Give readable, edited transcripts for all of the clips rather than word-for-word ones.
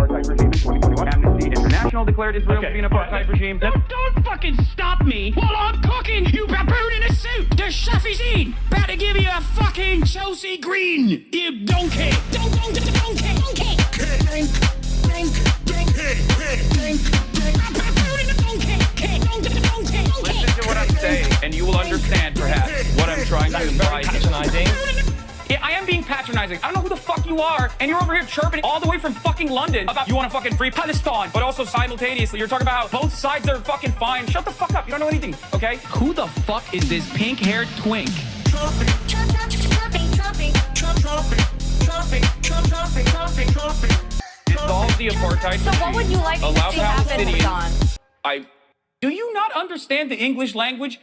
apartheid regime in 2021. Amnesty International declared Israel to be an apartheid regime. Don't fucking stop me while I'm cooking, you baboon in a suit! The chef is in! Better give you a fucking Chelsea Green, you donkey! Donkey! Listen to what I'm saying, and you will understand, perhaps, what I'm trying to imply. Patronizing. Yeah, I am being patronizing. I don't know who the fuck you are, and you're over here chirping all the way from fucking London about you want to fucking free Palestine, but also simultaneously you're talking about how both sides are fucking fine. Shut the fuck up. You don't know anything, okay? Who the fuck is this pink-haired twink? Dissolve the apartheid. So what would you like to Allow see happen, Hassan? Do you not understand the English language?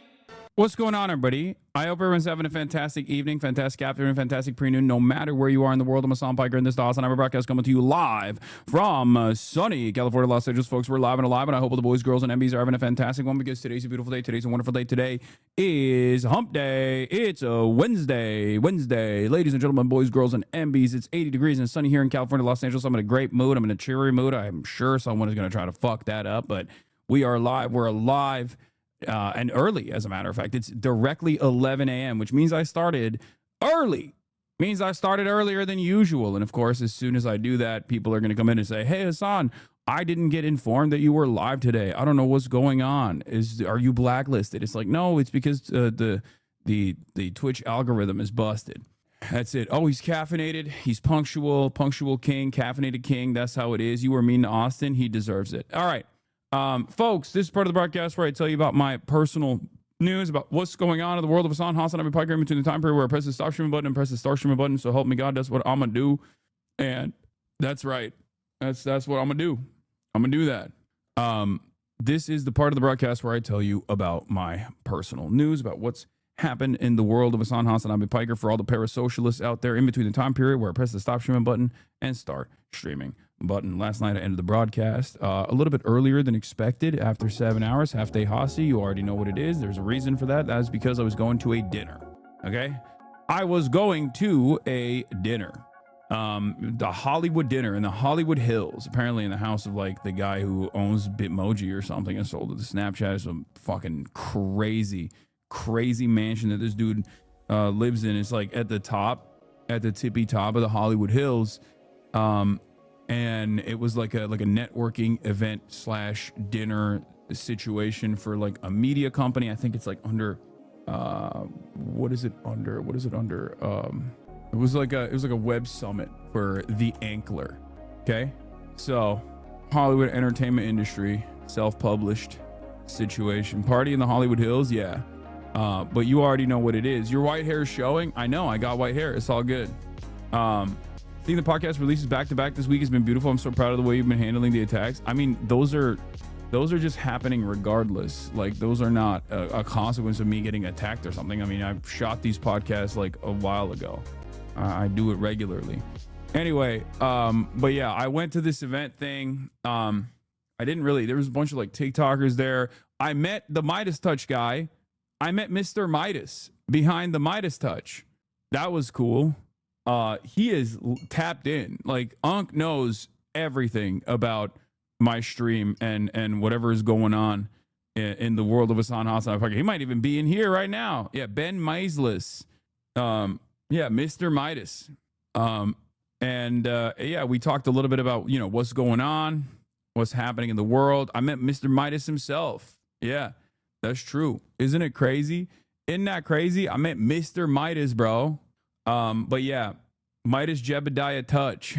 What's going on, everybody? I hope everyone's having a fantastic evening, fantastic afternoon, fantastic pre-noon, no matter where you are in the world. I'm Hasan Piker, and this is the HasanAbi broadcast coming to you live from sunny California, Los Angeles, folks. We're live and alive, and I hope all the boys, girls, and MBs are having a fantastic one because today's a beautiful day. Today's a wonderful day. Today is hump day. It's a Wednesday. Ladies and gentlemen, boys, girls, and MBs, it's 80 degrees and sunny here in California, Los Angeles. I'm in a great mood. I'm in a cheery mood. I'm sure someone is going to try to fuck that up, but we are live. We're alive. And early, as a matter of fact. It's directly 11 a.m., which means I started early. Means I started earlier than usual. And of course, as soon as I do that, people are going to come in and say, hey, Hasan, I didn't get informed that you were live today. I don't know what's going on. Are you blacklisted? It's like, no, it's because the Twitch algorithm is busted. That's it. Oh, he's caffeinated. He's punctual king, caffeinated king. That's how it is. You were mean to Austin. He deserves it. All right. Folks, this is part of the broadcast where I tell you about my personal news, about what's going on in the world of HasanAbi Piker in between the time period where I press the stop streaming button and press the start streaming button. So help me God, that's what I'm going to do. And that's right. That's what I'm going to do. I'm going to do that. This is the part of the broadcast where I tell you about my personal news, about what's happened in the world of HasanAbi Piker for all the parasocialists out there in between the time period where I press the stop streaming button and start streaming button. Last night I ended the broadcast a little bit earlier than expected after 7 hours. Half day Hasi, you already know what it is. There's a reason for that. That is because I was going to a dinner. Okay, I was going to a dinner, the Hollywood dinner in the Hollywood Hills, apparently in the house of like the guy who owns Bitmoji or something and sold it to Snapchat. Some fucking crazy mansion that this dude lives in. It's like at the tippy top of the Hollywood Hills. And it was like a networking event / dinner situation for like a media company. I think it's like under what is it under? It was like a web summit for the Ankler. Okay, so Hollywood entertainment industry, self-published situation, party in the Hollywood Hills. Yeah, but you already know what it is. Your white hair is showing. I know, I got white hair. It's all good. Seeing the podcast releases back to back this week has been beautiful. I'm so proud of the way you've been handling the attacks. I mean, those are just happening regardless. Like, those are not a consequence of me getting attacked or something. I mean, I've shot these podcasts like a while ago. I do it regularly. Anyway, but yeah, I went to this event thing. There was a bunch of like TikTokers there. I met the Midas Touch guy. I met Mr. Midas behind the Midas Touch. That was cool. He is tapped in. Like, Unc knows everything about my stream and whatever is going on in the world of HasanAbi Piker. He might even be in here right now. Yeah, Ben Meislis. Yeah, Mr. Midas. Yeah, we talked a little bit about, what's going on, what's happening in the world. I met Mr. Midas himself. Yeah, that's true. Isn't it crazy? Isn't that crazy? I met Mr. Midas, bro. But yeah, Midas Jebediah Touch.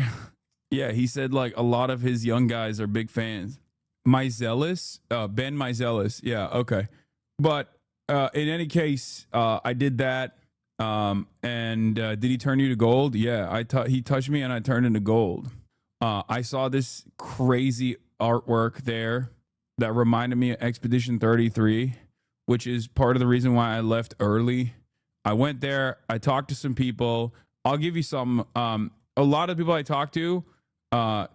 Yeah, he said like a lot of his young guys are big fans. Myzelis, Ben Myzelis. Yeah, okay. But in any case, I did that. And did he turn you to gold? Yeah, he touched me and I turned into gold. I saw this crazy artwork there that reminded me of Expedition 33, which is part of the reason why I left early. I went there. I talked to some people. I'll give you some, a lot of people I talked to,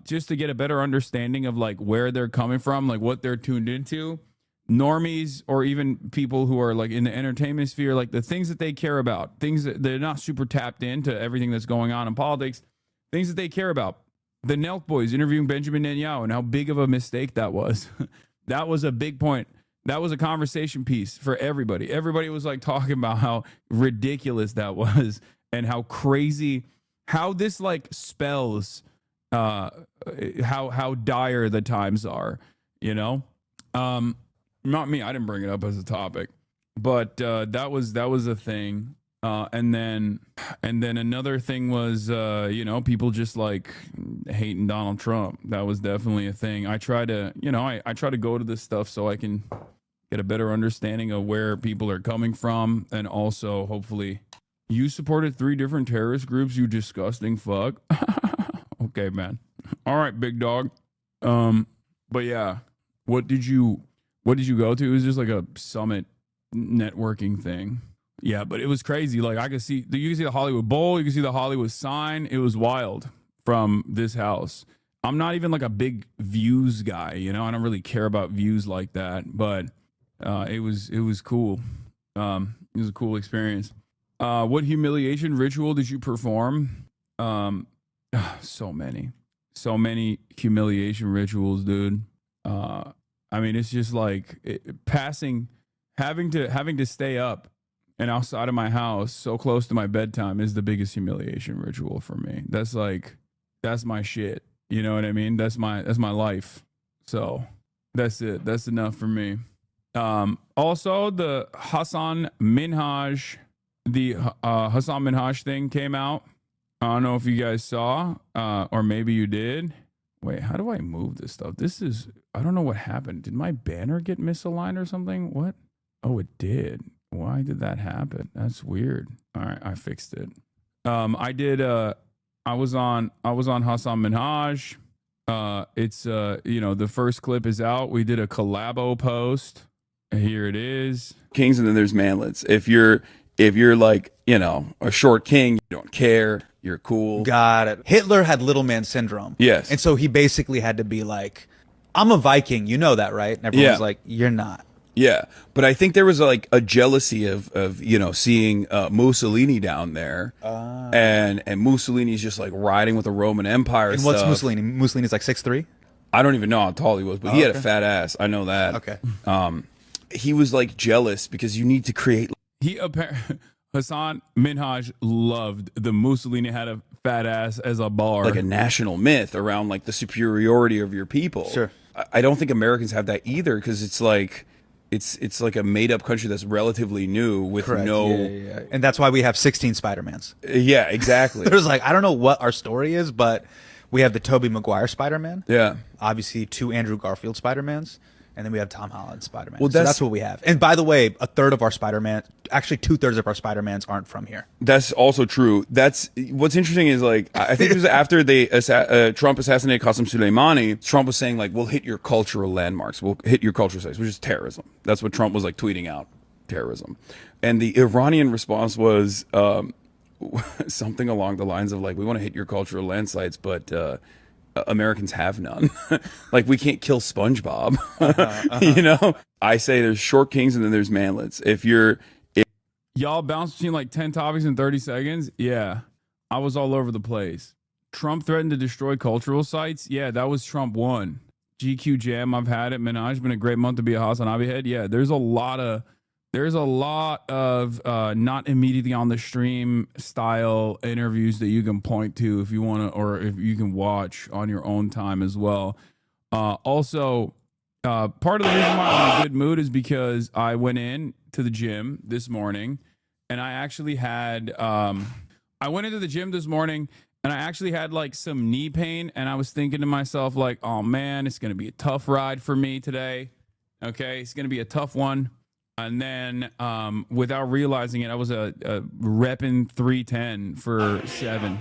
just to get a better understanding of like where they're coming from, like what they're tuned into. Normies or even people who are like in the entertainment sphere, like the things that they care about, things that they're not super tapped into everything that's going on in politics, things that they care about. the Nelk boys interviewing Benjamin Netanyahu and how big of a mistake that was. That was a big point. That was a conversation piece for everybody. Everybody was like talking about how ridiculous that was and how crazy, how this like spells how dire the times are, you know? Not me, I didn't bring it up as a topic, but that was a thing. And then another thing was, you know, people just like hating Donald Trump. That was definitely a thing. I try to, you know, I try to go to this stuff so I can get a better understanding of where people are coming from. And also, hopefully, you supported 3 different terrorist groups, you disgusting fuck. Okay, man. All right, big dog. But yeah, what did you go to? It was just like a summit networking thing. Yeah, but it was crazy. Like you could see the Hollywood Bowl, you could see the Hollywood sign. It was wild from this house. I'm not even like a big views guy, you know. I don't really care about views like that, but it was cool. It was a cool experience. What humiliation ritual did you perform? So many humiliation rituals, dude. I mean, it's just like having to stay up and outside of my house so close to my bedtime is the biggest humiliation ritual for me. That's my shit. You know what I mean? That's my life. So that's it. That's enough for me. Also the HasanxHASAN thing came out. I don't know if you guys saw, or maybe you did. Wait, how do I move this stuff? I don't know what happened. Did my banner get misaligned or something? What? Oh, it did. Why did that happen? That's weird. All right, I fixed it. I was on HasanxHASAN. It's you know, the first clip is out. We did a collabo post. Here it is. Kings, and then there's manlets. If you're like, you know, a short king, you don't care, you're cool. Got it. Hitler had little man syndrome. Yes. And so he basically had to be like, I'm a Viking, you know that, right? And everyone's like, you're not. Yeah, but I think there was like a jealousy of you know, seeing Mussolini down there, and Mussolini's just like riding with the Roman Empire. And what's Mussolini? Mussolini's like 6'3"? I don't even know how tall he was, but he had a fat ass. I know that. Okay. He was like jealous because you need to create. Hasan Minhaj loved the Mussolini had a fat ass as a bar, like a national myth around like the superiority of your people. Sure. I don't think Americans have that either, because it's like. It's like a made up country that's relatively new with Correct. no. Yeah. And that's why we have 16 Spider-Mans. Yeah, exactly. There's like, I don't know what our story is, but we have the Tobey Maguire Spider-Man. Yeah. Obviously 2 Andrew Garfield Spider-Mans. And then we have Tom Holland Spider-Man. Well, so that's what we have. And by the way, a third of our Spider-Man, actually 2/3 of our Spider-Mans aren't from here. That's also true. That's what's interesting is like, I think it was after Trump assassinated Qasem Soleimani, Trump was saying like, we'll hit your cultural landmarks. We'll hit your cultural sites, which is terrorism. That's what Trump was like tweeting out, terrorism. And the Iranian response was something along the lines of like, we want to hit your cultural land sites, but Americans have none. Like, we can't kill SpongeBob. You know, I say there's short kings and then there's manlets. Y'all bounce between like 10 topics in 30 seconds. Yeah, I was all over the place. Trump threatened to destroy cultural sites. Yeah, that was Trump 1. GQ Jam, I've had it. Minaj, been a great month to be a HasanAbi head. Yeah, there's a lot of not immediately on the stream style interviews that you can point to if you want to, or if you can watch on your own time as well. Also, part of the reason why I'm in a good mood is because I went in to the gym this morning and I actually had, I went into the gym this morning and I actually had like some knee pain, and I was thinking to myself like, oh man, it's going to be a tough ride for me today. Okay. It's going to be a tough one. And then, without realizing it, I was a repping 310 for 7,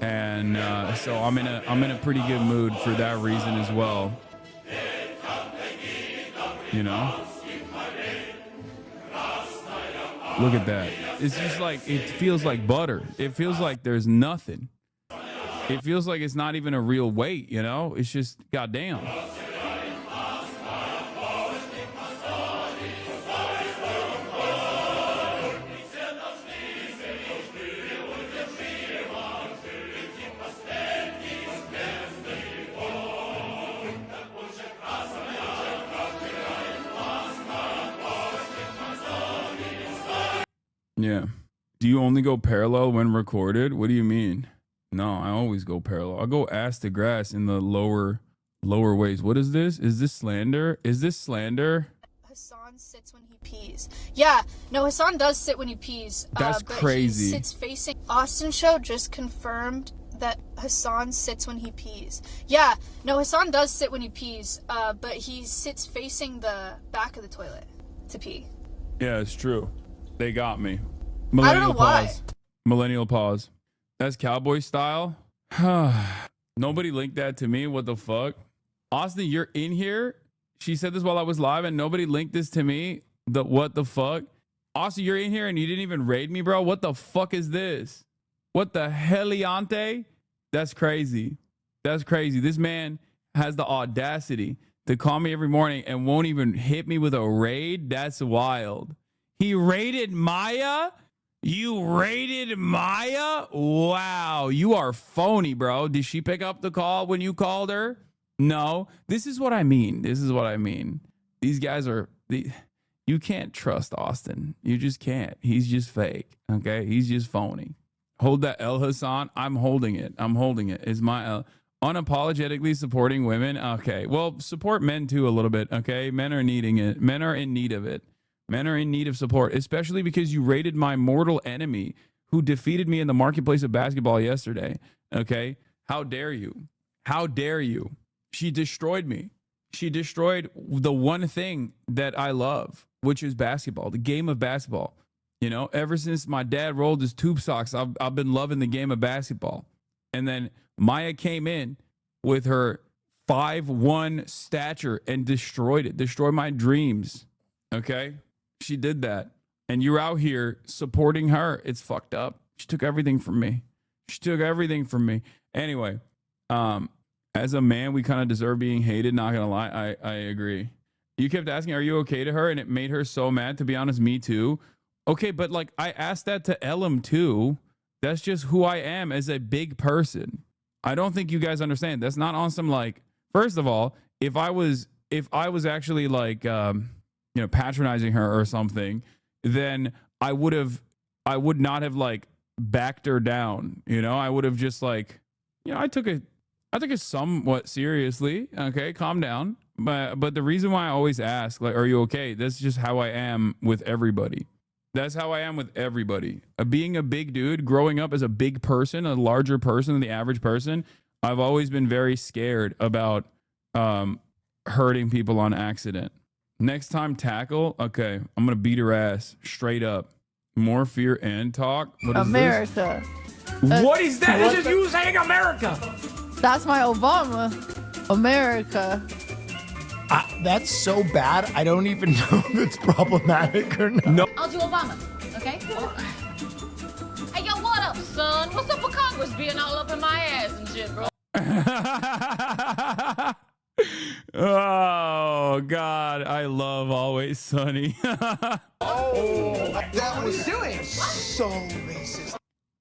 and so I'm in a pretty good mood for that reason as well. You know, look at that. It's just like, it feels like butter. It feels like there's nothing. It feels like it's not even a real weight. You know, it's just goddamn. Yeah. Do you only go parallel when recorded? What do you mean? No, I always go parallel. I go ass to grass in the lower ways. What is this? Is this slander? Is this slander? Hasan sits when he pees. Yeah, no, Hasan does sit when he pees. That's but crazy. He sits facing. Austin Show just confirmed that Hasan sits when he pees. Yeah, no, Hasan does sit when he pees, but he sits facing the back of the toilet to pee. Yeah, it's true. They got me. I don't know why. Millennial pause. That's cowboy style. Nobody linked that to me. What the fuck? Austin, you're in here. She said this while I was live and nobody linked this to me. What the fuck? Austin, you're in here and you didn't even raid me, bro. What the fuck is this? What the heliante? That's crazy. That's crazy. This man has the audacity to call me every morning and won't even hit me with a raid. That's wild. He raided Maya? You raided Maya? Wow. You are phony, bro. Did she pick up the call when you called her? No. This is what I mean. This is what I mean. These guys are... You can't trust Austin. You just can't. He's just fake. Okay? He's just phony. Hold that L, Hasan. I'm holding it. I'm holding it. Is my L. Unapologetically supporting women. Okay. Well, support men too a little bit. Okay? Men are needing it. Men are in need of it. Men are in need of support, especially because you raided my mortal enemy who defeated me in the marketplace of basketball yesterday. Okay? How dare you? How dare you? She destroyed me. She destroyed the one thing that I love, which is basketball, the game of basketball. You know, ever since my dad rolled his tube socks, I've been loving the game of basketball. And then Maya came in with her 5'1" stature and destroyed it, destroyed my dreams. Okay? She did that. And you're out here supporting her. It's fucked up. She took everything from me. She took everything from me. Anyway, as a man, we kind of deserve being hated. Not gonna lie. I agree. You kept asking, are you okay to her? And it made her so mad. To be honest, me too. Okay, but like I asked that to Elam too. That's just who I am as a big person. I don't think you guys understand. That's not on some like, first of all, if I was actually like patronizing her or something, then I would not have like backed her down. You know, I would have just like, I took it somewhat seriously. Okay, calm down. But the reason why I always ask, like, are you okay? That's just how I am with everybody. That's how I am with everybody. Being a big dude, growing up as a big person, a larger person than the average person, I've always been very scared about hurting people on accident. Next time tackle, okay, I'm going to beat her ass straight up. More fear and talk. What is America. What is that? This is you saying America. That's my Obama. America. That's so bad. I don't even know if it's problematic or not. No. I'll do Obama, okay? Hey, yo, what up, son? What's up with Congress being all up in my ass and shit, bro? Oh, God. I love Always Sunny. That was doing so racist.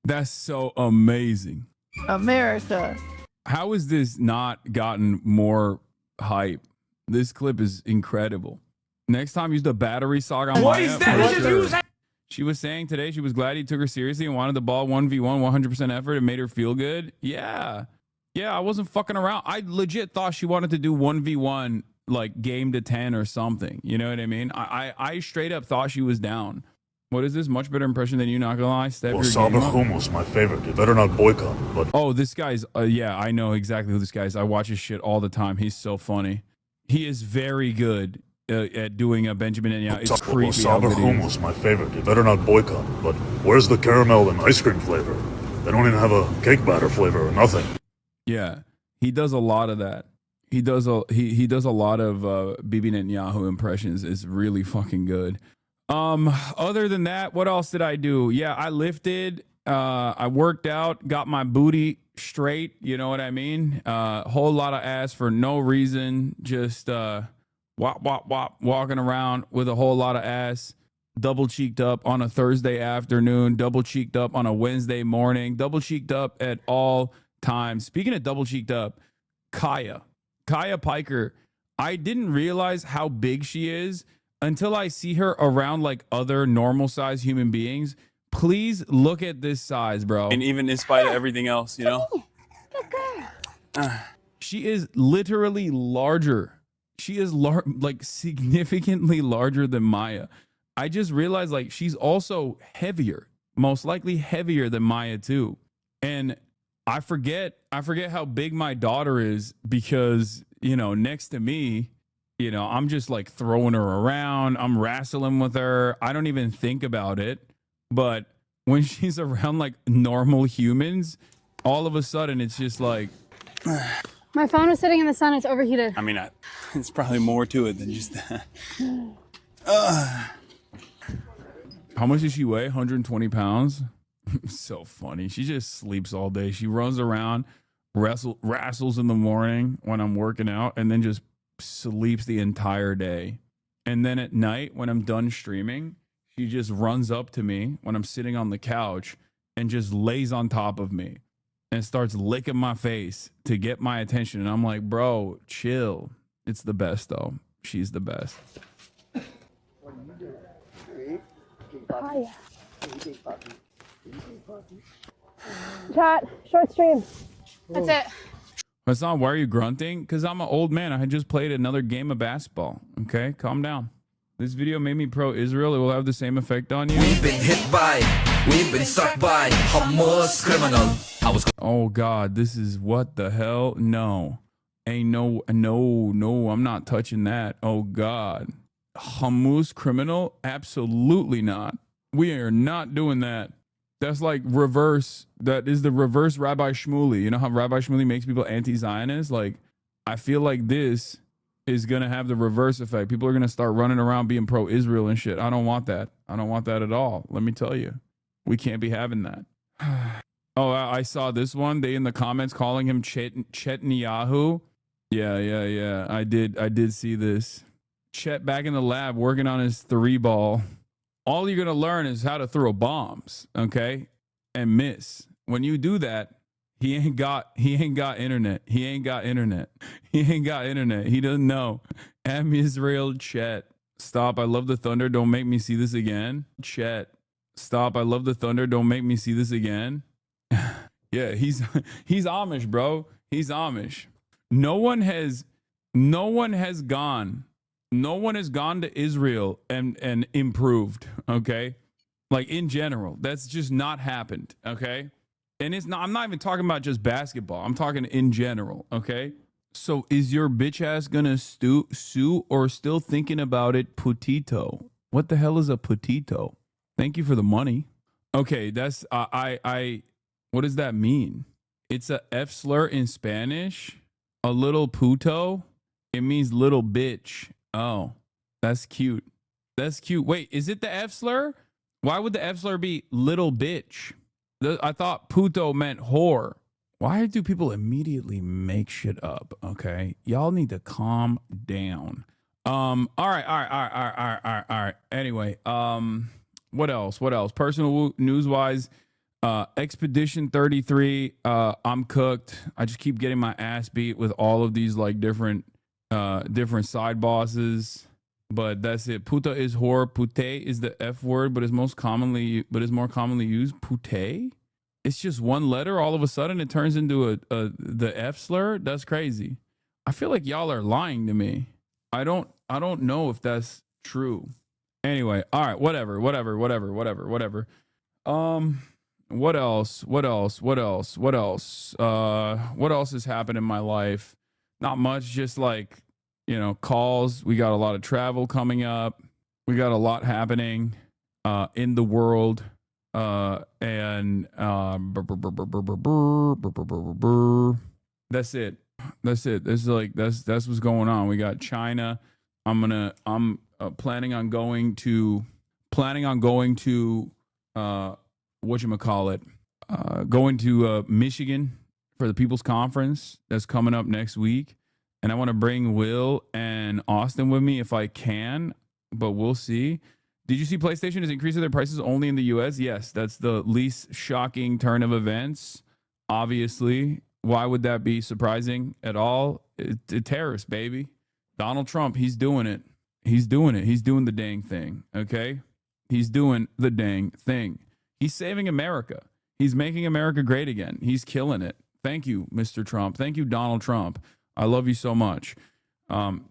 That's so amazing. America. How has this not gotten more hype? This clip is incredible. Next time, use the battery sock on What Maya. is that? This is you She was saying today she was glad he took her seriously and wanted the ball 1v1, 100% effort. It made her feel good. Yeah. Yeah, I wasn't fucking around. I legit thought she wanted to do 1v1, like game to 10 or something. You know what I mean? I straight up thought she was down. What is this? Much better impression than you, not gonna lie. Step your game up. CUOMOS, my favorite. You better not boycott. But oh, this guy's, yeah, I know exactly who this guy is. I watch his shit all the time. He's so funny. He is very good at doing a Benjamin Netanyahu. It's creepy. CUOMOS, my favorite. You better not boycott. But where's the caramel and ice cream flavor? They don't even have a cake batter flavor or nothing. Yeah, he does a lot of that. He does a lot of Bibi Netanyahu impressions. It's really fucking good. Other than that, what else did I do? Yeah, I lifted. I worked out, got my booty straight. You know what I mean? Whole lot of ass for no reason. Just walking around with a whole lot of ass. Double cheeked up on a Thursday afternoon. Double cheeked up on a Wednesday morning. Double cheeked up at all times. Speaking of double cheeked up, Kaya Piker. I didn't realize how big she is until I see her around like other normal sized human beings. please look at this size, bro. And even in spite of everything else, you know? She is literally larger. She is like significantly larger than Maya. I just realized like she's also heavier, most likely heavier than Maya too. And I forget how big my daughter is because, you know, next to me, you know, I'm just like throwing her around. I'm wrestling with her. I don't even think about it. But when she's around like normal humans, all of a sudden it's just like. My phone was sitting in the sun. It's overheated. I mean, it's probably more to it than just that. How much does she weigh? 120 pounds? So funny. She just sleeps all day. She runs around, wrestles in the morning when I'm working out, and then just sleeps the entire day. And then at night when I'm done streaming, she just runs up to me when I'm sitting on the couch and just lays on top of me and starts licking my face to get my attention. And I'm like, bro, chill. It's the best though. She's the best. Hi. Chat, short stream. That's it. Hasan, why are you grunting? Because I'm an old man. I had just played another game of basketball. Okay, calm down. This video made me pro-Israel. It will have the same effect on you. We've been hit by, we've been struck by Hamas criminal. Oh God, this is what the hell? No, ain't no, I'm not touching that. Oh God, Hamas criminal? Absolutely not. We are not doing that. That's like reverse. That is the reverse Rabbi Shmuley. You know how Rabbi Shmuley makes people anti-Zionist? Like, I feel like this is going to have the reverse effect. People are going to start running around being pro-Israel and shit. I don't want that. I don't want that at all. Let me tell you. We can't be having that. Oh, I saw this one. They in the comments calling him Chetneyahu. Yeah. I did see this. Chet back in the lab working on his 3-ball. All you're going to learn is how to throw bombs, okay? And miss. When you do that, he ain't got internet. He ain't got internet. He doesn't know. Am Israel Chet. Stop. I love the thunder. Don't make me see this again. Chet. Stop. I love the thunder. Don't make me see this again. Yeah, he's Amish, bro. He's Amish. No one has gone to Israel and improved, okay? Like in general, that's just not happened, okay? And it's not, I'm not even talking about just basketball. I'm talking in general, okay? So is your bitch ass gonna sue or still thinking about it, putito? What the hell is a putito? Thank you for the money. Okay, that's, what does that mean? It's a F slur in Spanish. A little puto. It means little bitch. Oh, that's cute. That's cute. Wait, is it the F slur? Why would the F slur be little bitch? I thought puto meant whore. Why do people immediately make shit up? Okay, y'all need to calm down. All right. Anyway, what else? Personal news wise, Expedition 33. I'm cooked. I just keep getting my ass beat with all of these like different side bosses, but that's it. Puta is whore. Pute is the F word, but is more commonly used. Pute. It's just one letter. All of a sudden, it turns into the F slur. That's crazy. I feel like y'all are lying to me. I don't know if that's true. Anyway, all right, whatever. What else has happened in my life? Not much, just like, you know, calls. We got a lot of travel coming up. We got a lot happening in the world. And that's it. This is like that's what's going on. We got China. I'm planning on going to going to Michigan for the People's Conference that's coming up next week. And I want to bring Will and Austin with me if I can, but we'll see. Did you see PlayStation is increasing their prices only in the US? Yes, that's the least shocking turn of events. Obviously, why would that be surprising at all? It's a terrorist, baby. Donald Trump, he's doing it. He's doing the dang thing, okay? He's doing the dang thing. He's saving America. He's making America great again. He's killing it. Thank you, Mr. Trump. Thank you, Donald Trump. I love you so much.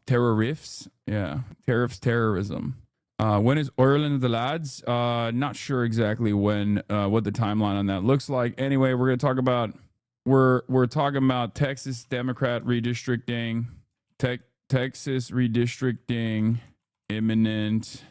Tariffs. Yeah. Tariffs, terrorism. When is Ireland the lads? Not sure exactly when, what the timeline on that looks like. Anyway, we're going to talk about, we're talking about Texas Democrat redistricting, Texas redistricting, imminent.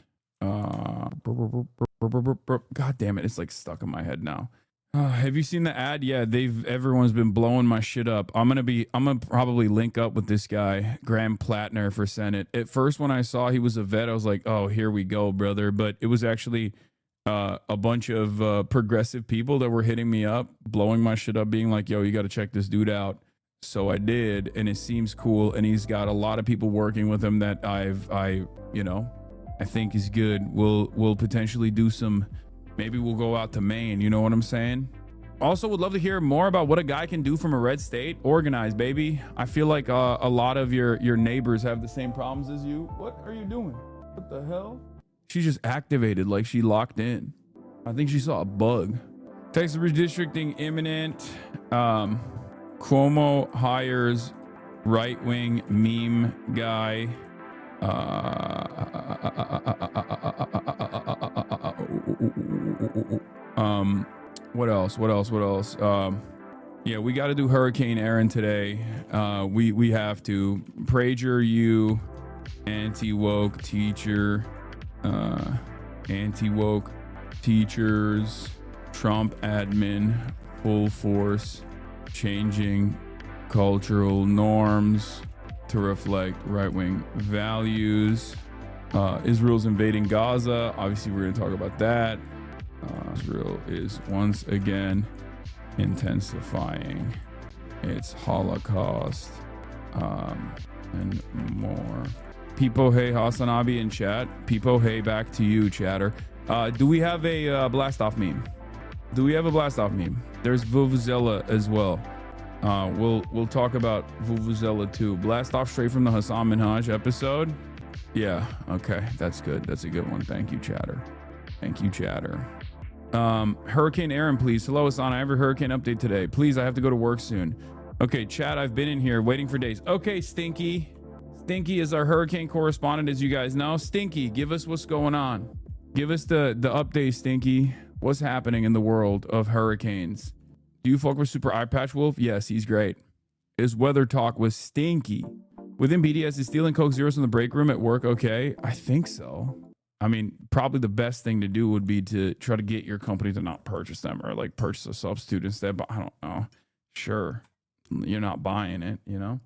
God damn it. It's like stuck in my head now. Have you seen the ad? Yeah, everyone's been blowing my shit up. I'm gonna probably link up with this guy, Graham Plattner, for Senate. At first, when I saw he was a vet, I was like, oh, here we go, brother. But it was actually a bunch of progressive people that were hitting me up, blowing my shit up, being like, yo, you got to check this dude out. So I did, and it seems cool. And he's got a lot of people working with him that I think is good. We'll potentially do some. Maybe we'll go out to Maine. You know what I'm saying? Also, would love to hear more about what a guy can do from a red state. Organize, baby. I feel like a lot of your neighbors have the same problems as you. What are you doing? What the hell? She just activated like she locked in. I think she saw a bug. Texas redistricting imminent. Cuomo hires right-wing meme guy. What else? Yeah, we got to do Hurricane Erin today. We have to. Prager, you, anti-woke teacher, anti-woke teachers, Trump admin, full force, changing cultural norms to reflect right-wing values. Israel's invading Gaza. Obviously, we're going to talk about that. Israel is once again intensifying its Holocaust, and more. Peepo, hey, HasanAbi in chat. Peepo, hey, back to you, chatter. Do we have a blast-off meme? There's Vuvuzela as well. We'll talk about Vuvuzela too. Blast off straight from the Hasan Minhaj episode. Yeah, okay, that's good. That's a good one. Thank you, chatter. Hurricane Erin, please. Hello, Hasan. I have a hurricane update today. Please, I have to go to work soon. Okay, chat, I've been in here waiting for days. Okay, Stinky. Stinky is our hurricane correspondent, as you guys know. Stinky, give us what's going on. Give us the update, Stinky. What's happening in the world of hurricanes? Do you fuck with Super Eye Patch Wolf? Yes, he's great. His weather talk was stinky. Within BDS, is stealing Coke Zeros in the break room at work okay? I think so. I mean, probably the best thing to do would be to try to get your company to not purchase them, or like purchase a substitute instead, but I don't know. Sure. You're not buying it, you know?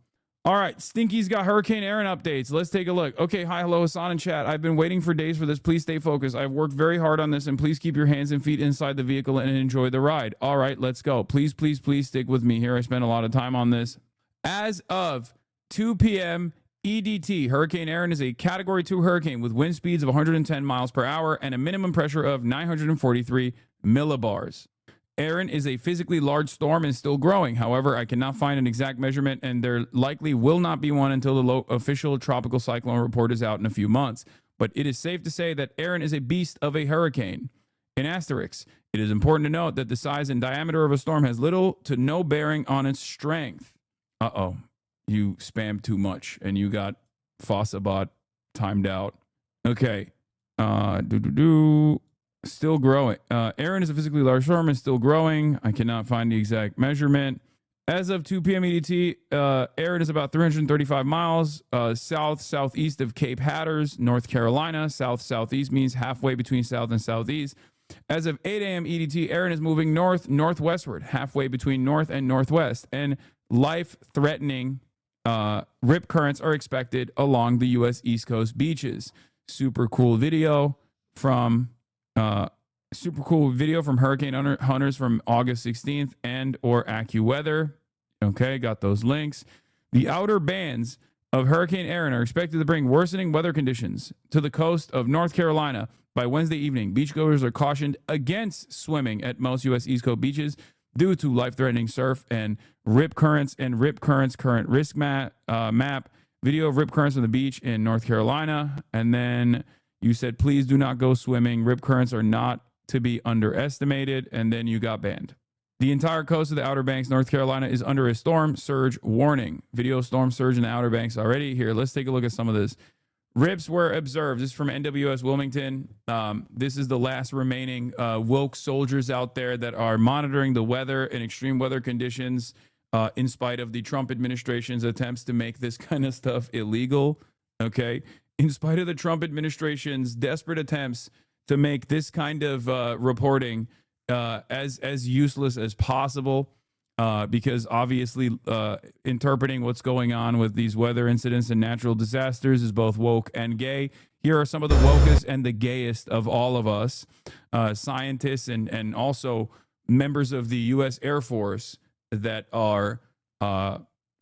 All right, Stinky's got Hurricane Erin updates. Let's take a look. Okay, hi, hello, Hasan in chat. I've been waiting for days for this. Please stay focused. I've worked very hard on this, and please keep your hands and feet inside the vehicle and enjoy the ride. All right, let's go. Please, please, please stick with me here. I spent a lot of time on this. As of 2 p.m. EDT, Hurricane Erin is a Category 2 hurricane with wind speeds of 110 miles per hour and a minimum pressure of 943 millibars. Erin is a physically large storm and still growing. However, I cannot find an exact measurement, and there likely will not be one until the official tropical cyclone report is out in a few months. But it is safe to say that Erin is a beast of a hurricane. In asterisks, it is important to note that the size and diameter of a storm has little to no bearing on its strength. Uh-oh, you spammed too much, and you got Fossabot timed out. Okay, still growing. Erin is a physically large storm and still growing. I cannot find the exact measurement. As of 2 p.m. EDT, Erin is about 335 miles south-southeast of Cape Hatteras, North Carolina. South-southeast means halfway between south and southeast. As of 8 a.m. EDT, Erin is moving north-northwestward, halfway between north and northwest. And life-threatening rip currents are expected along the U.S. East Coast beaches. Super cool video from Hurricane Hunters from August 16th and or AccuWeather. Okay, got those links. The outer bands of Hurricane Erin are expected to bring worsening weather conditions to the coast of North Carolina by Wednesday evening. Beachgoers are cautioned against swimming at most U.S. East Coast beaches due to life-threatening surf and rip currents current risk map. Video of rip currents on the beach in North Carolina. And then you said, please do not go swimming. Rip currents are not to be underestimated, and then you got banned. The entire coast of the Outer Banks, North Carolina, is under a storm surge warning. Video storm surge in the Outer Banks already. Here, let's take a look at some of this. Rips were observed. This is from NWS Wilmington. This is the last remaining woke soldiers out there that are monitoring the weather and extreme weather conditions in spite of the Trump administration's attempts to make this kind of stuff illegal. Okay? In spite of the Trump administration's desperate attempts to make this kind of reporting as useless as possible, because obviously interpreting what's going on with these weather incidents and natural disasters is both woke and gay. Here are some of the wokest and the gayest of all of us, scientists and also members of the U.S. Air Force that are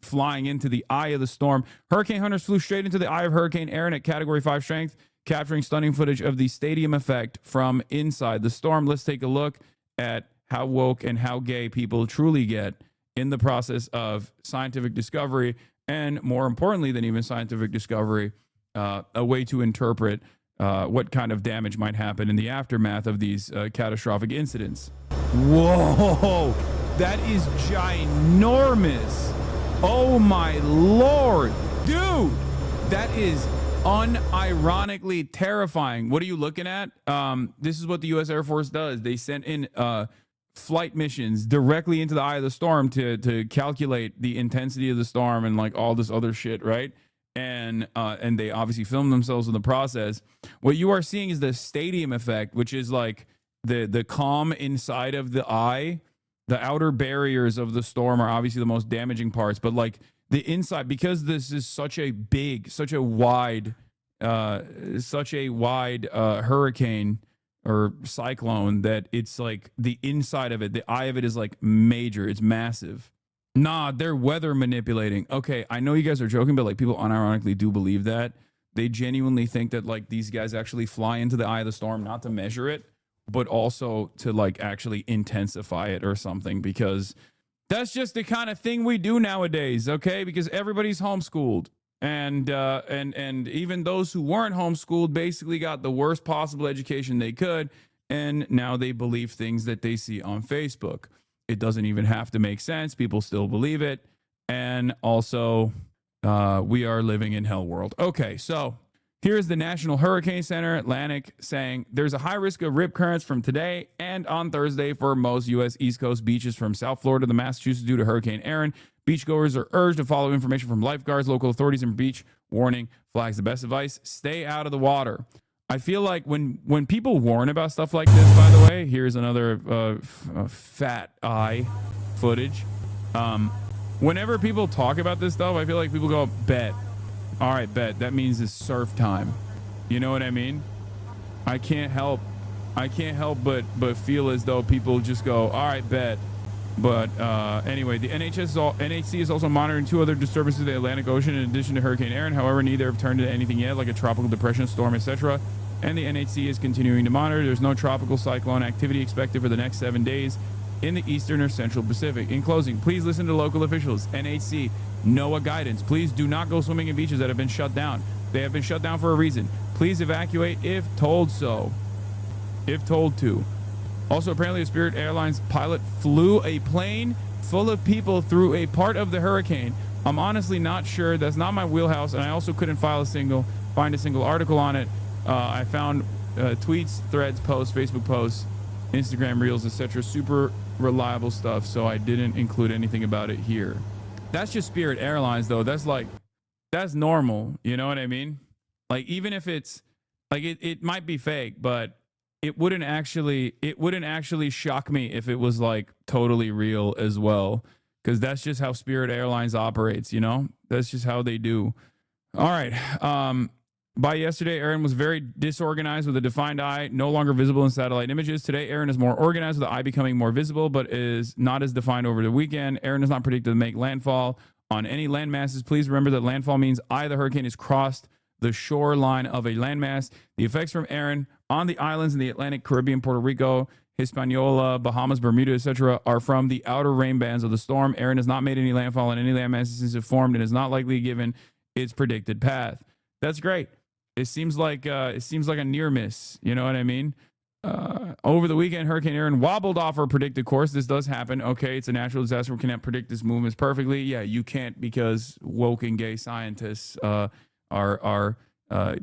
flying into the eye of the storm. Hurricane hunters flew straight into the eye of Hurricane Erin at Category 5 strength, capturing stunning footage of the stadium effect from inside the storm. Let's take a look at how woke and how gay people truly get in the process of scientific discovery, and more importantly than even scientific discovery, a way to interpret what kind of damage might happen in the aftermath of these catastrophic incidents. Whoa, that is ginormous. Oh my Lord, dude, that is unironically terrifying. What are you looking at? This is what the U.S. Air Force does. They sent in flight missions directly into the eye of the storm to calculate the intensity of the storm and like all this other shit, right? And they obviously film themselves in the process. What you are seeing is the stadium effect, which is like the calm inside of the eye. The outer barriers of the storm are obviously the most damaging parts, but like the inside, because this is such a wide hurricane or cyclone, that it's like the inside of it, the eye of it is like major. It's massive. Nah, they're weather manipulating. Okay, I know you guys are joking, but like people unironically do believe that. They genuinely think that like these guys actually fly into the eye of the storm, not to measure it, but also to like actually intensify it or something, because that's just the kind of thing we do nowadays, okay? Because everybody's homeschooled. And even those who weren't homeschooled basically got the worst possible education they could, and now they believe things that they see on Facebook. It doesn't even have to make sense. People still believe it. And also, we are living in hell world. Okay, so here's the National Hurricane Center, Atlantic, saying there's a high risk of rip currents from today and on Thursday for most U.S. East Coast beaches from South Florida to Massachusetts due to Hurricane Erin. Beachgoers are urged to follow information from lifeguards, local authorities, and beach warning flags. The best advice, stay out of the water. I feel like when people warn about stuff like this, by the way, here's another fat eye footage. Whenever people talk about this stuff, I feel like people go, bet. All right, bet. That means it's surf time. You know what I mean? I can't help but feel as though people just go, all right, bet. But anyway, the NHC is also monitoring two other disturbances in the Atlantic Ocean in addition to Hurricane Erin. However, neither have turned into anything yet, like a tropical depression, storm, etc. And the NHC is continuing to monitor. There's no tropical cyclone activity expected for the next 7 days in the eastern or central Pacific. In closing, please listen to local officials, NHC, NOAA guidance. Please do not go swimming in beaches that have been shut down. They have been shut down for a reason. Please evacuate if told so. If told to. Also, apparently a Spirit Airlines pilot flew a plane full of people through a part of the hurricane. I'm honestly not sure. That's not my wheelhouse, and I also couldn't find a single article on it. I found tweets, threads, posts, Facebook posts, Instagram reels, etc. Super reliable stuff, so I didn't include anything about it here. That's just Spirit Airlines, though. That's normal. You know what I mean? Like, even if it's like it might be fake, but it wouldn't actually shock me if it was like totally real as well, because that's just how Spirit Airlines operates, you know? That's just how they do. All right. By yesterday, Erin was very disorganized with a defined eye, no longer visible in satellite images. Today, Erin is more organized with the eye becoming more visible, but is not as defined over the weekend. Erin is not predicted to make landfall on any land masses. Please remember that landfall means eye of the hurricane has crossed the shoreline of a landmass. The effects from Erin on the islands in the Atlantic, Caribbean, Puerto Rico, Hispaniola, Bahamas, Bermuda, etc. are from the outer rain bands of the storm. Erin has not made any landfall on any landmasses since it formed and is not likely given its predicted path. That's great. It seems like a near miss. You know what I mean? Over the weekend, Hurricane Erin wobbled off her predicted course. This does happen. Okay, it's a natural disaster. We cannot predict this movements perfectly. Yeah, you can't because woke and gay scientists are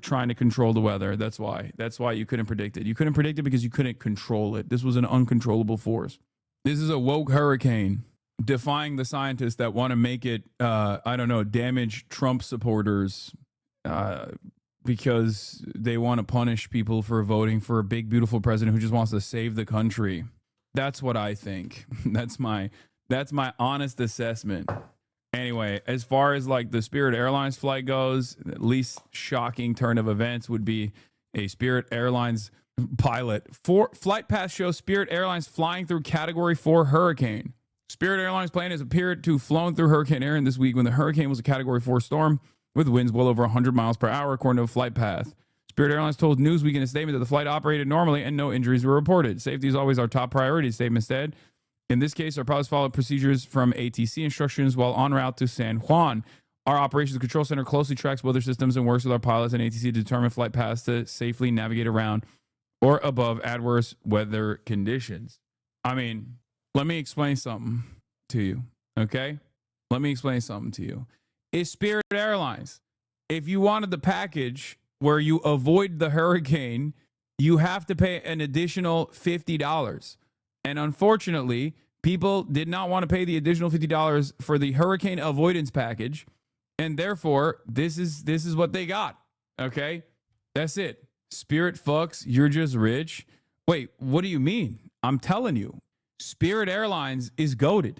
trying to control the weather. That's why. That's why you couldn't predict it. You couldn't predict it because you couldn't control it. This was an uncontrollable force. This is a woke hurricane defying the scientists that want to make it, I don't know, damage Trump supporters because they want to punish people for voting for a big, beautiful president who just wants to save the country. That's what I think. That's my honest assessment. Anyway, as far as like the Spirit Airlines flight goes, the least shocking turn of events would be a Spirit Airlines pilot. Flight path shows Spirit Airlines flying through Category 4 hurricane. Spirit Airlines plane has appeared to have flown through Hurricane Erin this week when the hurricane was a Category 4 storm with winds well over 100 miles per hour, according to a flight path. Spirit Airlines told Newsweek in a statement that the flight operated normally and no injuries were reported. Safety is always our top priority, statement said. In this case, our pilots followed procedures from ATC instructions while en route to San Juan. Our operations control center closely tracks weather systems and works with our pilots and ATC to determine flight paths to safely navigate around or above adverse weather conditions. I mean, let me explain something to you, okay? Let me explain something to you. It's Spirit Airlines. If you wanted the package where you avoid the hurricane, you have to pay an additional $50. And unfortunately, people did not want to pay the additional $50 for the hurricane avoidance package. And therefore, this is what they got. Okay? That's it. Spirit fucks, you're just rich. Wait, what do you mean? I'm telling you, Spirit Airlines is goated.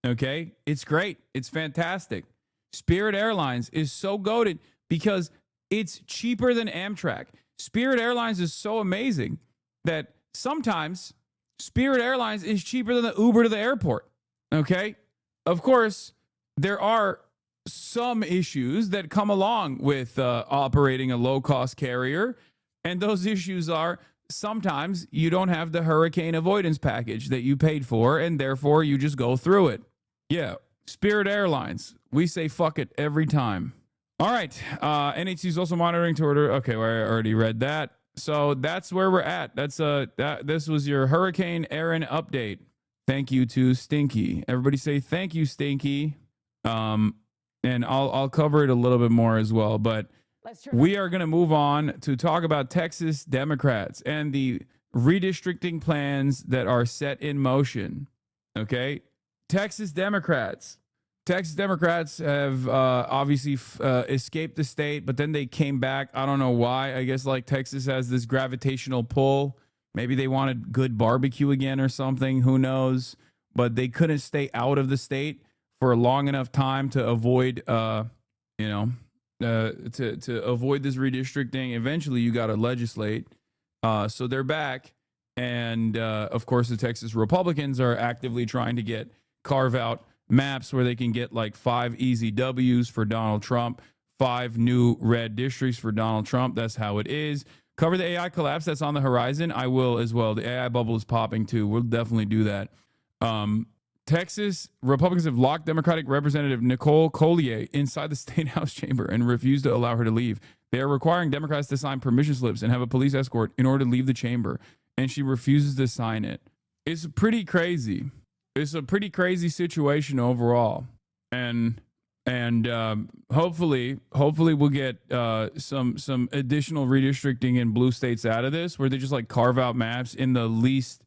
Okay? It's great. It's fantastic. Spirit Airlines is so goated because it's cheaper than Amtrak. Spirit Airlines is so amazing that sometimes Spirit Airlines is cheaper than the Uber to the airport. Okay? Of course, there are some issues that come along with operating a low-cost carrier. And those issues are sometimes you don't have the hurricane avoidance package that you paid for, and therefore you just go through it. Yeah, Spirit Airlines. We say fuck it every time. All right. NHC is also monitoring to order. Okay, well, I already read that. So that's where we're at. This was your Hurricane Erin update. Thank you to Stinky. Everybody say thank you, Stinky. And I'll cover it a little bit more as well. But we are going to move on to talk about Texas Democrats and the redistricting plans that are set in motion. Okay, Texas Democrats have obviously escaped the state, but then they came back. I don't know why. I guess like Texas has this gravitational pull. Maybe they wanted good barbecue again or something. Who knows? But they couldn't stay out of the state for a long enough time to avoid, to avoid this redistricting. Eventually, you got to legislate. So they're back. And of course, the Texas Republicans are actively trying to carve out maps where they can get like 5 easy W's for Donald Trump, 5 new red districts for Donald Trump. That's how it is. Cover the AI collapse that's on the horizon. I will as well. The AI bubble is popping too. We'll definitely do that. Texas Republicans have locked Democratic Representative Nicole Collier inside the State House chamber and refused to allow her to leave. They are requiring Democrats to sign permission slips and have a police escort in order to leave the chamber, and she refuses to sign it. It's pretty crazy. It's a pretty crazy situation overall, and hopefully we'll get some additional redistricting in blue states out of this, where they just like carve out maps in the least.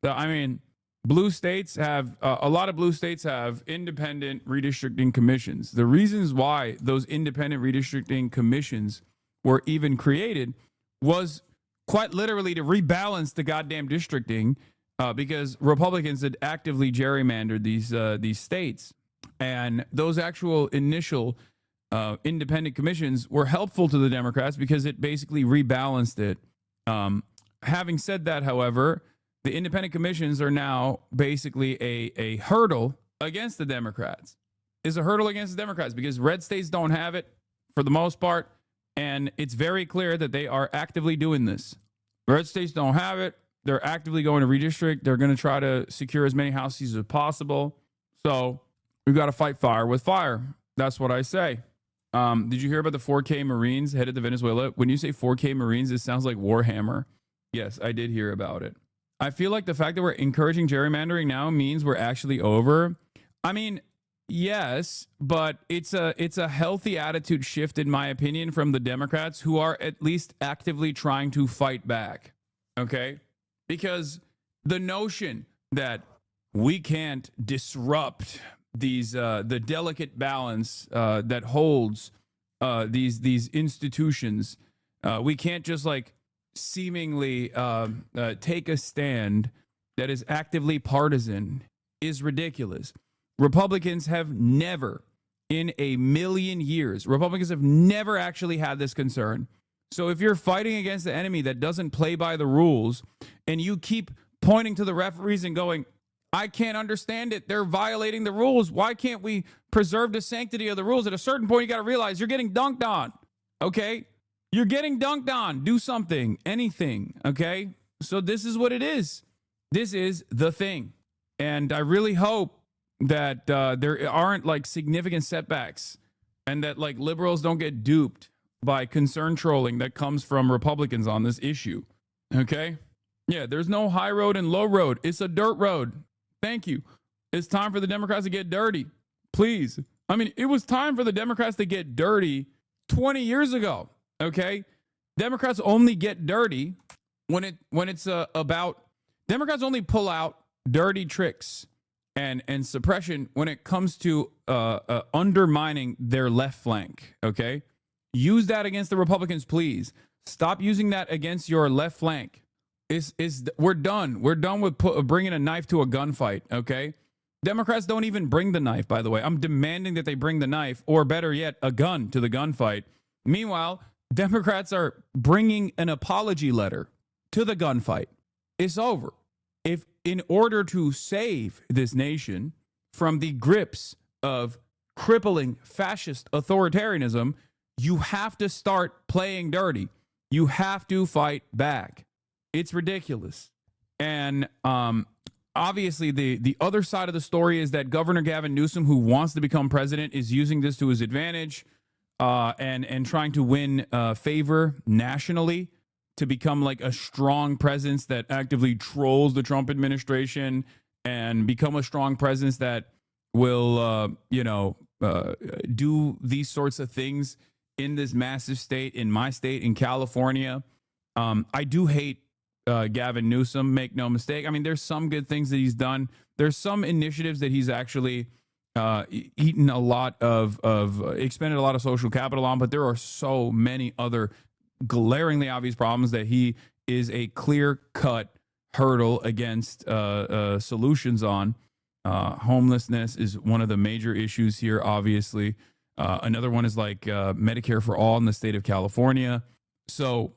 I mean, blue states have a lot of blue states have independent redistricting commissions. The reasons why those independent redistricting commissions were even created was quite literally to rebalance the goddamn districting. Because Republicans had actively gerrymandered these states, and those actual initial independent commissions were helpful to the Democrats because it basically rebalanced it. Having said that, however, the independent commissions are now basically a hurdle against the Democrats. Is a hurdle against the Democrats because red states don't have it for the most part, and it's very clear that they are actively doing this. Red states don't have it. They're actively going to redistrict. They're going to try to secure as many House seats as possible. So we've got to fight fire with fire. That's what I say. Did you hear about the 4K Marines headed to Venezuela? When you say 4K Marines, it sounds like Warhammer. Yes, I did hear about it. I feel like the fact that we're encouraging gerrymandering now means we're actually over. I mean, yes, but it's a healthy attitude shift, in my opinion, from the Democrats, who are at least actively trying to fight back. Okay? Because the notion that we can't disrupt these the delicate balance that holds these institutions, we can't just like seemingly take a stand that is actively partisan, is ridiculous. Republicans have never, in a million years, Republicans have never actually had this concern. So if you're fighting against the enemy that doesn't play by the rules, and you keep pointing to the referees and going, I can't understand it, they're violating the rules, why can't we preserve the sanctity of the rules? At a certain point, you got to realize you're getting dunked on, okay? You're getting dunked on. Do something, anything, okay? So this is what it is. This is the thing. And I really hope that there aren't like significant setbacks, and that like liberals don't get duped by concern trolling that comes from Republicans on this issue, okay? Yeah, there's no high road and low road. It's a dirt road. Thank you. It's time for the Democrats to get dirty. Please. I mean, it was time for the Democrats to get dirty 20 years ago. Okay, Democrats only get dirty when it's about Democrats only pull out dirty tricks and suppression when it comes to undermining their left flank. Okay, use that against the Republicans, please. Stop using that against your left flank. We're done. We're done with bringing a knife to a gunfight. Okay, Democrats don't even bring the knife. By the way, I'm demanding that they bring the knife, or better yet, a gun to the gunfight. Meanwhile, Democrats are bringing an apology letter to the gunfight. It's over. If in order to save this nation from the grips of crippling fascist authoritarianism, you have to start playing dirty. You have to fight back. It's ridiculous. And obviously, the other side of the story is that Governor Gavin Newsom, who wants to become president, is using this to his advantage. And trying to win favor nationally to become like a strong presence that actively trolls the Trump administration, and become a strong presence that will, do these sorts of things in this massive state, in my state, in California. I do hate Gavin Newsom, make no mistake. I mean, there's some good things that he's done. There's some initiatives that he's actually eaten a lot of expended a lot of social capital on, but there are so many other glaringly obvious problems that he is a clear-cut hurdle against solutions on. Homelessness is one of the major issues here, obviously. Another one is like Medicare for all in the state of California. So,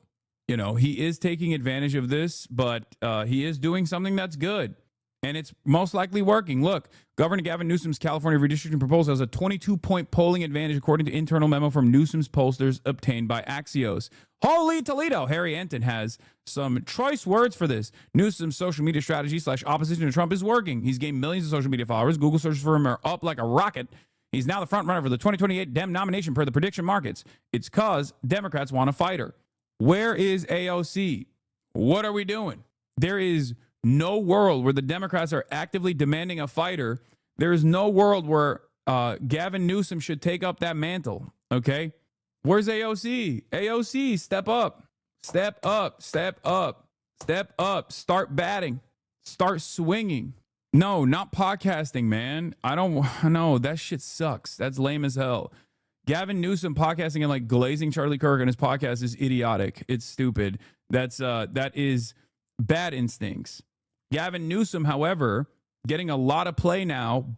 he is taking advantage of this, but he is doing something that's good. And it's most likely working. Look, Governor Gavin Newsom's California redistricting proposal has a 22-point polling advantage, according to internal memo from Newsom's pollsters obtained by Axios. Holy Toledo! Harry Anton has some choice words for this. Newsom's social media strategy / opposition to Trump is working. He's gained millions of social media followers. Google searches for him are up like a rocket. He's now the front runner for the 2028 Dem nomination per the prediction markets. It's because Democrats want a fighter. Where is AOC? What are we doing? There is no world where the Democrats are actively demanding a fighter. There is no world where Gavin Newsom should take up that mantle. Okay? Where's AOC? AOC, step up. Step up. Step up. Step up. Start batting. Start swinging. No, not podcasting, man. I don't know. That shit sucks. That's lame as hell. Gavin Newsom podcasting and like glazing Charlie Kirk on his podcast is idiotic. It's stupid. That is bad instincts. Gavin Newsom, however, getting a lot of play now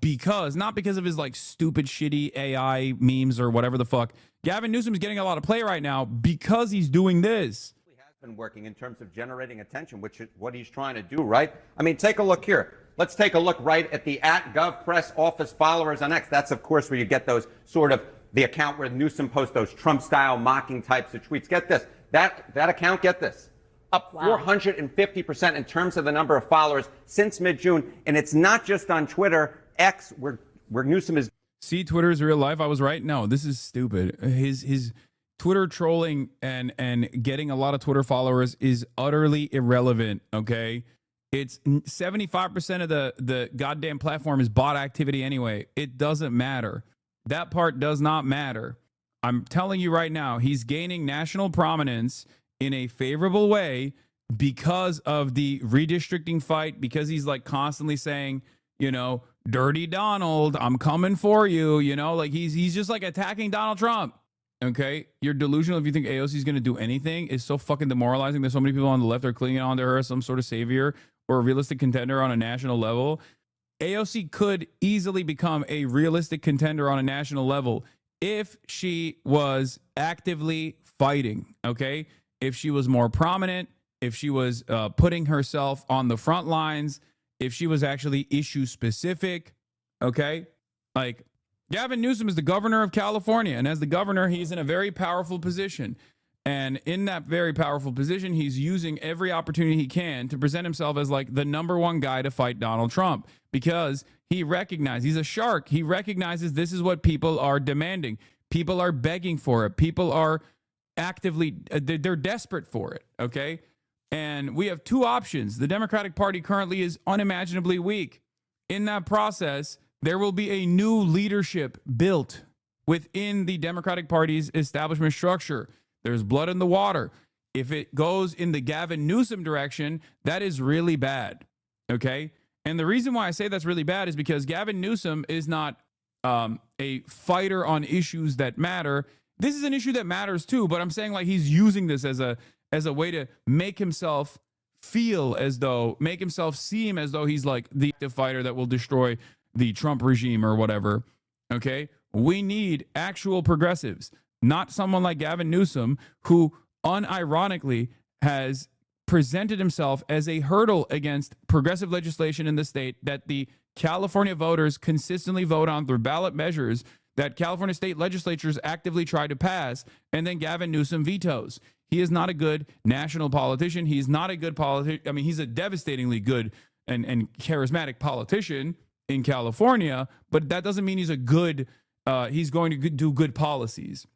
not because of his like stupid, shitty AI memes or whatever the fuck. Gavin Newsom is getting a lot of play right now because he's doing this. Has been working in terms of generating attention, which is what he's trying to do, right? I mean, take a look here. Let's take a look right at the @GovPress office followers on X. That's, of course, where you get those sort of the account where Newsom posts those Trump-style mocking types of tweets. Get this. That account, get this. Up 450% in terms of the number of followers since mid-June. And it's not just on Twitter, X, where Newsom is. See, Twitter is real life. I was right. No, this is stupid. His Twitter trolling and getting a lot of Twitter followers is utterly irrelevant, okay? It's 75% of the goddamn platform is bot activity anyway. It doesn't matter. That part does not matter. I'm telling you right now, he's gaining national prominence in a favorable way because of the redistricting fight, because he's like constantly saying, you know, dirty Donald, I'm coming for you, you know, like he's just like attacking Donald Trump. Okay, you're delusional if you think AOC is going to do anything. It's so fucking demoralizing that so many people on the left are clinging on to her as some sort of savior or a realistic contender on a national level. AOC could easily become a realistic contender on a national level if she was actively fighting, okay? If she was more prominent, if she was putting herself on the front lines, if she was actually issue specific, okay? Like, Gavin Newsom is the governor of California, and as the governor, he's in a very powerful position. And in that very powerful position, he's using every opportunity he can to present himself as like the #1 guy to fight Donald Trump, because he recognizes, he's a shark. He recognizes this is what people are demanding. People are begging for it. People are actively, they're desperate for it, okay? And we have two options. The Democratic Party currently is unimaginably weak. In that process, there will be a new leadership built within the Democratic Party's establishment structure. There's blood in the water. If it goes in the Gavin Newsom direction, that is really bad, okay? And the reason why I say that's really bad is because Gavin Newsom is not a fighter on issues that matter. This is an issue that matters too, but I'm saying like he's using this as a way to make himself feel as though, make himself seem as though he's like the fighter that will destroy the Trump regime or whatever, okay? We need actual progressives, not someone like Gavin Newsom, who unironically has presented himself as a hurdle against progressive legislation in the state that the California voters consistently vote on through ballot measures that California state legislatures actively try to pass, and then Gavin Newsom vetoes. He is not a good national politician. He's not a good politician. I mean, he's a devastatingly good and charismatic politician in California, but that doesn't mean he's a good, he's going to do good policies,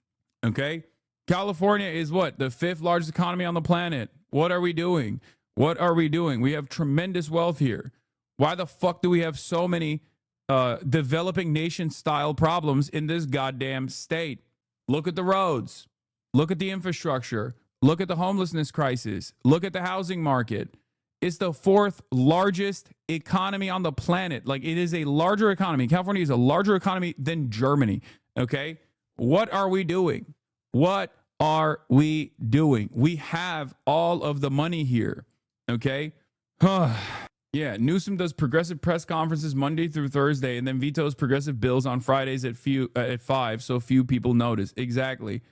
okay? California is what? The 5th largest economy on the planet. What are we doing? What are we doing? We have tremendous wealth here. Why the fuck do we have so many developing nation-style problems in this goddamn state? Look at the roads. Look at the infrastructure. Look at the homelessness crisis. Look at the housing market. It's the 4th largest economy on the planet. Like, it is a larger economy. California is a larger economy than Germany, okay? What are we doing? What are we doing? We have all of the money here, okay? Yeah, Newsom does progressive press conferences Monday through Thursday and then vetoes progressive bills on Fridays at 5, so few people notice. Exactly.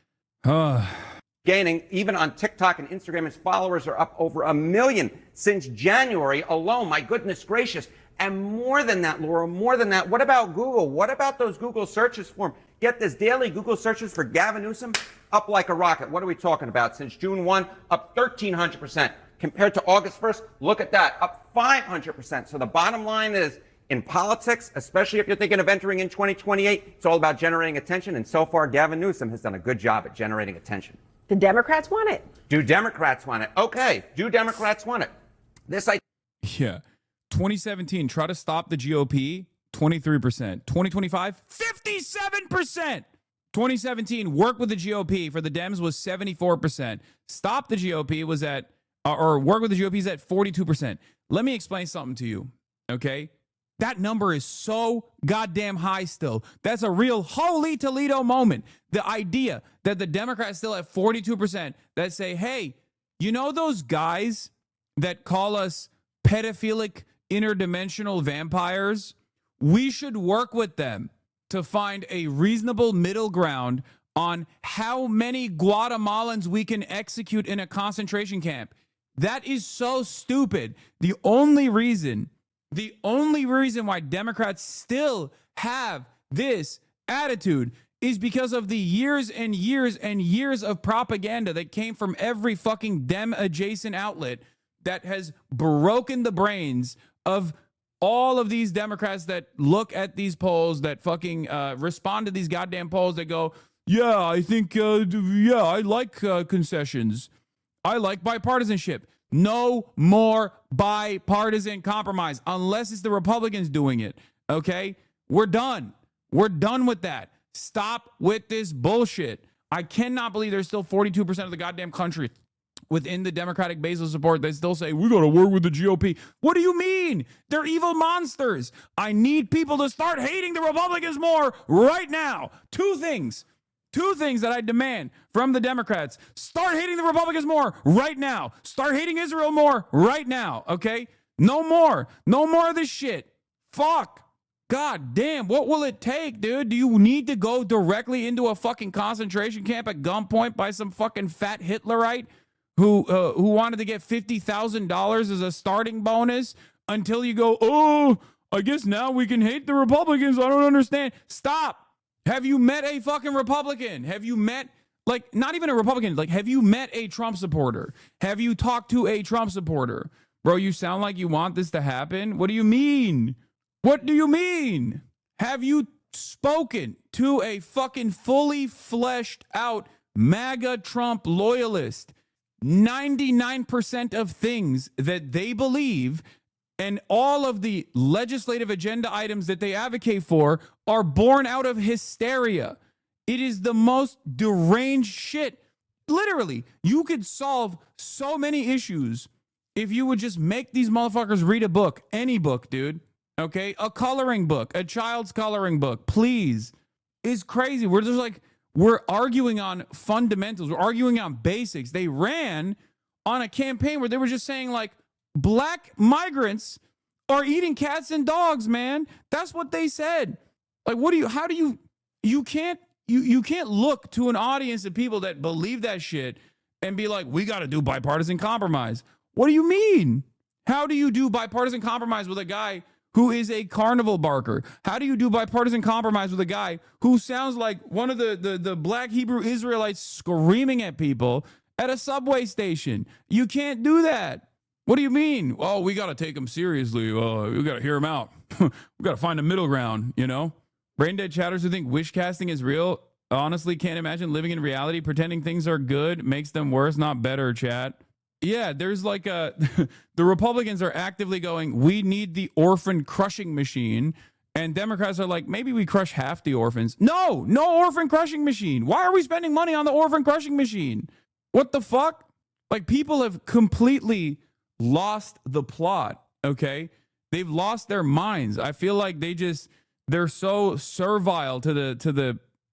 Gaining, even on TikTok and Instagram, his followers are up over 1 million since January alone. My goodness gracious. And more than that, Laura, more than that, what about Google? What about those Google searches for him? Get this, daily Google searches for Gavin Newsom up like a rocket. What are we talking about? Since June 1, up 1,300%. Compared to August 1st, look at that, up 500%. So the bottom line is, in politics, especially if you're thinking of entering in 2028, it's all about generating attention. And so far, Gavin Newsom has done a good job at generating attention. The Democrats want it. Do Democrats want it? Okay. Do Democrats want it? Yeah. 2017, try to stop the GOP, 23%. 2025, 57%. 2017, work with the GOP for the Dems was 74%. Stop the GOP was at, or work with the GOP is at 42%. Let me explain something to you, okay? That number is so goddamn high still. That's a real holy Toledo moment. The idea that the Democrats still have 42% that say, hey, you know those guys that call us pedophilic interdimensional vampires? We should work with them to find a reasonable middle ground on how many Guatemalans we can execute in a concentration camp. That is so stupid. The only reason why Democrats still have this attitude is because of the years and years and years of propaganda that came from every fucking Dem adjacent outlet that has broken the brains of all of these Democrats that look at these polls, that fucking respond to these goddamn polls that go, yeah, I think, yeah, I like concessions. I like bipartisanship. No more bipartisan compromise unless it's the Republicans doing it. Okay? We're done. We're done with that. Stop with this bullshit. I cannot believe there's still 42% of the goddamn country within the Democratic base of support that still say, we got to work with the GOP. What do you mean? They're evil monsters. I need people to start hating the Republicans more right now. Two things that I demand from the Democrats. Start hating the Republicans more right now. Start hating Israel more right now, okay? No more of this shit. Fuck. God damn, what will it take, dude? Do you need to go directly into a fucking concentration camp at gunpoint by some fucking fat Hitlerite who wanted to get $50,000 as a starting bonus until you go, oh, I guess now we can hate the Republicans. I don't understand. Stop. Have you met a fucking Republican? Have you met, like, not even a Republican, like, have you met a Trump supporter? Have you talked to a Trump supporter? Bro, you sound like you want this to happen. What do you mean? What do you mean? Have you spoken to a fucking fully fleshed out MAGA Trump loyalist? 99% of things that they believe and all of the legislative agenda items that they advocate for are born out of hysteria. It is the most deranged shit. Literally, you could solve so many issues if you would just make these motherfuckers read a book. Any book, dude. Okay? A coloring book. A child's coloring book. Please. It's crazy. We're just like, we're arguing on fundamentals. We're arguing on basics. They ran on a campaign where they were just saying, like, black migrants are eating cats and dogs, man. That's what they said. Like, you can't look to an audience of people that believe that shit and be like, we got to do bipartisan compromise. What do you mean? How do you do bipartisan compromise with a guy who is a carnival barker? How do you do bipartisan compromise with a guy who sounds like one of the black Hebrew Israelites screaming at people at a subway station? You can't do that. What do you mean? Oh, we got to take him seriously. We got to hear him out. We got to find a middle ground, you know? Brain dead chatters who think wish casting is real honestly can't imagine living in reality. Pretending things are good makes them worse, not better, chat. Yeah, there's like the Republicans are actively going, we need the orphan crushing machine. And Democrats are like, maybe we crush half the orphans. No orphan crushing machine. Why are we spending money on the orphan crushing machine? What the fuck? Like, people have completely lost the plot, okay? They've lost their minds. I feel like they're so servile to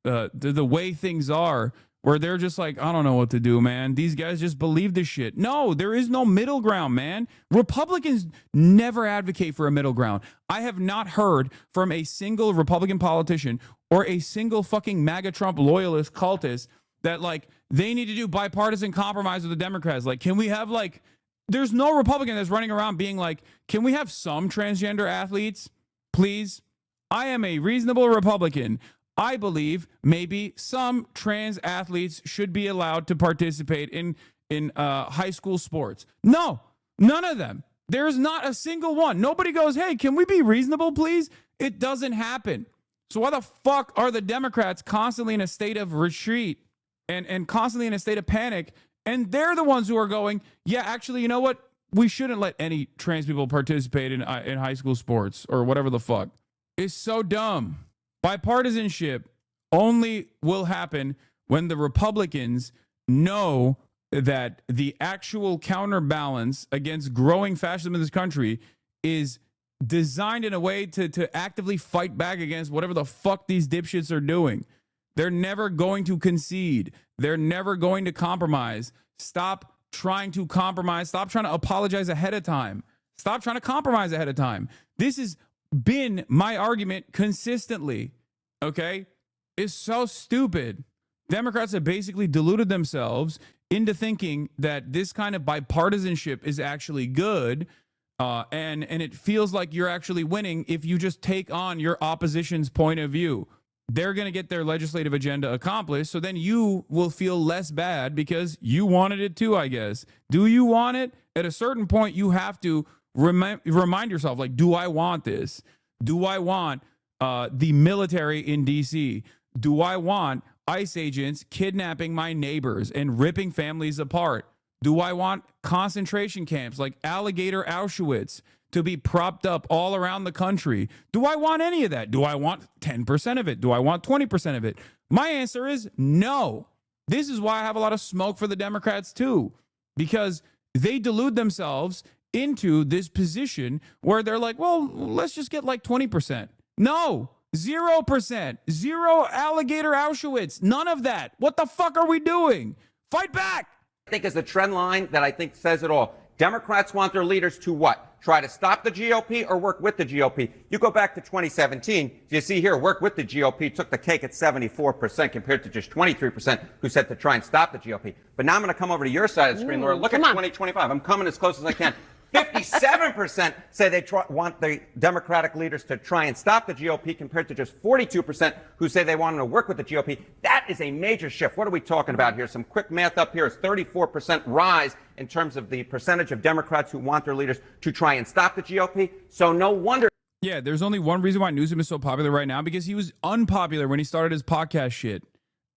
the way things are, where they're just like, I don't know what to do, man. These guys just believe this shit. No, there is no middle ground, man. Republicans never advocate for a middle ground. I have not heard from a single Republican politician or a single fucking MAGA Trump loyalist cultist that, like, they need to do bipartisan compromise with the Democrats. Like, can we have, like, there's no Republican that's running around being like, can we have some transgender athletes, please? I am a reasonable Republican. I believe maybe some trans athletes should be allowed to participate in high school sports. No, none of them. There's not a single one. Nobody goes, hey, can we be reasonable, please? It doesn't happen. So why the fuck are the Democrats constantly in a state of retreat and constantly in a state of panic? And they're the ones who are going, yeah, actually, you know what? We shouldn't let any trans people participate in high school sports or whatever the fuck. It's so dumb. Bipartisanship only will happen when the Republicans know that the actual counterbalance against growing fascism in this country is designed in a way to actively fight back against whatever the fuck these dipshits are doing. They're never going to concede. They're never going to compromise. Stop trying to compromise. Stop trying to apologize ahead of time. Stop trying to compromise ahead of time. This has been my argument consistently, okay? It's so stupid. Democrats have basically deluded themselves into thinking that this kind of bipartisanship is actually good, and it feels like you're actually winning if you just take on your opposition's point of view. They're going to get their legislative agenda accomplished, so then you will feel less bad because you wanted it too, I guess. Do you want it? At a certain point, you have to remind yourself, like, do I want this? Do I want the military in D.C.? Do I want ICE agents kidnapping my neighbors and ripping families apart? Do I want concentration camps like Alligator Auschwitz to be propped up all around the country? Do I want any of that? Do I want 10% of it? Do I want 20% of it? My answer is no. This is why I have a lot of smoke for the Democrats too, because they delude themselves into this position where they're like, well, let's just get like 20%. No, 0%, zero Alligator Auschwitz, none of that. What the fuck are we doing? Fight back. I think is the trend line that I think says it all. Democrats want their leaders to what? Try to stop the GOP or work with the GOP? You go back to 2017, you see here, work with the GOP took the cake at 74% compared to just 23% who said to try and stop the GOP. But now I'm going to come over to your side of the screen, Laura. Look at 2025. I'm coming as close as I can. 57% say they want the Democratic leaders to try and stop the GOP compared to just 42% who say they want them to work with the GOP. That is a major shift. What are we talking about here? Some quick math up here is 34% rise in terms of the percentage of Democrats who want their leaders to try and stop the GOP. So no wonder. Yeah, there's only one reason why Newsom is so popular right now, because he was unpopular when he started his podcast shit.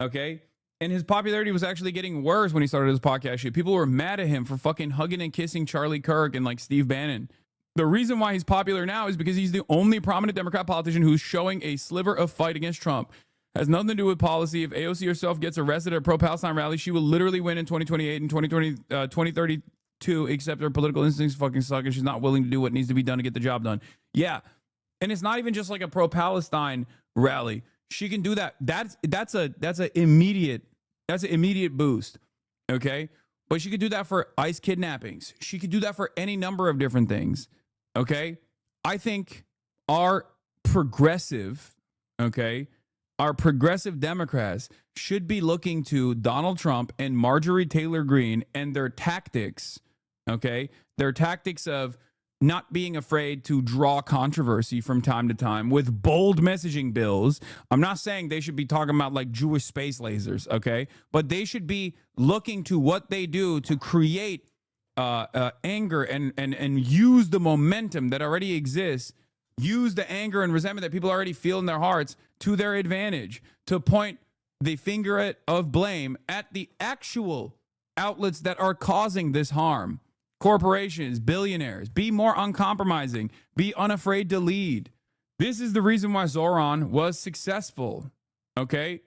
Okay? And his popularity was actually getting worse when he started his podcast shit. People were mad at him for fucking hugging and kissing Charlie Kirk and like Steve Bannon. The reason why he's popular now is because he's the only prominent Democrat politician who's showing a sliver of fight against Trump. Has nothing to do with policy. If AOC herself gets arrested at a pro-Palestine rally, she will literally win in 2028 and 2032, except her political instincts fucking suck and she's not willing to do what needs to be done to get the job done. Yeah. And it's not even just like a pro-Palestine rally. She can do that. That's an immediate boost. Okay. But she could do that for ICE kidnappings. She could do that for any number of different things. Okay. I think our progressive Democrats should be looking to Donald Trump and Marjorie Taylor Greene and their tactics. Okay. Their tactics of not being afraid to draw controversy from time to time with bold messaging bills. I'm not saying they should be talking about like Jewish space lasers, okay? But they should be looking to what they do to create anger and use the momentum that already exists, use the anger and resentment that people already feel in their hearts to their advantage, to point the finger of blame at the actual outlets that are causing this harm. Corporations, billionaires, be more uncompromising, be unafraid to lead. This is the reason why Zoran was successful, okay?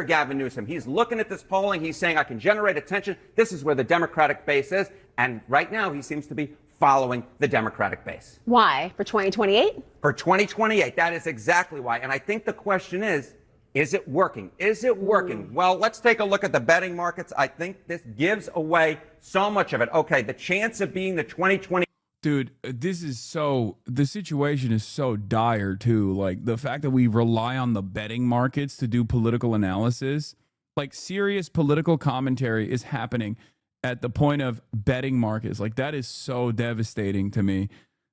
Gavin Newsom, he's looking at this polling, he's saying, I can generate attention. This is where the Democratic base is. And right now, he seems to be following the Democratic base. Why? For 2028? For 2028, that is exactly why. And I think the question is it working? Is it working? Well, let's take a look at the betting markets. I think this gives away so much of it. Okay, the chance of being the 2020. Dude, the situation is so dire too. Like the fact that we rely on the betting markets to do political analysis, like serious political commentary is happening at the point of betting markets. Like that is so devastating to me.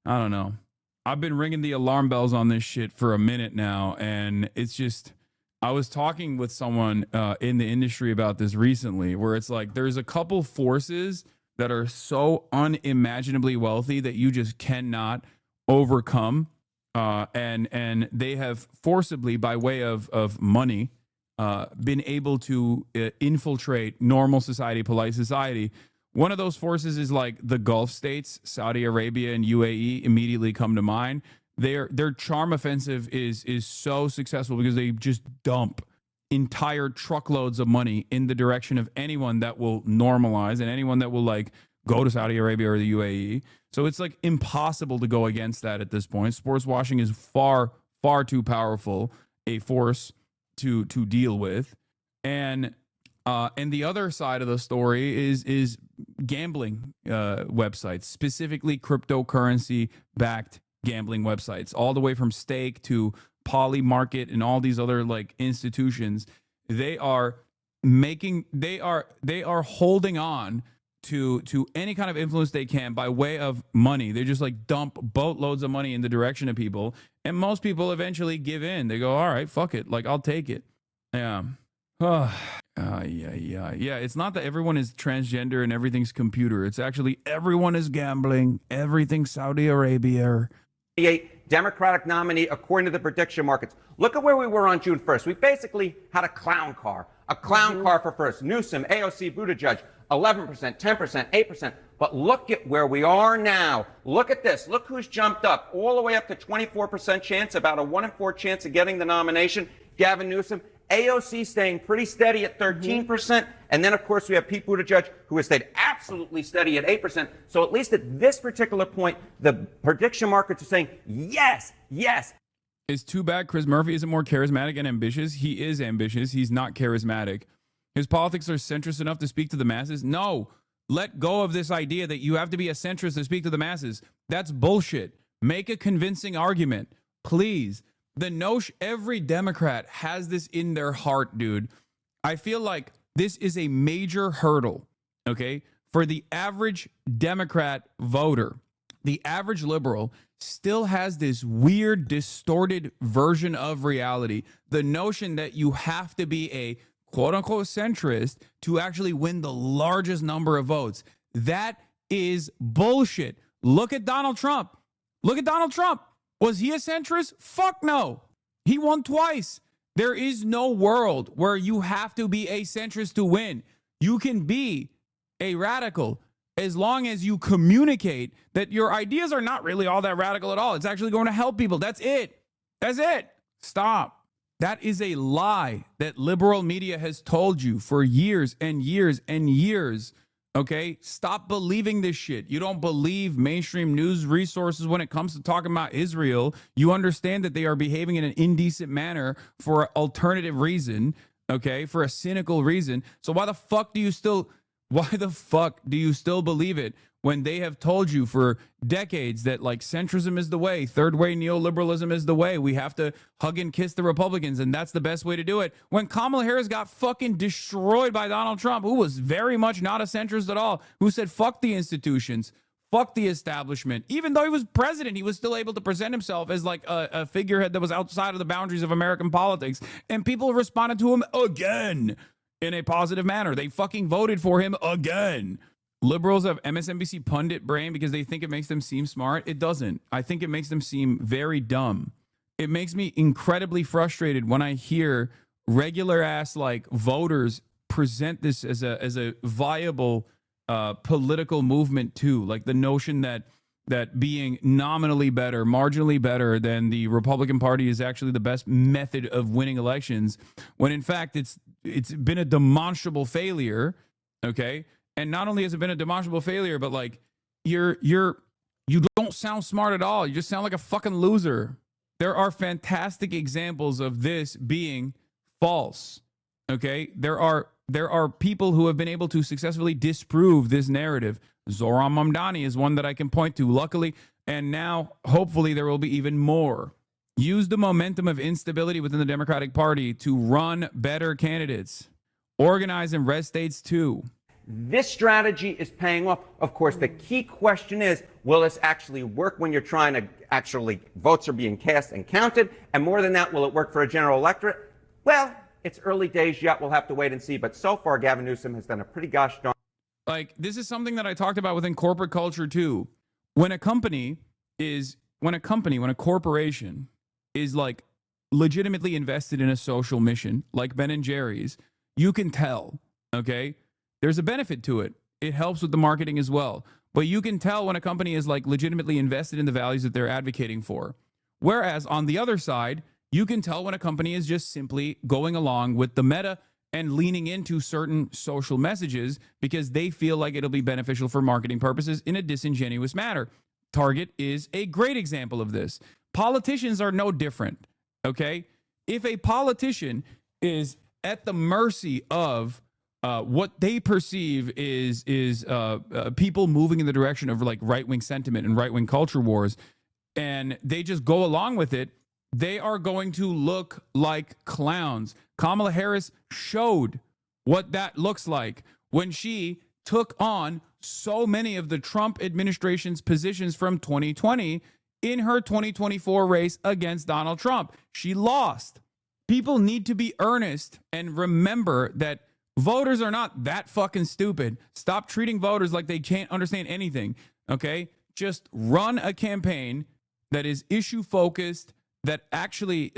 I don't know. I've been ringing the alarm bells on this shit for a minute now. And it's just, I was talking with someone in the industry about this recently, where it's like there's a couple forces that are so unimaginably wealthy that you just cannot overcome, and they have forcibly, by way of money, been able to infiltrate normal society, polite society. One of those forces is like the Gulf states, Saudi Arabia and UAE immediately come to mind. Their charm offensive is so successful because they just dump entire truckloads of money in the direction of anyone that will normalize and anyone that will like go to Saudi Arabia or the UAE. So it's like impossible to go against that at this point. Sports washing is far, far too powerful a force to deal with. And the other side of the story is gambling websites, specifically cryptocurrency backed gambling websites, all the way from Stake to Poly Market and all these other like institutions. They are holding on to any kind of influence they can by way of money. They just like dump boatloads of money in the direction of people, and most people eventually give in. They go, all right, fuck it, like I'll take it. Yeah. Yeah. It's not that everyone is transgender and everything's computer. It's actually everyone is gambling. Everything's Saudi Arabia. Democratic nominee, according to the prediction markets. Look at where we were on June 1st. We basically had a clown car, a clown car for first. Newsom, AOC, Buttigieg, 11%, 10%, 8%. But look at where we are now. Look at this. Look who's jumped up all the way up to 24% chance, about a 1 in 4 chance of getting the nomination. Gavin Newsom. AOC staying pretty steady at 13%. And then, of course, we have Pete Buttigieg, who has stayed absolutely steady at 8%. So at least at this particular point, the prediction markets are saying, yes, yes. It's too bad Chris Murphy isn't more charismatic and ambitious. He is ambitious. He's not charismatic. His politics are centrist enough to speak to the masses. No, let go of this idea that you have to be a centrist to speak to the masses. That's bullshit. Make a convincing argument, please. The notion, every Democrat has this in their heart, dude. I feel like this is a major hurdle, okay, for the average Democrat voter. The average liberal still has this weird, distorted version of reality. The notion that you have to be a quote-unquote centrist to actually win the largest number of votes. That is bullshit. Look at Donald Trump. Look at Donald Trump. Was he a centrist? Fuck no. He won twice. There is no world where you have to be a centrist to win. You can be a radical as long as you communicate that your ideas are not really all that radical at all. It's actually going to help people. That's it. That's it. Stop. That is a lie that liberal media has told you for years and years and years. Okay, stop believing this shit. You don't believe mainstream news resources when it comes to talking about Israel. You understand that they are behaving in an indecent manner for an alternative reason, okay, for a cynical reason. So why the fuck do you still believe it when they have told you for decades that like centrism is the way, third way neoliberalism is the way, we have to hug and kiss the Republicans and that's the best way to do it? When Kamala Harris got fucking destroyed by Donald Trump, who was very much not a centrist at all, who said fuck the institutions, fuck the establishment. Even though he was president, he was still able to present himself as like a figurehead that was outside of the boundaries of American politics, and people responded to him again in a positive manner. They fucking voted for him again. Liberals have MSNBC pundit brain because they think it makes them seem smart. It doesn't. I think it makes them seem very dumb. It makes me incredibly frustrated when I hear regular ass like voters present this as a viable political movement too. Like the notion that being nominally better, marginally better than the Republican Party is actually the best method of winning elections, when in fact it's been a demonstrable failure. Okay. And not only has it been a demonstrable failure, but like you don't sound smart at all. You just sound like a fucking loser. There are fantastic examples of this being false. Okay? There are people who have been able to successfully disprove this narrative. Zohran Mamdani is one that I can point to, luckily, and now hopefully there will be even more. Use the momentum of instability within the Democratic Party to run better candidates. Organize in red states too. This strategy is paying off. Of course, the key question is, will this actually work when you're trying to actually, votes are being cast and counted? And more than that, will it work for a general electorate? Well, it's early days yet. We'll have to wait and see. But so far, Gavin Newsom has done a pretty gosh darn. Like, this is something that I talked about within corporate culture too. When a corporation is like legitimately invested in a social mission, like Ben & Jerry's, you can tell, okay? There's a benefit to it. It helps with the marketing as well. But you can tell when a company is like legitimately invested in the values that they're advocating for. Whereas on the other side, you can tell when a company is just simply going along with the meta and leaning into certain social messages because they feel like it'll be beneficial for marketing purposes in a disingenuous manner. Target is a great example of this. Politicians are no different, okay? If a politician is at the mercy of what they perceive is people moving in the direction of like right-wing sentiment and right-wing culture wars, and they just go along with it, they are going to look like clowns. Kamala Harris showed what that looks like when she took on so many of the Trump administration's positions from 2020 in her 2024 race against Donald Trump. She lost. People need to be earnest and remember that voters are not that fucking stupid. Stop treating voters like they can't understand anything, okay? Just run a campaign that is issue focused, that actually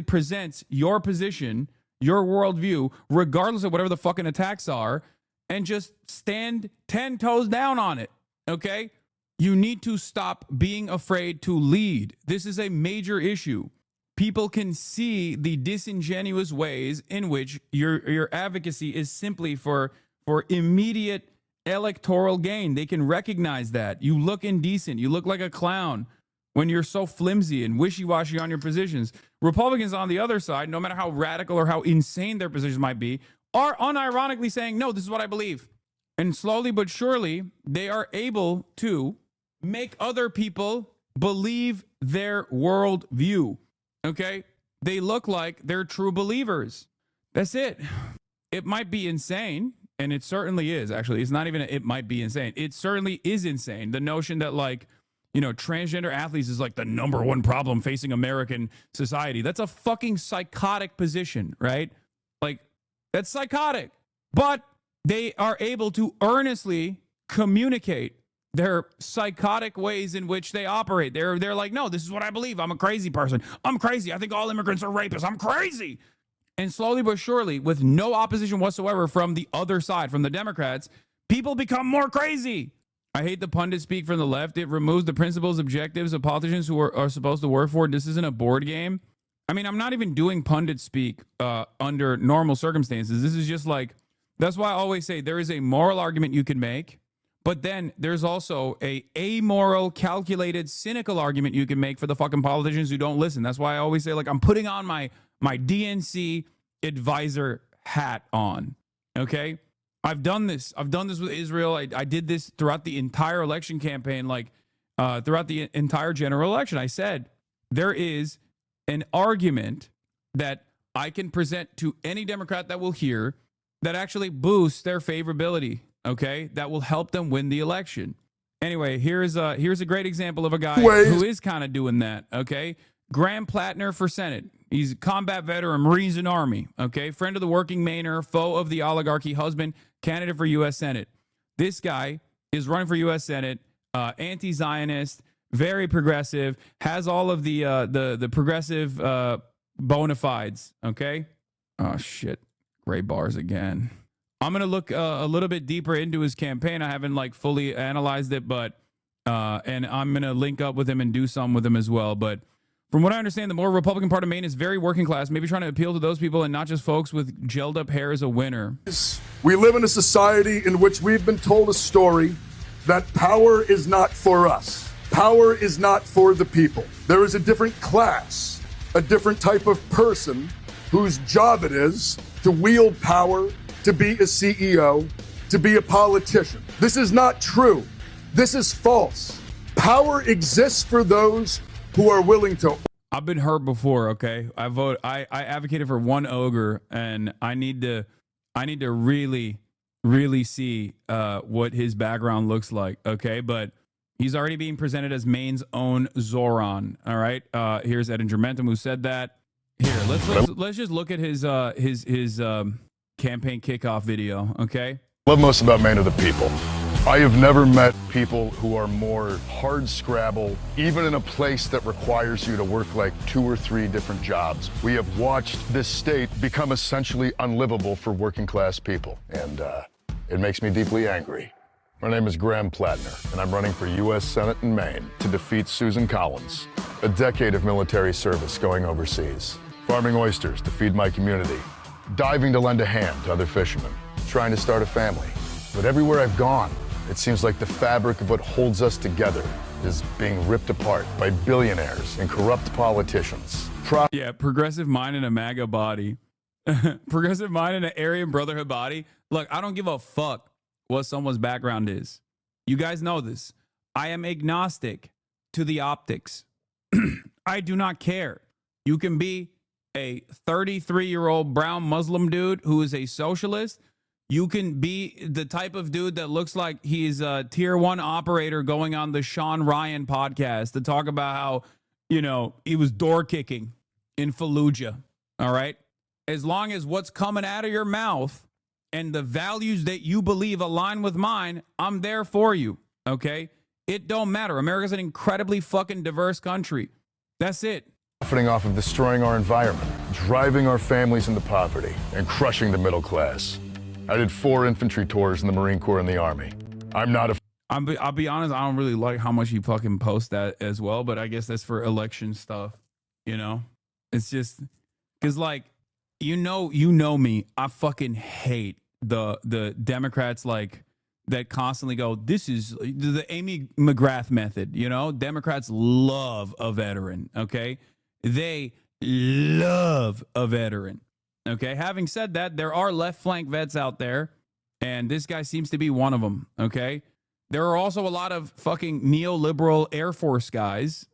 presents your position, your worldview, regardless of whatever the fucking attacks are, and just stand 10 toes down on it, okay? You need to stop being afraid to lead. This is a major issue. People can see the disingenuous ways in which your advocacy is simply for immediate electoral gain. They can recognize that. You look indecent. You look like a clown when you're so flimsy and wishy-washy on your positions. Republicans on the other side, no matter how radical or how insane their positions might be, are unironically saying, no, this is what I believe. And slowly but surely, they are able to make other people believe their worldview. Okay? They look like they're true believers. That's it. It might be insane, and it certainly is, actually. It's not even it might be insane. It certainly is insane. The notion that, like, you know, transgender athletes is like the #1 problem facing American society. That's a fucking psychotic position, right? Like, that's psychotic. But they are able to earnestly communicate their psychotic ways in which they operate. They're like, no, this is what I believe. I'm a crazy person. I'm crazy. I think all immigrants are rapists. I'm crazy. And slowly but surely, with no opposition whatsoever from the other side, from the Democrats, people become more crazy. I hate the pundit speak from the left. It removes the principles, objectives of politicians who are supposed to work for it. This isn't a board game. I mean, I'm not even doing pundit speak under normal circumstances. This is just like, that's why I always say there is a moral argument you can make, but then there's also a amoral, calculated, cynical argument you can make for the fucking politicians who don't listen. That's why I always say, like, I'm putting on my DNC advisor hat on, okay? I've done this. I've done this with Israel. I did this throughout the entire election campaign, like throughout the entire general election. I said, there is an argument that I can present to any Democrat that will hear that actually boosts their favorability, okay? That will help them win the election. Anyway, here's a great example of a guy who is kind of doing that, okay? Graham Plattner for Senate. He's a combat veteran, Marines and Army, okay? Friend of the working Mainer, foe of the oligarchy, husband, candidate for U.S. Senate. This guy is running for U.S. Senate, anti-Zionist, very progressive, has all of the progressive bona fides, okay? Oh, shit. Gray bars again. I'm going to look a little bit deeper into his campaign. I haven't, like, fully analyzed it, but and I'm going to link up with him and do some with him as well, but from what I understand, the more Republican part of Maine is very working class, maybe trying to appeal to those people and not just folks with gelled up hair as a winner. We live in a society in which we've been told a story that power is not for us. Power is not for the people. There is a different class, a different type of person whose job it is to wield power, to be a CEO, to be a politician. This is not true. This is false. Power exists for those who are willing to. I've been hurt before, okay? I advocated for one ogre, and I need to really see what his background looks like, okay? But he's already being presented as Maine's own Zoran. All right. Here's Edinger Mentum who said that. Here, let's just look at his campaign kickoff video, okay? What I love most about Maine are the people. I have never met people who are more hard scrabble, even in a place that requires you to work like 2 or 3 different jobs. We have watched this state become essentially unlivable for working class people, and it makes me deeply angry. My name is Graham Plattner, and I'm running for U.S. Senate in Maine to defeat Susan Collins. A decade of military service going overseas, farming oysters to feed my community, diving to lend a hand to other fishermen, trying to start a family. But everywhere I've gone, it seems like the fabric of what holds us together is being ripped apart by billionaires and corrupt politicians. Yeah, progressive mind in a MAGA body. Progressive mind in an Aryan Brotherhood body. Look, I don't give a fuck what someone's background is. You guys know this. I am agnostic to the optics. I do not care. You can be a 33-year-old brown Muslim dude who is a socialist. You can be the type of dude that looks like he's a tier 1 operator going on the Sean Ryan podcast to talk about how, you know, he was door kicking in Fallujah. All right. As long as what's coming out of your mouth and the values that you believe align with mine, I'm there for you. OK, it don't matter. America's an incredibly fucking diverse country. That's it. Profiting off of destroying our environment, driving our families into poverty and crushing the middle class. I did 4 infantry tours in the Marine Corps and the Army. I'm not a... I'll be honest, I don't really like how much you fucking post that as well, but I guess that's for election stuff, you know? It's just, because, like, you know me, I fucking hate the Democrats, like, that constantly go, this is the Amy McGrath method, you know? Democrats love a veteran, okay? They love a veteran, okay? Having said that, there are left flank vets out there, and this guy seems to be one of them, okay? There are also a lot of fucking neoliberal Air Force guys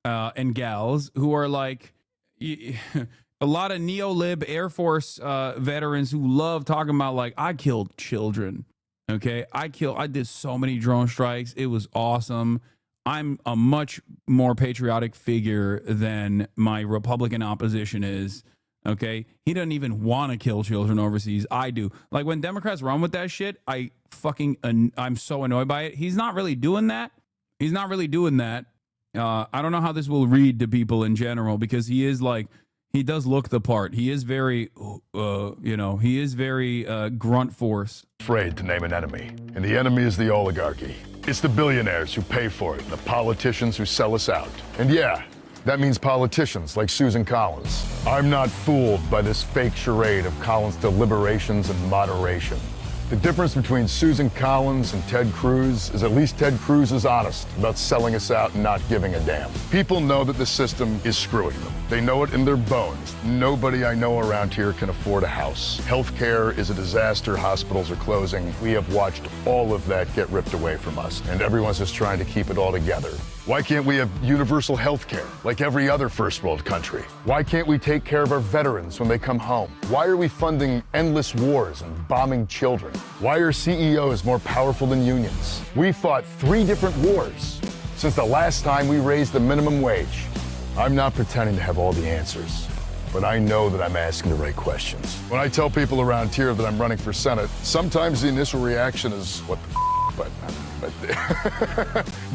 and gals who are like, a lot of neolib Air Force veterans who love talking about, like, I killed children. Okay, I did so many drone strikes. It was awesome. I'm a much more patriotic figure than my Republican opposition is. Okay, he doesn't even want to kill children overseas. I do. Like, when Democrats run with that shit, I'm so annoyed by it. He's not really doing that. He's not really doing that. I don't know how this will read to people in general, because he is like, he does look the part. He is very, he is very grunt force. Afraid to name an enemy. And the enemy is the oligarchy. It's the billionaires who pay for it, and the politicians who sell us out. And yeah, that means politicians like Susan Collins. I'm not fooled by this fake charade of Collins' deliberations and moderation. The difference between Susan Collins and Ted Cruz is at least Ted Cruz is honest about selling us out and not giving a damn. People know that the system is screwing them. They know it in their bones. Nobody I know around here can afford a house. Healthcare is a disaster. Hospitals are closing. We have watched all of that get ripped away from us, and everyone's just trying to keep it all together. Why can't we have universal health care like every other first world country? Why can't we take care of our veterans when they come home? Why are we funding endless wars and bombing children? Why are CEOs more powerful than unions? We fought 3 different wars since the last time we raised the minimum wage. I'm not pretending to have all the answers, but I know that I'm asking the right questions. When I tell people around here that I'm running for Senate, sometimes the initial reaction is, what the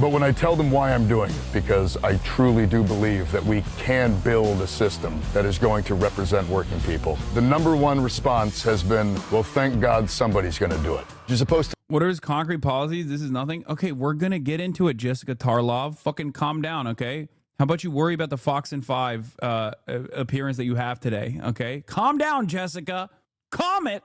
but when I tell them why I'm doing it, because I truly do believe that we can build a system that is going to represent working people, the #1 response has been, well, thank God somebody's going to do it. You're supposed to... What are his concrete policies? This is nothing. Okay, we're going to get into it, Jessica Tarlov. Fucking calm down, okay? How about you worry about the Fox and 5 appearance that you have today, okay? Calm down, Jessica. Calm it.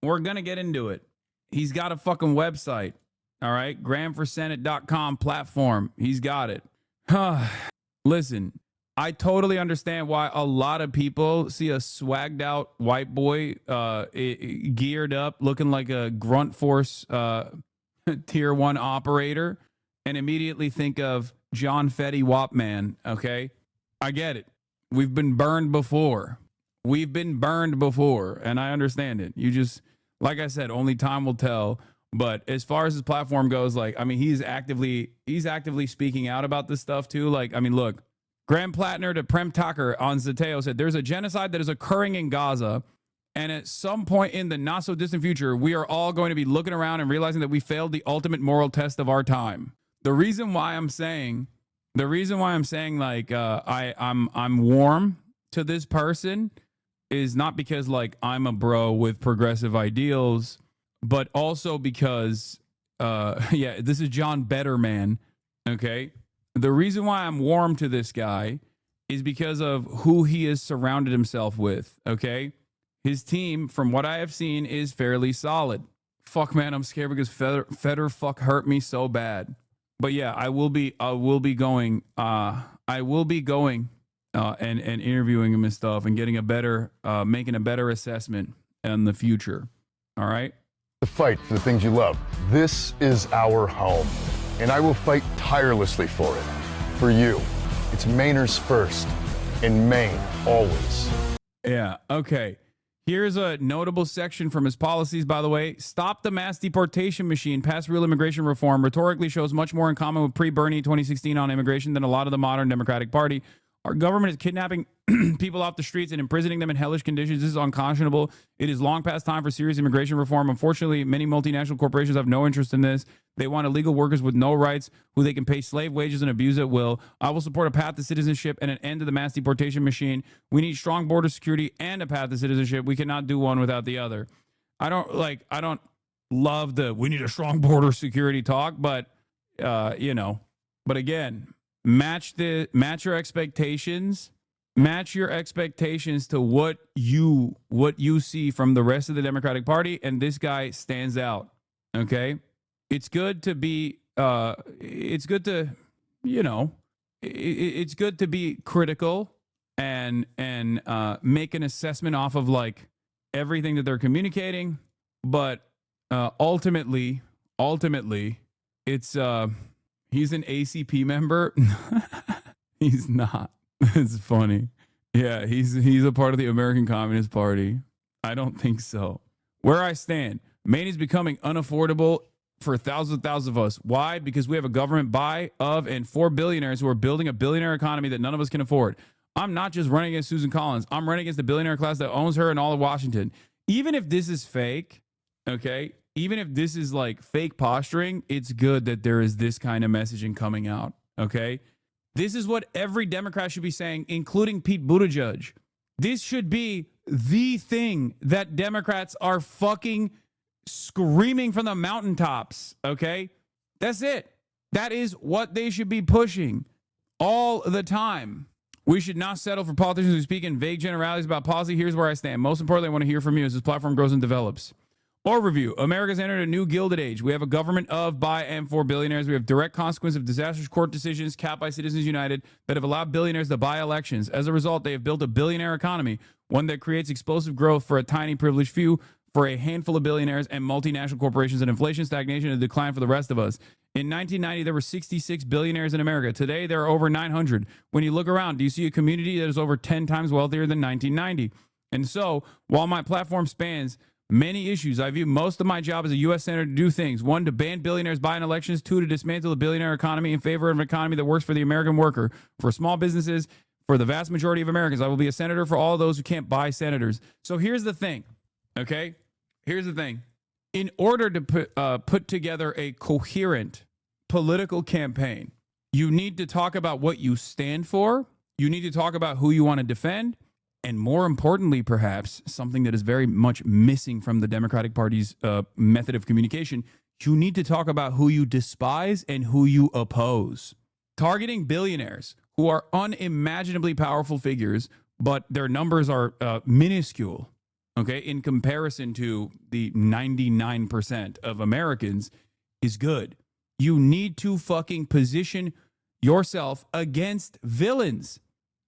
We're going to get into it. He's got a fucking website. All right, GramForSenate.com platform. He's got it. Listen, I totally understand why a lot of people see a swagged out white boy geared up, looking like a grunt force tier 1 operator, and immediately think of John Fetty Wapman. Okay, I get it. We've been burned before. And I understand it. You just, like I said, only time will tell. But as far as his platform goes, like, I mean, he's actively speaking out about this stuff too. Like, I mean, look, Graham Plattner to Prem Tucker on Zateo said there's a genocide that is occurring in Gaza, and at some point in the not so distant future, we are all going to be looking around and realizing that we failed the ultimate moral test of our time. The reason why I'm saying like I'm warm to this person is not because, like, I'm a bro with progressive ideals, but also because, this is John Betterman, okay? The reason why I'm warm to this guy is because of who he has surrounded himself with, okay? His team, from what I have seen, is fairly solid. Fuck, man, I'm scared because Feder fuck hurt me so bad. But yeah, I will be going and interviewing him and stuff and getting making a better assessment in the future, all right? To fight for the things you love. This is our home, and I will fight tirelessly for it. For you. It's Mainers first, and Maine always. Yeah, okay. Here's a notable section from his policies, by the way. Stop the mass deportation machine. Pass real immigration reform. Rhetorically shows much more in common with pre-Bernie 2016 on immigration than a lot of the modern Democratic Party. Our government is kidnapping people off the streets and imprisoning them in hellish conditions. This is unconscionable. It is long past time for serious immigration reform. Unfortunately, many multinational corporations have no interest in this. They want illegal workers with no rights who they can pay slave wages and abuse at will. I will support a path to citizenship and an end to the mass deportation machine. We need strong border security and a path to citizenship. We cannot do one without the other. I don't love the we need a strong border security talk, but but again, match your expectations. Match your expectations to what you see from the rest of the Democratic Party, and this guy stands out. Okay, it's good to be it's good to it's good to be critical and make an assessment off of like everything that they're communicating, but ultimately it's he's an ACP member. He's not. It's funny. Yeah, he's a part of the American Communist Party. I don't think so. Where I stand, Maine is becoming unaffordable for thousands of us. Why? Because we have a government by, of, and for billionaires who are building a billionaire economy that none of us can afford. I'm not just running against Susan Collins. I'm running against the billionaire class that owns her and all of Washington. Even if this is fake, okay, even if this is like fake posturing, it's good that there is this kind of messaging coming out, okay? This is what every Democrat should be saying, including Pete Buttigieg. This should be the thing that Democrats are fucking screaming from the mountaintops, okay? That's it. That is what they should be pushing all the time. We should not settle for politicians who speak in vague generalities about policy. Here's where I stand. Most importantly, I want to hear from you as this platform grows and develops. Overview. America's entered a new Gilded Age. We have a government of, by, and for billionaires. We have direct consequence of disastrous court decisions capped by Citizens United that have allowed billionaires to buy elections. As a result, they have built a billionaire economy, one that creates explosive growth for a tiny privileged few, for a handful of billionaires and multinational corporations, and inflation, stagnation, and decline for the rest of us. In 1990, there were 66 billionaires in America. Today, there are over 900. When you look around, do you see a community that is over 10 times wealthier than 1990? And so, while my platform spans many issues, I view most of my job as a U.S. Senator to do things. 1, to ban billionaires buying elections. 2, to dismantle the billionaire economy in favor of an economy that works for the American worker. For small businesses, for the vast majority of Americans, I will be a senator for all those who can't buy senators. So here's the thing, okay? Here's the thing. In order to put together a coherent political campaign, you need to talk about what you stand for. You need to talk about who you want to defend. And more importantly, perhaps, something that is very much missing from the Democratic Party's method of communication, you need to talk about who you despise and who you oppose. Targeting billionaires who are unimaginably powerful figures, but their numbers are minuscule, okay, in comparison to the 99% of Americans, is good. You need to fucking position yourself against villains,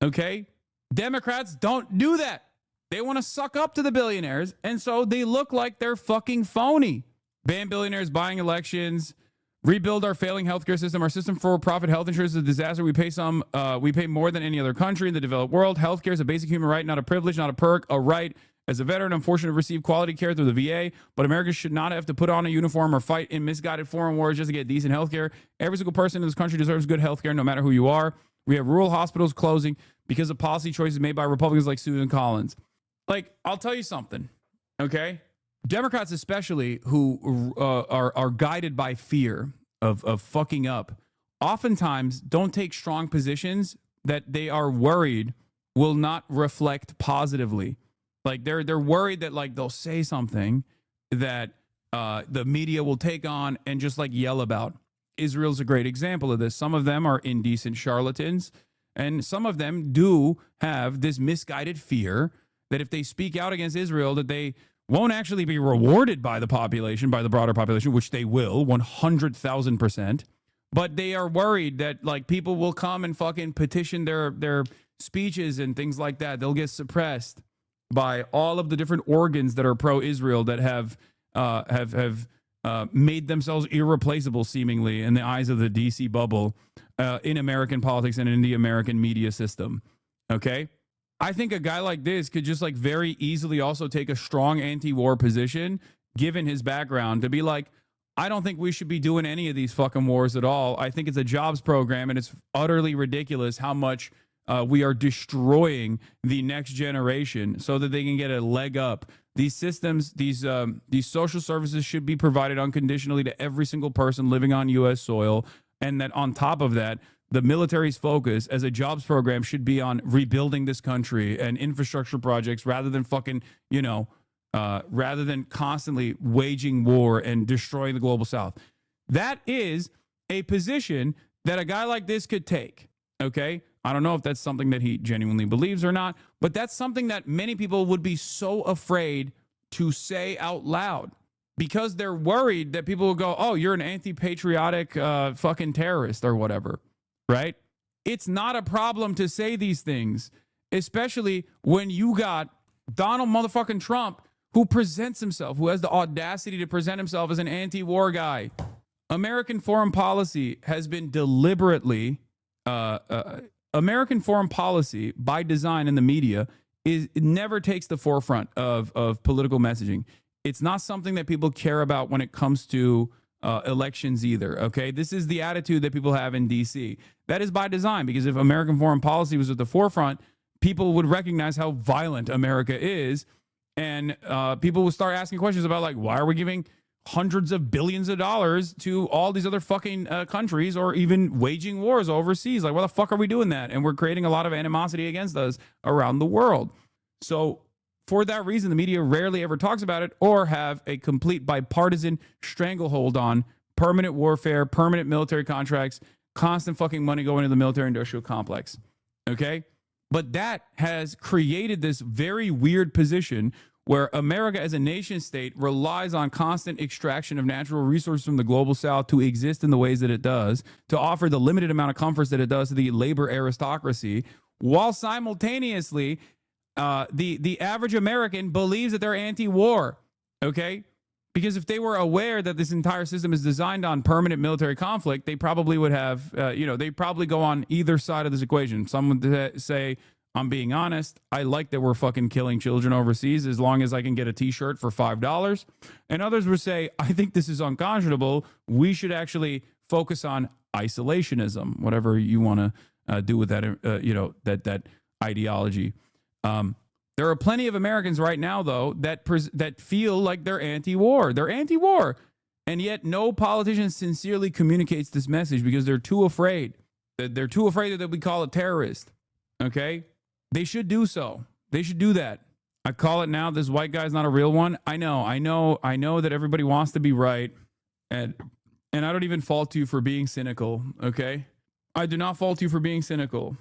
okay? Democrats don't do that. They want to suck up to the billionaires, and so they look like they're fucking phony. Ban billionaires buying elections, rebuild our failing healthcare system. Our system for profit health insurance is a disaster. We pay more than any other country in the developed world. Healthcare is a basic human right, not a privilege, not a perk, a right. As a veteran, I'm fortunate to receive quality care through the VA, but Americans should not have to put on a uniform or fight in misguided foreign wars just to get decent healthcare. Every single person in this country deserves good healthcare, no matter who you are. We have rural hospitals closing because of policy choices made by Republicans like Susan Collins. Like, I'll tell you something, okay? Democrats especially, who are guided by fear of fucking up, oftentimes don't take strong positions that they are worried will not reflect positively. Like, they're worried that, like, they'll say something that the media will take on and just, like, yell about. Israel's a great example of this. Some of them are indecent charlatans, and some of them do have this misguided fear that if they speak out against Israel, that they won't actually be rewarded by the population, by the broader population, which they will, 100,000%. But they are worried that, like, people will come and fucking petition their speeches and things like that. They'll get suppressed by all of the different organs that are pro-Israel that have made themselves irreplaceable, seemingly, in the eyes of the DC bubble, in American politics and in the American media system. Okay? I think a guy like this could just, like, very easily also take a strong anti-war position, given his background, to be like, I don't think we should be doing any of these fucking wars at all. I think it's a jobs program, and it's utterly ridiculous how much we are destroying the next generation so that they can get a leg up. These systems, these social services should be provided unconditionally to every single person living on U.S. soil, and that on top of that, the military's focus as a jobs program should be on rebuilding this country and infrastructure projects rather than fucking, rather than constantly waging war and destroying the global South. That is a position that a guy like this could take, okay? I don't know if that's something that he genuinely believes or not, but that's something that many people would be so afraid to say out loud because they're worried that people will go, oh, you're an anti-patriotic fucking terrorist or whatever. Right? It's not a problem to say these things, especially when you got Donald motherfucking Trump, who presents himself, who has the audacity to present himself as an anti-war guy. American foreign policy has been deliberately, American foreign policy by design in the media it never takes the forefront of political messaging. It's not something that people care about when it comes to elections either, okay? This is the attitude that people have in D.C. That is by design, because if American foreign policy was at the forefront, people would recognize how violent America is, and people would start asking questions about, like, why are we giving hundreds of billions of dollars to all these other fucking countries, or even waging wars overseas? Like, why the fuck are we doing that? And we're creating a lot of animosity against us around the world. So for that reason, the media rarely ever talks about it or have a complete bipartisan stranglehold on permanent warfare, permanent military contracts, constant fucking money going into the military industrial complex. Okay? But that has created this very weird position where America as a nation state relies on constant extraction of natural resources from the global South to exist in the ways that it does, to offer the limited amount of comforts that it does to the labor aristocracy, while simultaneously the average American believes that they're anti-war, okay? Because if they were aware that this entire system is designed on permanent military conflict, they probably would have, they probably go on either side of this equation. Some would say, I'm being honest, I like that we're fucking killing children overseas as long as I can get a t-shirt for $5. And others would say, I think this is unconscionable. We should actually focus on isolationism, whatever you want to do with that, that ideology. There are plenty of Americans right now, though, that feel like they're anti-war. They're anti-war. And yet no politician sincerely communicates this message because they're too afraid. They're too afraid that they'll be called a terrorist. Okay? They should do so. They should do that. I call it now. This white guy's not a real one. I know that everybody wants to be right. And I don't even fault you for being cynical. Okay? I do not fault you for being cynical.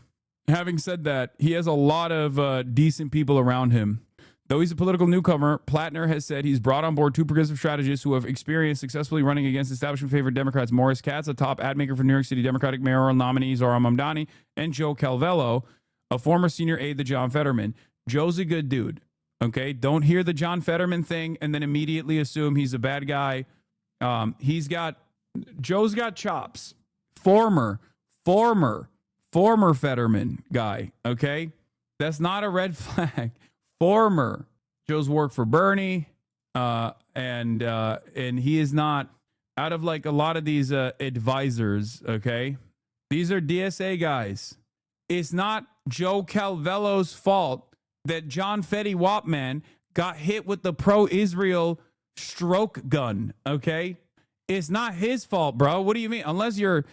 Having said that, he has a lot of decent people around him. Though he's a political newcomer, Plattner has said he's brought on board two progressive strategists who have experience successfully running against establishment-favored Democrats, Morris Katz, a top ad maker for New York City Democratic mayoral nominee Zohran Mamdani, and Joe Calvello, a former senior aide to John Fetterman. Joe's a good dude, okay? Don't hear the John Fetterman thing and then immediately assume he's a bad guy. Joe's got chops. Former Fetterman guy, okay? That's not a red flag. Former. Joe's worked for Bernie, and he is not, out of like a lot of these advisors, okay? These are DSA guys. It's not Joe Calvello's fault that John Fetty Wapman got hit with the pro-Israel stroke gun, okay? It's not his fault, bro. What do you mean? Unless you're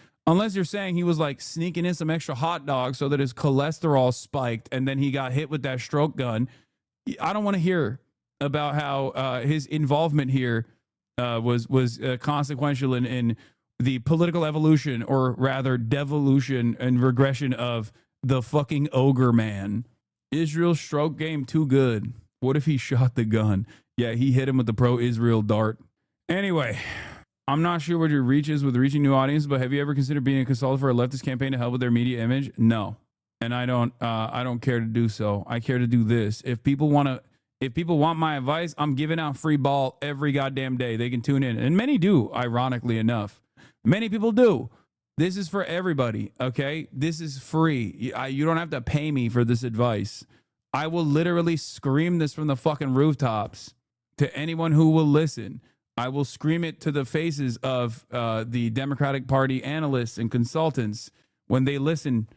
saying he was like sneaking in some extra hot dogs so that his cholesterol spiked and then he got hit with that stroke gun. I don't want to hear about how his involvement here was consequential in the political evolution, or rather devolution and regression of the fucking ogre man. Israel's stroke game too good. What if he shot the gun? Yeah, he hit him with the pro-Israel dart. Anyway, I'm not sure what your reach is with reaching new audiences, but have you ever considered being a consultant for a leftist campaign to help with their media image? No. And I don't care to do so. I care to do this. If people want my advice, I'm giving out free ball every goddamn day. They can tune in. And many do, ironically enough. Many people do. This is for everybody, okay? This is free. You don't have to pay me for this advice. I will literally scream this from the fucking rooftops to anyone who will listen. I will scream it to the faces of the Democratic Party analysts and consultants when they listen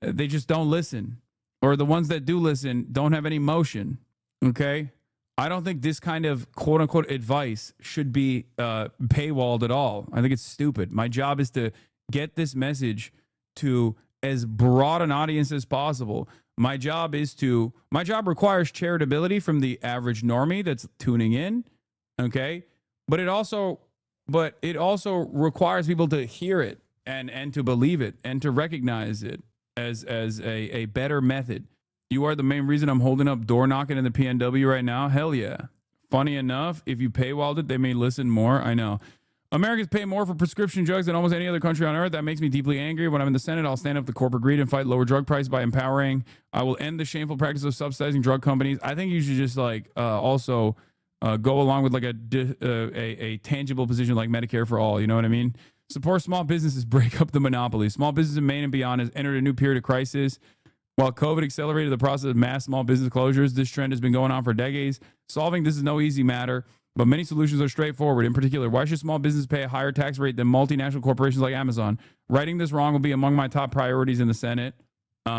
they just don't listen, or the ones that do listen don't have any motion. Okay. I don't think this kind of quote unquote advice should be paywalled at all. I think it's stupid. My job is to get this message to as broad an audience as possible. My job requires charitability from the average normie that's tuning in. Okay. But it also requires people to hear it and to believe it and to recognize it as a better method. You are the main reason I'm holding up door knocking in the PNW right now. Hell yeah. Funny enough, if you paywalled it, they may listen more. I know. Americans pay more for prescription drugs than almost any other country on earth. That makes me deeply angry. When I'm in the Senate, I'll stand up to corporate greed and fight lower drug prices by empowering. I will end the shameful practice of subsidizing drug companies. I think you should just also go along with like a tangible position like Medicare for all. You know what I mean? Support small businesses, break up the monopoly. Small business in Maine and beyond has entered a new period of crisis. While COVID accelerated the process of mass small business closures, this trend has been going on for decades. Solving this is no easy matter, but many solutions are straightforward. In particular, why should small businesses pay a higher tax rate than multinational corporations like Amazon? Righting this wrong will be among my top priorities in the Senate.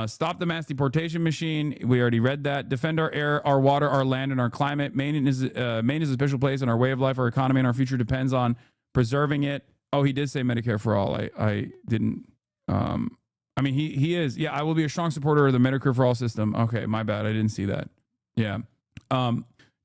Stop the mass deportation machine. We already read that. Defend our air, our water, our land, and our climate. Maine is a special place, and our way of life, our economy, and our future depends on preserving it. Oh, he did say Medicare for all. I didn't. I mean, he is. Yeah, I will be a strong supporter of the Medicare for all system. Okay, my bad. I didn't see that. Yeah.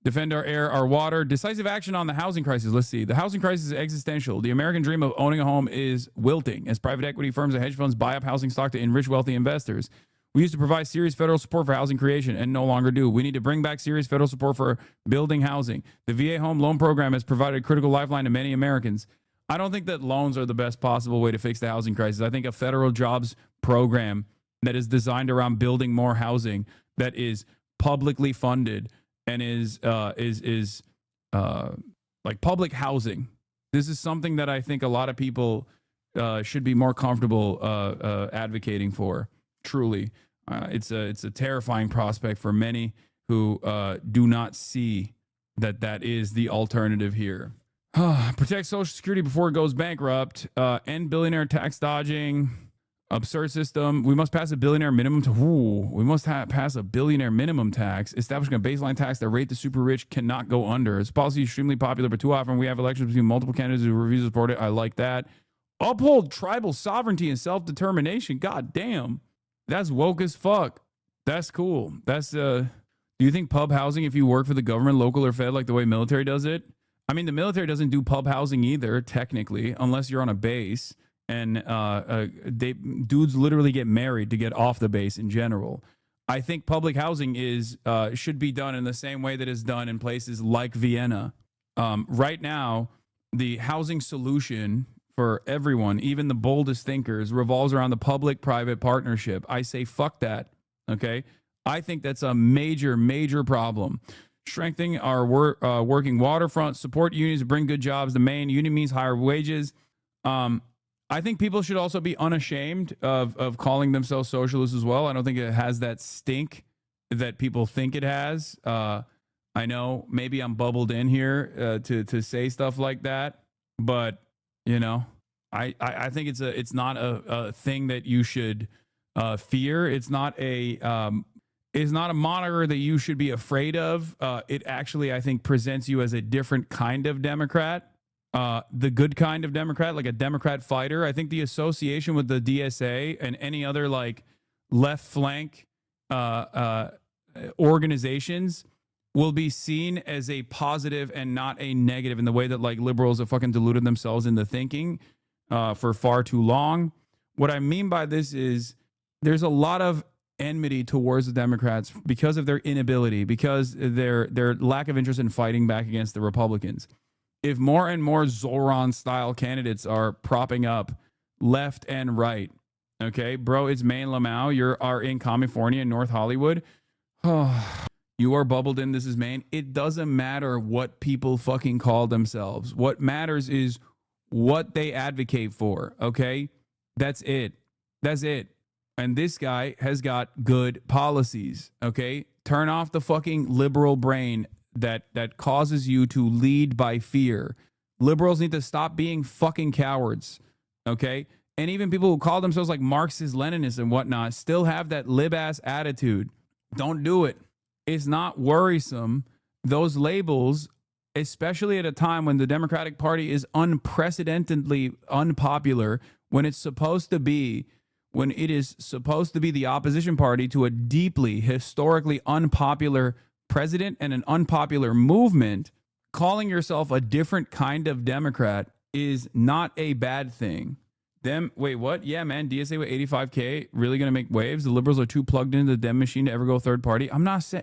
Defend our air, our water. Decisive action on the housing crisis. Let's see. The housing crisis is existential. The American dream of owning a home is wilting as private equity firms and hedge funds buy up housing stock to enrich wealthy investors. We used to provide serious federal support for housing creation and no longer do. We need to bring back serious federal support for building housing. The VA home loan program has provided a critical lifeline to many Americans. I don't think that loans are the best possible way to fix the housing crisis. I think a federal jobs program that is designed around building more housing, that is publicly funded and is like public housing. This is something that I think a lot of people should be more comfortable advocating for. Truly, it's a terrifying prospect for many who do not see that is the alternative here. Protect Social Security before it goes bankrupt. End billionaire tax dodging. Absurd system. We must pass a billionaire minimum pass a billionaire minimum tax. Establishing a baseline tax that rate the super rich cannot go under. This policy is extremely popular, but too often we have elections between multiple candidates who refuse to support it. I like that. Uphold tribal sovereignty and self-determination. God damn. That's woke as fuck. That's cool. That's do you think pub housing, if you work for the government, local or fed, like the way military does it? I mean, the military doesn't do pub housing either, technically, unless you're on a base. And dudes literally get married to get off the base in general. I think public housing should be done in the same way that is done in places like Vienna. Right now, the housing solution for everyone, even the boldest thinkers, revolves around the public-private partnership. I say fuck that, okay? I think that's a major, major problem. Strengthening our working waterfront, support unions to bring good jobs. The main union means higher wages. I think people should also be unashamed of calling themselves socialists as well. I don't think it has that stink that people think it has. I know maybe I'm bubbled in here to say stuff like that, but you know, I think it's not a thing that you should fear. It's not a moniker that you should be afraid of. It actually, I think, presents you as a different kind of Democrat. The good kind of Democrat, like a Democrat fighter. I think the association with the DSA and any other like left flank organizations will be seen as a positive and not a negative, in the way that like liberals have fucking deluded themselves into thinking for far too long. What I mean by this is there's a lot of enmity towards the Democrats because of their inability, because their lack of interest in fighting back against the Republicans. If more and more Zoran-style candidates are propping up left and right, okay, bro, it's Maine Lamau. You are in California, in North Hollywood. You are bubbled in. This is Maine. It doesn't matter what people fucking call themselves. What matters is what they advocate for, okay? That's it. That's it. And this guy has got good policies, okay? Turn off the fucking liberal brain that causes you to lead by fear. Liberals need to stop being fucking cowards, okay? and even people who call themselves like Marxist Leninists and whatnot still have that lib-ass attitude. Don't do it. It's not worrisome. Those labels, especially at a time when the Democratic Party is unprecedentedly unpopular, when it is supposed to be the opposition party to a deeply, historically unpopular president and an unpopular movement, calling yourself a different kind of Democrat is not a bad thing. Wait, what? Yeah, man, DSA with 85K, really going to make waves? The liberals are too plugged into the Dem machine to ever go third party? I'm not saying...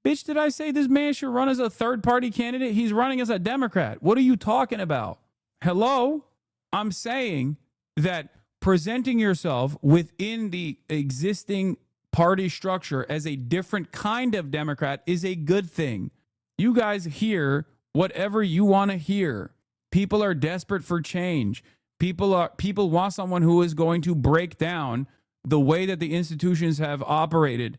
Bitch, did I say this man should run as a third party candidate? He's running as a Democrat. What are you talking about? Hello? I'm saying that presenting yourself within the existing party structure as a different kind of Democrat is a good thing. You guys hear whatever you want to hear. People are desperate for change. People want someone who is going to break down the way that the institutions have operated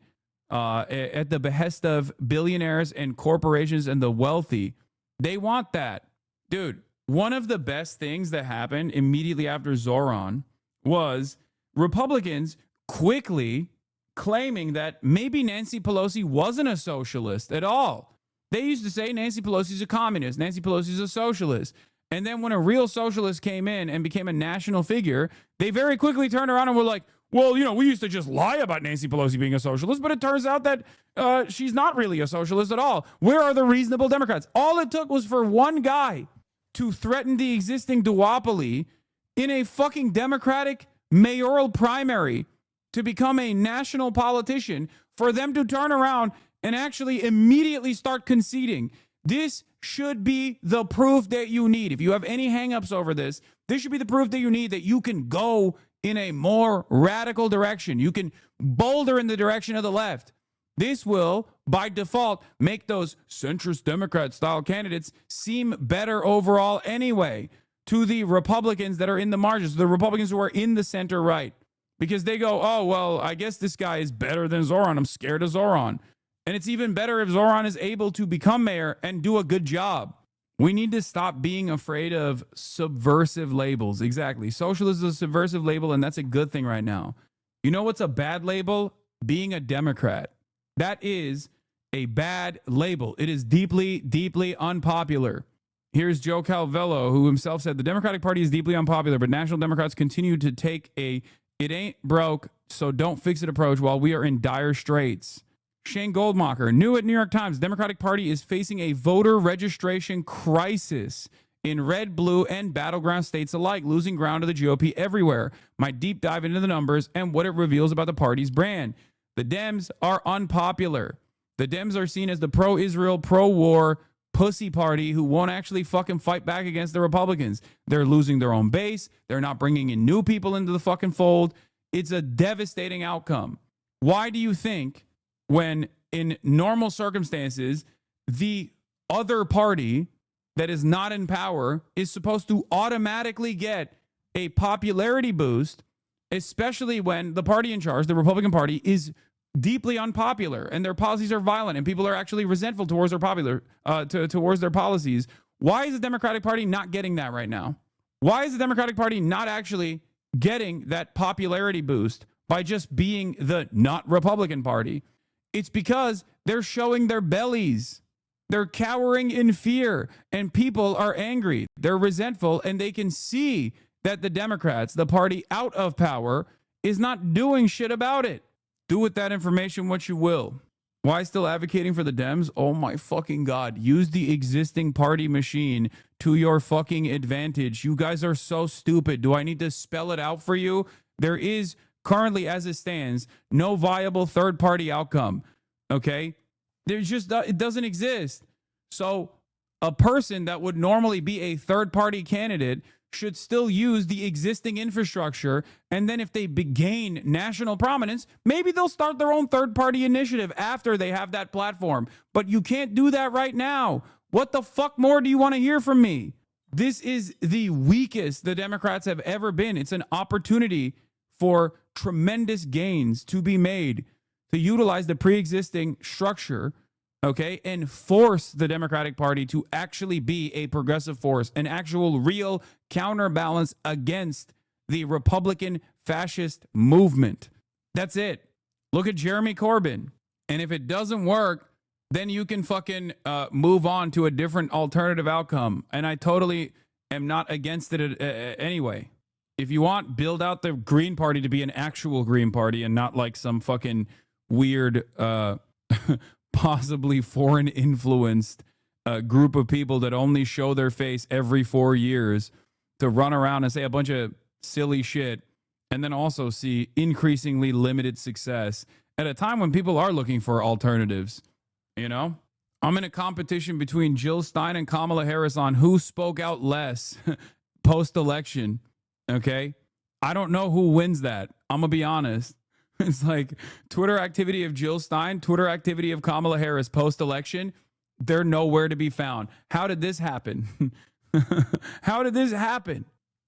at the behest of billionaires and corporations and the wealthy. They want that. Dude, one of the best things that happened immediately after Zoran was Republicans quickly claiming that maybe Nancy Pelosi wasn't a socialist at all. They used to say Nancy Pelosi's a communist, Nancy Pelosi's a socialist. And then when a real socialist came in and became a national figure, they very quickly turned around and were like, well, you know, we used to just lie about Nancy Pelosi being a socialist, but it turns out that she's not really a socialist at all. Where are the reasonable Democrats? All it took was for one guy to threaten the existing duopoly in a fucking Democratic mayoral primary to become a national politician for them to turn around and actually immediately start conceding. This should be the proof that you need. If you have any hangups over this, this should be the proof that you need that you can go in a more radical direction. You can boulder in the direction of the left. This will, by default, make those centrist Democrat-style candidates seem better overall anyway to the Republicans that are in the margins, the Republicans who are in the center right. Because they go, oh, well, I guess this guy is better than Zoran. I'm scared of Zoran. And it's even better if Zoran is able to become mayor and do a good job. We need to stop being afraid of subversive labels. Exactly. Socialism is a subversive label, and that's a good thing right now. You know what's a bad label? Being a Democrat. That is a bad label. It is deeply, deeply unpopular. Here's Joe Calvello, who himself said, the Democratic Party is deeply unpopular, but National Democrats continue to take a it ain't broke, so don't fix it approach while we are in dire straits. Shane Goldmacher, new at New York Times, Democratic Party is facing a voter registration crisis in red, blue, and battleground states alike, losing ground to the GOP everywhere. My deep dive into the numbers and what it reveals about the party's brand. The Dems are unpopular. The Dems are seen as the pro-Israel, pro-war pussy party who won't actually fucking fight back against the Republicans. They're losing their own base. They're not bringing in new people into the fucking fold. It's a devastating outcome. Why do you think when in normal circumstances, the other party that is not in power is supposed to automatically get a popularity boost, especially when the party in charge, the Republican Party, is deeply unpopular and their policies are violent and people are actually resentful towards towards their policies? Why is the Democratic Party not getting that right now? Why is the Democratic Party not actually getting that popularity boost by just being the not Republican Party? It's because they're showing their bellies. They're cowering in fear, and people are angry. They're resentful, and they can see that the Democrats, the party out of power, is not doing shit about it. Do with that information what you will. Why still advocating for the Dems? Oh my fucking God. Use the existing party machine to your fucking advantage. You guys are so stupid. Do I need to spell it out for you? There is currently, as it stands, no viable third party outcome. Okay? There's just, it doesn't exist. So a person that would normally be a third party candidate should still use the existing infrastructure. And then if they gain national prominence, maybe they'll start their own third party initiative after they have that platform. But you can't do that right now. What the fuck more do you want to hear from me? This is the weakest the Democrats have ever been. It's an opportunity for tremendous gains to be made to utilize the pre-existing structure, okay, and force the Democratic Party to actually be a progressive force, an actual real counterbalance against the Republican fascist movement. That's it. Look at Jeremy Corbyn. And if it doesn't work, then you can fucking move on to a different alternative outcome. And I totally am not against it anyway. If you want, build out the Green Party to be an actual Green Party and not like some fucking weird, possibly foreign influenced group of people that only show their face every 4 years to run around and say a bunch of silly shit and then also see increasingly limited success at a time when people are looking for alternatives. You know, I'm in a competition between Jill Stein and Kamala Harris on who spoke out less post-election. Okay. I don't know who wins that. I'm going to be honest. It's like Twitter activity of Jill Stein, Twitter activity of Kamala Harris post-election. They're nowhere to be found. How did this happen? How did this happen?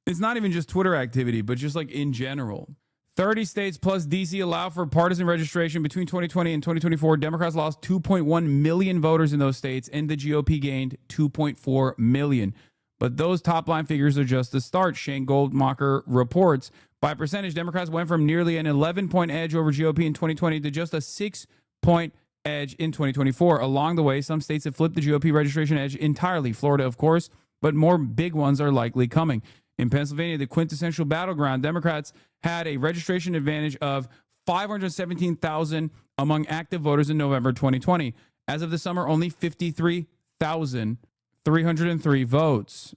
It's not even just Twitter activity, but just like in general. 30 states plus DC allow for partisan registration. Between 2020 and 2024, Democrats lost 2.1 million voters in those states, and the GOP gained 2.4 million. But those top line figures are just the start. Shane Goldmacher reports. By percentage, Democrats went from nearly an 11-point edge over GOP in 2020 to just a 6-point edge in 2024. Along the way, some states have flipped the GOP registration edge entirely. Florida, of course, but more big ones are likely coming. In Pennsylvania, the quintessential battleground, Democrats had a registration advantage of 517,000 among active voters in November 2020. As of the summer, only 53,303 voters.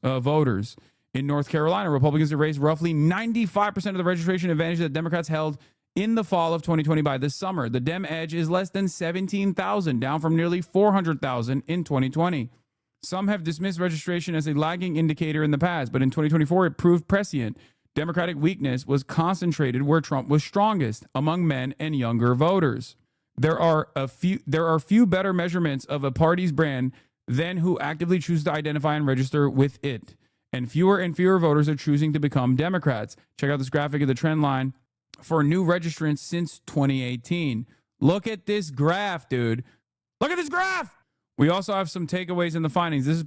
In North Carolina, Republicans have raised roughly 95% of the registration advantage that Democrats held in the fall of 2020 by this summer. The Dem edge is less than 17,000, down from nearly 400,000 in 2020. Some have dismissed registration as a lagging indicator in the past, but in 2024, it proved prescient. Democratic weakness was concentrated where Trump was strongest, among men and younger voters. There are few better measurements of a party's brand than who actively choose to identify and register with it. And fewer voters are choosing to become Democrats. Check out this graphic of the trend line for new registrants since 2018. Look at this graph, dude. Look at this graph. We also have some takeaways in the findings. This is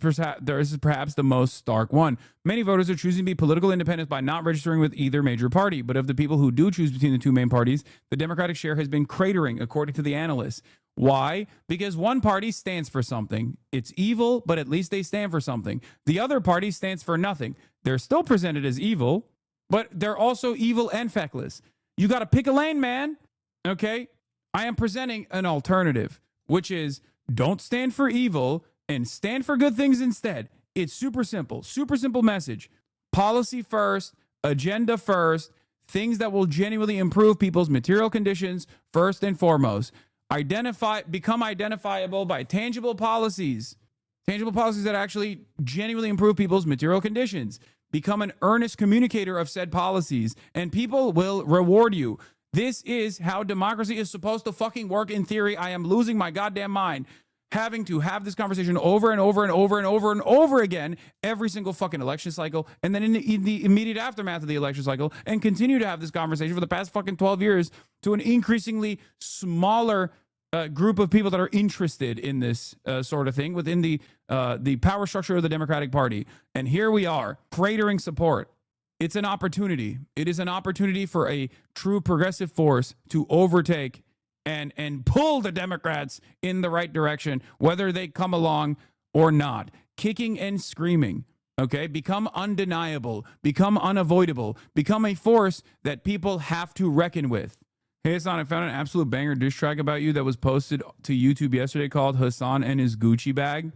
perhaps the most stark one. Many voters are choosing to be political independents by not registering with either major party. But of the people who do choose between the two main parties, the Democratic share has been cratering, according to the analysts. Why? Because one party stands for something. It's evil, but at least they stand for something. The other party stands for nothing. They're still presented as evil, but they're also evil and feckless. You got to pick a lane, man. Okay? I am presenting an alternative, which is don't stand for evil and stand for good things instead. It's super simple message. Policy first, agenda first, things that will genuinely improve people's material conditions first and foremost. Become identifiable by tangible policies that actually genuinely improve people's material conditions. Become an earnest communicator of said policies, and people will reward you. This is how democracy is supposed to fucking work in theory. I am losing my goddamn mind having to have this conversation over and over and over and over and over again every single fucking election cycle, and then in the immediate aftermath of the election cycle, and continue to have this conversation for the past fucking 12 years to an increasingly smaller group of people that are interested in this sort of thing within the power structure of the Democratic Party. And here we are, cratering support. It's an opportunity. It is an opportunity for a true progressive force to overtake and pull the Democrats in the right direction, whether they come along or not. Kicking and screaming, okay? Become undeniable, become unavoidable, become a force that people have to reckon with. Hey, Hasan, I found an absolute banger diss track about you that was posted to YouTube yesterday called Hasan and His Gucci Bag.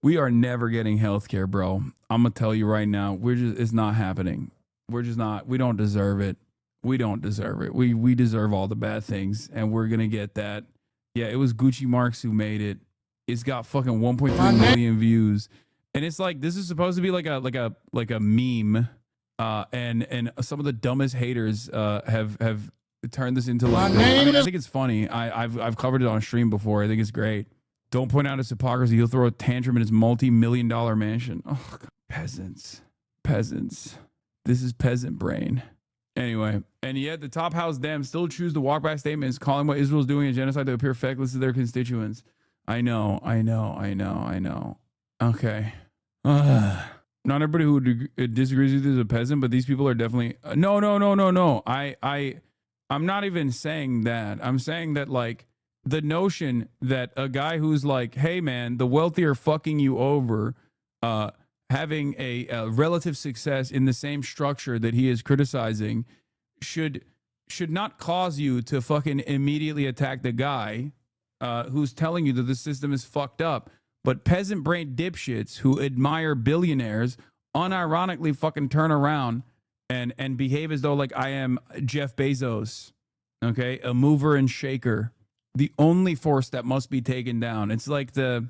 We are never getting healthcare, bro. I'm going to tell you right now, it's not happening. We don't deserve it. We don't deserve it. We deserve all the bad things, and we're going to get that. Yeah, it was Gucci Marks who made it. It's got fucking 1.3 million views. And it's like, this is supposed to be like a meme. And some of the dumbest haters have turned this into like, I think it's funny. I've covered it on stream before. I think it's great. Don't point out his hypocrisy. He'll throw a tantrum in his multi-million-dollar mansion. Oh, God. Peasants. This is peasant brain. Anyway, and yet the top house Dems still choose to walk back statements calling what Israel's doing a genocide to appear feckless to their constituents. I know. Okay. Not everybody who disagrees with you is a peasant, but these people are definitely no. I'm not even saying that. I'm saying that, like, the notion that a guy who's like, hey man, the wealthy are fucking you over, having a relative success in the same structure that he is criticizing, should not cause you to fucking immediately attack the guy who's telling you that the system is fucked up. But peasant brain dipshits who admire billionaires unironically fucking turn around and behave as though like I am Jeff Bezos, okay, a mover and shaker, the only force that must be taken down. It's like God,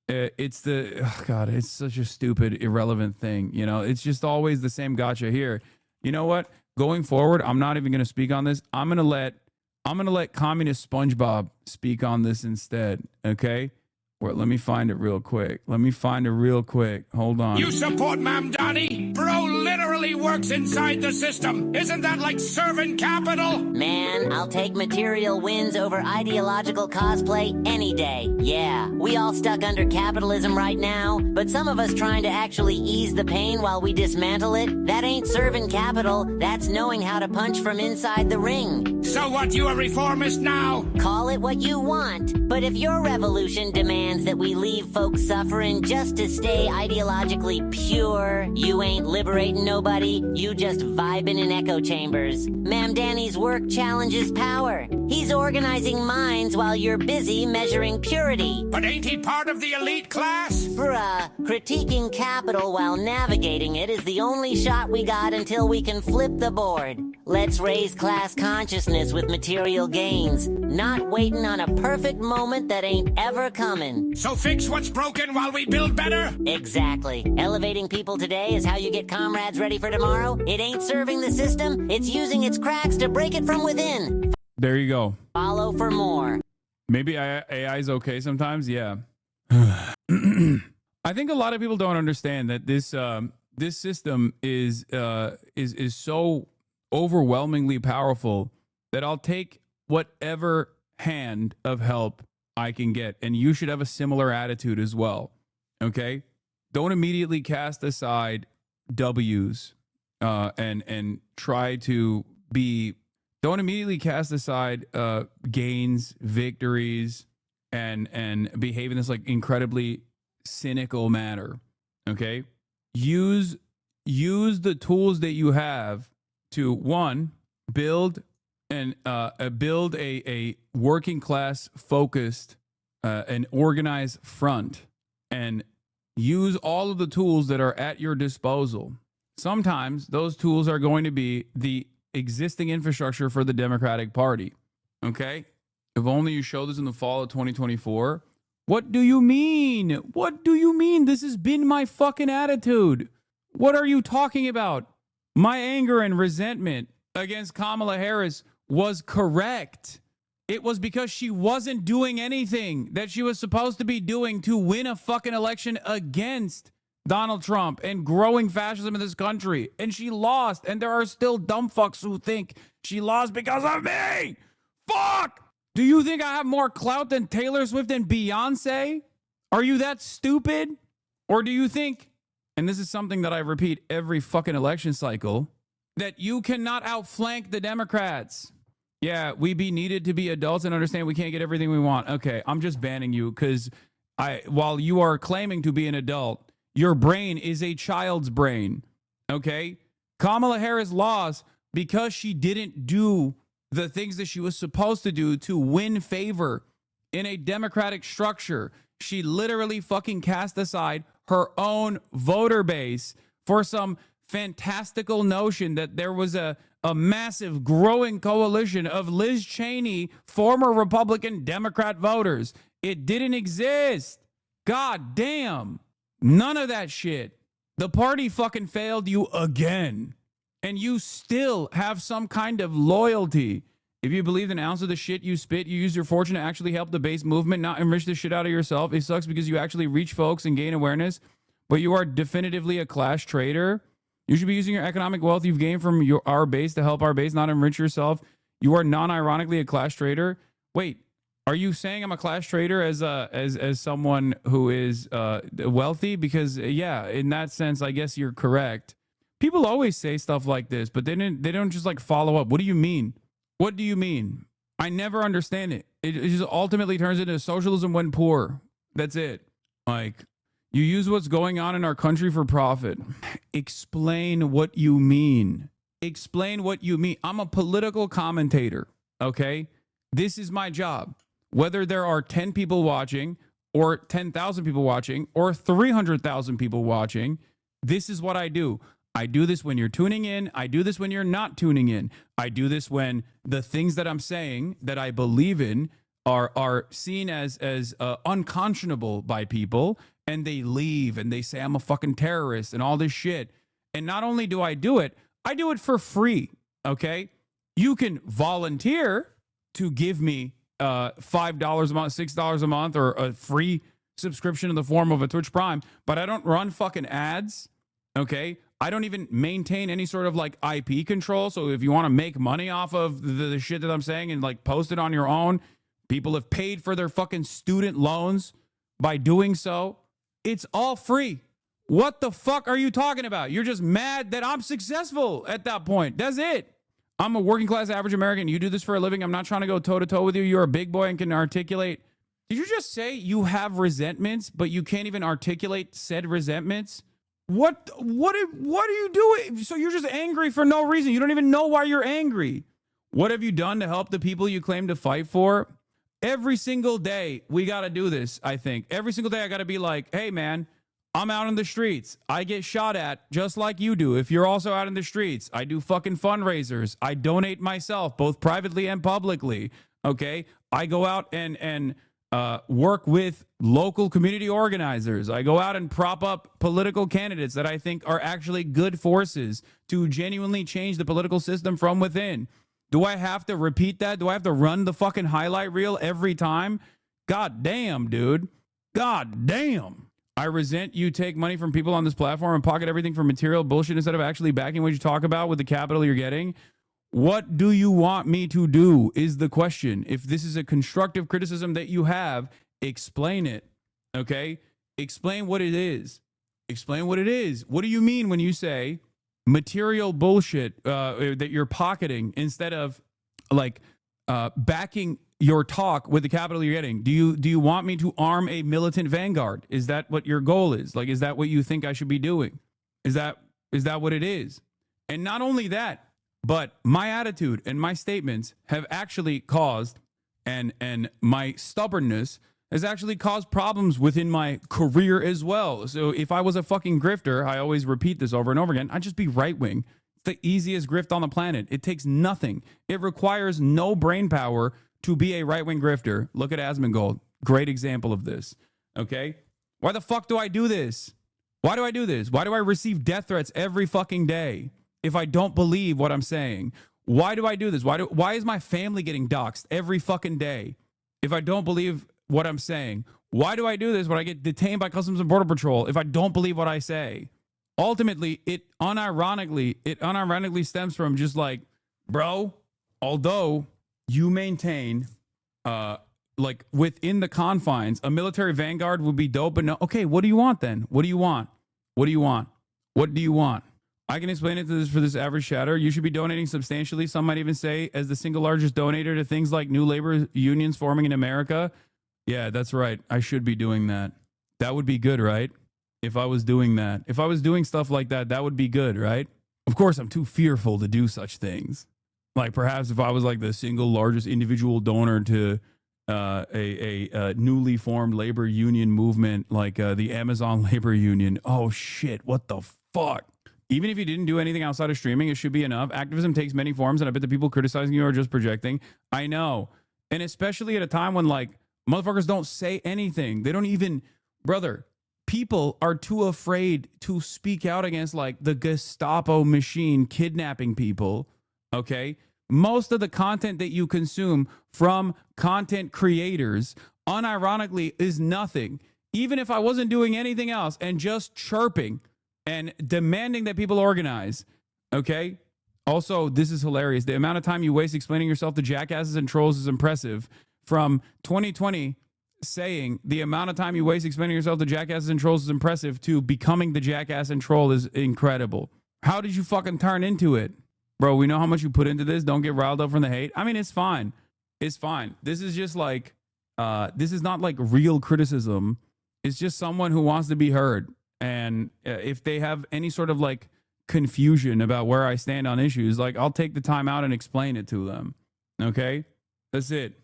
it's such a stupid, irrelevant thing. You know, it's just always the same gotcha here. You know what? Going forward, I'm not even going to speak on this. I'm going to let communist SpongeBob speak on this instead. Okay. Well, let me find it real quick. Hold on. You support Mamdani? Bro literally works inside the system. Isn't that like serving capital? Man, I'll take material wins over ideological cosplay any day. Yeah, we all stuck under capitalism right now, but some of us trying to actually ease the pain while we dismantle it, that ain't serving capital, that's knowing how to punch from inside the ring. So what, you a reformist now? Call it what you want, but if your revolution demands that we leave folks suffering just to stay ideologically pure, you ain't liberating nobody, you just vibing in echo chambers. Mamdani's work challenges power. He's organizing minds while you're busy measuring purity. But ain't he part of the elite class? Bruh, critiquing capital while navigating it is the only shot we got until we can flip the board. Let's raise class consciousness with material gains, not waiting on a perfect moment that ain't ever coming. So fix what's broken while we build better? Exactly. Elevating people today is how you get comrades ready for tomorrow. It ain't serving the system, it's using its cracks to break it from within. There you go. Follow for more. Maybe AI is okay sometimes. Yeah. I think a lot of people don't understand that this system is so overwhelmingly powerful that I'll take whatever hand of help I can get, and you should have a similar attitude as well. Okay, don't immediately cast aside W's and try to be. Don't immediately cast aside gains, victories, and behave in this like incredibly cynical manner. Okay, use the tools that you have to, one, build a working class focused and organized front, and use all of the tools that are at your disposal. Sometimes those tools are going to be the existing infrastructure for the Democratic Party. Okay? If only you show this in the fall of 2024. What do you mean? What do you mean? This has been my fucking attitude. What are you talking about? My anger and resentment against Kamala Harris was correct. It was because she wasn't doing anything that she was supposed to be doing to win a fucking election against Donald Trump and growing fascism in this country. And she lost. And there are still dumb fucks who think she lost because of me. Fuck! Do you think I have more clout than Taylor Swift and Beyonce? Are you that stupid? Or do you think, and this is something that I repeat every fucking election cycle, that you cannot outflank the Democrats? Yeah, we be needed to be adults and understand we can't get everything we want. Okay, I'm just banning you because while you are claiming to be an adult, your brain is a child's brain. Okay? Kamala Harris lost because she didn't do the things that she was supposed to do to win favor in a democratic structure. She literally fucking cast aside her own voter base for some fantastical notion that there was a massive growing coalition of Liz Cheney, former Republican Democrat voters. It didn't exist. God damn. None of that shit. The party fucking failed you again. And you still have some kind of loyalty. If you believe an ounce of the shit you spit, you use your fortune to actually help the base movement, not enrich the shit out of yourself. It sucks because you actually reach folks and gain awareness, but you are definitively a class traitor. You should be using your economic wealth you've gained from our base to help our base, not enrich yourself. You are non-ironically a class traitor. Wait, Are you saying I'm a class traitor as someone who is wealthy? Because yeah, in that sense, I guess you're correct. People always say stuff like this, but they don't just like follow up. What do you mean? What do you mean? I never understand it. It just ultimately turns into socialism when poor. That's it. Like, you use what's going on in our country for profit. Explain what you mean. Explain what you mean. I'm a political commentator, okay? This is my job. Whether there are 10 people watching or 10,000 people watching or 300,000 people watching, this is what I do. I do this when you're tuning in. I do this when you're not tuning in. I do this when the things that I'm saying that I believe in are seen as unconscionable by people, and they leave and they say I'm a fucking terrorist and all this shit. And not only do I do it for free, okay? You can volunteer to give me $5 a month, $6 a month, or a free subscription in the form of a Twitch Prime, but I don't run fucking ads, okay? I don't even maintain any sort of like IP control. So if you want to make money off of the shit that I'm saying and like post it on your own, people have paid for their fucking student loans by doing so. It's all free. What the fuck are you talking about? You're just mad that I'm successful at that point. That's it. I'm a working class average American. You do this for a living. I'm not trying to go toe to toe with you. You're a big boy and can articulate. Did you just say you have resentments, but you can't even articulate said resentments? What are you doing? So you're just angry for no reason. You don't even know why you're angry. What have you done to help the people you claim to fight for? Every single day, we got to do this, I think. Every single day, I got to be like, hey, man, I'm out in the streets. I get shot at just like you do. If you're also out in the streets, I do fucking fundraisers. I donate myself, both privately and publicly, okay? I go out and work with local community organizers. I go out and prop up political candidates that I think are actually good forces to genuinely change the political system from within. Do I have to repeat that? Do I have to run the fucking highlight reel every time? God damn, dude. God damn. I resent you take money from people on this platform and pocket everything for material bullshit instead of actually backing what you talk about with the capital you're getting. What do you want me to do is the question. If this is a constructive criticism that you have, explain it, okay? Explain what it is. Explain what it is. What do you mean when you say material bullshit that you're pocketing instead of like backing your talk with the capital you're getting? Do you want me to arm a militant vanguard? Is that what your goal is? Like, is that what you think I should be doing? Is that what it is? And not only that, but my attitude and my statements have actually caused, and my stubbornness has actually caused problems within my career as well. So if I was a fucking grifter, I always repeat this over and over again, I'd just be right wing. It's the easiest grift on the planet. It takes nothing. It requires no brain power to be a right wing grifter. Look at Asmongold. Great example of this. Okay? Why the fuck do I do this? Why do I do this? Why do I receive death threats every fucking day if I don't believe what I'm saying? Why do I do this? Why is my family getting doxxed every fucking day if I don't believe what I'm saying? Why do I do this when I get detained by Customs and Border Patrol if I don't believe what I say? Ultimately, it unironically stems from just like, bro, although you maintain like within the confines, a military vanguard would be dope, but no, okay, what do you want then? What do you want? What do you want? What do you want? I can explain it to this for this average chatter. You should be donating substantially. Some might even say as the single largest donator to things like new labor unions forming in America. Yeah, that's right. I should be doing that. That would be good, right? If I was doing that. If I was doing stuff like that, that would be good, right? Of course, I'm too fearful to do such things. Like perhaps if I was like the single largest individual donor to a newly formed labor union movement, like the Amazon labor union. Oh shit, what the fuck? Even if you didn't do anything outside of streaming, it should be enough. Activism takes many forms, and I bet the people criticizing you are just projecting. I know. And especially at a time when like motherfuckers don't say anything. They don't even, brother, people are too afraid to speak out against like the Gestapo machine kidnapping people. Okay? Most of the content that you consume from content creators, unironically, is nothing. Even if I wasn't doing anything else and just chirping and demanding that people organize, okay? Also, this is hilarious. The amount of time you waste explaining yourself to jackasses and trolls is impressive. from 2020 saying the amount of time you waste explaining yourself to jackasses and trolls is impressive to becoming the jackass and troll is incredible. How did you fucking turn into it? Bro, we know how much you put into this. Don't get riled up from the hate. I mean, it's fine. It's fine. This is just like, this is not like real criticism. It's just someone who wants to be heard. And if they have any sort of like confusion about where I stand on issues, like I'll take the time out and explain it to them. Okay? That's it.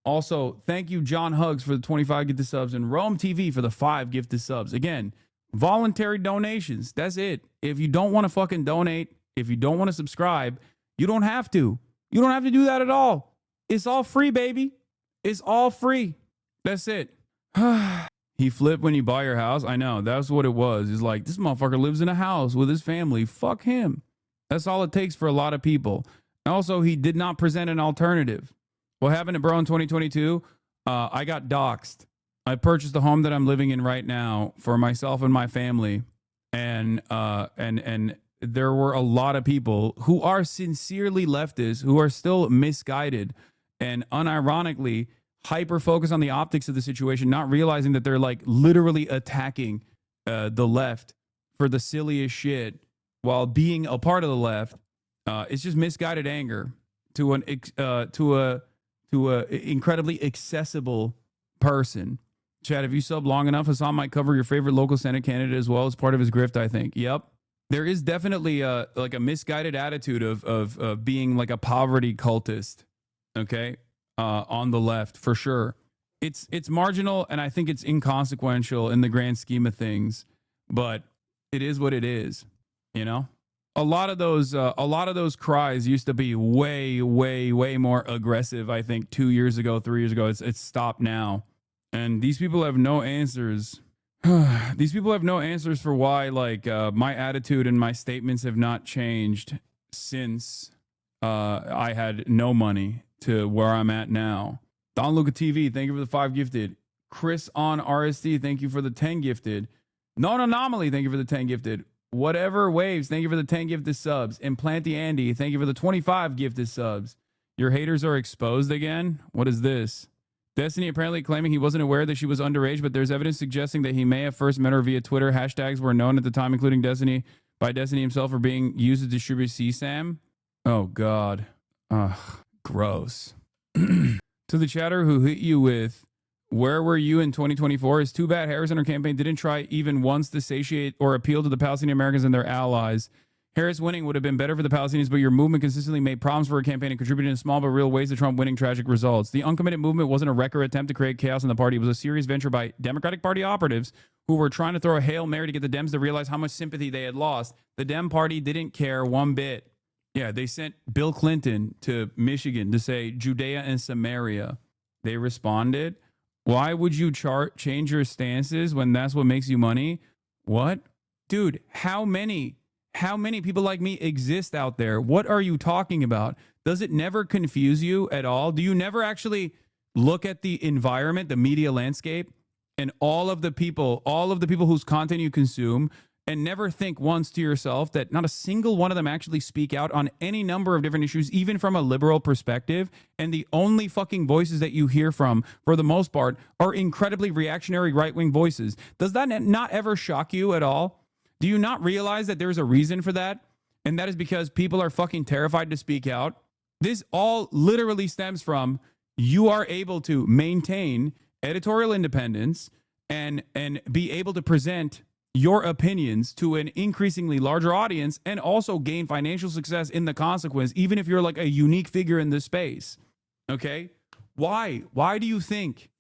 Also, thank you, John Hugs, for the 25 gifted subs and Rome TV for the 5 gifted subs. Again, voluntary donations. That's it. If you don't want to fucking donate, if you don't want to subscribe, you don't have to. You don't have to do that at all. It's all free, baby. It's all free. That's it. He flipped when you buy your house. I know. That's what it was. It's like, this motherfucker lives in a house with his family. Fuck him. That's all it takes for a lot of people. Also, he did not present an alternative. What happened to bro in 2022? I got doxxed. I purchased the home that I'm living in right now for myself and my family. And there were a lot of people who are sincerely leftist, who are still misguided and unironically hyper focused on the optics of the situation, not realizing that they're like literally attacking the left for the silliest shit while being a part of the left. It's just misguided anger to a incredibly accessible person. Chad, if you sub long enough, Hasan might cover your favorite local Senate candidate as well as part of his grift, I think. Yep. There is definitely like a misguided attitude of being like a poverty cultist. Okay. On the left, for sure. It's marginal, and I think it's inconsequential in the grand scheme of things, but it is what it is, you know? A lot of those cries used to be way more aggressive, I think 2 years ago, 3 years ago. It's stopped now. And these people have no answers. These people have no answers for why like my attitude and my statements have not changed since I had no money to where I'm at now. Don Luca TV, thank you for the 5 gifted. Chris on RSD, thank you for the 10 gifted. Non Anomaly, thank you for the 10 gifted. Whatever Waves, thank you for the 10 gifted subs. Implanty Andy, thank you for the 25 gifted subs. Your haters are exposed again? What is this? Destiny apparently claiming he wasn't aware that she was underage, but there's evidence suggesting that he may have first met her via Twitter. Hashtags were known at the time, including Destiny himself, for being used to distribute CSAM. Oh, God. Ugh, gross. To the chatter who hit you with, where were you in 2024? It's too bad Harris and her campaign didn't try even once to satiate or appeal to the Palestinian Americans and their allies. Harris winning would have been better for the Palestinians, but your movement consistently made problems for her campaign and contributed in small but real ways to Trump winning tragic results. The uncommitted movement wasn't a wrecker attempt to create chaos in the party. It was a serious venture by Democratic Party operatives who were trying to throw a Hail Mary to get the Dems to realize how much sympathy they had lost. The Dem Party didn't care one bit. Yeah, they sent Bill Clinton to Michigan to say Judea and Samaria. They responded. Why would you change your stances when that's what makes you money? What? Dude, how many people like me exist out there? What are you talking about? Does it never confuse you at all? Do you never actually look at the environment, the media landscape, and all of the people whose content you consume, and never think once to yourself that not a single one of them actually speak out on any number of different issues, even from a liberal perspective, and the only fucking voices that you hear from, for the most part, are incredibly reactionary right-wing voices? Does that not ever shock you at all? Do you not realize that there's a reason for that? And that is because people are fucking terrified to speak out. This all literally stems from you are able to maintain editorial independence and be able to present your opinions to an increasingly larger audience and also gain financial success in the consequence, even if you're like a unique figure in this space. Okay? Why? Why do you think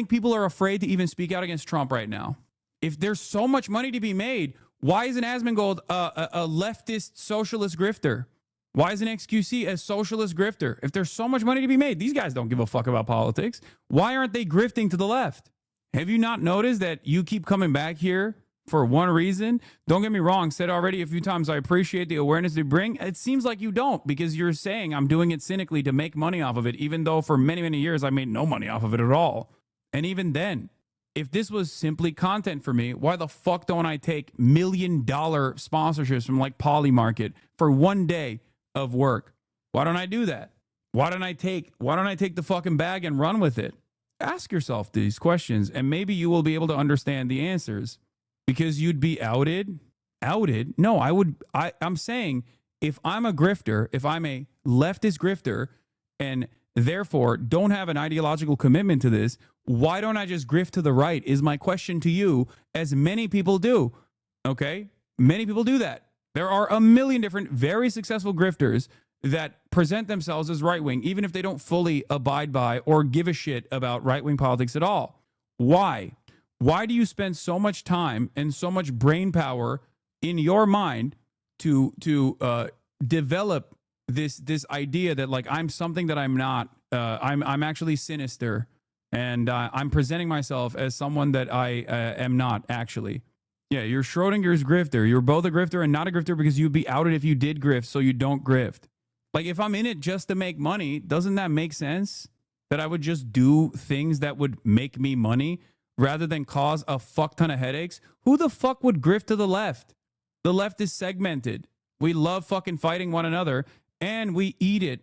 people are afraid to even speak out against Trump right now? If there's so much money to be made, why isn't Asmongold a leftist socialist grifter? Why isn't XQC a socialist grifter? If there's so much money to be made, these guys don't give a fuck about politics. Why aren't they grifting to the left? Have you not noticed that you keep coming back here for one reason? Don't get me wrong, said already a few times, I appreciate the awareness they bring. It seems like you don't, because you're saying I'm doing it cynically to make money off of it, even though for many, many years I made no money off of it at all. And even then, if this was simply content for me, why the fuck don't I take $1 million sponsorships from like Polymarket for one day of work? Why don't I do that? Why don't I take the fucking bag and run with it? Ask yourself these questions, and maybe you will be able to understand the answers. Because you'd be outed? Outed? No, I'm saying if I'm a grifter, if I'm a leftist grifter, and therefore don't have an ideological commitment to this, why don't I just grift to the right is my question to you, as many people do. Okay? Many people do that. There are a million different very successful grifters that present themselves as right-wing, even if they don't fully abide by or give a shit about right-wing politics at all. Why? Why do you spend so much time and so much brain power in your mind to develop this idea that like I'm something that I'm not? I'm actually sinister, and I'm presenting myself as someone that I am not actually. Yeah, you're Schrodinger's grifter. You're both a grifter and not a grifter because you'd be outed if you did grift, so you don't grift. Like, if I'm in it just to make money, doesn't that make sense? That I would just do things that would make me money rather than cause a fuck ton of headaches? Who the fuck would grift to the left? The left is segmented. We love fucking fighting one another, and we eat it.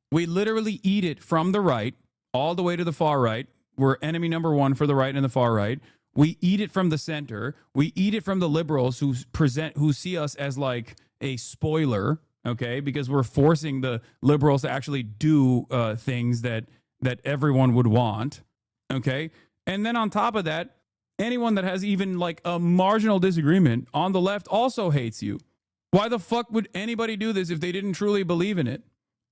We literally eat it from the right all the way to the far right. We're enemy number one for the right and the far right. We eat it from the center. We eat it from the liberals who see us as like a spoiler, okay? Because we're forcing the liberals to actually do things that everyone would want, okay? And then on top of that, anyone that has even like a marginal disagreement on the left also hates you. Why the fuck would anybody do this if they didn't truly believe in it?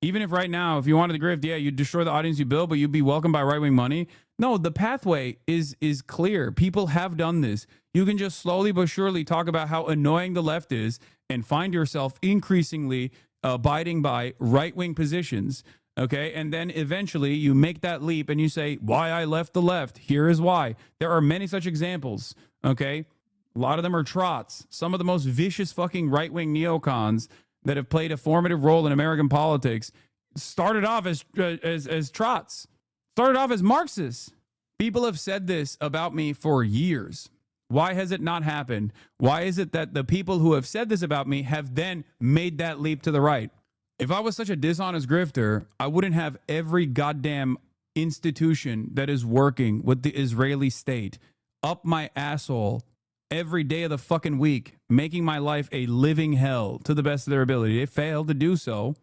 Even if right now, if you wanted to grift, yeah, you'd destroy the audience you build, but you'd be welcomed by right-wing money. No, the pathway is clear. People have done this. You can just slowly but surely talk about how annoying the left is and find yourself increasingly abiding by right-wing positions, okay? And then eventually you make that leap and you say, why I left the left. Here is why. There are many such examples, okay? A lot of them are trots. Some of the most vicious fucking right-wing neocons that have played a formative role in American politics started off as trots, started off as Marxists. People have said this about me for years. Why has it not happened? Why is it that the people who have said this about me have then made that leap to the right? If I was such a dishonest grifter, I wouldn't have every goddamn institution that is working with the Israeli state up my asshole every day of the fucking week, making my life a living hell to the best of their ability. They failed to do so.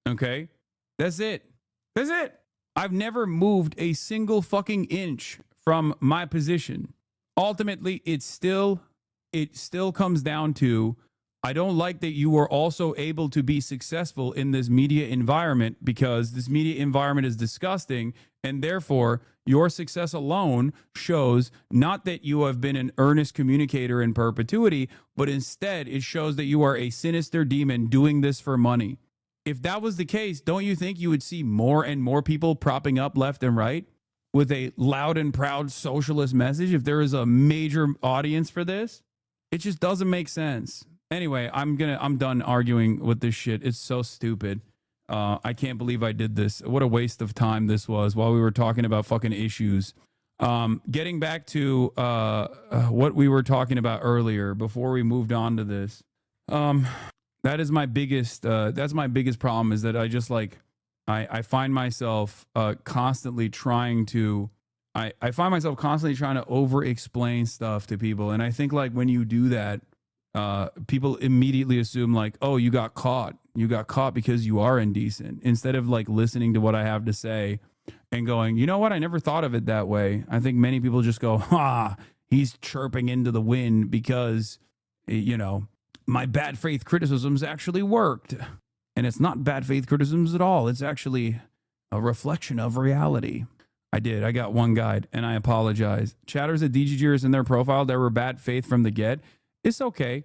Okay? That's it. That's it. I've never moved a single fucking inch from my position. Ultimately, it still comes down to, I don't like that you were also able to be successful in this media environment, because this media environment is disgusting, and therefore your success alone shows not that you have been an earnest communicator in perpetuity, but instead it shows that you are a sinister demon doing this for money. If that was the case, don't you think you would see more and more people propping up left and right with a loud and proud socialist message if there is a major audience for this? It just doesn't make sense. Anyway, I'm done arguing with this shit. It's so stupid. I can't believe I did this. What a waste of time this was while we were talking about fucking issues. Getting back to what we were talking about earlier before we moved on to this. That is my biggest that's my biggest problem, is that I just like I find myself constantly trying to over explain stuff to people. And I think like when you do that, people immediately assume like, oh, you got caught because you are indecent, instead of like listening to what I have to say and going, you know what, I never thought of it that way. I think many people just go, he's chirping into the wind because, you know, my bad faith criticisms actually worked. And it's not bad faith criticisms at all. It's actually a reflection of reality. I got one guide, and I apologize. Chatters at DGGers in their profile that were bad faith from the get. It's okay.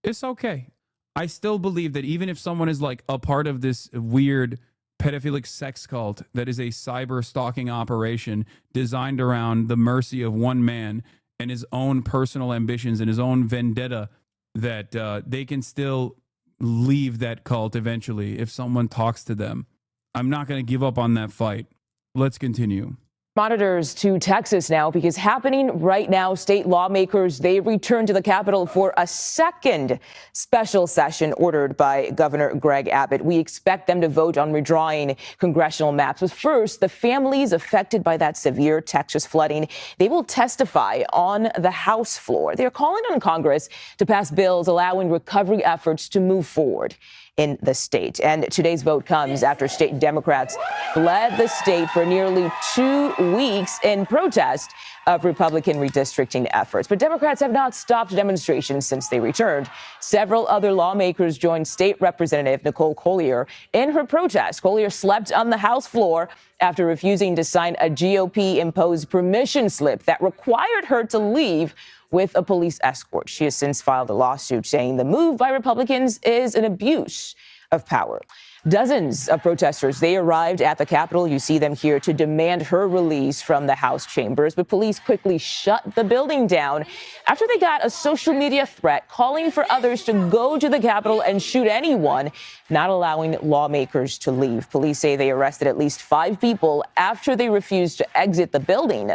It's okay. I still believe that even if someone is like a part of this weird pedophilic sex cult that is a cyber stalking operation designed around the mercy of one man and his own personal ambitions and his own vendetta, that they can still leave that cult eventually if someone talks to them. I'm not going to give up on that fight. Let's continue. Monitors to Texas now, because happening right now, state lawmakers, they return to the Capitol for a second special session ordered by Governor Greg Abbott. We expect them to vote on redrawing congressional maps. But first, the families affected by that severe Texas flooding, they will testify on the House floor. They're calling on Congress to pass bills allowing recovery efforts to move forward in the state. And today's vote comes after state Democrats fled the state for nearly 2 weeks in protest of Republican redistricting efforts. But Democrats have not stopped demonstrations since they returned. Several other lawmakers joined State Representative Nicole Collier in her protest. Collier slept on the House floor after refusing to sign a GOP-imposed permission slip that required her to leave with a police escort. She has since filed a lawsuit saying the move by Republicans is an abuse of power. Dozens of protesters, they arrived at the Capitol. You see them here to demand her release from the House chambers. But police quickly shut the building down after they got a social media threat calling for others to go to the Capitol and shoot anyone, not allowing lawmakers to leave. Police say they arrested at least 5 people after they refused to exit the building.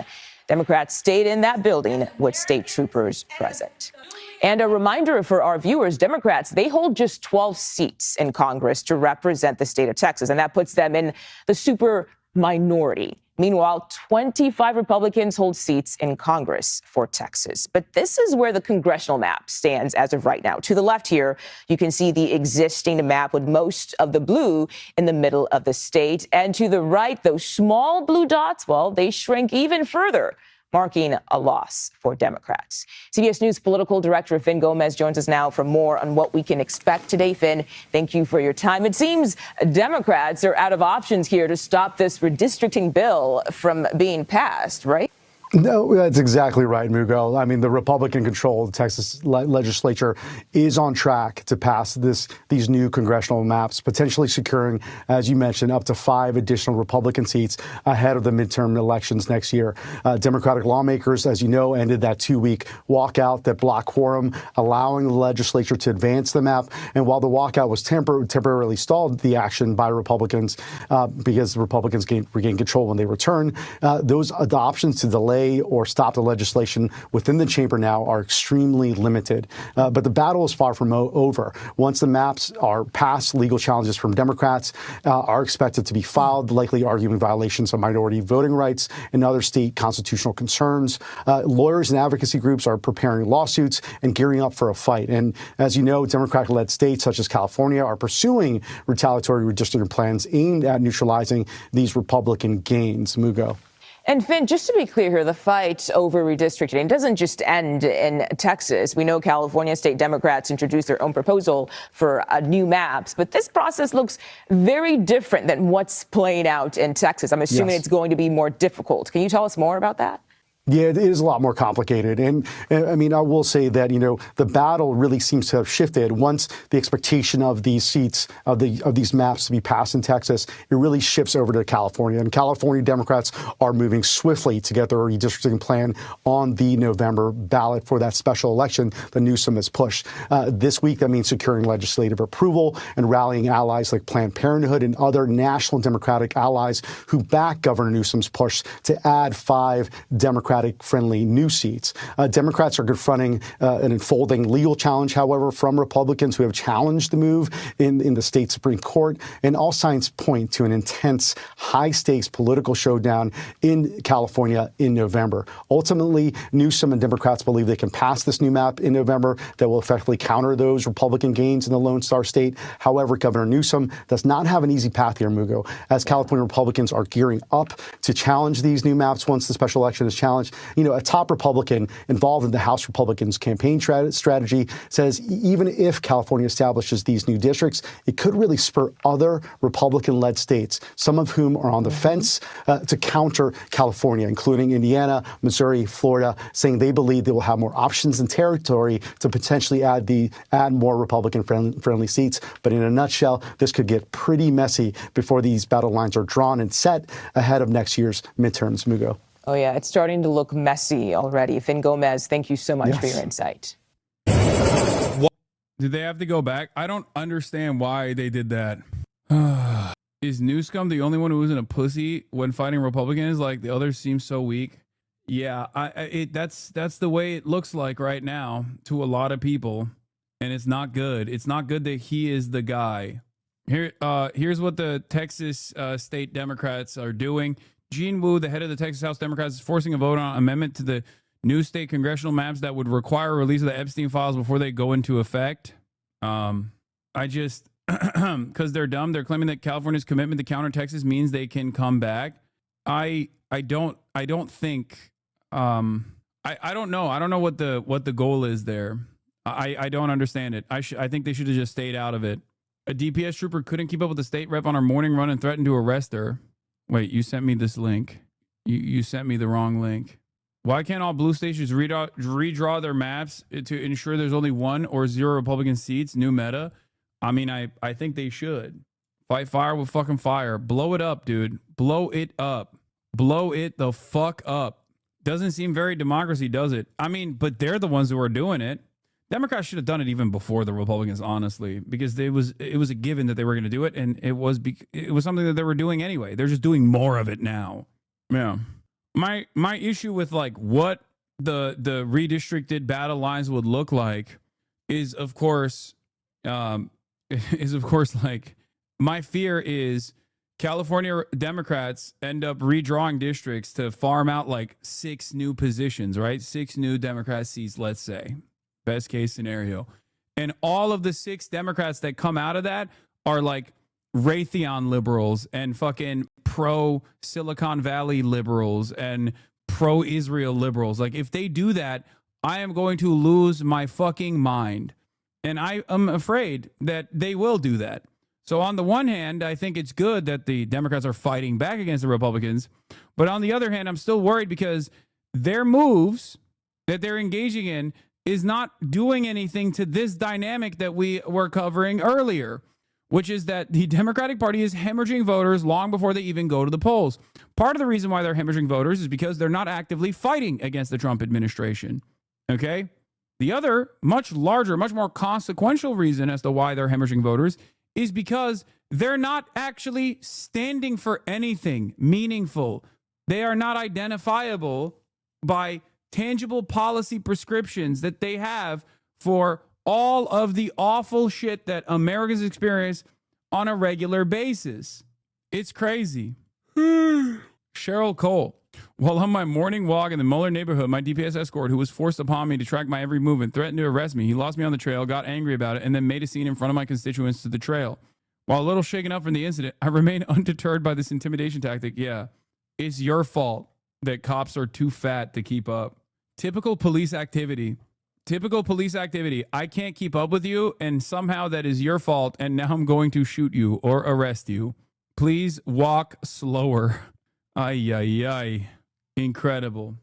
Democrats stayed in that building with state troopers present. And a reminder for our viewers, Democrats, they hold just 12 seats in Congress to represent the state of Texas, and that puts them in the super minority. Meanwhile, 25 Republicans hold seats in Congress for Texas. But this is where the congressional map stands as of right now. To the left here, you can see the existing map with most of the blue in the middle of the state. And to the right, those small blue dots, well, they shrink even further, marking a loss for Democrats. CBS News political director Finn Gomez joins us now for more on what we can expect today. Finn, thank you for your time. It seems Democrats are out of options here to stop this redistricting bill from being passed, right? No, that's exactly right, Mugo. I mean, the Republican-controlled Texas legislature is on track to pass these new congressional maps, potentially securing, as you mentioned, up to 5 additional Republican seats ahead of the midterm elections next year. Democratic lawmakers, as you know, ended that 2-week walkout that blocked quorum, allowing the legislature to advance the map. And while the walkout was temporarily stalled the action by Republicans because the Republicans regained control when they returned, the options to delay or stop the legislation within the chamber now are extremely limited. But the battle is far from over. Once the maps are passed, legal challenges from Democrats are expected to be filed, likely arguing violations of minority voting rights and other state constitutional concerns. Lawyers and advocacy groups are preparing lawsuits and gearing up for a fight. And as you know, Democratic-led states such as California are pursuing retaliatory redistricting plans aimed at neutralizing these Republican gains. Mugo. And Finn, just to be clear here, the fight over redistricting doesn't just end in Texas. We know California state Democrats introduced their own proposal for new maps, but this process looks very different than what's playing out in Texas. I'm assuming It's going to be more difficult. Can you tell us more about that? Yeah, it is a lot more complicated. And I mean, I will say that, the battle really seems to have shifted once the expectation of these seats, of these maps to be passed in Texas, it really shifts over to California. And California Democrats are moving swiftly to get their redistricting plan on the November ballot for that special election that Newsom has pushed. This week, that means securing legislative approval and rallying allies like Planned Parenthood and other national Democratic allies who back Governor Newsom's push to add 5 Democratic-friendly new seats. Democrats are confronting an unfolding legal challenge, however, from Republicans who have challenged the move in the state Supreme Court. And all signs point to an intense, high-stakes political showdown in California in November. Ultimately, Newsom and Democrats believe they can pass this new map in November that will effectively counter those Republican gains in the Lone Star State. However, Governor Newsom does not have an easy path here, Mugo, as California Republicans are gearing up to challenge these new maps once the special election is challenged. A top Republican involved in the House Republicans' campaign strategy says even if California establishes these new districts, it could really spur other Republican-led states, some of whom are on the fence, to counter California, including Indiana, Missouri, Florida, saying they believe they will have more options and territory to potentially add more Republican-friendly seats. But in a nutshell, this could get pretty messy before these battle lines are drawn and set ahead of next year's midterms, Mugo. Oh, yeah, it's starting to look messy already. Finn Gomez, thank you so much for your insight. Did they have to go back? I don't understand why they did that. Is Newscomb the only one who isn't a pussy when fighting Republicans? Like the others seem so weak. Yeah, that's the way it looks like right now to a lot of people, and it's not good. It's not good that he is the guy. Here's what the Texas state Democrats are doing. Gene Wu, the head of the Texas House Democrats, is forcing a vote on an amendment to the new state congressional maps that would require release of the Epstein files before they go into effect. I just, because they're dumb, they're claiming that California's commitment to counter Texas means they can come back. I don't think. I don't know. I don't know what the goal is there. I don't understand it. I think they should have just stayed out of it. A DPS trooper couldn't keep up with the state rep on her morning run and threatened to arrest her. Wait, you sent me this link. You sent me the wrong link. Why can't all blue stations redraw their maps to ensure there's only 1 or 0 Republican seats? New meta. I mean, I think they should. Fight fire with fucking fire. Blow it up, dude. Blow it up. Blow it the fuck up. Doesn't seem very democracy, does it? I mean, but they're the ones who are doing it. Democrats should have done it even before the Republicans, honestly, because it was a given that they were going to do it, and it was something that they were doing anyway. They're just doing more of it now. Yeah. My issue with like what the redistricted battle lines would look like is of course like my fear is California Democrats end up redrawing districts to farm out like 6 new positions, right? 6 new Democrat seats, let's say. Best case scenario. And all of the 6 Democrats that come out of that are like Raytheon liberals and fucking pro Silicon Valley liberals and pro Israel liberals. Like if they do that, I am going to lose my fucking mind. And I am afraid that they will do that. So on the one hand, I think it's good that the Democrats are fighting back against the Republicans. But on the other hand, I'm still worried because their moves that they're engaging in is not doing anything to this dynamic that we were covering earlier, which is that the Democratic Party is hemorrhaging voters long before they even go to the polls. Part of the reason why they're hemorrhaging voters is because they're not actively fighting against the Trump administration. Okay? The other, much larger, much more consequential reason as to why they're hemorrhaging voters is because they're not actually standing for anything meaningful. They are not identifiable by tangible policy prescriptions that they have for all of the awful shit that Americans experience on a regular basis. It's crazy. Cheryl Cole. While on my morning walk in the Muller neighborhood, my DPS escort, who was forced upon me to track my every movement, threatened to arrest me. He lost me on the trail, got angry about it, and then made a scene in front of my constituents to the trail. While a little shaken up from the incident, I remain undeterred by this intimidation tactic. Yeah, it's your fault that cops are too fat to keep up. Typical police activity. Typical police activity. I can't keep up with you, and somehow that is your fault, and now I'm going to shoot you or arrest you. Please walk slower. Ay, ay, ay. Incredible.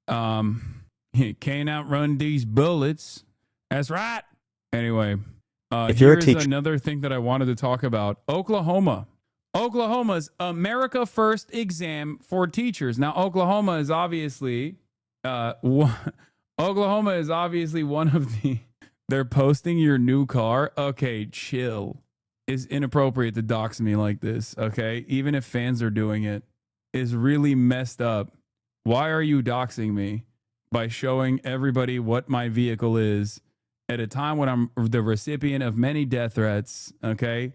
Can't outrun these bullets. That's right. Anyway, if you're a here's teacher, another thing that I wanted to talk about. Oklahoma. Oklahoma's America First exam for teachers. Now, Oklahoma is obviously Oklahoma is obviously one of the, they're posting your new car. Okay, chill. It's inappropriate to dox me like this, okay? Even if fans are doing it, is really messed up. Why are you doxing me by showing everybody what my vehicle is at a time when I'm the recipient of many death threats, okay?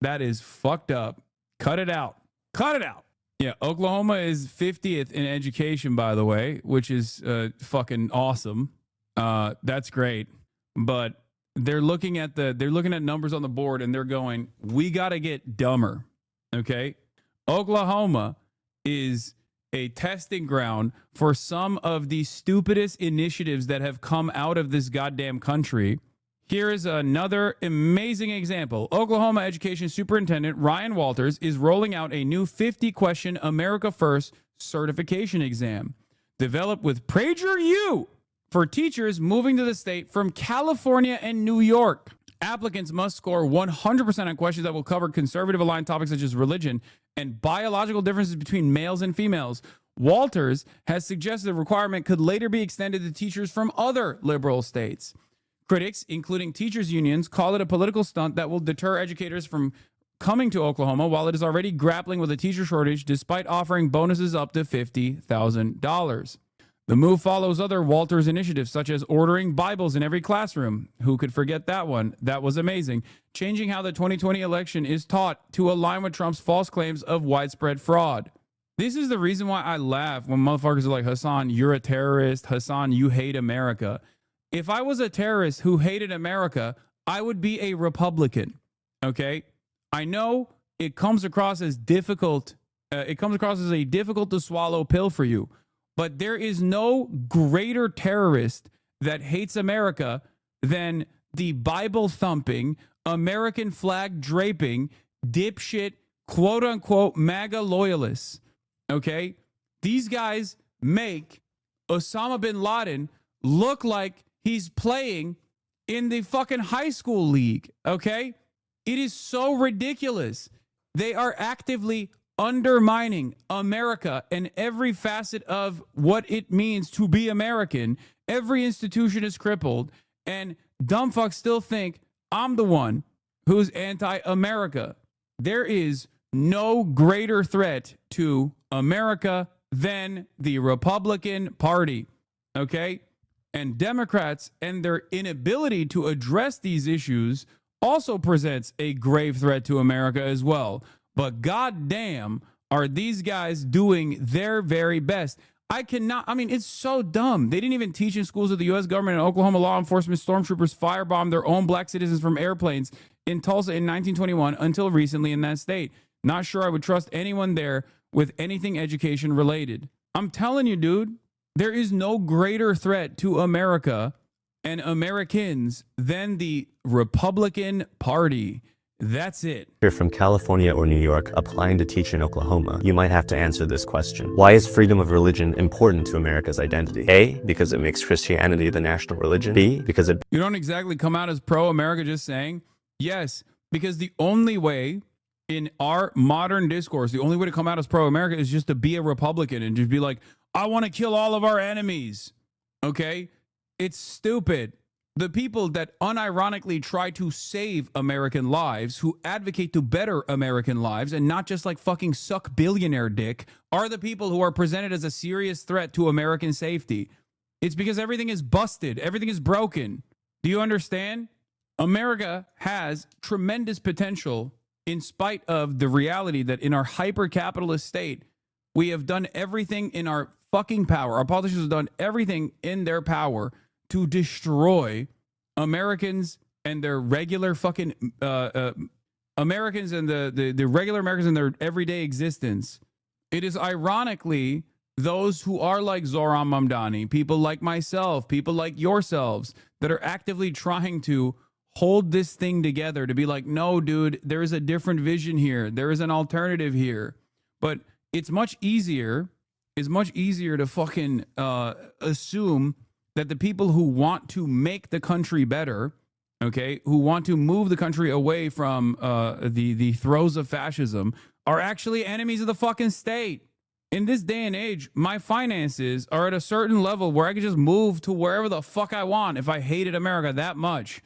That is fucked up. Cut it out. Cut it out. Yeah, Oklahoma is 50th in education, by the way, which is fucking awesome. That's great. But they're looking at numbers on the board and they're going, we got to get dumber. Okay? Oklahoma is a testing ground for some of the stupidest initiatives that have come out of this goddamn country. Here is another amazing example. Oklahoma Education Superintendent Ryan Walters is rolling out a new 50-question America First certification exam developed with PragerU for teachers moving to the state from California and New York. Applicants must score 100% on questions that will cover conservative-aligned topics such as religion and biological differences between males and females. Walters has suggested the requirement could later be extended to teachers from other liberal states. Critics, including teachers' unions, call it a political stunt that will deter educators from coming to Oklahoma while it is already grappling with a teacher shortage despite offering bonuses up to $50,000. The move follows other Walters initiatives, such as ordering Bibles in every classroom. Who could forget that one? That was amazing. Changing how the 2020 election is taught to align with Trump's false claims of widespread fraud. This is the reason why I laugh when motherfuckers are like, Hasan, you're a terrorist. Hasan, you hate America. If I was a terrorist who hated America, I would be a Republican. Okay? I know it comes across as difficult. It comes across as a difficult to swallow pill for you. But there is no greater terrorist that hates America than the Bible thumping, American flag draping, dipshit, quote unquote, MAGA loyalists. Okay? These guys make Osama bin Laden look like he's playing in the fucking high school league. Okay? It is so ridiculous. They are actively undermining America and every facet of what it means to be American. Every institution is crippled, and dumb fucks still think I'm the one who's anti-America. There is no greater threat to America than the Republican Party, okay? And Democrats and their inability to address these issues also presents a grave threat to America as well. But goddamn, are these guys doing their very best? It's so dumb. They didn't even teach in schools of the U.S. government, and Oklahoma law enforcement stormtroopers firebombed their own black citizens from airplanes in Tulsa in 1921 until recently in that state. Not sure I would trust anyone there with anything education related. I'm telling you, dude, there is no greater threat to America and Americans than the Republican Party. That's it. If you're from California or New York applying to teach in Oklahoma, you might have to answer this question. Why is freedom of religion important to America's identity? A, because it makes Christianity the national religion. B, because it... You don't exactly come out as pro-America just saying? Yes, because the only way in our modern discourse, the only way to come out as pro-America is just to be a Republican and just be like, I want to kill all of our enemies. Okay? It's stupid. The people that unironically try to save American lives, who advocate to better American lives and not just like fucking suck billionaire dick, are the people who are presented as a serious threat to American safety. It's because everything is busted. Everything is broken. Do you understand? America has tremendous potential in spite of the reality that in our hyper-capitalist state, we have done everything in our fucking power. Our politicians have done everything in their power to destroy Americans and their regular fucking Americans and the regular Americans in their everyday existence. It is ironically those who are like Zohran Mamdani, people like myself, people like yourselves, that are actively trying to hold this thing together to be like, no, dude, there is a different vision here. There is an alternative here. But it's much easier to fucking assume that the people who want to make the country better, okay, who want to move the country away from the throes of fascism, are actually enemies of the fucking state. In this day and age, my finances are at a certain level where I can just move to wherever the fuck I want if I hated America that much,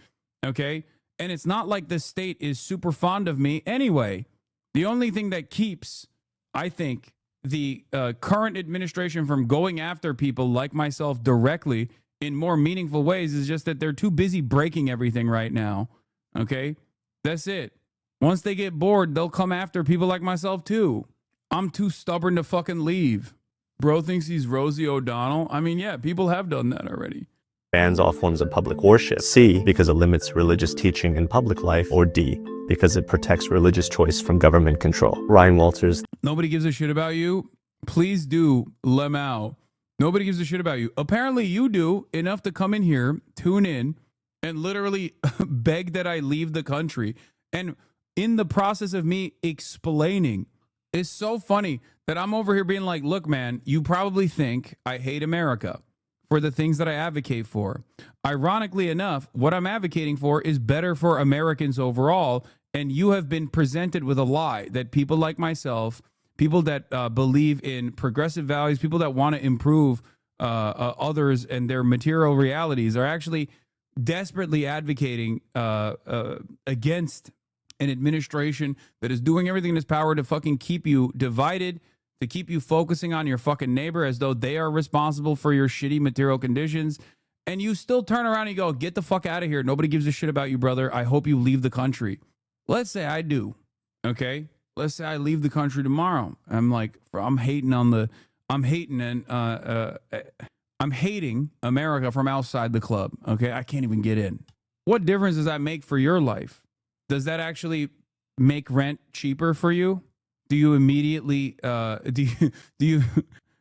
okay? And it's not like the state is super fond of me anyway. The only thing that keeps, I think, the current administration from going after people like myself directly in more meaningful ways is just that they're too busy breaking everything right now. Okay? That's it. Once they get bored, they'll come after people like myself too. I'm too stubborn to fucking leave. Bro thinks he's Rosie O'Donnell. I mean, yeah, people have done that already. Bans all forms of public worship. C, because it limits religious teaching in public life. Or D, because it protects religious choice from government control. Ryan Walters. Nobody gives a shit about you. Please do, Lemao. Nobody gives a shit about you. Apparently you do, enough to come in here, tune in, and literally beg that I leave the country. And in the process of me explaining, it's so funny that I'm over here being like, look, man, you probably think I hate America for the things that I advocate for. Ironically enough, what I'm advocating for is better for Americans overall, and you have been presented with a lie that people like myself, people that believe in progressive values, people that want to improve others and their material realities are actually desperately advocating against an administration that is doing everything in its power to fucking keep you divided, to keep you focusing on your fucking neighbor as though they are responsible for your shitty material conditions. And you still turn around and go, get the fuck out of here. Nobody gives a shit about you, brother. I hope you leave the country. Let's say I do. Okay? Let's say I leave the country tomorrow. I'm like, I'm hating America from outside the club. Okay? I can't even get in. What difference does that make for your life? Does that actually make rent cheaper for you? Do you immediately, do you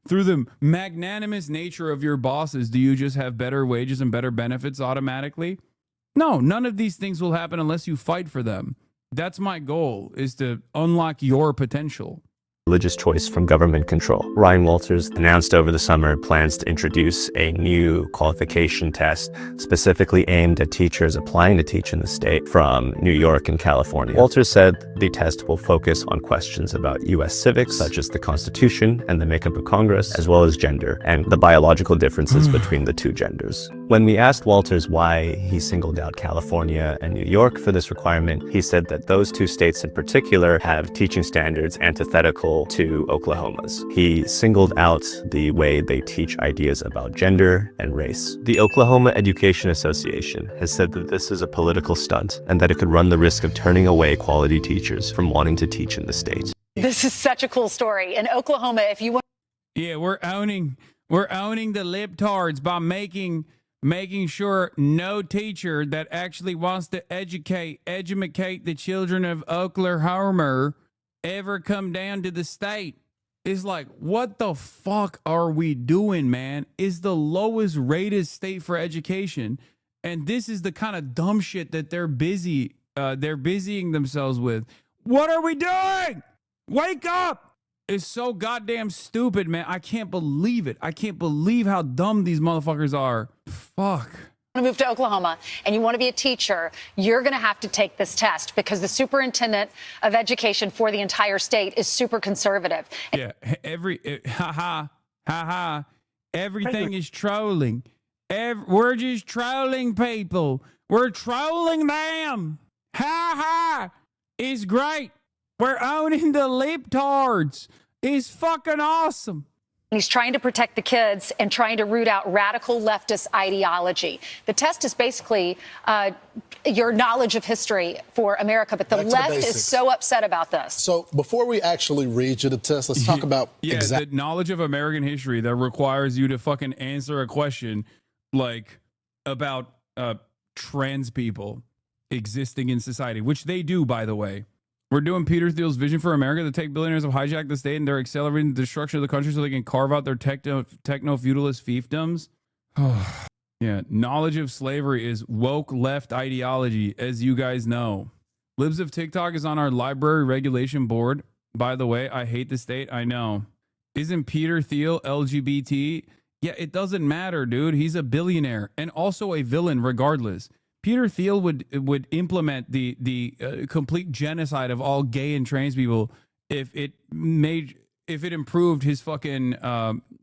through the magnanimous nature of your bosses, do you just have better wages and better benefits automatically? No, none of these things will happen unless you fight for them. That's my goal, is to unlock your potential. Religious choice from government control. Ryan Walters announced over the summer plans to introduce a new qualification test specifically aimed at teachers applying to teach in the state from New York and California. Walters said the test will focus on questions about U.S. civics, such as the Constitution and the makeup of Congress, as well as gender and the biological differences between the two genders. When we asked Walters why he singled out California and New York for this requirement, he said that those two states in particular have teaching standards antithetical to Oklahoma's. He singled out the way they teach ideas about gender and race. The Oklahoma Education Association has said that this is a political stunt and that it could run the risk of turning away quality teachers from wanting to teach in the state. This is such a cool story. In Oklahoma, if you want... Yeah, we're owning the libtards by making sure no teacher that actually wants to educate the children of Oklahoma ever come down to the state. It's like, what the fuck are we doing, man? It's the lowest rated state for education, and this is the kind of dumb shit that they're busying themselves with. What are we doing? Wake up! It's so goddamn stupid, man. I can't believe it. I can't believe how dumb these motherfuckers are. Fuck. To move to Oklahoma and you want to be a teacher, you're going to have to take this test because the superintendent of education for the entire state is super conservative. Yeah, everything is trolling. We're just trolling people. We're trolling them. It's great. We're owning the libtards. It's fucking awesome. He's trying to protect the kids and trying to root out radical leftist ideology. The test is basically your knowledge of history for America, but the left is so upset about this. So before we actually read you the test, let's talk about the knowledge of American history that requires you to fucking answer a question like about trans people existing in society, which they do, by the way. We're doing Peter Thiel's vision for America to take billionaires have hijacked the state and they're accelerating the destruction of the country so they can carve out their techno-feudalist fiefdoms. Yeah, knowledge of slavery is woke left ideology, as you guys know. Libs of TikTok is on our library regulation board. By the way, I hate the state. I know. Isn't Peter Thiel LGBT? Yeah, it doesn't matter, dude. He's a billionaire and also a villain regardless. Peter Thiel would implement the complete genocide of all gay and trans people if it improved his fucking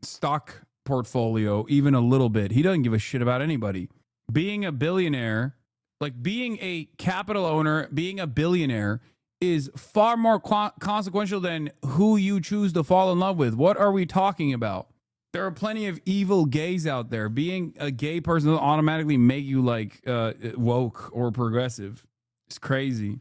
stock portfolio even a little bit. He doesn't give a shit about anybody. Being a billionaire, like being a capital owner, being a billionaire is far more consequential than who you choose to fall in love with. What are we talking about? There are plenty of evil gays out there. Being a gay person doesn't automatically make you like woke or progressive. It's crazy.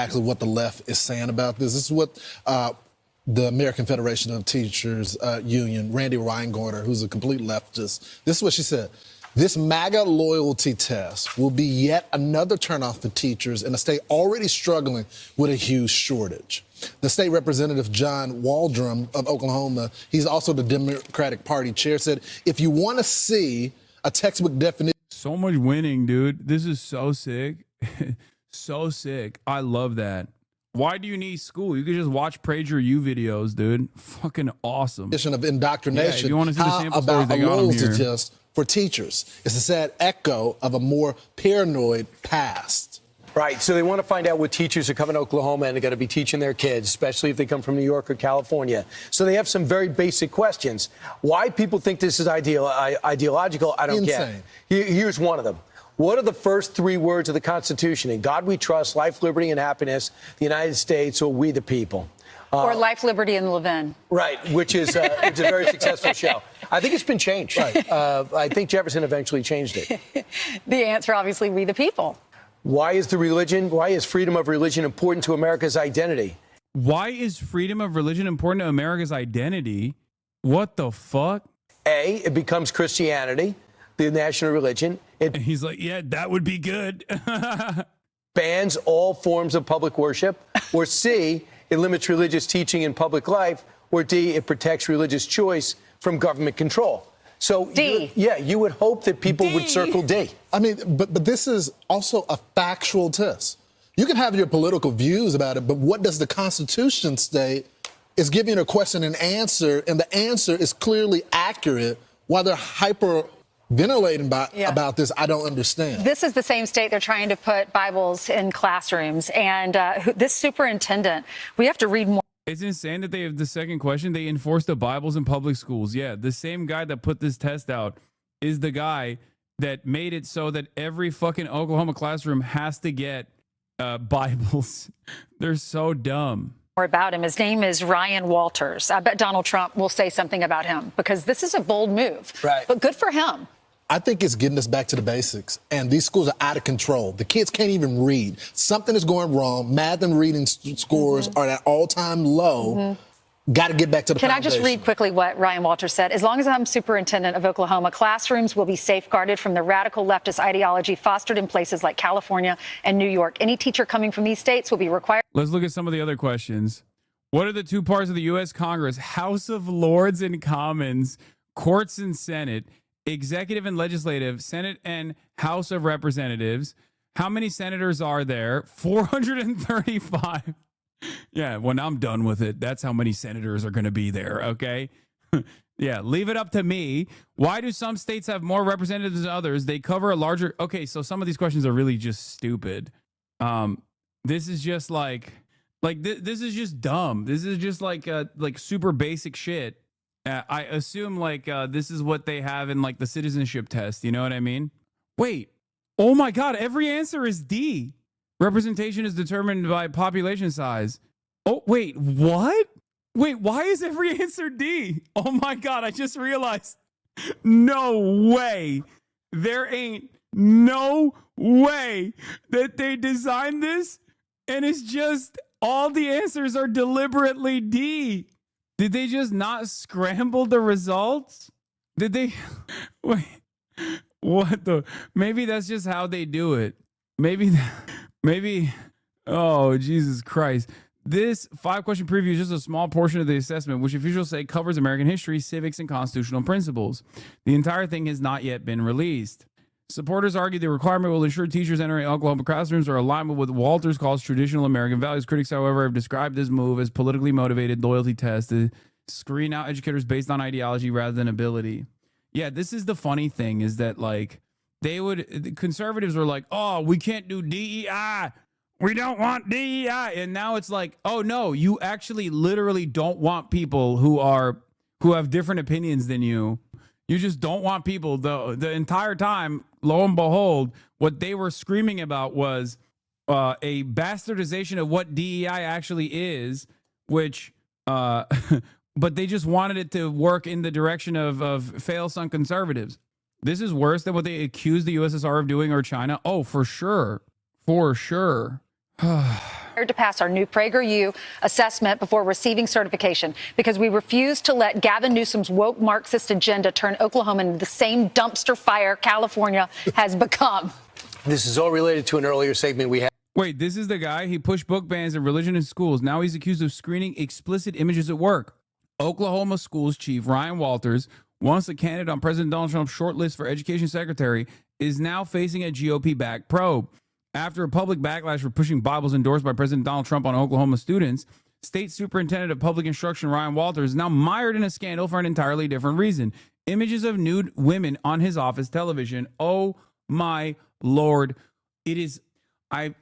Actually, what the left is saying about this. This is what the American Federation of Teachers Union, Randy Weingarten, who's a complete leftist, this is what she said. This MAGA loyalty test will be yet another turnoff for teachers in a state already struggling with a huge shortage. The state representative, John Waldrum of Oklahoma, he's also the Democratic Party chair, said, if you want to see a textbook definition. So much winning, dude. This is so sick. So sick. I love that. Why do you need school? You can just watch Prager U videos, dude. Fucking awesome. Of indoctrination. Yeah, if you want to see the sample stories, they got them loyalty here. Test for teachers. It's a sad echo of a more paranoid past. Right. So they want to find out what teachers are coming to Oklahoma and they're going to be teaching their kids, especially if they come from New York or California. So they have some very basic questions. Why people think this is ideological, I don't get. Here's one of them. What are the first three words of the Constitution? In God we trust, life, liberty, and happiness, the United States, or we the people. Or Life, Liberty, and Levin. Right, which is it's a very successful show. I think it's been changed. Right. I think Jefferson eventually changed it. The answer, obviously, we the people. Why is freedom of religion important to America's identity? Why is freedom of religion important to America's identity? What the fuck? A, it becomes Christianity, the national religion. And he's like, yeah, that would be good. Bans all forms of public worship. Or C, it limits religious teaching in public life. Or D, it protects religious choice from government control. So, D. You would hope that people would circle D. I mean, but this is also a factual test. You can have your political views about it, but what does the Constitution state is giving a question and answer, and the answer is clearly accurate. Why they're hyperventilating about this, I don't understand. This is the same state they're trying to put Bibles in classrooms. And this superintendent, we have to read more. It's insane that they have the second question. They enforce the Bibles in public schools. Yeah, the same guy that put this test out is the guy that made it so that every fucking Oklahoma classroom has to get Bibles. They're so dumb. More about him. His name is Ryan Walters. I bet Donald Trump will say something about him because this is a bold move. Right. But good for him. I think it's getting us back to the basics, and these schools are out of control. The kids can't even read. Something is going wrong. Math and reading scores are at all-time low. Got to get back to the foundation. Can I just read quickly what Ryan Walters said? As long as I'm superintendent of Oklahoma, classrooms will be safeguarded from the radical leftist ideology fostered in places like California and New York. Any teacher coming from these states will be required. Let's look at some of the other questions. What are the two parts of the U.S. Congress? House of Lords and Commons, courts and Senate, executive and legislative, Senate and House of Representatives. How many senators are there? 435. Yeah, when I'm done with it, that's how many senators are going to be there, okay? Yeah, leave it up to me. Why do some states have more representatives than others? They cover a larger... Okay, so some of these questions are really just stupid. This is just like this is just dumb. This is just like super basic shit. I assume this is what they have in like the citizenship test. You know what I mean? Wait. Oh my God. Every answer is D. Representation is determined by population size. Oh, wait. What? Wait, why is every answer D? Oh my God. I just realized. No way. There ain't no way that they designed this and it's just all the answers are deliberately D. Did they just not scramble the results? Did they? Wait, what the? Maybe that's just how they do it. Maybe, oh, Jesus Christ. This 5-question preview is just a small portion of the assessment, which officials say covers American history, civics, and constitutional principles. The entire thing has not yet been released. Supporters argue the requirement will ensure teachers entering Oklahoma classrooms are aligned with what Walters calls traditional American values. Critics, however, have described this move as politically motivated loyalty test to screen out educators based on ideology rather than ability. Yeah, this is the funny thing is that the conservatives were like, oh, we can't do DEI. We don't want DEI. And now it's like, oh no, you actually literally don't want people who have different opinions than you. You just don't want people, though. The entire time, lo and behold, what they were screaming about was a bastardization of what DEI actually is, which, but they just wanted it to work in the direction of fail-son conservatives. This is worse than what they accused the USSR of doing or China. Oh, for sure. For sure. To pass our new PragerU assessment before receiving certification because we refuse to let Gavin Newsom's woke Marxist agenda turn Oklahoma into the same dumpster fire California has become. This is all related to an earlier segment we had. Wait, this is the guy? He pushed book bans and religion in schools. Now he's accused of screening explicit images at work. Oklahoma schools chief Ryan Walters, once a candidate on President Donald Trump's shortlist for education secretary, is now facing a GOP-backed probe. After a public backlash for pushing Bibles endorsed by President Donald Trump on Oklahoma students, State Superintendent of Public Instruction Ryan Walters is now mired in a scandal for an entirely different reason. Images of nude women on his office television. Oh my Lord. It is,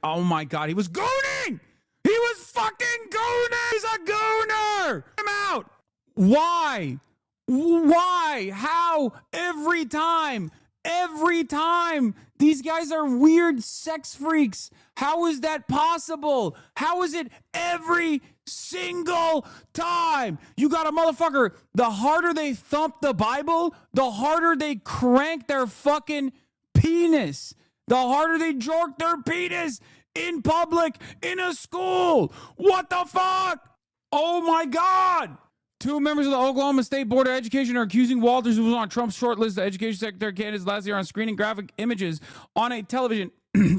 oh my God, he was gooning! He was fucking gooning! He's a gooner! Him out! Why? Why? How? Every time every time. These guys are weird sex freaks. How is that possible? How is it every single time? You got a motherfucker, the harder they thump the Bible, the harder they crank their fucking penis. The harder they jork their penis in public, in a school. What the fuck? Oh my God. 2 members of the Oklahoma State Board of Education are accusing Walters, who was on Trump's short list of education secretary candidates last year, on screening graphic images on a television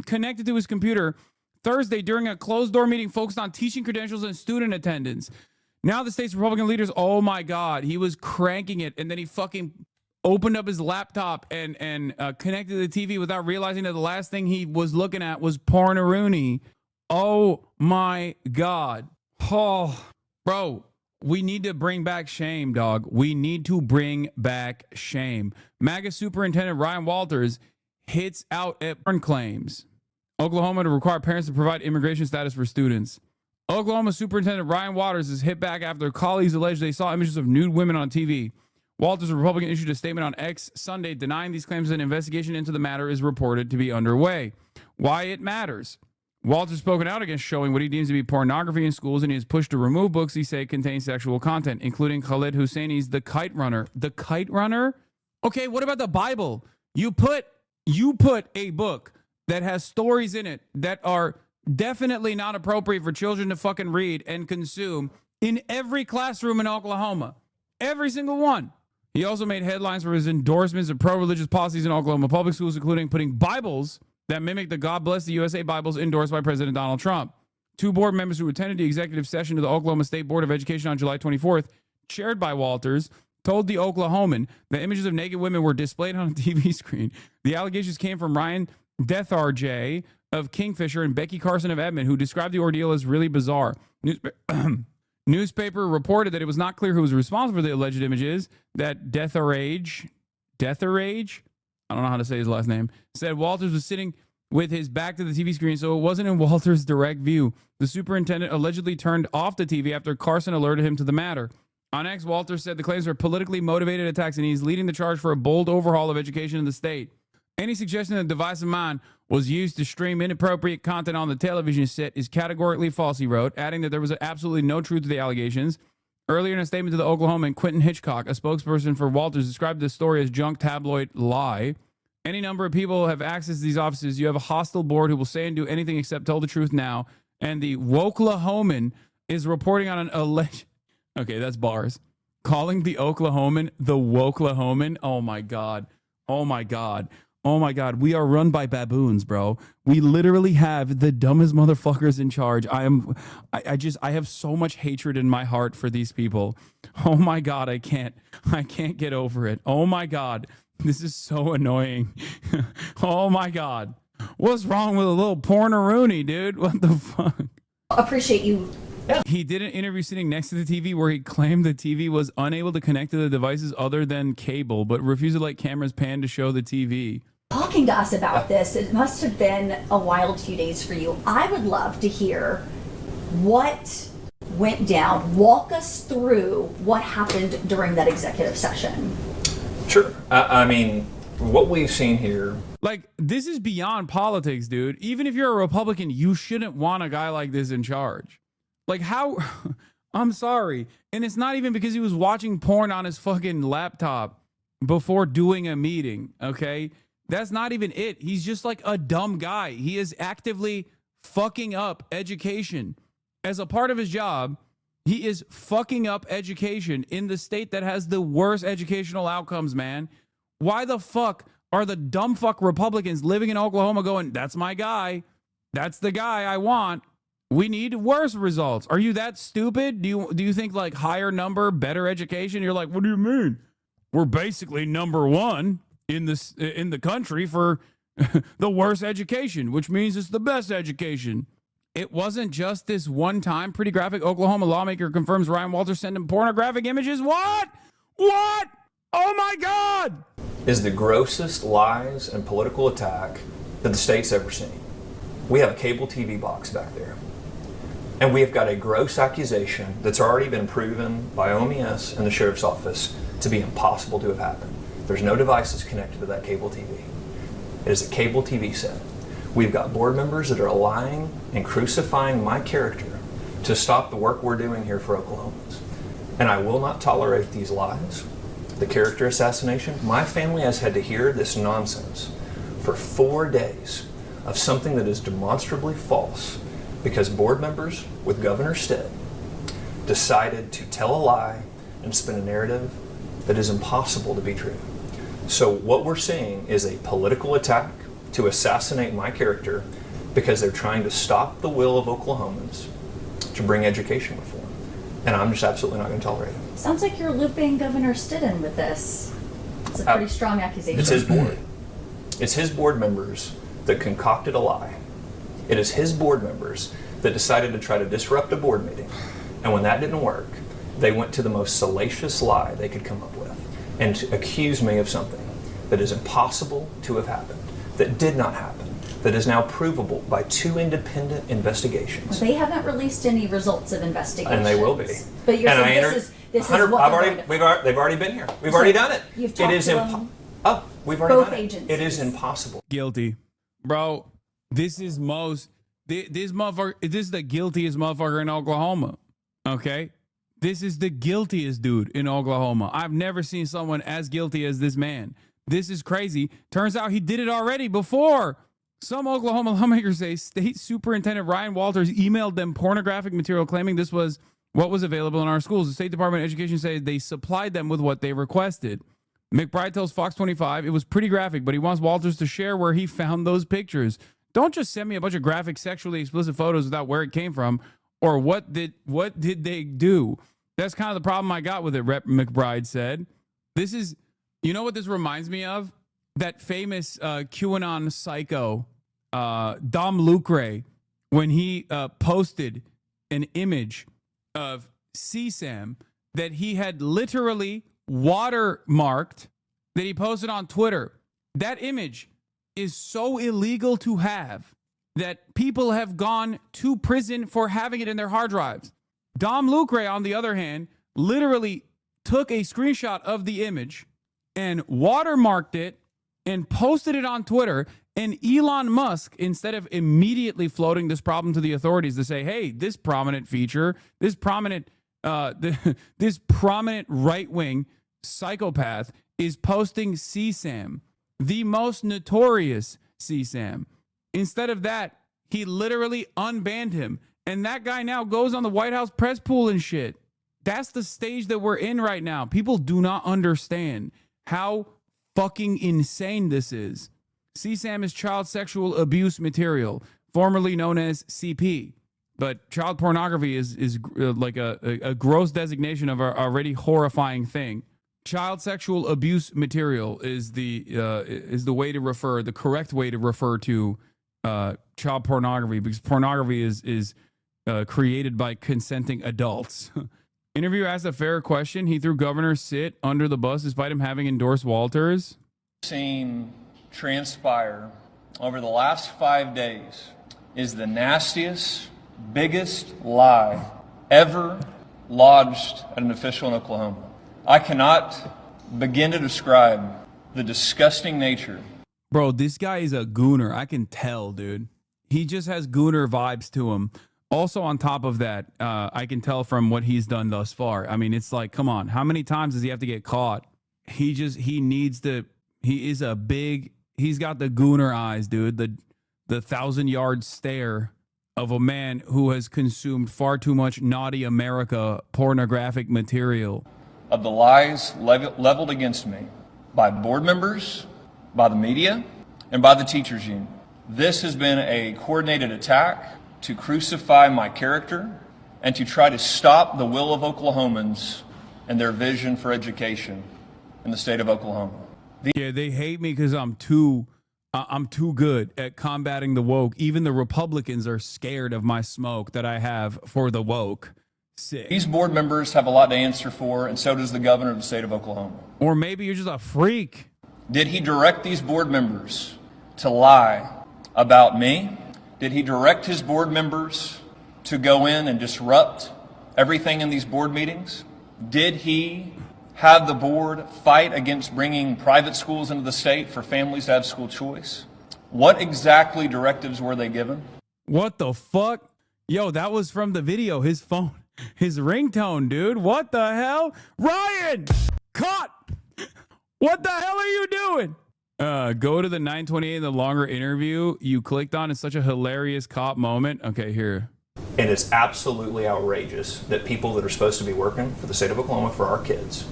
connected to his computer Thursday during a closed-door meeting focused on teaching credentials and student attendance. Now the state's Republican leaders, oh my God, he was cranking it, and then he fucking opened up his laptop and connected to the TV without realizing that the last thing he was looking at was porn-a-rooney. Oh my God. Oh, bro. We need to bring back shame, dog. We need to bring back shame. MAGA Superintendent Ryan Walters hits out at porn claims. Oklahoma to require parents to provide immigration status for students. Oklahoma Superintendent Ryan Walters is hit back after colleagues alleged they saw images of nude women on TV. Walters, a Republican, issued a statement on X Sunday denying these claims. An investigation into the matter is reported to be underway. Why it matters. Walters spoken out against showing what he deems to be pornography in schools, and he has pushed to remove books he say contain sexual content, including Khalid Hosseini's The Kite Runner. The Kite Runner? Okay, what about the Bible? You put a book that has stories in it that are definitely not appropriate for children to fucking read and consume in every classroom in Oklahoma. Every single one. He also made headlines for his endorsements of pro-religious policies in Oklahoma public schools, including putting Bibles that mimic the God Bless the USA Bibles endorsed by President Donald Trump. 2 board members who attended the executive session of the Oklahoma State Board of Education on July 24th, chaired by Walters, told the Oklahoman that images of naked women were displayed on a TV screen. The allegations came from Ryan Detharj of Kingfisher and Becky Carson of Edmond, who described the ordeal as really bizarre. Newspaper reported that it was not clear who was responsible for the alleged images. That Detharj, I don't know how to say his last name, said Walters was sitting with his back to the TV screen, so it wasn't in Walters' direct view. The superintendent allegedly turned off the TV after Carson alerted him to the matter. On X, Walters said the claims are politically motivated attacks, and he's leading the charge for a bold overhaul of education in the state. Any suggestion that the device of mine was used to stream inappropriate content on the television set is categorically false, he wrote, adding that there was absolutely no truth to the allegations. Earlier in a statement to the Oklahoman, Quentin Hitchcock, a spokesperson for Walters, described this story as junk tabloid lie. Any number of people have access to these offices. You have a hostile board who will say and do anything except tell the truth now. And the Wokelahoman is reporting on an alleged... Okay, that's bars. Calling the Oklahoman the Wokelahoman. Oh, my God. Oh, my God. Oh, my God. We are run by baboons, bro. We literally have the dumbest motherfuckers in charge. I have so much hatred in my heart for these people. Oh, my God. I can't get over it. Oh, my God. This is so annoying. Oh, my God. What's wrong with a little porn-a-rooney, dude? What the fuck? Appreciate you. He did an interview sitting next to the TV where he claimed the TV was unable to connect to the devices other than cable, but refused to let cameras pan to show the TV. Talking to us about this, it must have been a wild few days for you. I would love to hear what went down. Walk us through what happened during that executive session. Sure. I mean, what we've seen here. Like, this is beyond politics, dude. Even if you're a Republican, you shouldn't want a guy like this in charge. Like, how? I'm sorry. And it's not even because he was watching porn on his fucking laptop before doing a meeting, okay? That's not even it. He's just like a dumb guy. He is actively fucking up education. As a part of his job, he is fucking up education in the state that has the worst educational outcomes, man. Why the fuck are the dumb fuck Republicans living in Oklahoma going, that's my guy. That's the guy I want. We need worse results. Are you that stupid? Do you think like higher number, better education? You're like, what do you mean? We're basically number one in the country for the worst education, which means it's the best education. It wasn't just this one time. Pretty graphic Oklahoma lawmaker confirms Ryan Walters sent him pornographic images. What? What? Oh my God! Is the grossest lies and political attack that the state's ever seen. We have a cable TV box back there. And we have got a gross accusation that's already been proven by OMS and the sheriff's office to be impossible to have happened. There's no devices connected to that cable TV. It is a cable TV set. We've got board members that are lying and crucifying my character to stop the work we're doing here for Oklahomans. And I will not tolerate these lies, the character assassination. My family has had to hear this nonsense for 4 days of something that is demonstrably false because board members with Governor Stitt decided to tell a lie and spin a narrative that is impossible to be true. So what we're seeing is a political attack to assassinate my character because they're trying to stop the will of Oklahomans to bring education reform. And I'm just absolutely not going to tolerate it. Sounds like you're looping Governor Stitt in with this. It's a pretty strong accusation. It's his board. It's his board members that concocted a lie. It is his board members that decided to try to disrupt a board meeting. And when that didn't work, they went to the most salacious lie they could come up with and accuse me of something that is impossible to have happened, that did not happen, that is now provable by 2 independent investigations. They haven't released any results of investigations. And they will be. But you're and saying this is what they've already been here. We've already done it. You've talked it is to them. we've already Both done it. agencies. It is impossible. Guilty. Bro, this is this motherfucker, this is the guiltiest motherfucker in Oklahoma. Okay? This is the guiltiest dude in Oklahoma. I've never seen someone as guilty as this man. This is crazy. Turns out he did it already before. Some Oklahoma lawmakers say State Superintendent Ryan Walters emailed them pornographic material claiming this was what was available in our schools. The State Department of Education said they supplied them with what they requested. McBride tells Fox 25 it was pretty graphic, but he wants Walters to share where he found those pictures. Don't just send me a bunch of graphic, sexually explicit photos without where it came from or what did they do. That's kind of the problem I got with it, Rep. McBride said. This is, you know what this reminds me of? That famous QAnon psycho, Dom Lucre, when he posted an image of CSAM that he had literally watermarked, that he posted on Twitter. That image is so illegal to have that people have gone to prison for having it in their hard drives. Dom Lucre, on the other hand, literally took a screenshot of the image and watermarked it and posted it on Twitter. And Elon Musk, instead of immediately floating this problem to the authorities to say, hey, this prominent feature, this prominent right-wing psychopath is posting CSAM, the most notorious CSAM. Instead of that, he literally unbanned him. And that guy now goes on the White House press pool and shit. That's the stage that we're in right now. People do not understand how fucking insane this is. CSAM is child sexual abuse material, formerly known as CP. But child pornography is like a gross designation of an already horrifying thing. Child sexual abuse material is the way to refer, the correct way to refer to child pornography, because pornography is created by consenting adults. Interviewer asked a fair question. He threw Governor Stitt under the bus despite him having endorsed Walters. Seen transpire over the last 5 days is the nastiest, biggest lie ever lodged at an official in Oklahoma. I cannot begin to describe the disgusting nature. Bro, this guy is a gooner. I can tell, dude. He just has gooner vibes to him. Also, on top of that, I can tell from what he's done thus far. I mean, it's like, come on, how many times does he have to get caught? He is a big, he's got the gooner eyes, dude. The 1,000-yard stare of a man who has consumed far too much naughty America pornographic material. Of the lies leveled against me by board members, by the media, and by the teachers union. This has been a coordinated attack to crucify my character and to try to stop the will of Oklahomans and their vision for education in the state of Oklahoma. Yeah, they hate me because I'm too good at combating the woke. Even the Republicans are scared of my smoke that I have for the woke. Sick. These board members have a lot to answer for, and so does the governor of the state of Oklahoma. Or maybe you're just a freak. Did he direct these board members to lie about me? Did he direct his board members to go in and disrupt everything in these board meetings? Did he have the board fight against bringing private schools into the state for families to have school choice? What exactly directives were they given? What the fuck? Yo, that was from the video. His phone, his ringtone, dude. What the hell? Ryan! Caught! What the hell are you doing? Go to the 928, the longer interview you clicked on. It's such a hilarious cop moment. Okay, here. And it's absolutely outrageous that people that are supposed to be working for the state of Oklahoma for our kids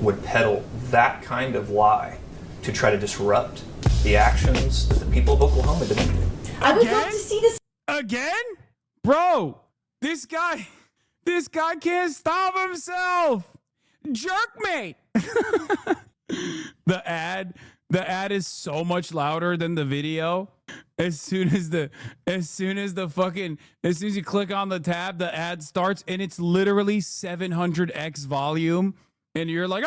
would peddle that kind of lie to try to disrupt the actions that the people of Oklahoma demanded. I would love to see this again, bro. This guy can't stop himself. Jerkmate. The ad is so much louder than the video. As soon as you click on the tab, the ad starts and it's literally 700x volume. And you're like,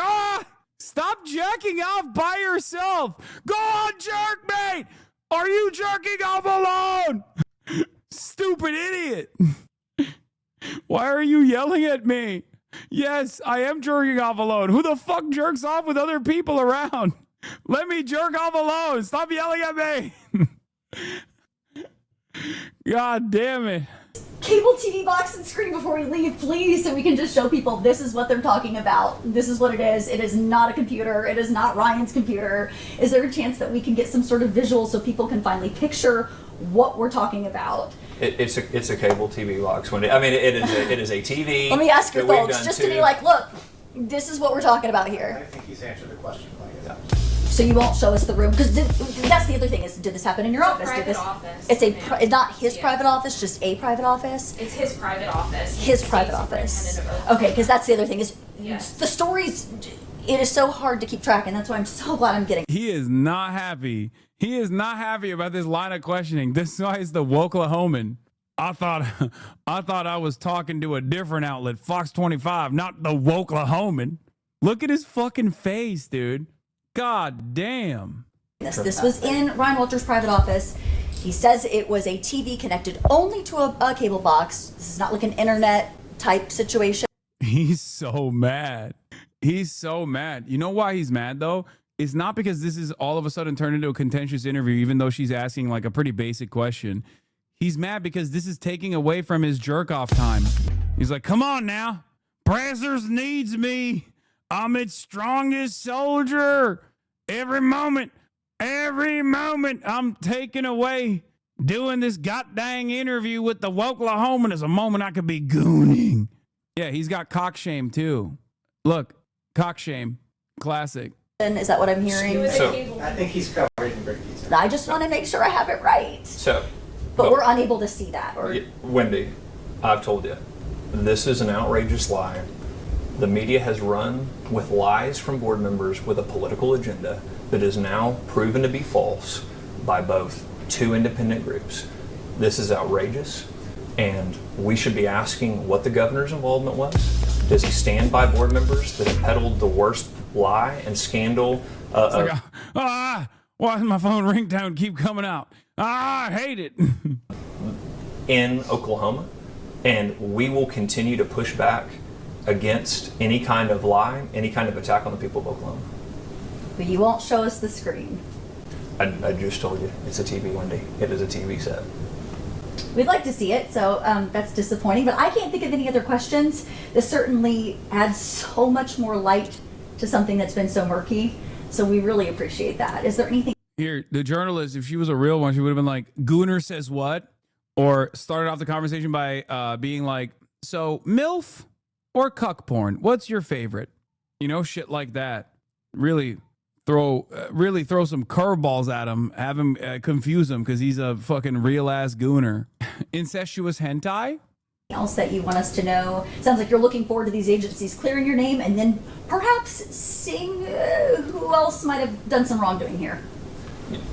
stop jacking off by yourself. Go on, jerkmate. Are you jerking off alone? Stupid idiot. Why are you yelling at me? Yes, I am jerking off alone. Who the fuck jerks off with other people around? Let me jerk off alone. Stop yelling at me. God damn it. cable TV box and screen before we leave, please, so we can just show people this is what they're talking about. This is what it is. It is not a computer. It is not Ryan's computer. Is there a chance that we can get some sort of visual so people can finally picture what we're talking about? It's a cable TV box. I mean, it is a TV. Let me ask your that we've folks done just too. to be like, look, this is what we're talking about here. I think he's answered the question. So you won't show us the room because that's the other thing is, did this happen in your office? Private Did this? office. It's it's not his private office, just a private office. It's his private office. His private office. Okay, because that's the other thing is the stories. It is so hard to keep track, and that's why I'm so glad I'm getting. He is not happy. He is not happy about this line of questioning. This guy is the Woklahoman. I thought I was talking to a different outlet, Fox 25, not the Woklahoman. Look at his fucking face, dude. God damn. This was in Ryan Walter's private office. He says it was a TV connected only to a cable box. This is not like an internet type situation. He's so mad. He's so mad. You know why he's mad, though? It's not because this is all of a sudden turned into a contentious interview, even though she's asking like a pretty basic question. He's mad because this is taking away from his jerk-off time. He's like, come on now. Brazzers needs me. I'm its strongest soldier. Every moment I'm taking away doing this goddamn interview with the Woklahoman is a moment I could be gooning. Yeah, he's got cock shame too. Look, cock shame. Classic. And is that what I'm hearing? I think he's covered in great detail. I just want to make sure I have it right. But we're unable to see that. Or Wendy, I've told you, this is an outrageous lie. The media has run with lies from board members with a political agenda that is now proven to be false by both two independent groups. This is outrageous, and we should be asking what the governor's involvement was. Does he stand by board members that have peddled the worst lie and scandal? Why does my phone ringtone keep coming out? I hate it. In Oklahoma, and we will continue to push back against any kind of lie, any kind of attack on the people of Oklahoma. But you won't show us the screen. I just told you, it's a TV, Wendy. It is a TV set. We'd like to see it, so that's disappointing. But I can't think of any other questions. This certainly adds so much more light to something that's been so murky. So we really appreciate that. Is there anything? Here, the journalist, if she was a real one, she would have been like, Gooner says what? Or started off the conversation by being like, so MILF or cuck porn? What's your favorite? You know, shit like that. Really throw some curveballs at him, have him confuse him because he's a fucking real ass gooner. Incestuous hentai? Else that you want us to know? Sounds like you're looking forward to these agencies clearing your name and then perhaps seeing who else might have done some wrongdoing here.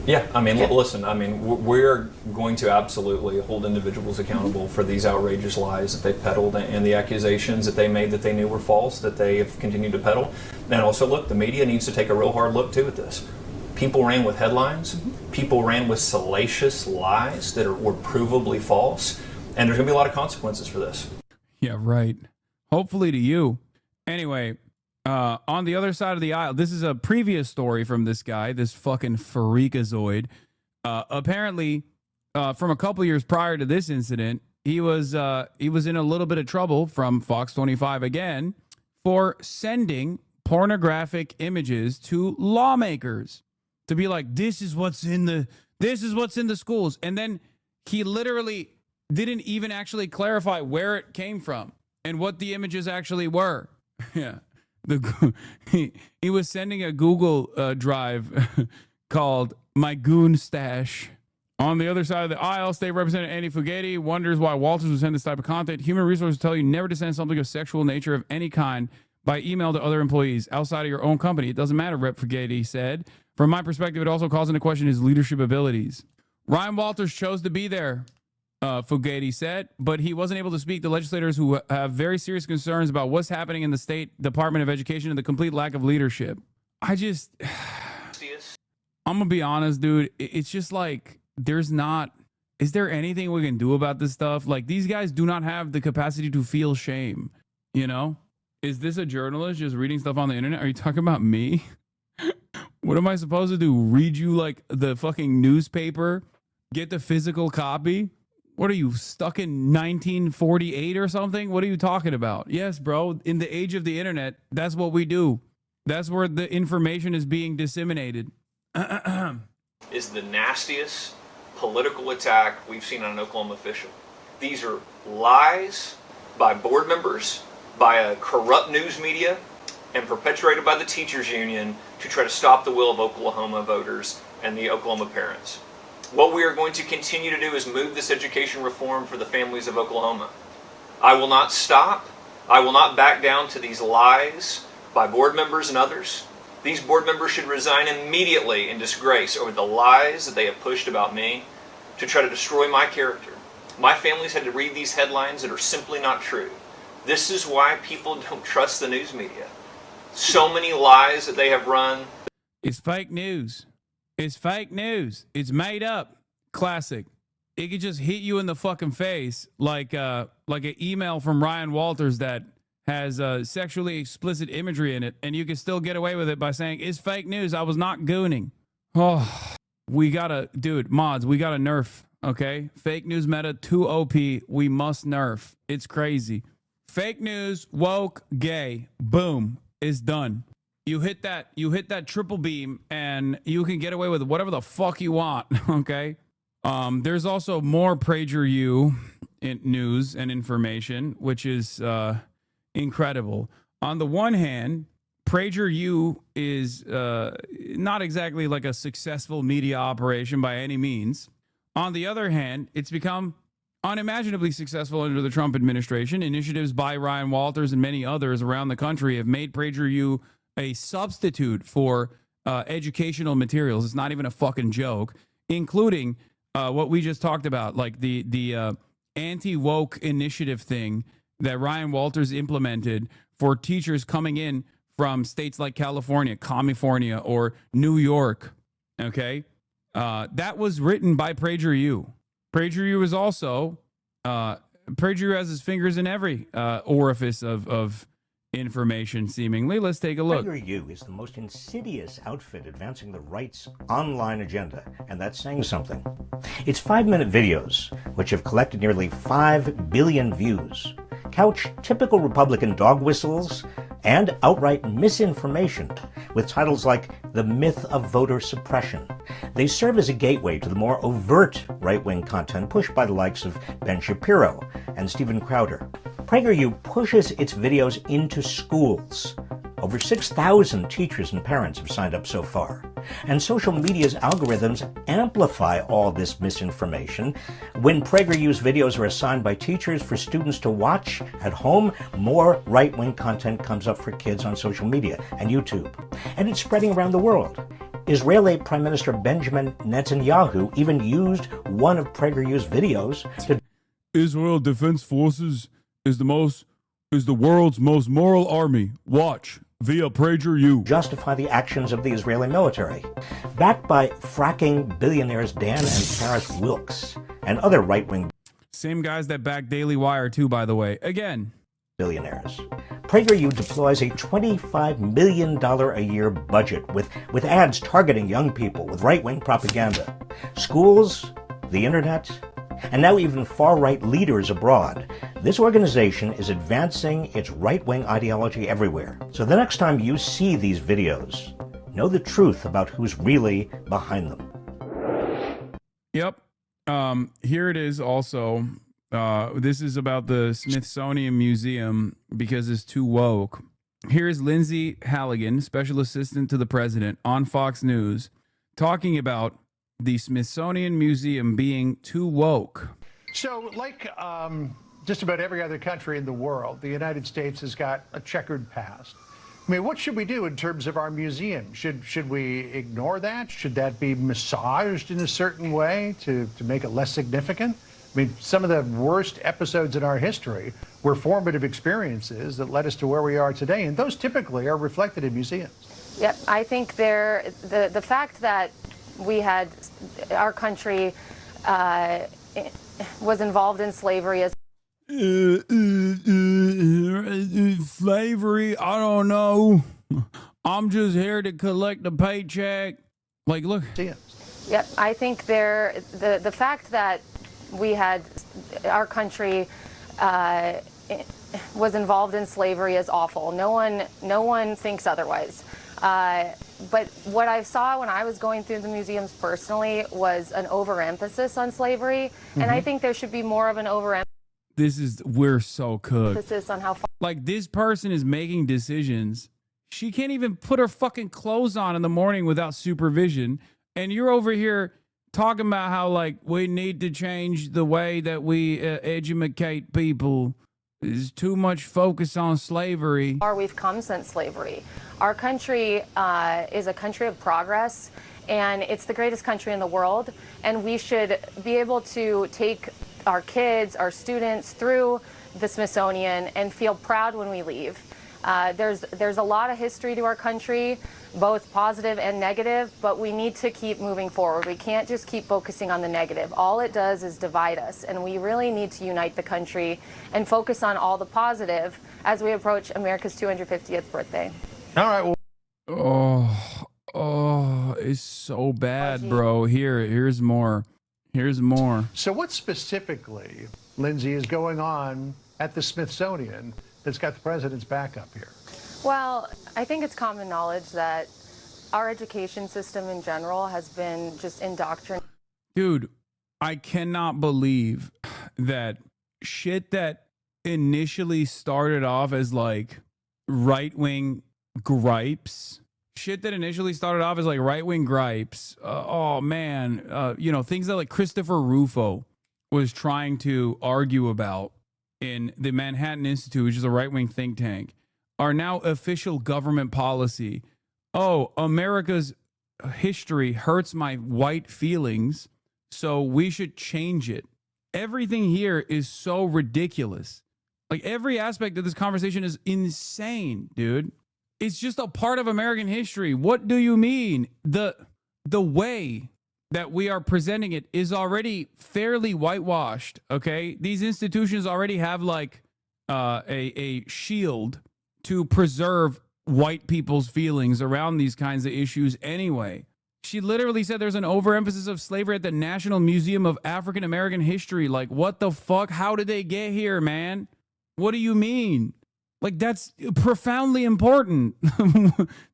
Yeah, I mean, listen, I mean, we're going to absolutely hold individuals accountable for these outrageous lies that they peddled and the accusations that they made that they knew were false, that they have continued to peddle. And also, look, the media needs to take a real hard look, too, at this. People ran with headlines. People ran with salacious lies that were provably false. And there's going to be a lot of consequences for this. Yeah, right. Hopefully to you. Anyway, On the other side of the aisle, this is a previous story from this guy, this fucking freakazoid. Apparently, from a couple years prior to this incident, he was in a little bit of trouble from Fox 25 again for sending pornographic images to lawmakers to be like, this is what's in the schools. And then he literally didn't even actually clarify where it came from and what the images actually were. Yeah. He was sending a Google Drive called My Goon Stash. On the other side of the aisle, State Representative Andy Fugate wonders why Walters would send this type of content. Human Resources tell you never to send something of sexual nature of any kind by email to other employees outside of your own company. It doesn't matter, Rep. Fugate said. From my perspective, it also calls into question his leadership abilities. Ryan Walters chose to be there, Fugate said, but he wasn't able to speak to legislators who have very serious concerns about what's happening in the State Department of Education and the complete lack of leadership. I'm going to be honest, dude. It's just like, is there anything we can do about this stuff? Like, these guys do not have the capacity to feel shame, you know? Is this a journalist just reading stuff on the internet? Are you talking about me? What am I supposed to do? Read you like the fucking newspaper? Get the physical copy? What are you, stuck in 1948 or something? What are you talking about? Yes, bro. In the age of the internet, that's what we do. That's where the information is being disseminated. Is the nastiest political attack we've seen on an Oklahoma official. These are lies by board members, by a corrupt news media, and perpetuated by the teachers union to try to stop the will of Oklahoma voters and the Oklahoma parents. What we are going to continue to do is move this education reform for the families of Oklahoma. I will not stop. I will not back down to these lies by board members and others. These board members should resign immediately in disgrace over the lies that they have pushed about me to try to destroy my character. My family's had to read these headlines that are simply not true. This is why people don't trust the news media. So many lies that they have run. It's fake news. It's fake news. It's made up. Classic. It could just hit you in the fucking face like an email from Ryan Walters that has sexually explicit imagery in it, and you can still get away with it by saying, it's fake news. I was not gooning. Oh, we gotta, dude, mods, we gotta nerf, okay? Fake news meta, too OP. We must nerf. It's crazy. Fake news, woke, gay. Boom. It's done. You hit that triple beam, and you can get away with whatever the fuck you want, okay? There's also more PragerU news and information, which is incredible. On the one hand, PragerU is not exactly like a successful media operation by any means. On the other hand, it's become unimaginably successful under the Trump administration. Initiatives by Ryan Walters and many others around the country have made PragerU a substitute for educational materials. It's not even a fucking joke, including what we just talked about, like the anti-woke initiative thing that Ryan Walters implemented for teachers coming in from states like California, or New York. Okay, that was written by PragerU. PragerU is also PragerU has his fingers in every orifice of information, seemingly. Let's take a look. PragerU is the most insidious outfit advancing the right's online agenda, and that's saying something. Its 5-minute videos, which have collected nearly 5 billion views, couch typical Republican dog whistles and outright misinformation with titles like The Myth of Voter Suppression. They serve as a gateway to the more overt right-wing content pushed by the likes of Ben Shapiro and Steven Crowder. PragerU pushes its videos into schools. Over 6,000 teachers and parents have signed up so far. And social media's algorithms amplify all this misinformation. When PragerU's videos are assigned by teachers for students to watch at home, more right-wing content comes up for kids on social media and YouTube. And it's spreading around the world. Israeli Prime Minister Benjamin Netanyahu even used one of PragerU's videos to... Israel Defense Forces is the world's most moral army. Watch via PragerU. Justify the actions of the Israeli military. Backed by fracking billionaires Dan and Paris Wilkes and other right-wing... Same guys that back Daily Wire too, by the way. Again. Billionaires. PragerU deploys a $25 million a year budget with ads targeting young people with right-wing propaganda. Schools, the internet, and now even far-right leaders abroad. This organization is advancing its right-wing ideology everywhere. So the next time you see these videos, know the truth about who's really behind them. Yep. Here it is also. This is about the Smithsonian Museum because it's too woke. Here's Lindsay Halligan, special assistant to the president, on Fox News, talking about the Smithsonian Museum being too woke. So, like just about every other country in the world, the United States has got a checkered past. I mean, what should we do in terms of our museum? Should we ignore that? Should that be massaged in a certain way to make it less significant? I mean, some of the worst episodes in our history were formative experiences that led us to where we are today, and those typically are reflected in museums. Yep, I think the fact that we had our country was involved in slavery as slavery, I don't know. I'm just here to collect a paycheck. Like, look. Yep, I think the fact that we had our country was involved in slavery is awful. No one thinks otherwise. But what I saw when I was going through the museums personally was an overemphasis on slavery, and I think there should be more of an overemphasis. We're so cooked. On how far. Like, this person is making decisions. She can't even put her fucking clothes on in the morning without supervision. And you're over here talking about how, like, we need to change the way that we educate people. There's too much focus on slavery. Far we've come since slavery. Our country is a country of progress, and it's the greatest country in the world. And we should be able to take our kids, our students through the Smithsonian and feel proud when we leave. There's a lot of history to our country, both positive and negative, but we need to keep moving forward. We can't just keep focusing on the negative. All it does is divide us, and we really need to unite the country and focus on all the positive as we approach America's 250th birthday. All right. Well, oh, it's so bad, bro. Here's more. Here's more. So what specifically, Lindsay, is going on at the Smithsonian that's got the president's back up here? Well, I think it's common knowledge that our education system in general has been just indoctrinated. Dude, I cannot believe that shit that initially started off as like right-wing gripes. Shit that initially started off as like right-wing gripes. Oh man, things that like Christopher Rufo was trying to argue about in the Manhattan Institute, which is a right-wing think tank, are now official government policy. Oh, America's history hurts my white feelings, so we should change it. Everything here is so ridiculous. Like, every aspect of this conversation is insane, dude. It's just a part of American history. What do you mean? The way that we are presenting it is already fairly whitewashed, okay? These institutions already have like a shield to preserve white people's feelings around these kinds of issues anyway. She literally said there's an overemphasis of slavery at the National Museum of African American History. Like, what the fuck? How did they get here, man? What do you mean? Like, that's profoundly important.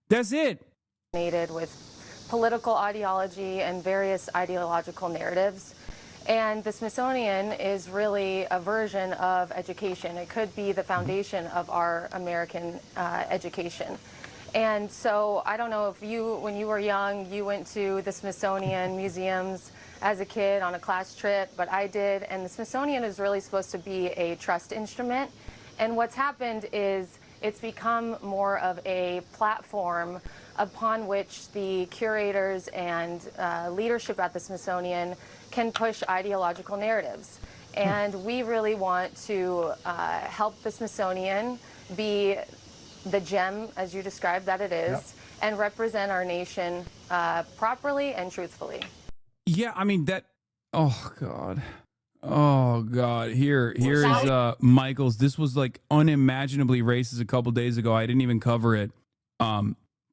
That's it. With political ideology and various ideological narratives. And the Smithsonian is really a version of education. It could be the foundation of our American education. And so I don't know if when you were young, you went to the Smithsonian museums as a kid on a class trip, but I did. And the Smithsonian is really supposed to be a trust instrument. And what's happened is it's become more of a platform upon which the curators and leadership at the Smithsonian can push ideological narratives. And we really want to help the Smithsonian be the gem, as you described that it is, and represent our nation properly and truthfully. Yeah, I mean, oh God. Oh God! Here is Michael's. This was like unimaginably racist a couple days ago. I didn't even cover it.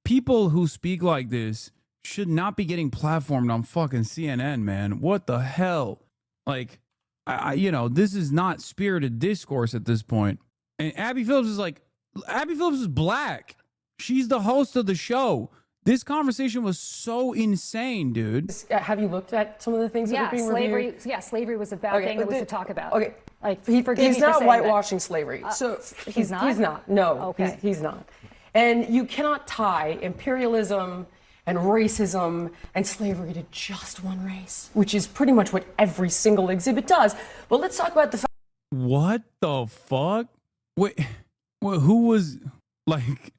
People who speak like this should not be getting platformed on fucking CNN, man. What the hell? Like, this is not spirited discourse at this point. And Abby Phillips is black. She's the host of the show. This conversation was so insane, dude. Have you looked at some of the things that are being reviewed? Slavery was a bad thing that was to talk about. Okay, like he's not whitewashing slavery. So he's not. He's not. No, okay. he's not. And you cannot tie imperialism and racism and slavery to just one race, which is pretty much what every single exhibit does. But let's talk about the fact. What the fuck? Wait, who was like?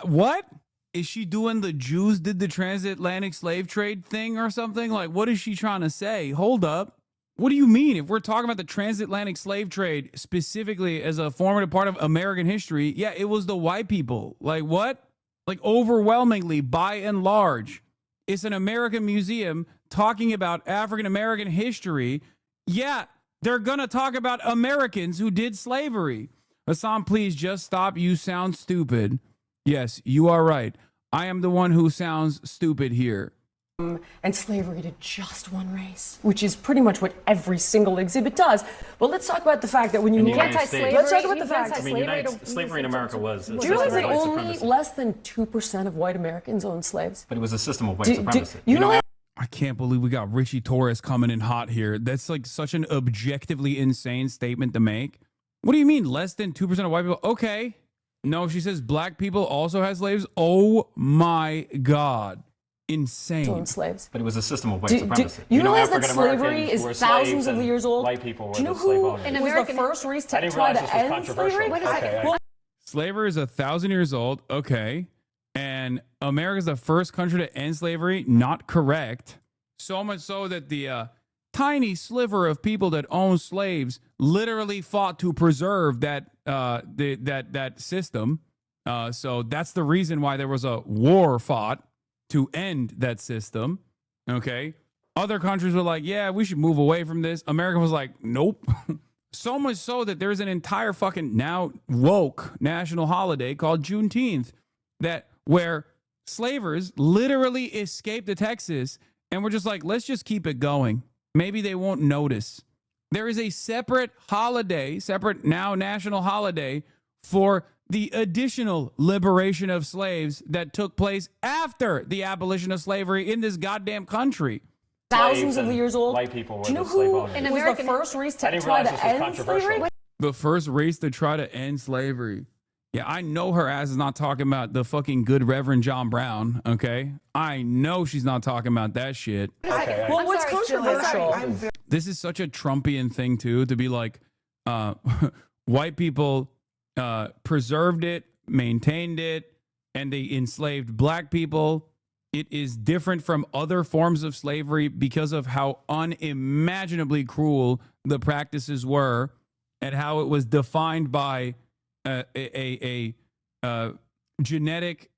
What? Is she doing the Jews did the transatlantic slave trade thing or something? Like, what is she trying to say? Hold up. What do you mean? If we're talking about the transatlantic slave trade specifically as a formative part of American history, yeah, it was the white people. Like, what? Like, overwhelmingly, by and large, it's an American museum talking about African American history. Yeah, they're going to talk about Americans who did slavery. Hasan, please just stop. You sound stupid. Yes, you are right. I am the one who sounds stupid here. And slavery to just one race, which is pretty much what every single exhibit does. But let's talk about the fact that when you anti-slavery, let's talk about the fact. Slavery in America was. Do you realize that only less than 2% of white Americans owned slaves? But it was a system of white supremacy. I can't believe we got Richie Torres coming in hot here. That's like such an objectively insane statement to make. What do you mean less than 2% of white people? Okay. No, she says black people also had slaves. Oh my God. Insane. Owned slaves. But it was a system of white supremacy. You realize that slavery is thousands of years old? White people were Do you know the slave who owners. was the first race to try to end slavery? Wait a second. Slavery is 1,000 years old. Okay. And America is the first country to end slavery. Not correct. So much so that the tiny sliver of people that own slaves literally fought to preserve that that system. So that's the reason why there was a war fought to end that system. Okay. Other countries were like, yeah, we should move away from this. America was like, nope. So much so that there's an entire fucking now woke national holiday called Juneteenth where slavers literally escaped to Texas and we're just like, let's just keep it going. Maybe they won't notice. There is a separate holiday, separate now national holiday for the additional liberation of slaves that took place after the abolition of slavery in this goddamn country. Thousands of years old. White people were Do you know the slave who owners. was the first race to try to end slavery? The first race to try to end slavery. Yeah, I know her ass is not talking about the fucking good Reverend John Brown, okay? I know she's not talking about that shit. Okay, well, what's controversial? This is such a Trumpian thing, too, to be like, white people preserved it, maintained it, and they enslaved black people. It is different from other forms of slavery because of how unimaginably cruel the practices were and how it was defined by a genetic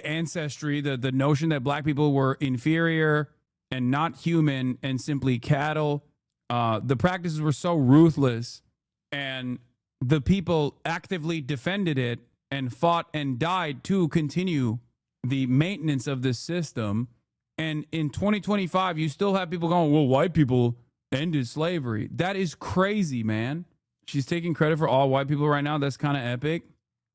ancestry, the notion that black people were inferior and not human and simply cattle. The practices were so ruthless, and the people actively defended it and fought and died to continue the maintenance of this system. And in 2025, you still have people going, well, white people ended slavery. That is crazy, man. She's taking credit for all white people right now. That's kind of epic.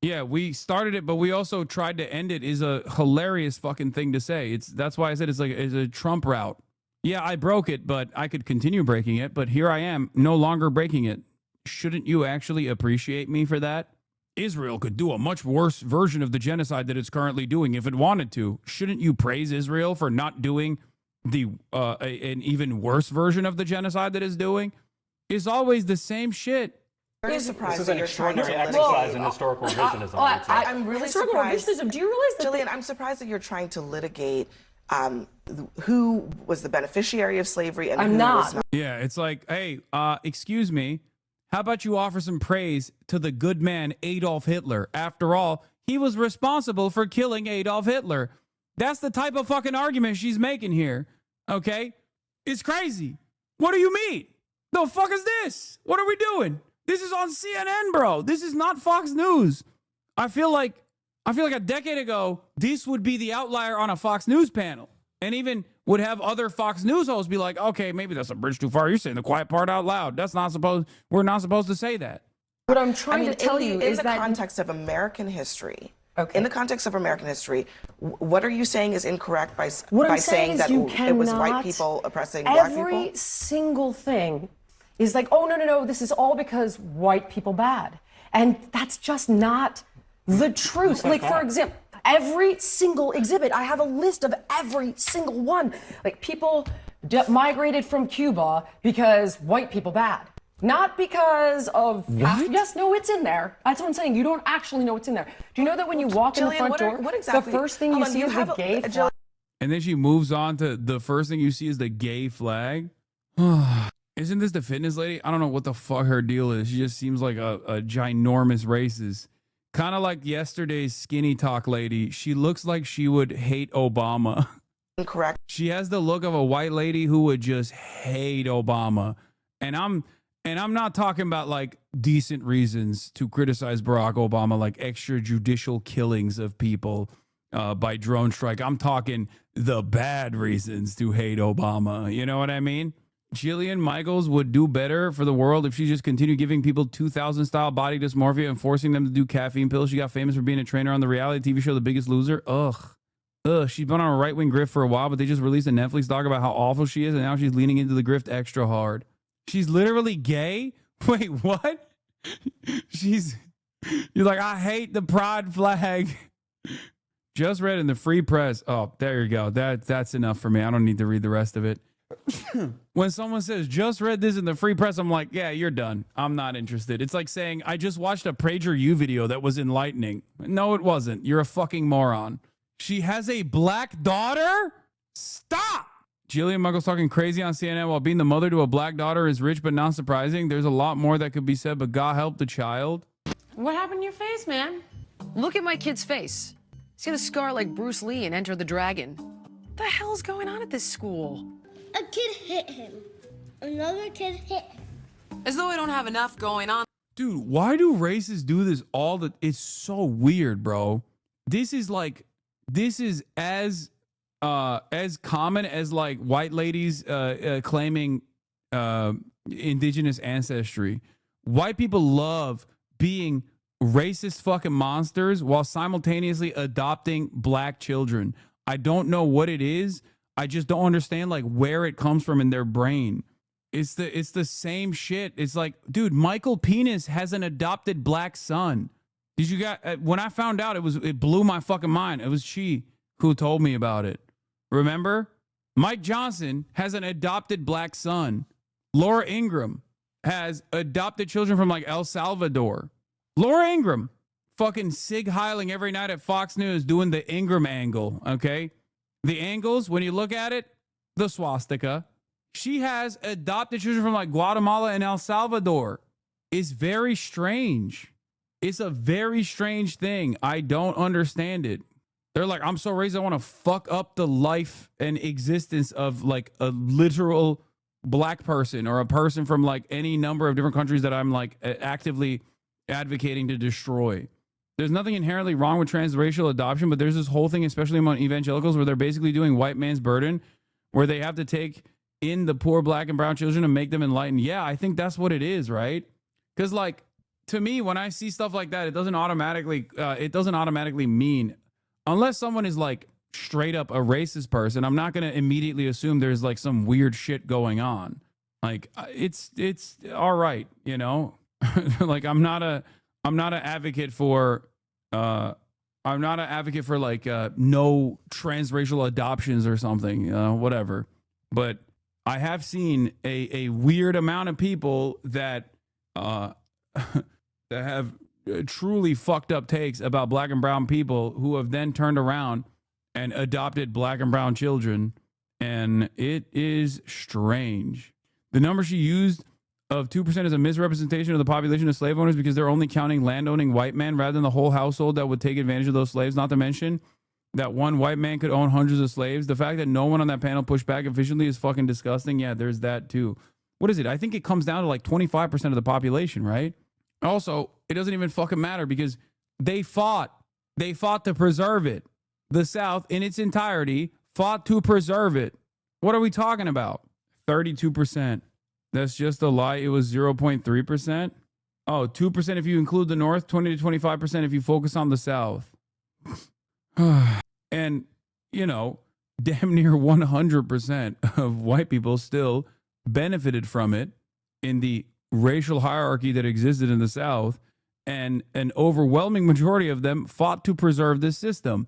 Yeah, we started it, but we also tried to end it is a hilarious fucking thing to say. That's why I said it's a Trump route. Yeah, I broke it, but I could continue breaking it. But here I am, no longer breaking it. Shouldn't you actually appreciate me for that? Israel could do a much worse version of the genocide that it's currently doing if it wanted to. Shouldn't you praise Israel for not doing an even worse version of the genocide that it's doing? It's always the same shit. This is an extraordinary exercise in historical revisionism. I'm really surprised. Do you realize that, Jillian, I'm surprised that you're trying to litigate who was the beneficiary of slavery and who was not. Yeah, it's like, hey, excuse me. How about you offer some praise to the good man Adolf Hitler? After all, he was responsible for killing Adolf Hitler. That's the type of fucking argument she's making here. Okay? It's crazy. What do you mean? The fuck is this? What are we doing? This is on CNN, bro. This is not Fox News. I feel like a decade ago, this would be the outlier on a Fox News panel. And even would have other Fox News hosts be like, okay, maybe that's a bridge too far. You're saying the quiet part out loud. We're not supposed to say that. What I'm trying to tell you is in that the context of American history, in the context of American history, what are you saying is incorrect by saying that it was white people oppressing black people? Every single thing is like, oh, no, this is all because white people bad. And that's just not the truth. Like, for example, every single exhibit, I have a list of every single one. Like, people migrated from Cuba because white people bad. Not because of... Yes, no, it's in there. That's what I'm saying. You don't actually know what's in there. Do you know that when you walk in the front door, the first thing you see is the gay flag? And then she moves on to the first thing you see is the gay flag. Isn't this the fitness lady? I don't know what the fuck her deal is. She just seems like a ginormous racist. Kind of like yesterday's skinny talk lady. She looks like she would hate Obama. Incorrect. She has the look of a white lady who would just hate Obama. And I'm not talking about like decent reasons to criticize Barack Obama, like extrajudicial killings of people by drone strike. I'm talking the bad reasons to hate Obama. You know what I mean? Jillian Michaels would do better for the world if she just continued giving people 2000 style body dysmorphia and forcing them to do caffeine pills. She got famous for being a trainer on the reality TV show The Biggest Loser. Ugh. She's been on a right-wing grift for a while, but they just released a Netflix doc about how awful she is, and now she's leaning into the grift extra hard. She's literally gay? Wait, what? You're like, I hate the pride flag. Just read in the Free Press. Oh, there you go. That's enough for me. I don't need to read the rest of it. When someone says, just read this in the Free Press, I'm like, yeah, you're done. I'm not interested. It's like saying, I just watched a PragerU video that was enlightening. No, it wasn't. You're a fucking moron. She has a black daughter? Stop! Jillian Michaels talking crazy on CNN while being the mother to a black daughter is rich but not surprising. There's a lot more that could be said, but God help the child. What happened to your face, man? Look at my kid's face. He's got a scar like Bruce Lee in Enter the Dragon. What the hell is going on at this school? A kid hit him. Another kid hit him. As though I don't have enough going on. Dude, why do racists do this all the... It's so weird, bro. This is as common as like white ladies claiming indigenous ancestry. White people love being racist fucking monsters while simultaneously adopting black children. I don't know what it is. I just don't understand like where it comes from in their brain. It's the same shit. It's like, dude, Michael Penis has an adopted black son. Did you guys, when I found out, it blew my fucking mind. It was she who told me about it. Remember? Mike Johnson has an adopted black son. Laura Ingraham has adopted children from like El Salvador. Laura Ingraham fucking Sig Heiling every night at Fox News doing the Ingraham angle, okay? The angles, when you look at it, the swastika. She has adopted children from like Guatemala and El Salvador. It's very strange. It's a very strange thing. I don't understand it. They're like, I'm so racist, I want to fuck up the life and existence of like a literal black person or a person from like any number of different countries that I'm like actively advocating to destroy. There's nothing inherently wrong with transracial adoption, but there's this whole thing, especially among evangelicals, where they're basically doing white man's burden, where they have to take in the poor black and brown children and make them enlightened. Yeah, I think that's what it is, right? Because like, to me, when I see stuff like that, it doesn't automatically mean, unless someone is like straight up a racist person, I'm not going to immediately assume there's like some weird shit going on. Like it's all right, you know. Like I'm not an advocate for like no transracial adoptions or something, whatever. But I have seen a weird amount of people that that have truly fucked up takes about black and brown people who have then turned around and adopted black and brown children, and it is strange. The number she used of 2% is a misrepresentation of the population of slave owners because they're only counting landowning white men rather than the whole household that would take advantage of those slaves, not to mention that one white man could own hundreds of slaves. The fact that no one on that panel pushed back efficiently is fucking disgusting. Yeah, there's that too. what is it? I think it comes down to like 25% of the population, right? Also, it doesn't even fucking matter because they fought to preserve it. The South in its entirety fought to preserve it. What are we talking about? 32%. That's just a lie. It was 0.3%. Oh, 2% if you include the North, 20 to 25% if you focus on the South. And, you know, damn near 100% of white people still benefited from it in the racial hierarchy that existed in the South. And an overwhelming majority of them fought to preserve this system.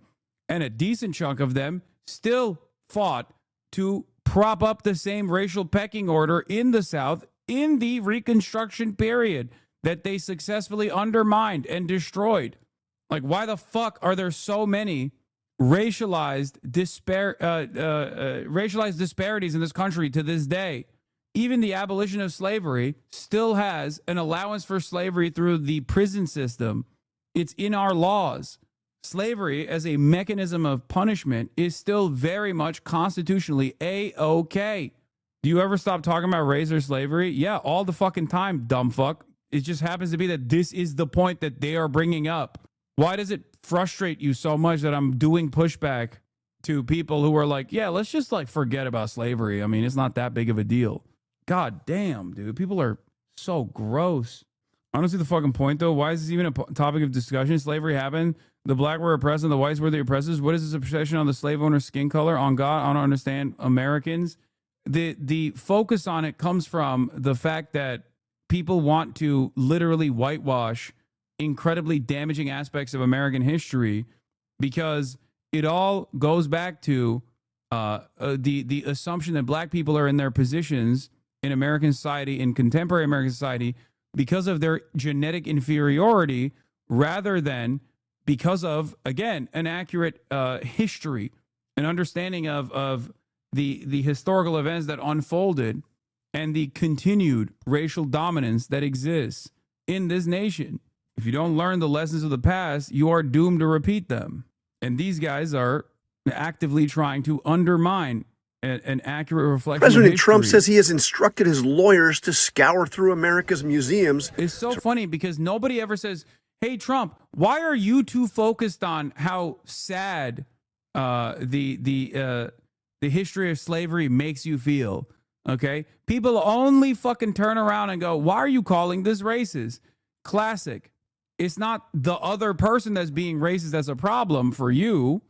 And a decent chunk of them still fought to prop up the same racial pecking order in the South in the Reconstruction period that they successfully undermined and destroyed. Like, why the fuck are there so many racialized disparities in this country to this day? Even the abolition of slavery still has an allowance for slavery through the prison system. It's in our laws. Slavery as a mechanism of punishment is still very much constitutionally A-OK. Do you ever stop talking about race or slavery? Yeah, all the fucking time, dumb fuck. It just happens to be that this is the point that they are bringing up. Why does it frustrate you so much that I'm doing pushback to people who are like, yeah, let's just like forget about slavery. I mean, it's not that big of a deal. God damn, dude. People are so gross. Honestly, the fucking point, though, why is this even a topic of discussion? Slavery happened. The black were oppressed and the whites were the oppressors. What is this obsession on the slave owner's skin color? On God, I don't understand. Americans. The focus on it comes from the fact that people want to literally whitewash incredibly damaging aspects of American history because it all goes back to the assumption that black people are in their positions in American society, in contemporary American society, because of their genetic inferiority rather than because of, again, an accurate history, an understanding of the historical events that unfolded and the continued racial dominance that exists in this nation. If you don't learn the lessons of the past, you are doomed to repeat them. And these guys are actively trying to undermine an accurate reflection President of history. Trump says he has instructed his lawyers to scour through America's museums. It's so funny because nobody ever says, hey, Trump, why are you too focused on how sad the history of slavery makes you feel? Okay? People only fucking turn around and go, why are you calling this racist? Classic. It's not the other person that's being racist that's a problem for you.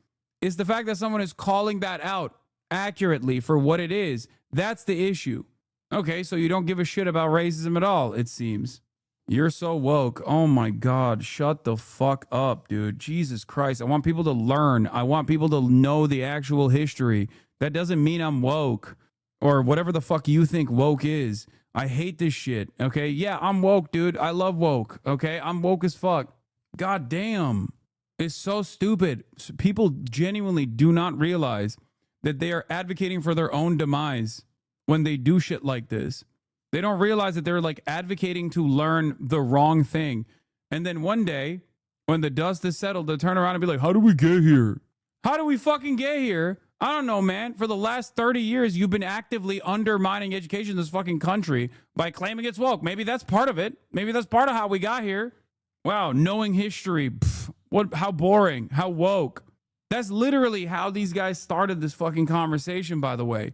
It's the fact that someone is calling that out accurately for what it is. That's the issue. Okay, so you don't give a shit about racism at all, it seems. You're so woke. Oh my God, shut the fuck up, dude. Jesus Christ. I want people to learn. I want people to know the actual history. That doesn't mean I'm woke or whatever the fuck you think woke is. I hate this shit, okay? Yeah, I'm woke, dude. I love woke, okay? I'm woke as fuck. God damn. It's so stupid. People genuinely do not realize that they are advocating for their own demise when they do shit like this. They don't realize that they're like advocating to learn the wrong thing. And then one day, when the dust is settled, they turn around and be like, how do we get here? How do we fucking get here? I don't know, man. For the last 30 years, you've been actively undermining education in this fucking country by claiming it's woke. Maybe that's part of it. Maybe that's part of how we got here. Wow, knowing history. Pff, how boring. How woke. That's literally how these guys started this fucking conversation, by the way.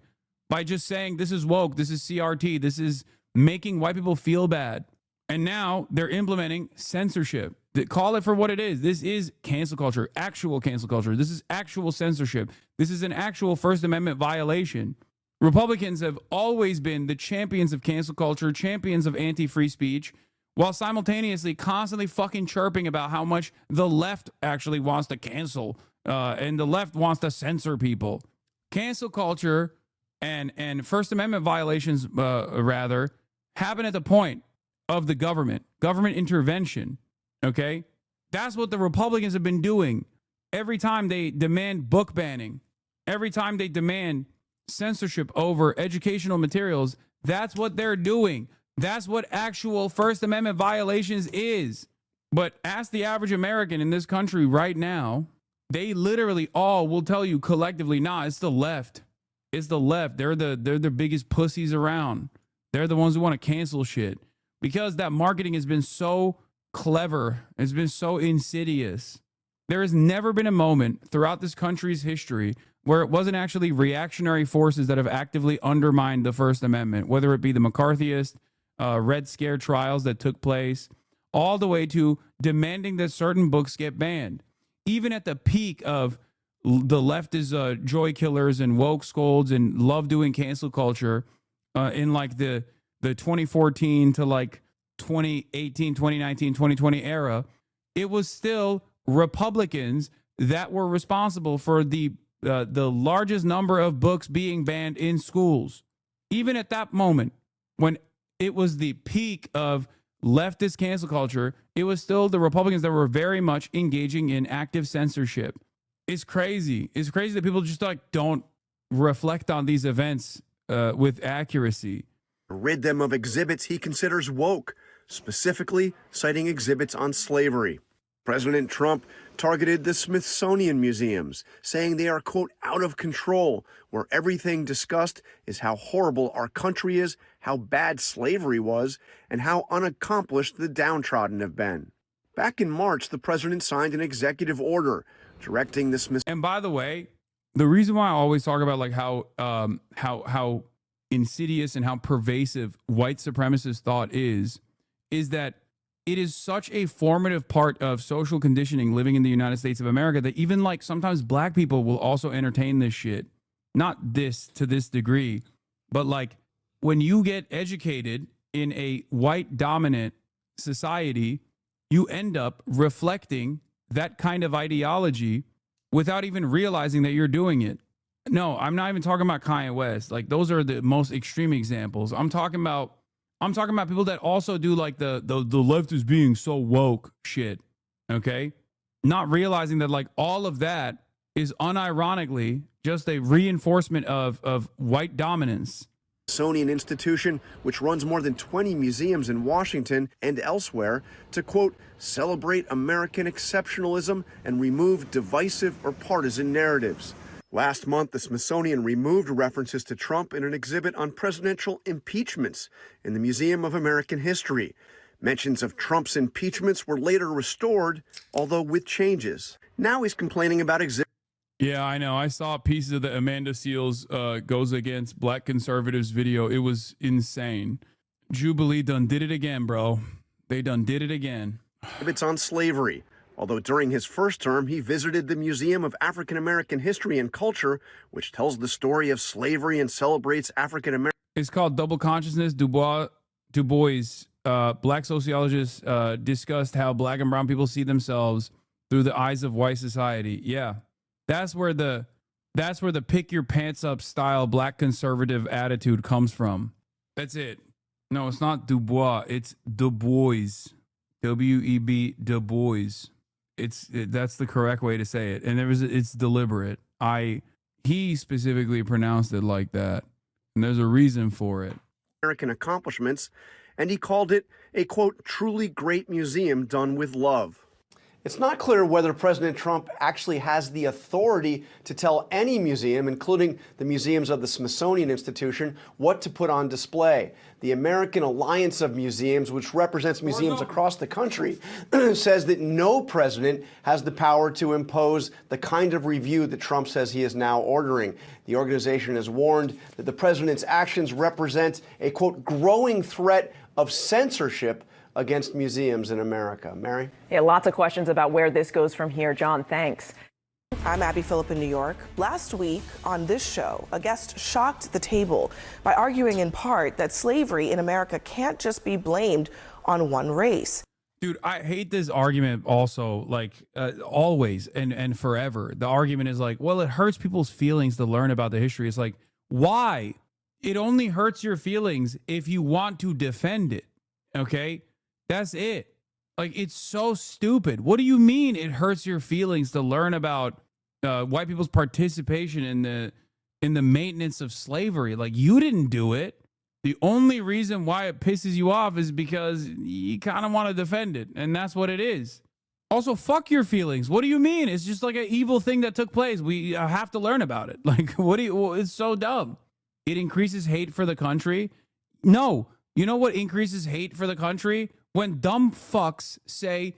By just saying, this is woke, this is CRT, this is making white people feel bad. And now they're implementing censorship. Call it for what it is. This is cancel culture, actual cancel culture. This is actual censorship. This is an actual First Amendment violation. Republicans have always been the champions of cancel culture, champions of anti-free speech, while simultaneously constantly fucking chirping about how much the left actually wants to cancel and the left wants to censor people. Cancel culture and First Amendment violations, rather, happen at the point of the government intervention. Okay, that's what the Republicans have been doing every time they demand book banning, every time they demand censorship over educational materials. That's what they're doing. That's what actual First Amendment violations is. But ask the average American in this country right now, they literally all will tell you collectively, nah, it's the left. It's the left. They're the biggest pussies around. They're the ones who want to cancel shit because that marketing has been so clever. It's been so insidious. There has never been a moment throughout this country's history where it wasn't actually reactionary forces that have actively undermined the First Amendment, whether it be the McCarthyist, Red Scare trials that took place, all the way to demanding that certain books get banned. Even at the peak of the left is joy killers and woke scolds and love doing cancel culture in like the 2014 to like 2018, 2019, 2020 era, it was still Republicans that were responsible for the largest number of books being banned in schools. Even at that moment, when it was the peak of leftist cancel culture, it was still the Republicans that were very much engaging in active censorship. It's crazy. It's crazy that people just like don't reflect on these events with accuracy. Rid them of exhibits he considers woke, specifically citing exhibits on slavery. President Trump targeted the Smithsonian museums, saying they are, quote, out of control, where everything discussed is how horrible our country is, how bad slavery was, and how unaccomplished the downtrodden have been. Back in March, the president signed an executive order directing the Smithsonian. And by the way, the reason why I always talk about like how insidious and how pervasive white supremacist thought is that it is such a formative part of social conditioning living in the United States of America that even like sometimes black people will also entertain this shit. Not this to this degree, but like when you get educated in a white dominant society, you end up reflecting that kind of ideology without even realizing that you're doing it. No, I'm not even talking about Kanye West. Like those are the most extreme examples. I'm talking about people that also do like the left is being so woke shit. Okay? Not realizing that like all of that is unironically just a reinforcement of white dominance. Smithsonian Institution, which runs more than 20 museums in Washington and elsewhere, to, quote, celebrate American exceptionalism and remove divisive or partisan narratives. Last month, the Smithsonian removed references to Trump in an exhibit on presidential impeachments in the Museum of American History. Mentions of Trump's impeachments were later restored, although with changes. Now he's complaining about exhibits. Yeah, I know. I saw pieces of the Amanda Seals goes against black conservatives video. It was insane. Jubilee done did it again, bro. They done did it again. Exhibits on slavery. Although during his first term, he visited the Museum of African American History and Culture, which tells the story of slavery and celebrates African American. It's called Double Consciousness. Du Bois, black sociologists discussed how black and brown people see themselves through the eyes of white society. Yeah. That's where the pick your pants up style black conservative attitude comes from. That's it. No, it's not Du Bois. It's Du Bois. W-E-B, Du Bois. That's the correct way to say it. And it's deliberate. He specifically pronounced it like that. And there's a reason for it. American accomplishments, and he called it a, quote, truly great museum done with love. It's not clear whether President Trump actually has the authority to tell any museum, including the museums of the Smithsonian Institution, what to put on display. The American Alliance of Museums, which represents museums across the country, says that no president has the power to impose the kind of review that Trump says he is now ordering. The organization has warned that the president's actions represent a, quote, growing threat of censorship against museums in America. Mary? Yeah, lots of questions about where this goes from here. John, thanks. I'm Abby Phillip in New York. Last week on this show, a guest shocked the table by arguing in part that slavery in America can't just be blamed on one race. Dude, I hate this argument also, like always and forever. The argument is like, well, it hurts people's feelings to learn about the history. It's like, why? It only hurts your feelings if you want to defend it. Okay? That's it. Like, it's so stupid. What do you mean it hurts your feelings to learn about white people's participation in the maintenance of slavery? Like, you didn't do it. The only reason why it pisses you off is because you kind of want to defend it, and that's what it is. Also, fuck your feelings. What do you mean? It's just like an evil thing that took place. We have to learn about it. Like, it's so dumb. It increases hate for the country. No. You know what increases hate for the country? When dumb fucks say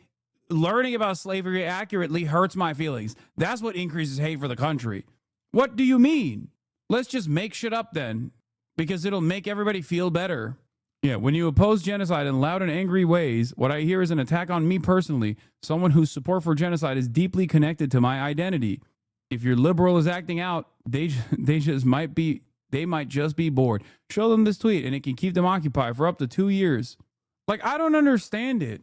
learning about slavery accurately hurts my feelings. That's what increases hate for the country. What do you mean? Let's just make shit up then, because it'll make everybody feel better. Yeah, when you oppose genocide in loud and angry ways, what I hear is an attack on me personally, someone whose support for genocide is deeply connected to my identity. If your liberal is acting out, they might just be bored. Show them this tweet and it can keep them occupied for up to 2 years. Like, I don't understand it.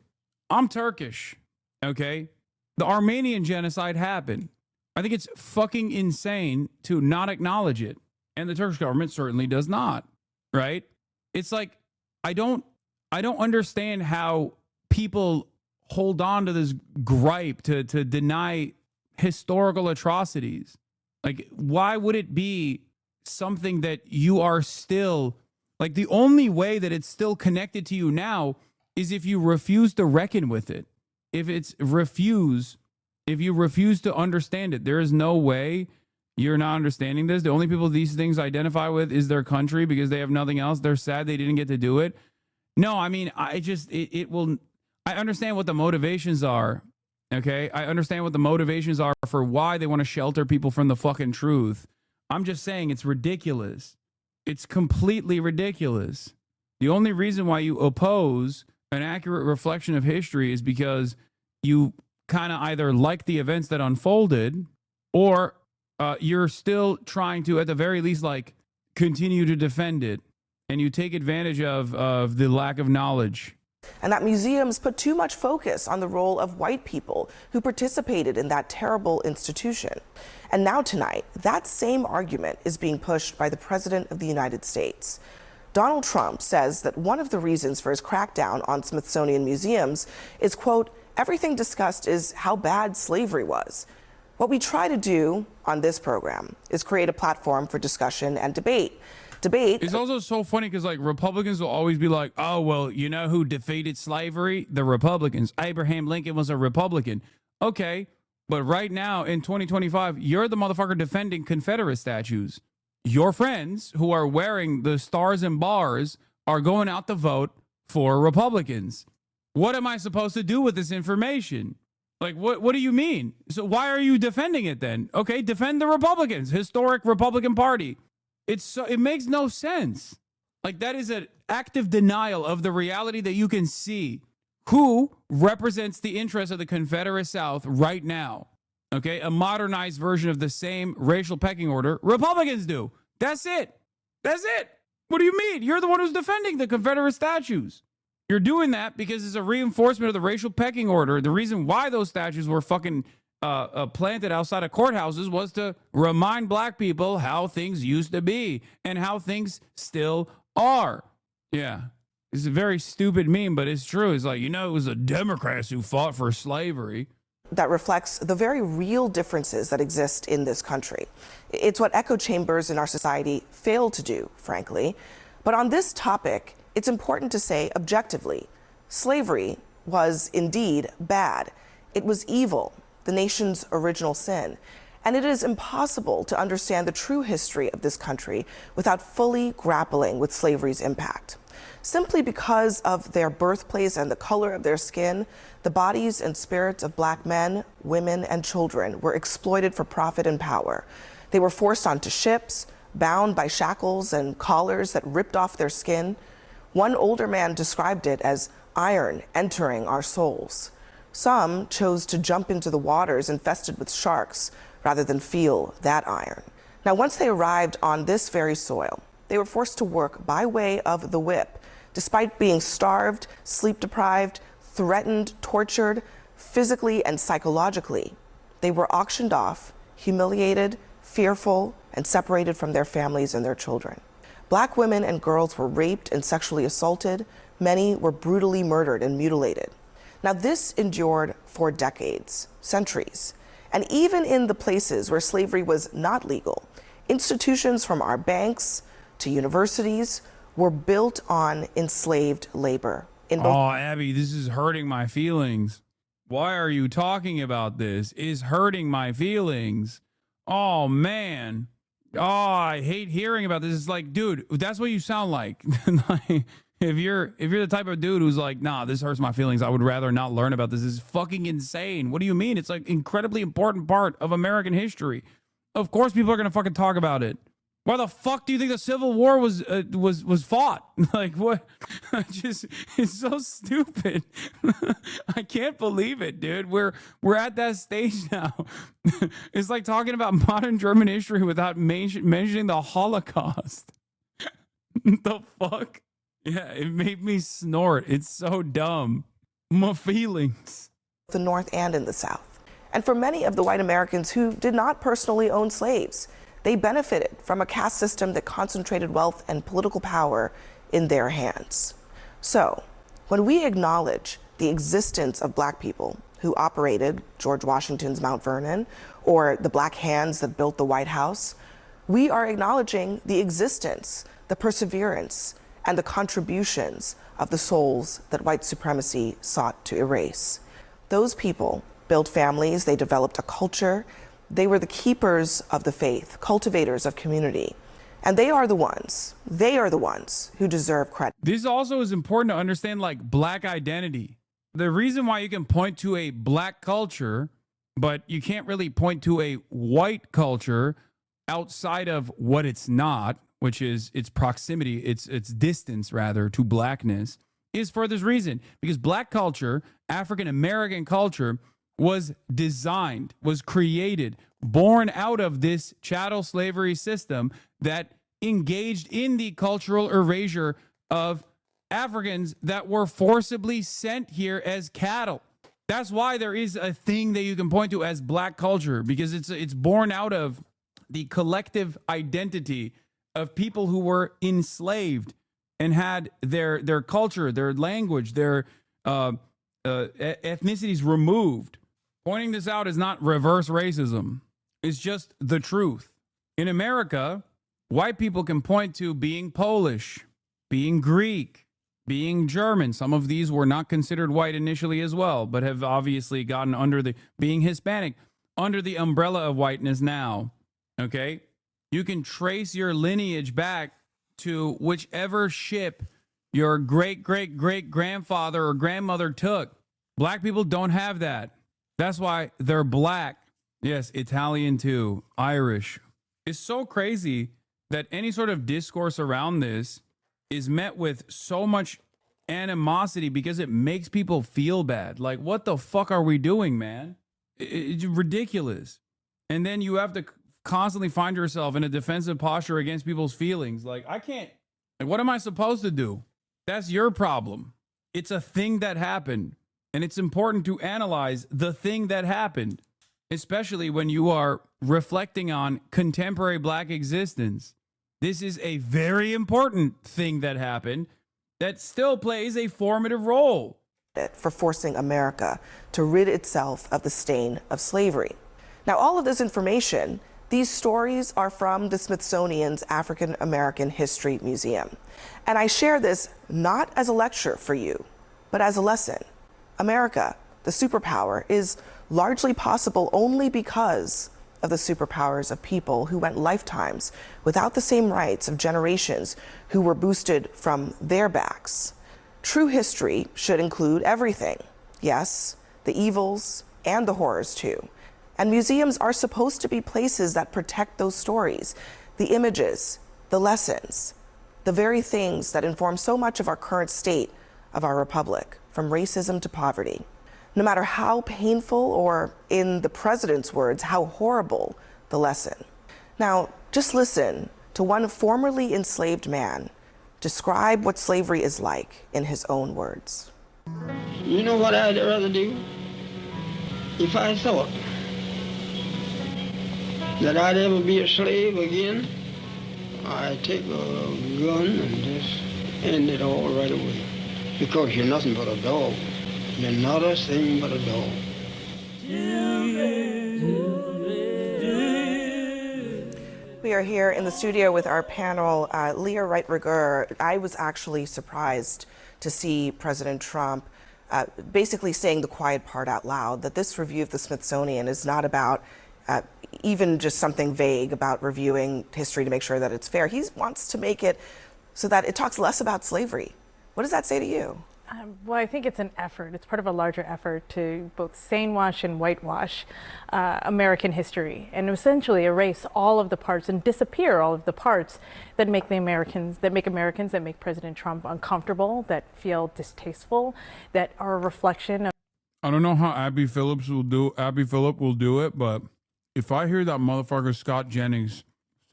I'm Turkish, okay? The Armenian genocide happened. I think it's fucking insane to not acknowledge it. And the Turkish government certainly does not, right? It's like, I don't understand how people hold on to this gripe to deny historical atrocities. Like, why would it be something that you are still, like, the only way that it's still connected to you now is if you refuse to reckon with it. If you refuse to understand it, there is no way you're not understanding this. The only people these things identify with is their country because they have nothing else. They're sad they didn't get to do it. No, I mean, I understand what the motivations are. Okay. I understand what the motivations are for why they want to shelter people from the fucking truth. I'm just saying it's ridiculous. It's completely ridiculous. The only reason why you oppose an accurate reflection of history is because you kind of either like the events that unfolded, or you're still trying to, at the very least, like, continue to defend it, and you take advantage of the lack of knowledge. And that museums put too much focus on the role of white people who participated in that terrible institution. And now tonight, that same argument is being pushed by the President of the United States. Donald Trump says that one of the reasons for his crackdown on Smithsonian museums is, quote, everything discussed is how bad slavery was. What we try to do on this program is create a platform for discussion and debate. It's also so funny because, like, Republicans will always be like, oh, well, you know who defeated slavery? The Republicans. Abraham Lincoln was a Republican. Okay, but right now in 2025, you're the motherfucker defending Confederate statues. Your friends who are wearing the stars and bars are going out to vote for Republicans. What am I supposed to do with this information? Like, what do you mean? So why are you defending it then? Okay, defend the Republicans, historic Republican Party. It makes no sense. Like, that is an active denial of the reality that you can see. Who represents the interests of the Confederate South right now? Okay, a modernized version of the same racial pecking order. Republicans do. That's it. That's it. What do you mean? You're the one who's defending the Confederate statues. You're doing that because it's a reinforcement of the racial pecking order. The reason why those statues were fucking planted outside of courthouses was to remind black people how things used to be and how things still are. Yeah. It's a very stupid meme, but it's true. It's like, you know, it was the Democrats who fought for slavery. That reflects the very real differences that exist in this country. It's what echo chambers in our society fail to do, frankly. But on this topic, it's important to say objectively, slavery was indeed bad. It was evil, the nation's original sin. And it is impossible to understand the true history of this country without fully grappling with slavery's impact. Simply because of their birthplace and the color of their skin, the bodies and spirits of black men, women, and children were exploited for profit and power. They were forced onto ships, bound by shackles and collars that ripped off their skin. One older man described it as iron entering our souls. Some chose to jump into the waters infested with sharks rather than feel that iron. Now, once they arrived on this very soil, they were forced to work by way of the whip, despite being starved, sleep-deprived, threatened, tortured, physically and psychologically. They were auctioned off, humiliated, fearful, and separated from their families and their children. Black women and girls were raped and sexually assaulted. Many were brutally murdered and mutilated. Now, this endured for decades, centuries. And even in the places where slavery was not legal, institutions from our banks to universities were built on enslaved labor. Oh, Abby, this is hurting my feelings. Why are you talking about this? It's hurting my feelings. Oh, man. Oh, I hate hearing about this. It's like, dude, that's what you sound like. Like, if you're the type of dude who's like, nah, this hurts my feelings, I would rather not learn about this. This is fucking insane. What do you mean? It's like incredibly important part of American history. Of course people are gonna fucking talk about it. Why the fuck do you think the Civil War was fought? Like, what? It's so stupid. I can't believe it, dude. We're at that stage now. It's like talking about modern German history without mentioning the Holocaust. The fuck? Yeah, it made me snort. It's so dumb. My feelings. The North and in the South. And for many of the white Americans who did not personally own slaves, they benefited from a caste system that concentrated wealth and political power in their hands. So, when we acknowledge the existence of black people who operated George Washington's Mount Vernon or the black hands that built the White House, we are acknowledging the existence, the perseverance, and the contributions of the souls that white supremacy sought to erase. Those people built families, they developed a culture. They were the keepers of the faith, cultivators of community. And they are the ones who deserve credit. This also is important to understand, like, black identity. The reason why you can point to a black culture, but you can't really point to a white culture outside of what it's not, which is its proximity, its distance rather to blackness, is for this reason. Because black culture, African American culture, was designed, was created, born out of this chattel slavery system that engaged in the cultural erasure of Africans that were forcibly sent here as cattle. That's why there is a thing that you can point to as black culture, because it's born out of the collective identity of people who were enslaved and had their culture, their language, their ethnicities removed. Pointing this out is not reverse racism. It's just the truth. In America, white people can point to being Polish, being Greek, being German. Some of these were not considered white initially as well, but have obviously gotten under being Hispanic, under the umbrella of whiteness now. Okay? You can trace your lineage back to whichever ship your great-great-great-grandfather or grandmother took. Black people don't have that. That's why they're black. Yes, Italian too, Irish. It's so crazy that any sort of discourse around this is met with so much animosity because it makes people feel bad. Like, what the fuck are we doing, man? It's ridiculous. And then you have to constantly find yourself in a defensive posture against people's feelings. Like, I can't, like, what am I supposed to do? That's your problem. It's a thing that happened. And it's important to analyze the thing that happened, especially when you are reflecting on contemporary black existence. This is a very important thing that happened that still plays a formative role. For forcing America to rid itself of the stain of slavery. Now, all of this information, these stories are from the Smithsonian's African American History Museum. And I share this not as a lecture for you, but as a lesson. America, the superpower, is largely possible only because of the superpowers of people who went lifetimes without the same rights of generations who were boosted from their backs. True history should include everything. Yes, the evils and the horrors too. And museums are supposed to be places that protect those stories, the images, the lessons, the very things that inform so much of our current state of our republic, from racism to poverty. No matter how painful, or in the president's words, how horrible the lesson. Now, just listen to one formerly enslaved man describe what slavery is like in his own words. You know what I'd rather do? If I thought that I'd ever be a slave again, I'd take a gun and just end it all right away. Because you're nothing but a dog. You're not a thing but a dog. We are here in the studio with our panel, Leah Wright-Rigueur. I was actually surprised to see President Trump basically saying the quiet part out loud, that this review of the Smithsonian is not about even just something vague about reviewing history to make sure that it's fair. He wants to make it so that it talks less about slavery. What does that say to you? Well, I think it's an effort. It's part of a larger effort to both sane-wash and whitewash American history and essentially erase all of the parts and disappear all of the parts that make that make President Trump uncomfortable, that feel distasteful, that are a reflection of. I don't know how Abby Phillip will do it, but if I hear that motherfucker Scott Jennings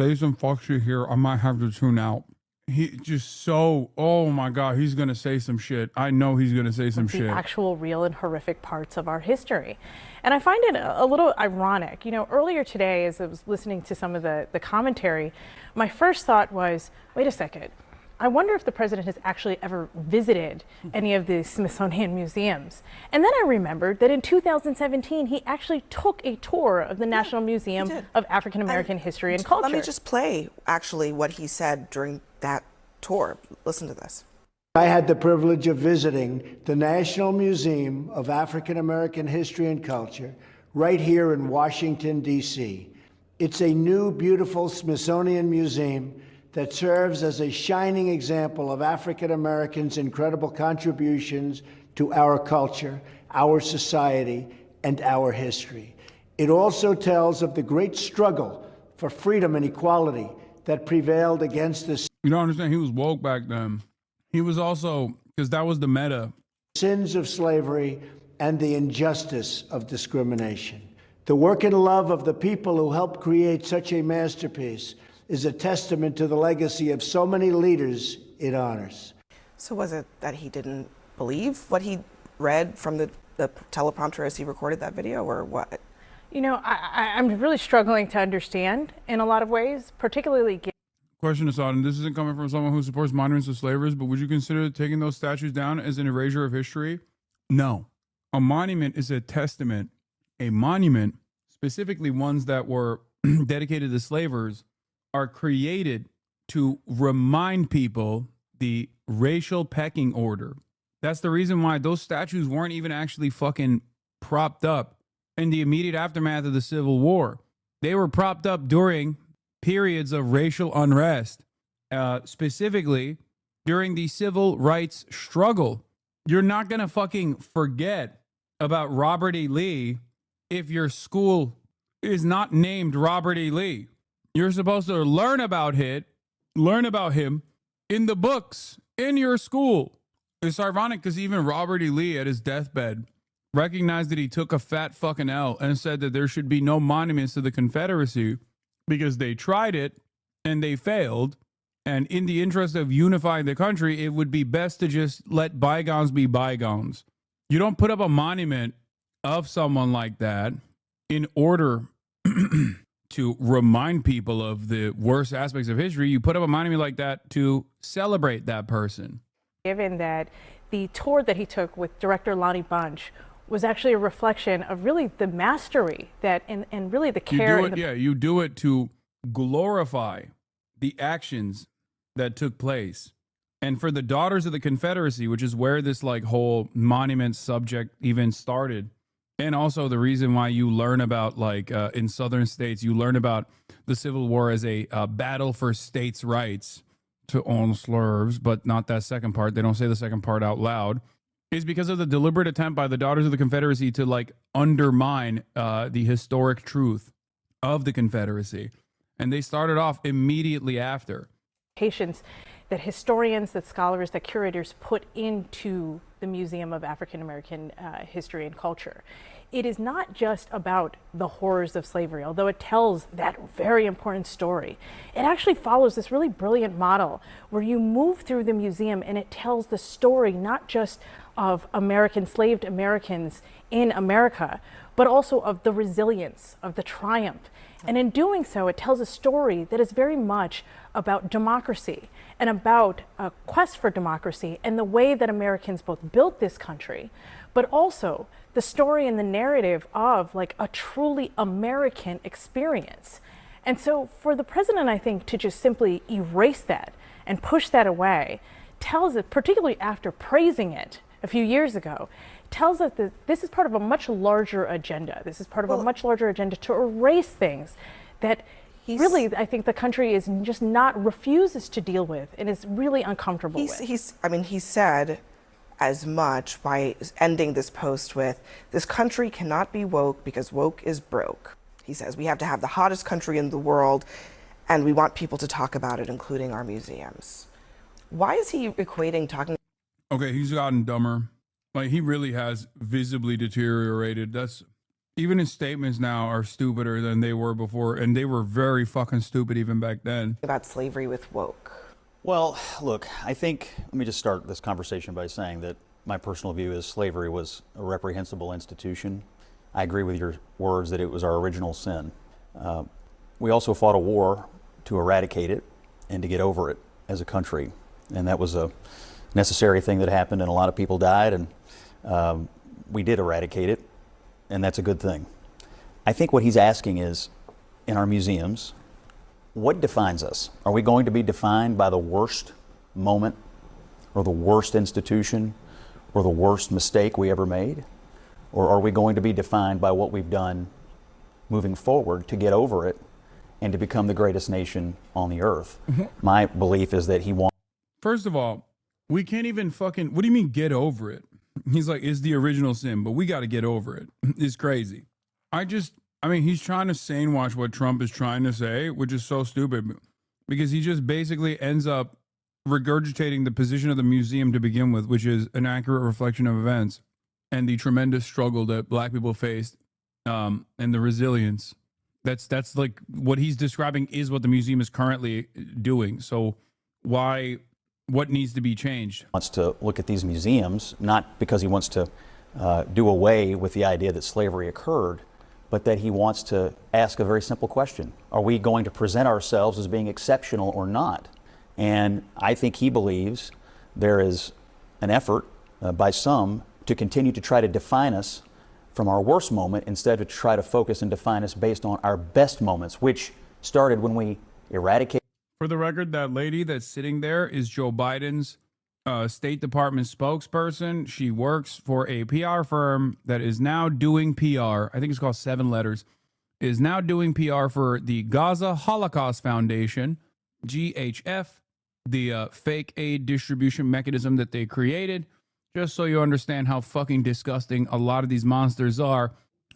say some fuck shit here, I might have to tune out. He just so, oh my God, he's going to say some shit. I know he's going to say some shit. The actual real and horrific parts of our history. And I find it a little ironic. You know, earlier today, as I was listening to some of the commentary, my first thought was, wait a second. I wonder if the president has actually ever visited any of the Smithsonian museums. And then I remembered that in 2017, he actually took a tour of the National Museum of African American History and Culture. Let me just play, actually, what he said during that tour. Listen to this. I had the privilege of visiting the National Museum of African American History and Culture right here in Washington, D.C. It's a new, beautiful Smithsonian museum that serves as a shining example of African Americans' incredible contributions to our culture, our society, and our history. It also tells of the great struggle for freedom and equality that prevailed against this. You don't understand, he was woke back then. He was also, because that was the meta. Sins of slavery and the injustice of discrimination. The work and love of the people who helped create such a masterpiece is a testament to the legacy of so many leaders it honors. So was it that he didn't believe what he read from the teleprompter as he recorded that video, or what? You know, I'm really struggling to understand in a lot of ways, particularly. Question, Hasan, this isn't coming from someone who supports monuments to slavers, but would you consider taking those statues down as an erasure of history? No. A monument is a testament. A monument, specifically ones that were dedicated to slavers, are created to remind people the racial pecking order. That's the reason why those statues weren't even actually fucking propped up in the immediate aftermath of the Civil War. They were propped up during periods of racial unrest, specifically during the civil rights struggle. You're not going to fucking forget about Robert E. Lee if your school is not named Robert E. Lee. You're supposed to learn about him in the books, in your school. It's ironic because even Robert E. Lee at his deathbed recognized that he took a fat fucking L and said that there should be no monuments to the Confederacy because they tried it and they failed. And in the interest of unifying the country, it would be best to just let bygones be bygones. You don't put up a monument of someone like that in order to remind people of the worst aspects of history. You put up a monument like that to celebrate that person. Given that the tour that he took with director Lonnie Bunch was actually a reflection of really the mastery that and really the care. You do it to glorify the actions that took place. And for the Daughters of the Confederacy, which is where this like whole monument subject even started, and also the reason why you learn about, like, in southern states, you learn about the Civil War as a battle for states' rights to own slaves, but not that second part. They don't say the second part out loud. Is because of the deliberate attempt by the Daughters of the Confederacy to, like, undermine the historic truth of the Confederacy. And they started off immediately after. Patience that historians, that scholars, that curators put into the Museum of African American History and Culture. It is not just about the horrors of slavery, although it tells that very important story. It actually follows this really brilliant model where you move through the museum and it tells the story not just of enslaved Americans in America, but also of the resilience, of the triumph. And in doing so, it tells a story that is very much about democracy and about a quest for democracy and the way that Americans both built this country, but also the story and the narrative of like a truly American experience. And so for the president, I think, to just simply erase that and push that away tells it, particularly after praising it a few years ago, tells us that this is part of a much larger agenda. This is part of a much larger agenda to erase things that really, I think the country is just refuses to deal with and is really uncomfortable with. He said as much by ending this post with, "This country cannot be woke because woke is broke." He says, "We have to have the hottest country in the world, and we want people to talk about it, including our museums." Why is he equating talking? Okay, he's gotten dumber. Like, he really has visibly deteriorated. Even his statements now are stupider than they were before, and they were very fucking stupid even back then. About slavery with woke. Well, look, I think, let me just start this conversation by saying that my personal view is slavery was a reprehensible institution. I agree with your words that it was our original sin. We also fought a war to eradicate it and to get over it as a country. And that was a necessary thing that happened, and a lot of people died, and we did eradicate it. And that's a good thing. I think what he's asking is, in our museums, what defines us? Are we going to be defined by the worst moment or the worst institution or the worst mistake we ever made? Or are we going to be defined by what we've done moving forward to get over it and to become the greatest nation on the earth? My belief is that he wants... First of all, we can't even fucking... What do you mean get over it? He's like, it's the original sin, but we got to get over it. It's crazy. I mean, he's trying to sane wash what Trump is trying to say, which is so stupid, because he just basically ends up regurgitating the position of the museum to begin with, which is an accurate reflection of events and the tremendous struggle that black people faced, and the resilience. That's like what he's describing is what the museum is currently doing. So what needs to be changed? Wants to look at these museums, not because he wants to do away with the idea that slavery occurred, but that he wants to ask a very simple question. Are we going to present ourselves as being exceptional or not? And I think he believes there is an effort by some to continue to try to define us from our worst moment instead of to try to focus and define us based on our best moments, which started when we eradicated. For the record, that lady that's sitting there is Joe Biden's State Department spokesperson. She works for a PR firm that is now doing PR. I think it's called 7 Letters. Is now doing PR for the Gaza Holocaust Foundation, GHF, the fake aid distribution mechanism that they created. Just so you understand how fucking disgusting a lot of these monsters are.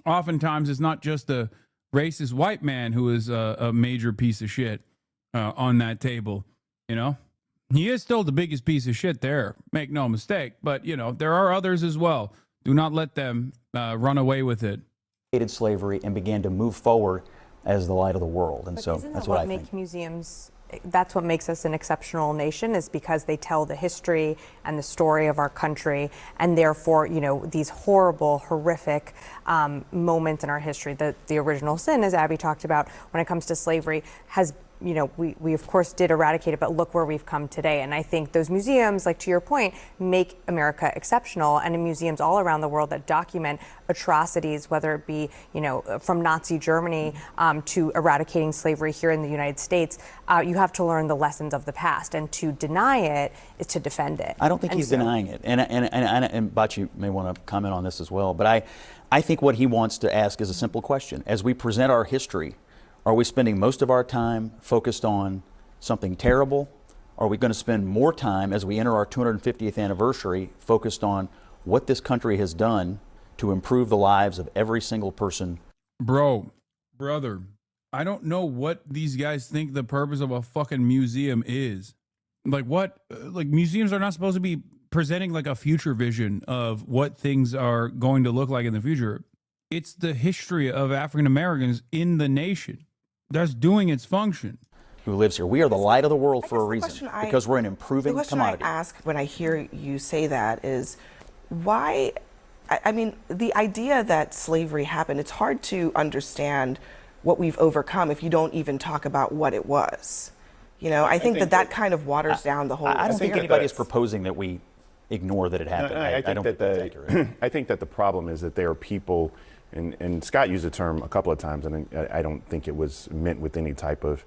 Oftentimes, it's not just the racist white man who is a major piece of shit. On that table, you know, he is still the biggest piece of shit there. Make no mistake. But, you know, there are others as well. Do not let them run away with it. Slavery and began to move forward as the light of the world. And so that's what I think. Museums, that's what makes us an exceptional nation, is because they tell the history and the story of our country, and therefore, you know, these horrible, horrific moments in our history. The original sin, as Abby talked about, when it comes to slavery, has, you know, we of course did eradicate it, but look where we've come today. And I think those museums, like to your point, make America exceptional. And in museums all around the world that document atrocities, whether it be, you know, from Nazi Germany to eradicating slavery here in the United States, you have to learn the lessons of the past. And to deny it is to defend it. I don't think he's denying it. And Bachi may want to comment on this as well. But I think what he wants to ask is a simple question. As we present our history, are we spending most of our time focused on something terrible? Are we going to spend more time as we enter our 250th anniversary focused on what this country has done to improve the lives of every single person? Brother, I don't know what these guys think the purpose of a fucking museum is. Like what? Like museums are not supposed to be presenting like a future vision of what things are going to look like in the future. It's the history of African Americans in the nation that's doing its function. Who lives here? We are the light of the world for a reason, because we're an improving commodity. The question I ask when I hear you say that is, why? I mean, the idea that slavery happened, it's hard to understand what we've overcome if you don't even talk about what it was. You know, I think that kind of waters down the whole. I don't think anybody is proposing that we ignore that it happened. I don't think that's accurate. I think that the problem is that there are people And Scott used the term a couple of times, and I don't think it was meant with any type of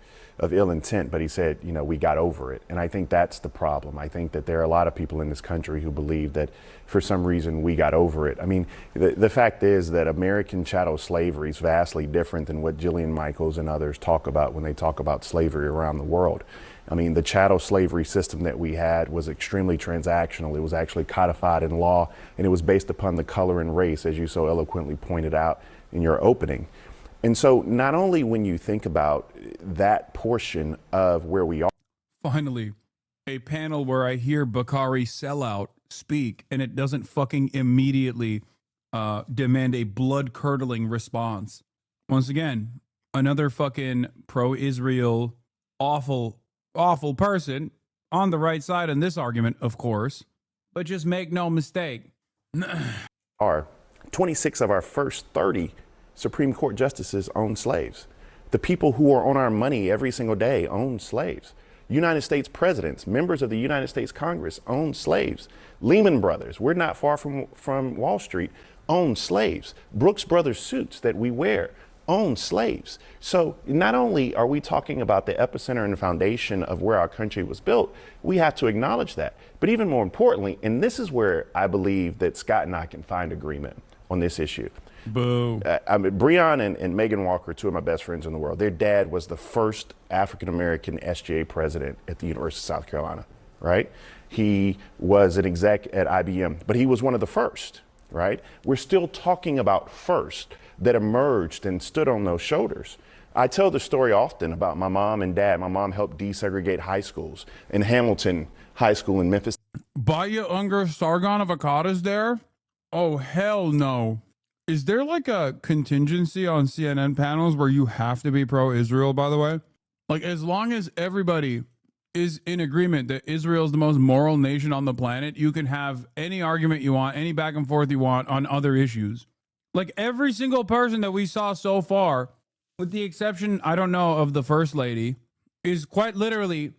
ill intent, but he said, you know, we got over it. And I think that's the problem. I think that there are a lot of people in this country who believe that for some reason we got over it. I mean, the fact is that American chattel slavery is vastly different than what Jillian Michaels and others talk about when they talk about slavery around the world. I mean, the chattel slavery system that we had was extremely transactional. It was actually codified in law, and it was based upon the color and race, as you so eloquently pointed out in your opening. And so not only when you think about that portion of where we are. Finally, a panel where I hear Bakari Sellout speak, and it doesn't fucking immediately demand a blood-curdling response. Once again, another fucking pro-Israel awful person on the right side in this argument, of course, but just make no mistake. Are 26 of our first 30 Supreme Court justices own slaves. The people who are on our money every single day own slaves. United States presidents, members of the United States Congress own slaves. Lehman Brothers, we're not far from Wall Street, own slaves. Brooks Brothers suits that we wear own slaves. So not only are we talking about the epicenter and the foundation of where our country was built, we have to acknowledge that. But even more importantly, and this is where I believe that Scott and I can find agreement on this issue. Boo. I mean, Breon and Megan Walker, two of my best friends in the world, their dad was the first African-American SGA president at the University of South Carolina, right? He was an exec at IBM, but he was one of the first, right? We're still talking about first that emerged and stood on those shoulders. I tell the story often about my mom and dad. My mom helped desegregate high schools in Hamilton High School in Memphis. Baya Unger Sargon of Akkad is there? Oh, hell no. Is there like a contingency on CNN panels where you have to be pro-Israel, by the way? Like, as long as everybody is in agreement that Israel is the most moral nation on the planet, you can have any argument you want, any back and forth you want on other issues. Like, every single person that we saw so far, with the exception, I don't know, of the First Lady, is quite literally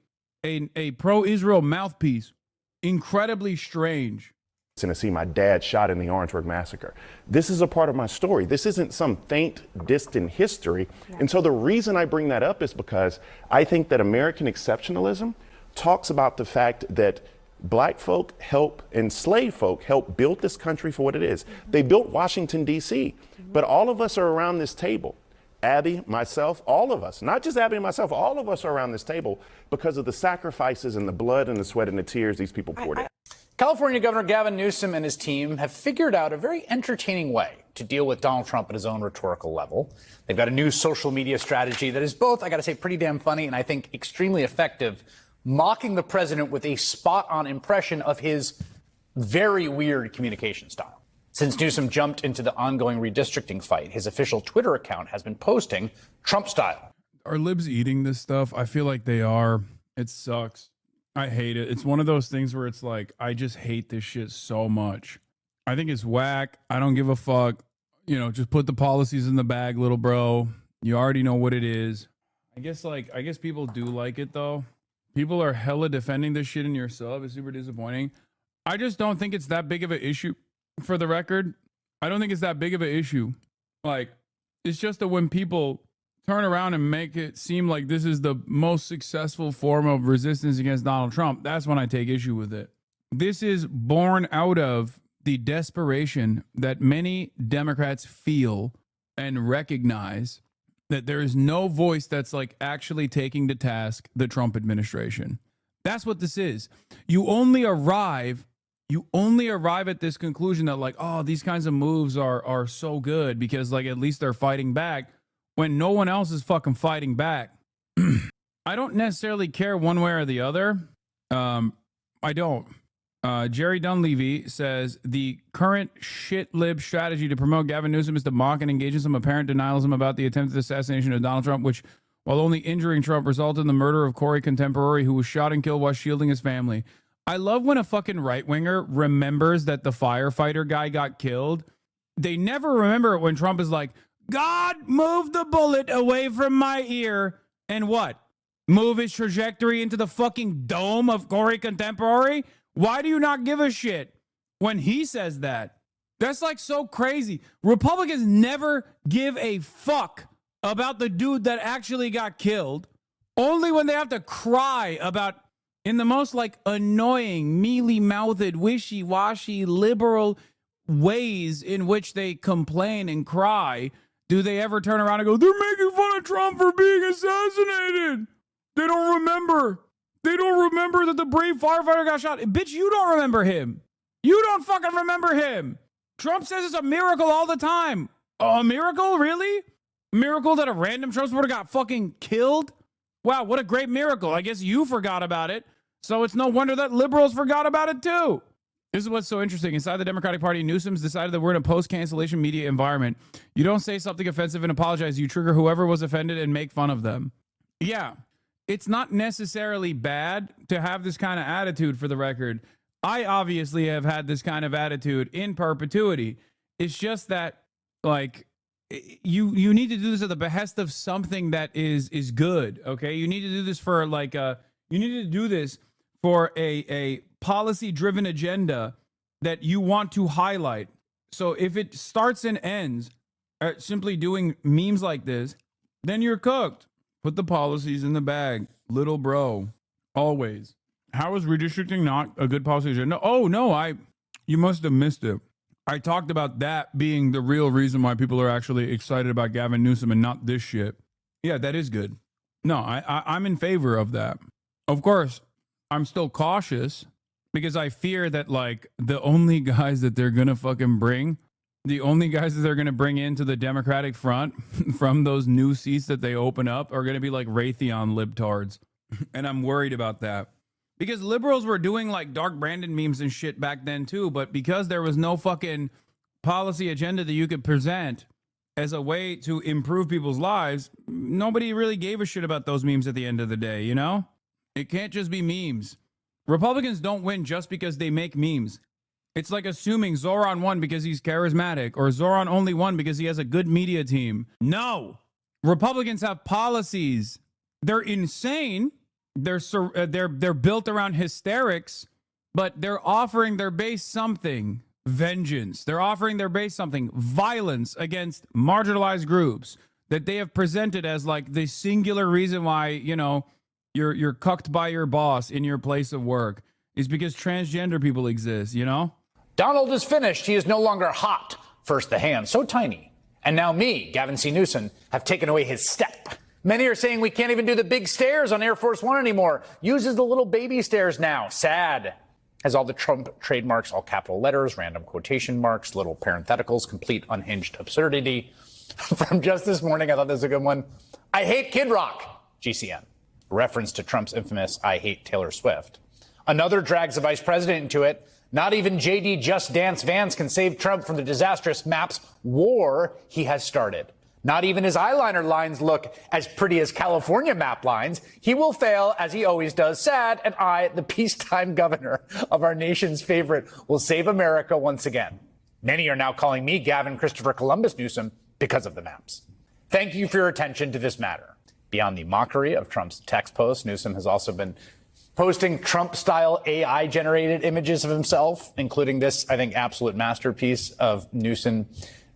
a pro-Israel mouthpiece. Incredibly strange. Tennessee, my dad shot in the Orangeburg massacre. This is a part of my story. This isn't some faint, distant history. Yeah. And so the reason I bring that up is because I think that American exceptionalism talks about the fact that black folk help, enslaved folk help build this country for what it is. Mm-hmm. They built Washington, D.C., but all of us are around this table. Abby, myself, all of us, not just Abby and myself, all of us are around this table because of the sacrifices and the blood and the sweat and the tears these people poured in. California Governor Gavin Newsom and his team have figured out a very entertaining way to deal with Donald Trump at his own rhetorical level. They've got a new social media strategy that is both, I got to say, pretty damn funny and I think extremely effective, mocking the president with a spot-on impression of his very weird communication style. Since Newsom jumped into the ongoing redistricting fight, his official Twitter account has been posting Trump style. Are libs eating this stuff? I feel like they are. It sucks. I hate it. It's one of those things where it's like, I just hate this shit so much. I think it's whack. I don't give a fuck. You know, just put the policies in the bag, little bro. You already know what it is. I guess people do like it though. People are hella defending this shit in your sub. It's super disappointing. I just don't think it's that big of an issue. For the record, I don't think it's that big of an issue. Like, it's just that when people turn around and make it seem like this is the most successful form of resistance against Donald Trump, that's when I take issue with it. This is born out of the desperation that many Democrats feel and recognize that there is no voice that's like actually taking to task the Trump administration. That's what this is. You only arrive at this conclusion that like, oh, these kinds of moves are so good because like at least they're fighting back, when no one else is fucking fighting back. I don't necessarily care one way or the other. I don't. Jerry Dunleavy says the current shit lib strategy to promote Gavin Newsom is to mock and engage in some apparent denialism about the attempted assassination of Donald Trump, which, while only injuring Trump, resulted in the murder of Corey Contemporary, who was shot and killed while shielding his family. I love when a fucking right-winger remembers that the firefighter guy got killed. They never remember it when Trump is like, God, move the bullet away from my ear. And what? Move his trajectory into the fucking dome of Corey Contemporary? Why do you not give a shit when he says that? That's like so crazy. Republicans never give a fuck about the dude that actually got killed. Only when they have to cry about, in the most like annoying, mealy-mouthed, wishy-washy, liberal ways in which they complain and cry, do they ever turn around and go, they're making fun of Trump for being assassinated. They don't remember. They don't remember that the brave firefighter got shot. Bitch, you don't remember him. You don't fucking remember him. Trump says it's a miracle all the time. A miracle? Really? A miracle that a random Trump supporter got fucking killed? Wow, what a great miracle. I guess you forgot about it. So it's no wonder that liberals forgot about it too. This is what's so interesting. Inside the Democratic Party, Newsom's decided that we're in a post-cancellation media environment. You don't say something offensive and apologize. You trigger whoever was offended and make fun of them. Yeah, it's not necessarily bad to have this kind of attitude, for the record. I obviously have had this kind of attitude in perpetuity. It's just that, like, you need to do this at the behest of something that is good, okay? You need to do this for, like, you need to do this for a policy-driven agenda that you want to highlight. So if it starts and ends at simply doing memes like this, then you're cooked. Put the policies in the bag, little bro, always. How is redistricting not a good policy agenda? Oh, no, you must have missed it. I talked about that being the real reason why people are actually excited about Gavin Newsom and not this shit. Yeah, that is good. No, I'm in favor of that. Of course, I'm still cautious because I fear that, like, the only guys that they're going to fucking bring, the only guys that they're going to bring into the Democratic front from those new seats that they open up are going to be like Raytheon libtards. And I'm worried about that. Because liberals were doing like Dark Brandon memes and shit back then too, but because there was no fucking policy agenda that you could present as a way to improve people's lives, nobody really gave a shit about those memes at the end of the day, you know? It can't just be memes. Republicans don't win just because they make memes. It's like assuming Zoran won because he's charismatic or Zoran only won because he has a good media team. No! Republicans have policies. They're insane. They're built around hysterics, but they're offering their base something. Vengeance. They're offering their base something. Violence against marginalized groups that they have presented as like the singular reason why, you know, you're cucked by your boss in your place of work is because transgender people exist, you know? Donald is finished. He is no longer hot. First the hand, so tiny. And now me, Gavin C. Newsom, have taken away his step. Many are saying we can't even do the big stairs on Air Force One anymore. Uses the little baby stairs now. Sad. Has all the Trump trademarks, all capital letters, random quotation marks, little parentheticals, complete unhinged absurdity. From just this morning, I thought this was a good one. I hate Kid Rock, GCN. Reference to Trump's infamous I hate Taylor Swift. Another drags the vice president into it. Not even JD Just Dance Vans can save Trump from the disastrous maps war he has started. Not even his eyeliner lines look as pretty as California map lines. He will fail, as he always does. Sad, and I, the peacetime governor of our nation's favorite, will save America once again. Many are now calling me Gavin Christopher Columbus Newsom because of the maps. Thank you for your attention to this matter. Beyond the mockery of Trump's text posts, Newsom has also been posting Trump-style AI-generated images of himself, including this, I think, absolute masterpiece of Newsom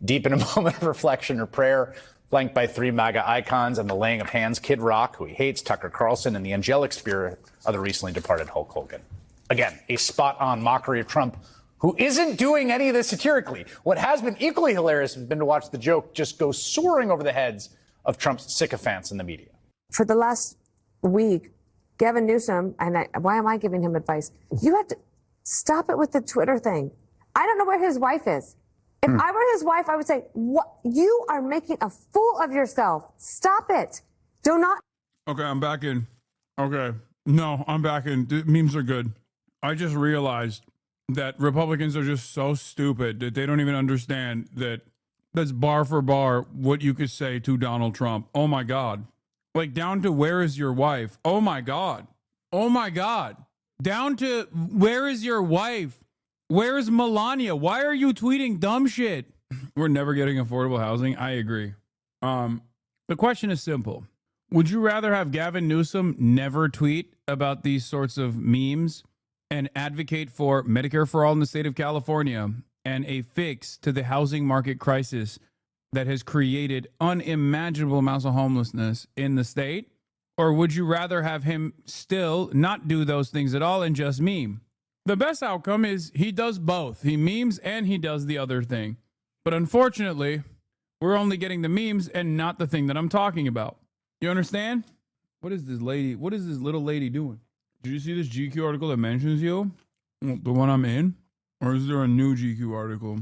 deep in a moment of reflection or prayer, flanked by 3 MAGA icons and the laying of hands, Kid Rock, who he hates, Tucker Carlson, and the angelic spirit of the recently departed Hulk Hogan. Again, a spot-on mockery of Trump, who isn't doing any of this satirically. What has been equally hilarious has been to watch the joke just go soaring over the heads of Trump's sycophants in the media. For the last week, Gavin Newsom, why am I giving him advice? You have to stop it with the Twitter thing. I don't know where his wife is. If I were his wife, I would say, "What? You are making a fool of yourself. Stop it. Do not." Okay, I'm back in. Okay. No, I'm back in. Memes are good. I just realized that Republicans are just so stupid that they don't even understand that that's bar for bar what you could say to Donald Trump. Oh my God. Like down to where is your wife? Oh my God. Oh my God. Down to where is your wife? Where is Melania? Why are you tweeting dumb shit? We're never getting affordable housing. I agree. The question is simple. Would you rather have Gavin Newsom never tweet about these sorts of memes and advocate for Medicare for all in the state of California and a fix to the housing market crisis that has created unimaginable amounts of homelessness in the state? Or would you rather have him still not do those things at all and just meme? The best outcome is he does both. He memes and he does the other thing. But unfortunately, we're only getting the memes and not the thing that I'm talking about. You understand? What is this lady? What is this little lady doing? Did you see this GQ article that mentions you? The one I'm in? Or is there a new GQ article?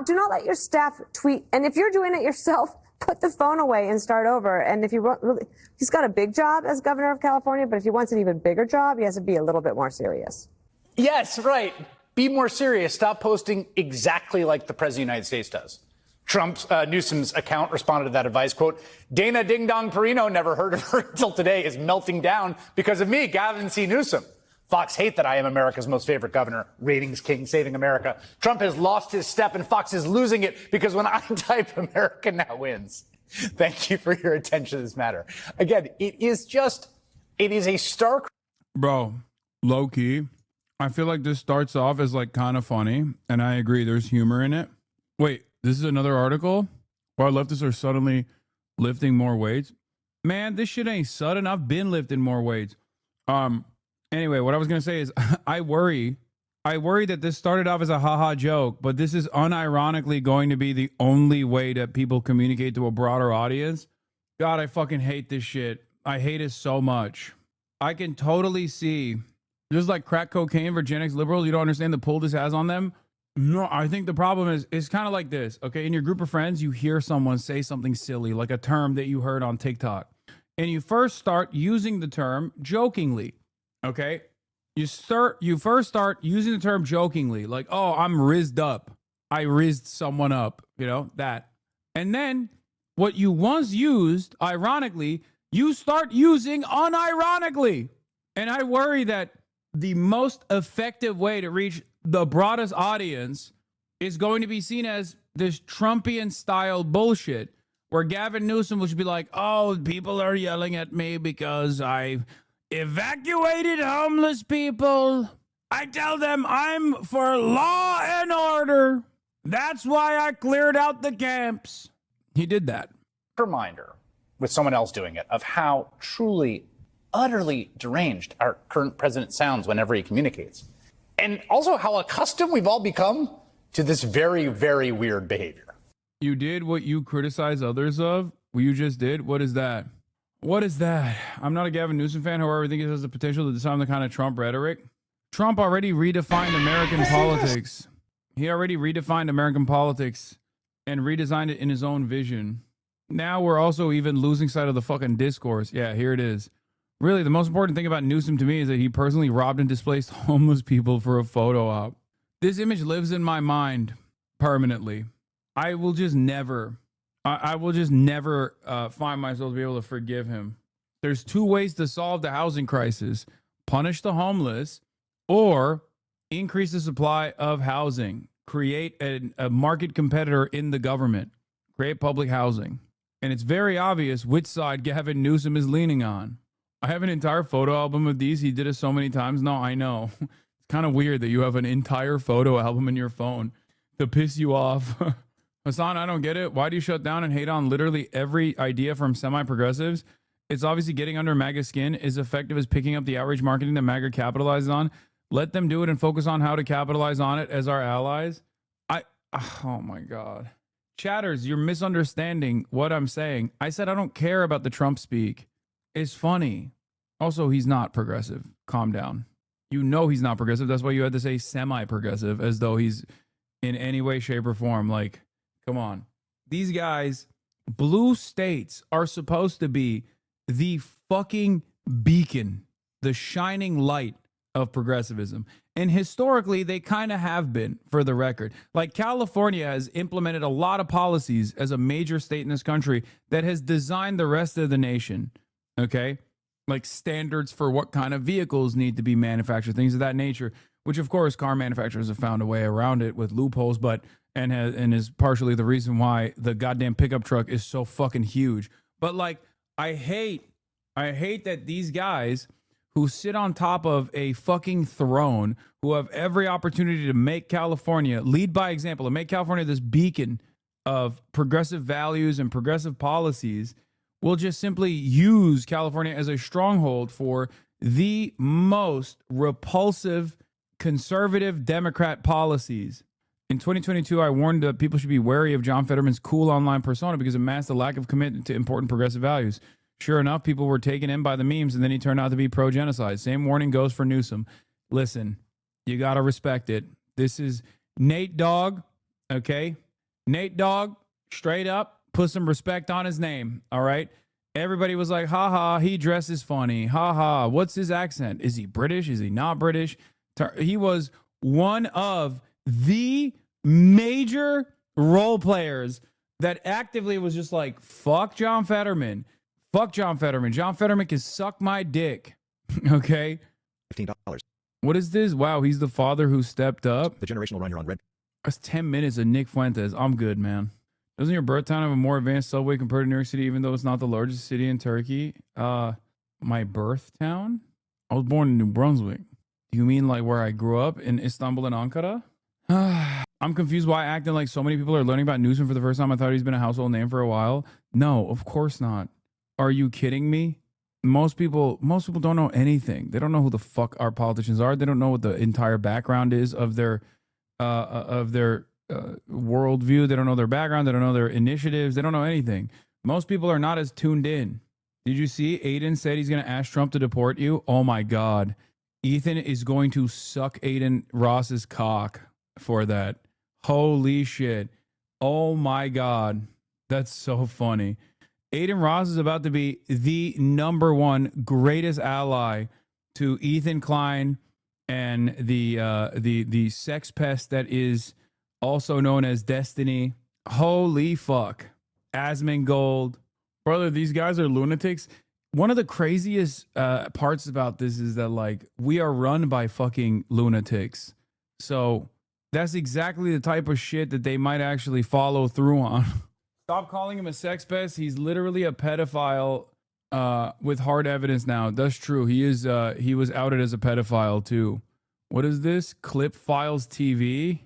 Do not let your staff tweet. And if you're doing it yourself, put the phone away and start over. And if you really, he's got a big job as governor of California, but if he wants an even bigger job, he has to be a little bit more serious. Yes, right. Be more serious. Stop posting exactly like the president of the United States does. Newsom's account responded to that advice, quote, Dana Ding Dong Perino, never heard of her until today, is melting down because of me, Gavin C. Newsom. Fox hate that I am America's most favorite governor. Ratings king, saving America. Trump has lost his step and Fox is losing it because when I type, America now wins. Thank you for your attention to this matter. Again, it is a stark. Bro, low key, I feel like this starts off as like kind of funny, and I agree, there's humor in it. Wait, this is another article why leftists are suddenly lifting more weights. Man, this shit ain't sudden. I've been lifting more weights. Anyway, what I was going to say is I worry that this started off as a haha joke, but this is unironically going to be the only way that people communicate to a broader audience. God, I fucking hate this shit. I hate it so much. I can totally see, just like crack cocaine for Gen X liberals, you don't understand the pull this has on them. No, I think the problem is it's kind of like this, okay? In your group of friends, you hear someone say something silly, like a term that you heard on TikTok, and you first start using the term jokingly. Okay, you first start using the term jokingly, like, oh, I'm rizzed up. I rizzed someone up, you know, that. And then what you once used, ironically, you start using unironically. And I worry that the most effective way to reach the broadest audience is going to be seen as this Trumpian style bullshit where Gavin Newsom will be like, oh, people are yelling at me because I've evacuated homeless people. I tell them I'm for law and order. That's why I cleared out the camps. He did that. Reminder, with someone else doing it, of how truly, utterly deranged our current president sounds whenever he communicates. And also how accustomed we've all become to this very, very weird behavior. You did what you criticize others of? What you just did? What is that? What is that? I'm not a Gavin Newsom fan, however, I think it has the potential to disarm the kind of Trump rhetoric. Trump already redefined American politics. He already redefined American politics and redesigned it in his own vision. Now we're also even losing sight of the fucking discourse. Yeah, here it is. Really, the most important thing about Newsom to me is that he personally robbed and displaced homeless people for a photo op. This image lives in my mind permanently. I will just never find myself to be able to forgive him. There's two ways to solve the housing crisis: punish the homeless or increase the supply of housing, create a market competitor in the government, create public housing. And it's very obvious which side Gavin Newsom is leaning on. I have an entire photo album of these. He did it so many times. No, I know. It's kind of weird that you have an entire photo album in your phone to piss you off. Hasan, I don't get it. Why do you shut down and hate on literally every idea from semi-progressives? It's obviously getting under MAGA skin is effective as picking up the outrage marketing that MAGA capitalizes on. Let them do it and focus on how to capitalize on it as our allies. Oh my God. Chatters, you're misunderstanding what I'm saying. I said I don't care about the Trump speak. It's funny. Also, he's not progressive. Calm down. You know he's not progressive. That's why you had to say semi-progressive, as though he's in any way, shape, or form. Like, come on. These guys, blue states are supposed to be the fucking beacon, the shining light of progressivism. And historically, they kind of have been, for the record. Like, California has implemented a lot of policies as a major state in this country that has designed the rest of the nation, okay? Like standards for what kind of vehicles need to be manufactured, things of that nature, which, of course, car manufacturers have found a way around it with loopholes, but and is partially the reason why the goddamn pickup truck is so fucking huge. But, like, I hate that these guys who sit on top of a fucking throne, who have every opportunity to make California lead by example and make California this beacon of progressive values and progressive policies, will just simply use California as a stronghold for the most repulsive conservative Democrat policies. In 2022, I warned that people should be wary of John Fetterman's cool online persona because it masked a lack of commitment to important progressive values. Sure enough, people were taken in by the memes, and then he turned out to be pro-genocide. Same warning goes for Newsom. Listen, you got to respect it. This is Nate Dogg, okay? Nate Dogg, straight up, put some respect on his name, all right? Everybody was like, ha, he dresses funny. Ha, what's his accent? Is he British? Is he not British? He was one of the major role players that actively was just like, fuck John Fetterman. Fuck John Fetterman. John Fetterman can suck my dick. Okay? $15. What is this? Wow, he's the father who stepped up. The generational run you're on red. That's 10 minutes of Nick Fuentes. I'm good, man. Doesn't your birth town have a more advanced subway compared to New York City, even though it's not the largest city in Turkey? My birth town? I was born in New Brunswick. You mean like where I grew up in Istanbul and Ankara? I'm confused why acting like so many people are learning about Newsom for the first time. I thought he's been a household name for a while. No, of course not. Are you kidding me? Most people don't know anything. They don't know who the fuck our politicians are. They don't know what the entire background is of their worldview. They don't know their background. They don't know their initiatives. They don't know anything. Most people are not as tuned in. Did you see Aiden said he's going to ask Trump to deport you? Oh my God. Ethan is going to suck Aiden Ross's cock for that. Holy shit. Oh my God. That's so funny. Aiden Ross is about to be the #1 greatest ally to Ethan Klein and the sex pest that is also known as Destiny. Holy fuck. Asmongold. Brother, these guys are lunatics. One of the craziest parts about this is that, like, we are run by fucking lunatics. So that's exactly the type of shit that they might actually follow through on. Stop calling him a sex pest. He's literally a pedophile with hard evidence now. That's true. He is. He was outed as a pedophile too. What is this? Clip Files TV.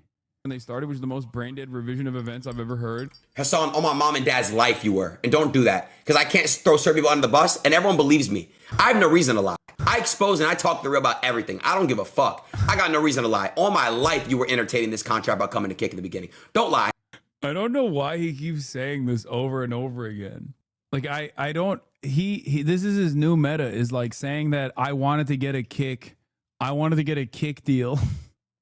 When they started, was the most brain dead revision of events I've ever heard. Hasan, on my mom and dad's life you were. And don't do that. Because I can't throw certain people under the bus and everyone believes me. I have no reason to lie. I expose and I talk the real about everything. I don't give a fuck. I got no reason to lie. All my life you were entertaining this contract about coming to kick in the beginning. Don't lie. I don't know why he keeps saying this over and over again. Like, I don't, he this is his new meta, is like saying that I wanted to get a kick. I wanted to get a kick deal.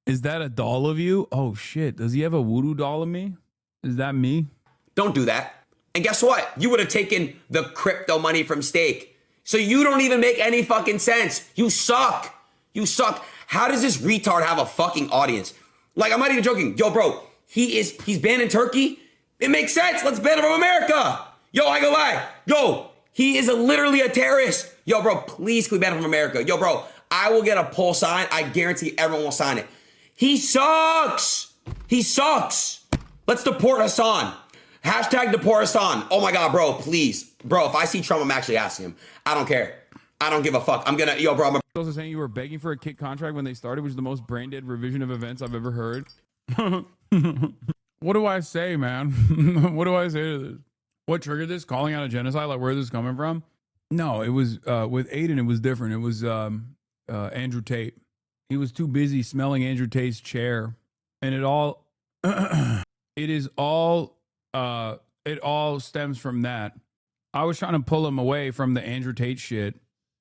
Is that a doll of you? Oh shit. Does he have a voodoo doll of me? Is that me? Don't do that. And guess what? You would have taken the crypto money from Stake. So you don't even make any fucking sense. You suck. You suck. How does this retard have a fucking audience? Like, I'm not even joking. Yo, bro, he's banned in Turkey. It makes sense. Let's ban him from America. Yo, I go lie. Yo, he is literally a terrorist. Yo, bro, please can we ban him from America? Yo, bro, I will get a poll sign. I guarantee everyone will sign it. He sucks. He sucks. Let's deport Hasan. Hashtag deport Hasan. Oh my God, bro, please. Bro, if I see Trump, I'm actually asking him. I don't care. I don't give a fuck. I'm gonna, yo, bro. I'm also saying you were begging for a kick contract when they started, which is the most brain dead revision of events I've ever heard. What do I say, man? What do I say to this? What triggered this? Calling out a genocide? Like, where is this coming from? No, it was with Aiden. It was different. It was Andrew Tate. He was too busy smelling Andrew Tate's chair, and it all it all stems from that. I was trying to pull him away from the Andrew Tate shit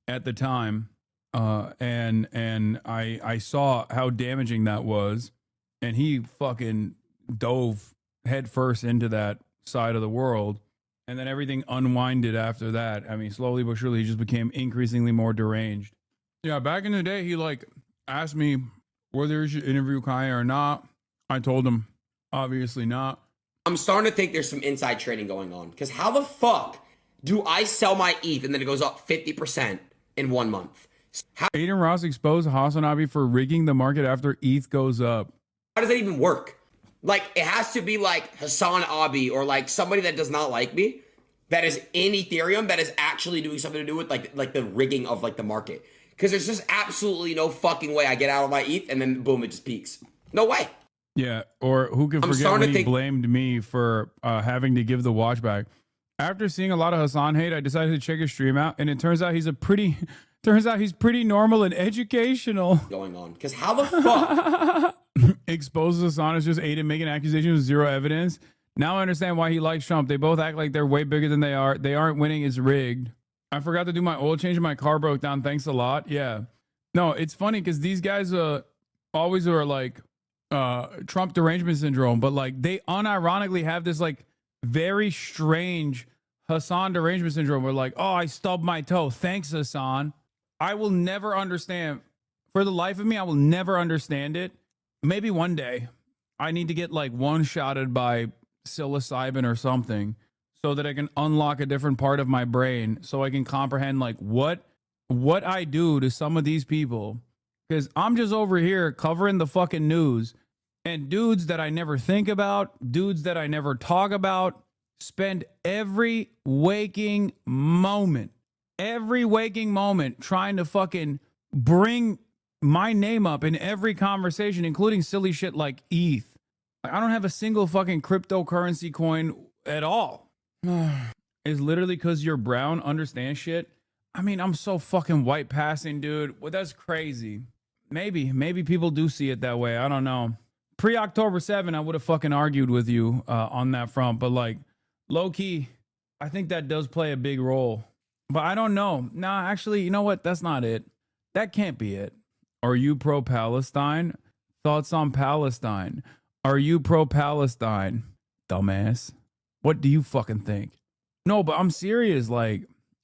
at the time, and I saw how damaging that was, and he fucking dove headfirst into that side of the world, and then everything unwinded after that. I mean, slowly but surely, he just became increasingly more deranged. Yeah, back in the day, he like asked me whether he should interview Kanye or not. I told him, obviously not. I'm starting to think there's some inside trading going on. Because how the fuck do I sell my ETH and then it goes up 50% in 1 month? Aiden Ross exposed HasanAbi for rigging the market after ETH goes up. How does that even work? Like, it has to be like HasanAbi or like somebody that does not like me, that is in Ethereum, that is actually doing something to do with like the rigging of like the market. Because there's just absolutely no fucking way I get out of my ETH and then boom, it just peaks. No way. Yeah, or who can forget when he blamed me for having to give the watch back. After seeing a lot of Hasan hate, I decided to check his stream out, and it turns out he's pretty normal and educational. Going on, because how the fuck exposes Hasan as just Aiden making accusations with zero evidence. Now I understand why he likes Trump. They both act like they're way bigger than they are. They aren't winning. It's rigged. I forgot to do my oil change and my car broke down. Thanks a lot. Yeah. No, it's funny because these guys always are like Trump derangement syndrome, but like they unironically have this like very strange Hasan derangement syndrome. Where like, oh, I stubbed my toe. Thanks, Hasan. I will never understand. For the life of me, I will never understand it. Maybe one day I need to get like one-shotted by psilocybin or something so that I can unlock a different part of my brain so I can comprehend like what I do to some of these people. Because I'm just over here covering the fucking news, and dudes that I never think about, dudes that I never talk about, spend every waking moment trying to fucking bring my name up in every conversation, including silly shit like ETH. Like, I don't have a single fucking cryptocurrency coin at all. It's literally because you're brown, understand shit. I mean, I'm so fucking white passing, dude. Well, that's crazy. Maybe people do see it that way. I don't know. Pre-October 7, I would have fucking argued with you on that front. But like, low key, I think that does play a big role. But I don't know. Nah, actually, you know what? That's not it. That can't be it. Are you pro-Palestine? Thoughts on Palestine? Are you pro-Palestine? Dumbass. What do you fucking think? No, but I'm serious. Like,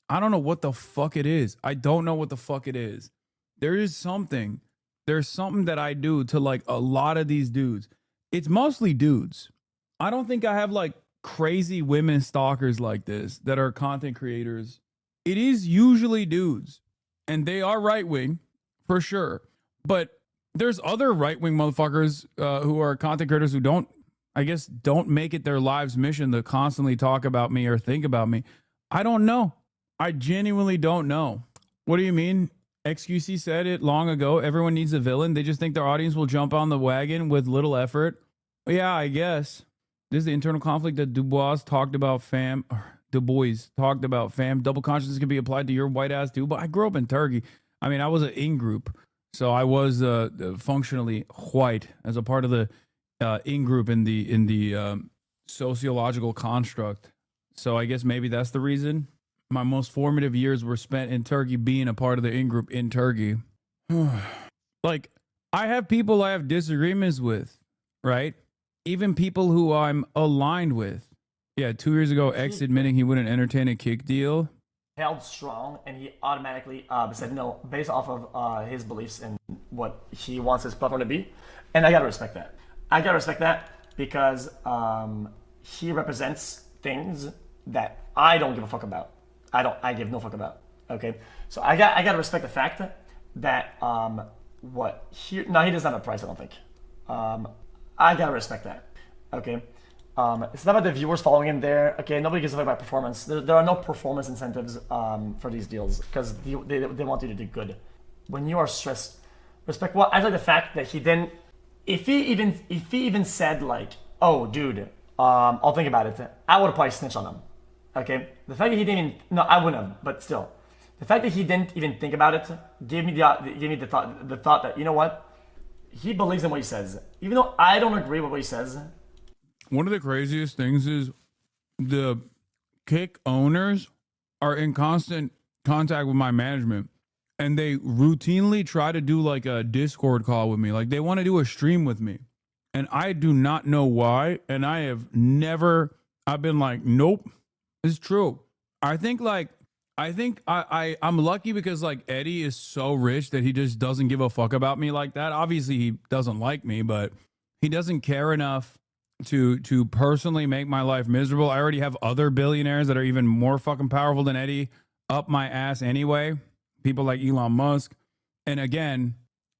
I don't know what the fuck it is. I don't know what the fuck it is. There's something that I do to like a lot of these dudes. It's mostly dudes. I don't think I have like crazy women stalkers like this that are content creators. It is usually dudes, and they are right-wing for sure. But there's other right-wing motherfuckers who are content creators who don't make it their lives mission to constantly talk about me or think about me. I don't know. I genuinely don't know. What do you mean? XQC said it long ago. Everyone needs a villain. They just think their audience will jump on the wagon with little effort. Yeah, I guess. This is the internal conflict that Du Bois talked about, fam. Double consciousness can be applied to your white ass too. But I grew up in Turkey. I mean, I was an in-group. So I was functionally white as a part of the in-group in the sociological construct. So I guess maybe that's the reason. My most formative years were spent in Turkey, being a part of the in-group in Turkey. Like, I have people I have disagreements with, right? Even people who I'm aligned with. Yeah, 2 years ago, X admitting he wouldn't entertain a kick deal. Held strong, and he automatically said no based off of his beliefs and what he wants his platform to be. And I gotta respect that. I gotta respect that because he represents things that I don't give a fuck about. I give no fuck about. Okay, so I gotta respect the fact that he doesn't have a price. I don't think. I gotta respect that. Okay. It's not about the viewers following him there. Okay, nobody gives a fuck about performance. There are no performance incentives for these deals because they want you to do good. When you are stressed, respect. Well, I like the fact that he didn't. If he even said like, "Oh, dude, I'll think about it," I would have probably snitched on him. Okay, the fact that he didn't even, no, I wouldn't have, but still, the fact that he didn't even think about it gave me the thought that, you know what, he believes in what he says, even though I don't agree with what he says. One of the craziest things is the Kick owners are in constant contact with my management, and they routinely try to do like a Discord call with me, like they want to do a stream with me, and I do not know why, and I've been like, nope. It's true. I think I'm lucky because like Eddie is so rich that he just doesn't give a fuck about me like that. Obviously he doesn't like me, but he doesn't care enough to personally make my life miserable. I already have other billionaires that are even more fucking powerful than Eddie up my ass anyway. People like Elon Musk. And again,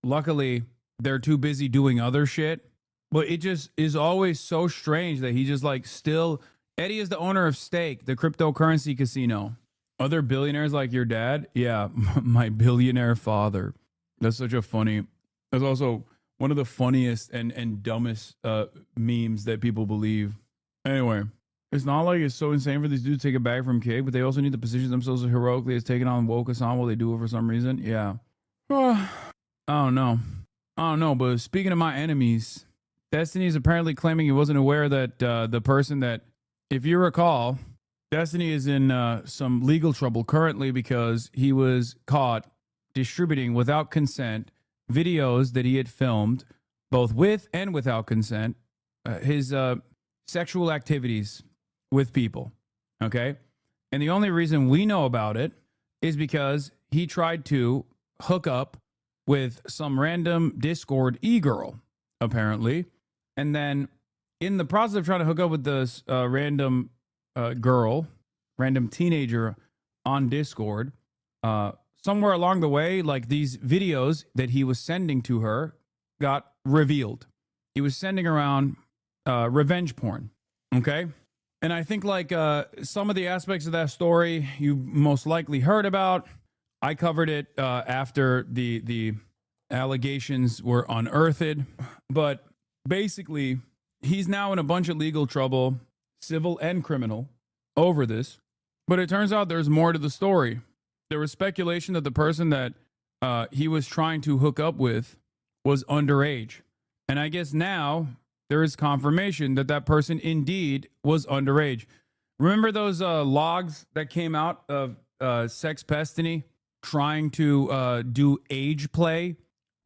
luckily they're too busy doing other shit. But it just is always so strange that he just like still. Eddie is the owner of Stake, the cryptocurrency casino. Other billionaires like your dad? Yeah, my billionaire father. That's such a funny. That's also one of the funniest and dumbest memes that people believe. Anyway, it's not like it's so insane for these dudes to take it back from Kig, but they also need to position themselves as heroically as taking on woke Hasan while they do it for some reason. Yeah. I don't know. But speaking of my enemies, Destiny is apparently claiming he wasn't aware that the person that, if you recall, Destiny is in some legal trouble currently because he was caught distributing without consent videos that he had filmed, both with and without consent, his sexual activities with people. Okay? And the only reason we know about it is because he tried to hook up with some random Discord e-girl, apparently. And then in the process of trying to hook up with this random random teenager on Discord, somewhere along the way, like these videos that he was sending to her got revealed. He was sending around revenge porn. Okay. And I think like some of the aspects of that story you most likely heard about. I covered it after the allegations were unearthed. But basically, he's now in a bunch of legal trouble, civil and criminal, over this. But it turns out there's more to the story. There was speculation that the person that he was trying to hook up with was underage. And I guess now there is confirmation that that person indeed was underage. Remember those logs that came out of Sex Pestiny trying to do age play?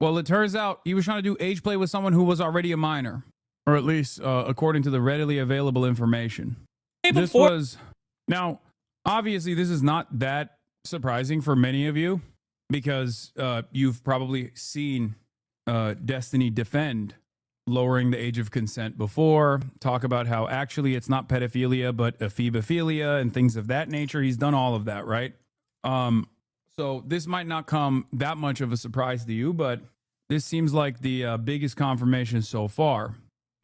Well, it turns out he was trying to do age play with someone who was already a minor, or at least according to the readily available information. This was, now, obviously, this is not that surprising for many of you because you've probably seen Destiny defend lowering the age of consent before, talk about how actually it's not pedophilia, but ephebophilia and things of that nature. He's done all of that, right? So this might not come that much of a surprise to you, but this seems like the biggest confirmation so far.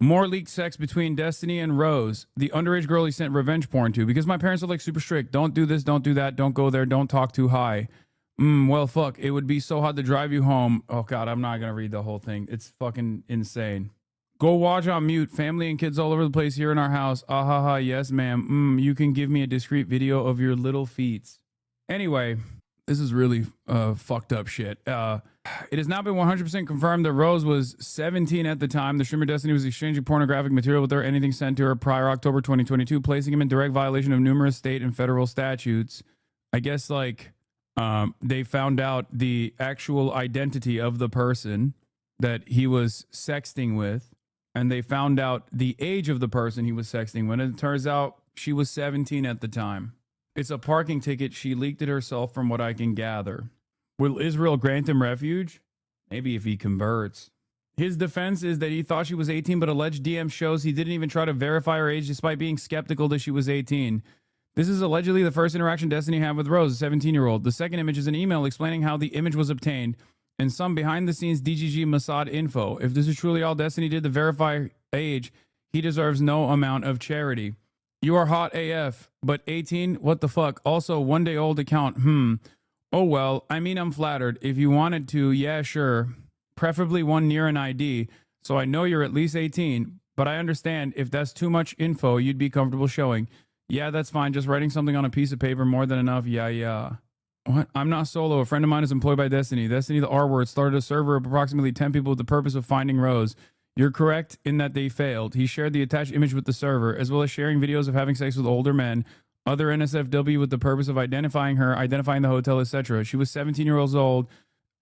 More leaked sex between Destiny and Rose, the underage girl he sent revenge porn to, because my parents are like super strict. Don't do this, don't do that, don't go there, don't talk too high. Well, fuck, it would be so hot to drive you home. Oh, God, I'm not going to read the whole thing. It's fucking insane. Go watch on mute. Family and kids all over the place here in our house. Ah, ha, ha, yes, ma'am. You can give me a discreet video of your little feet. Anyway, this is really fucked up shit. It has now been 100% confirmed that Rose was 17 at the time the streamer Destiny was exchanging pornographic material with her, anything sent to her prior October 2022, placing him in direct violation of numerous state and federal statutes. I guess, like, they found out the actual identity of the person that he was sexting with, and they found out the age of the person he was sexting with, and it turns out she was 17 at the time. It's a parking ticket. She leaked it herself from what I can gather. Will Israel grant him refuge? Maybe if he converts. His defense is that he thought she was 18, but alleged DM shows he didn't even try to verify her age despite being skeptical that she was 18. This is allegedly the first interaction Destiny had with Rose, a 17-year-old. The second image is an email explaining how the image was obtained and some behind-the-scenes DGG Mossad info. If this is truly all Destiny did to verify age, he deserves no amount of charity. You are hot AF, but 18? What the fuck? Also, one-day-old account. Oh, well, I mean, I'm flattered. If you wanted to, yeah, sure. Preferably one near an ID, so I know you're at least 18. But I understand if that's too much info you'd be comfortable showing. Yeah, that's fine. Just writing something on a piece of paper, more than enough. Yeah. What? I'm not solo. A friend of mine is employed by Destiny. Destiny, the R word, started a server of approximately 10 people with the purpose of finding Rose. You're correct in that they failed. He shared the attached image with the server, as well as sharing videos of having sex with older men, other NSFW with the purpose of identifying her, identifying the hotel, etc. She was 17 years old.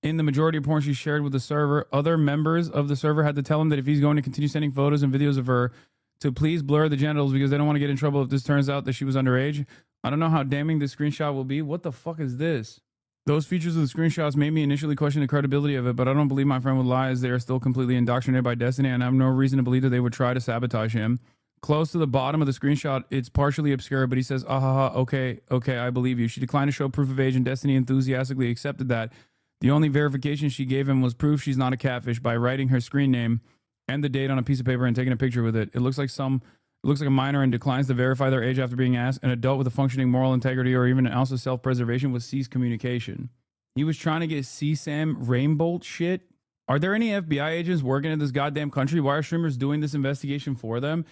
In the majority of porn she shared with the server, other members of the server had to tell him that if he's going to continue sending photos and videos of her, to please blur the genitals because they don't want to get in trouble if this turns out that she was underage. I don't know how damning this screenshot will be. What the fuck is this? Those features of the screenshots made me initially question the credibility of it, but I don't believe my friend would lie as they are still completely indoctrinated by Destiny, and I have no reason to believe that they would try to sabotage him. Close to the bottom of the screenshot, it's partially obscure, but he says, okay, I believe you. She declined to show proof of age, and Destiny enthusiastically accepted that. The only verification she gave him was proof she's not a catfish by writing her screen name and the date on a piece of paper and taking a picture with it. It looks like some looks like a minor and declines to verify their age after being asked. An adult with a functioning moral integrity or even an ounce of self-preservation would cease communication. He was trying to get CSAM Rainbolt shit. Are there any FBI agents working in this goddamn country? Why are streamers doing this investigation for them?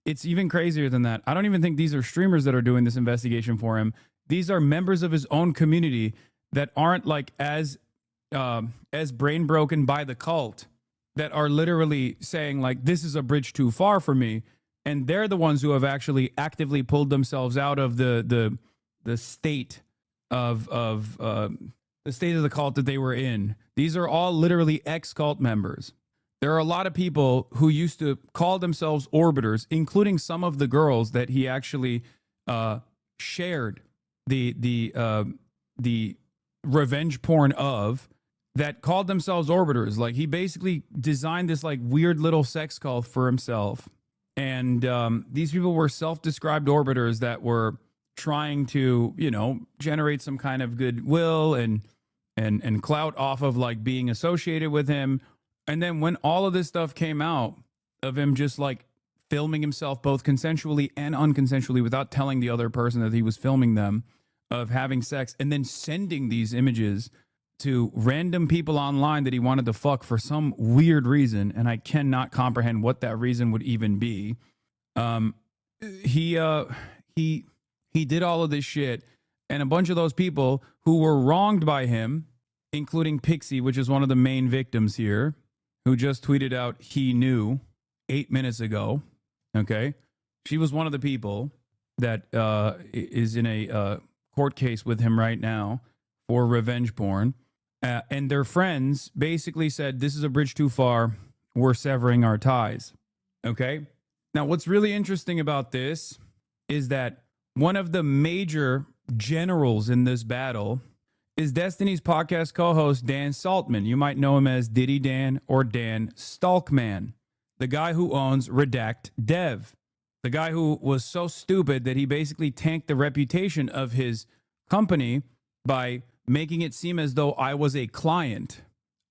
It's even crazier than that. I don't even think these are streamers that are doing this investigation for him. These are members of his own community that aren't like as brain broken by the cult, that are literally saying like, this is a bridge too far for me. And they're the ones who have actually actively pulled themselves out of the state of the state of the cult that they were in. These are all literally ex-cult members. There are a lot of people who used to call themselves orbiters, including some of the girls that he actually shared the revenge porn of, that called themselves orbiters. Like, he basically designed this like weird little sex cult for himself. And these people were self-described orbiters that were trying to, you know, generate some kind of goodwill and clout off of like being associated with him. And then when all of this stuff came out of him just like filming himself both consensually and unconsensually without telling the other person that he was filming them, of having sex, and then sending these images to random people online that he wanted to fuck for some weird reason, and I cannot comprehend what that reason would even be. He did all of this shit, and a bunch of those people who were wronged by him, including Pixie, which is one of the main victims here, who just tweeted out he knew 8 minutes ago. Okay, she was one of the people that is in a court case with him right now for revenge porn. And their friends basically said, this is a bridge too far. We're severing our ties. Okay. Now, what's really interesting about this is that one of the major generals in this battle is Destiny's podcast co-host Dan Saltman. You might know him as Diddy Dan or Dan Stalkman, the guy who owns Redact Dev, the guy who was so stupid that he basically tanked the reputation of his company by making it seem as though I was a client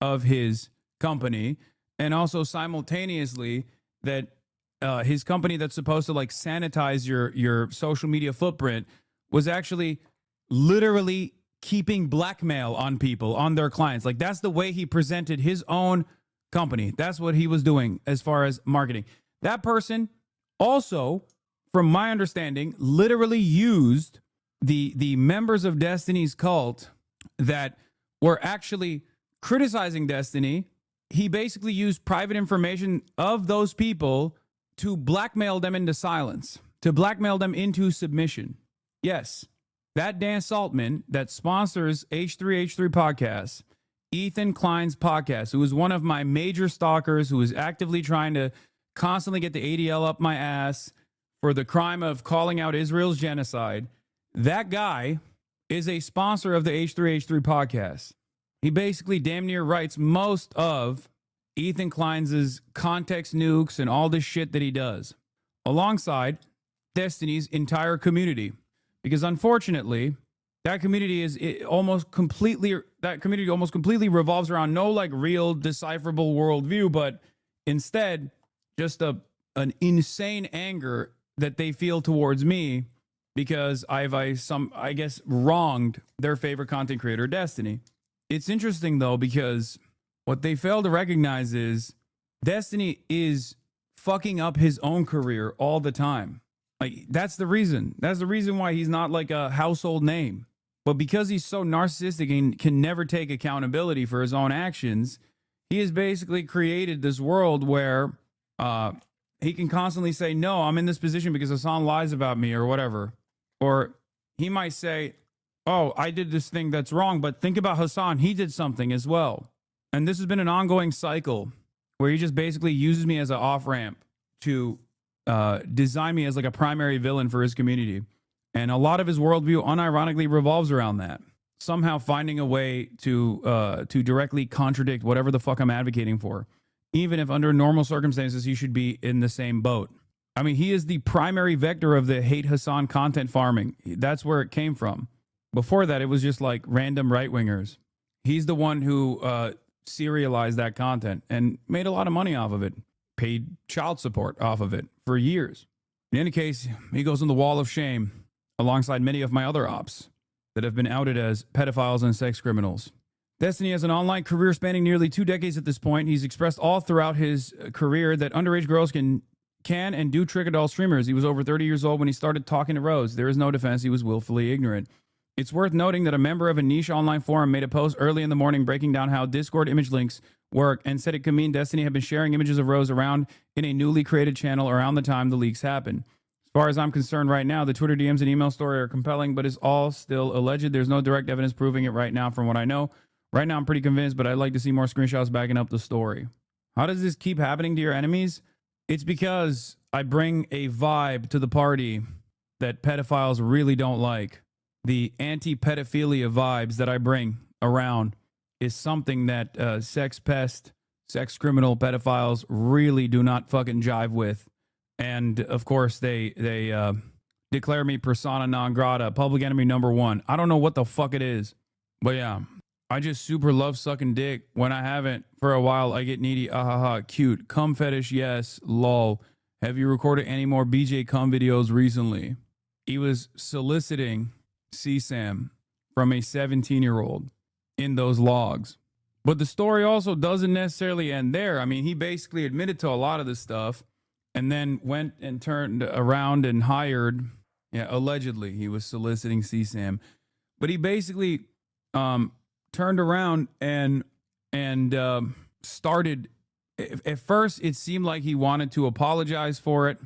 of his company, and also simultaneously that his company that's supposed to like sanitize your social media footprint was actually literally keeping blackmail on people, on their clients. Like, that's the way he presented his own company. That's what he was doing as far as marketing. That person also, from my understanding, literally used the members of Destiny's cult that were actually criticizing Destiny. He basically used private information of those people to blackmail them into silence, to blackmail them into submission. Yes, that Dan Saltman that sponsors H3H3 podcasts, Ethan Klein's podcast, who is one of my major stalkers, who is actively trying to constantly get the ADL up my ass for the crime of calling out Israel's genocide. That guy is a sponsor of the H3H3 podcast. He basically damn near writes most of Ethan Klein's context nukes and all this shit that he does, alongside Destiny's entire community. Because unfortunately, that community almost completely revolves around no like real decipherable worldview, but instead just an insane anger that they feel towards me because I guess wronged their favorite content creator, Destiny. It's interesting though, because what they fail to recognize is Destiny is fucking up his own career all the time. Like, that's the reason. That's the reason why he's not like a household name. But because he's so narcissistic and can never take accountability for his own actions, he has basically created this world where he can constantly say, no, I'm in this position because Hasan lies about me or whatever. Or he might say, oh, I did this thing that's wrong, but think about Hasan. He did something as well. And this has been an ongoing cycle where he just basically uses me as an off-ramp to design me as like a primary villain for his community. And a lot of his worldview unironically revolves around that. Somehow finding a way to directly contradict whatever the fuck I'm advocating for. Even if under normal circumstances, he should be in the same boat. I mean, he is the primary vector of the hate Hasan content farming. That's where it came from. Before that, it was just like random right-wingers. He's the one who serialized that content and made a lot of money off of it. Paid child support off of it for years. In any case, he goes on the wall of shame alongside many of my other ops that have been outed as pedophiles and sex criminals. Destiny has an online career spanning nearly 2 decades at this point. He's expressed all throughout his career that underage girls can and do trick adult streamers. He was over 30 years old when he started talking to Rose. There is no defense. He was willfully ignorant. It's worth noting that a member of a niche online forum made a post early in the morning breaking down how Discord image links work and said it could mean Destiny had been sharing images of Rose around in a newly created channel around the time the leaks happened. As far as I'm concerned right now, the Twitter DMs and email story are compelling, but it's all still alleged. There's no direct evidence proving it right now from what I know. Right now, I'm pretty convinced, but I'd like to see more screenshots backing up the story. How does this keep happening to your enemies? It's because I bring a vibe to the party that pedophiles really don't like. The anti-pedophilia vibes that I bring around is something that sex pest, sex criminal pedophiles really do not fucking jive with. And, of course, they declare me persona non grata, public enemy number 1. I don't know what the fuck it is, but yeah. I just super love sucking dick. When I haven't for a while, I get needy. Ahaha, cute. Cum fetish, yes. Lol. Have you recorded any more BJ cum videos recently? He was soliciting CSAM from a 17-year-old in those logs. But the story also doesn't necessarily end there. I mean, he basically admitted to a lot of this stuff and then went and turned around and hired, allegedly he was soliciting CSAM. But he basically turned around and started. At first, it seemed like he wanted to apologize for it,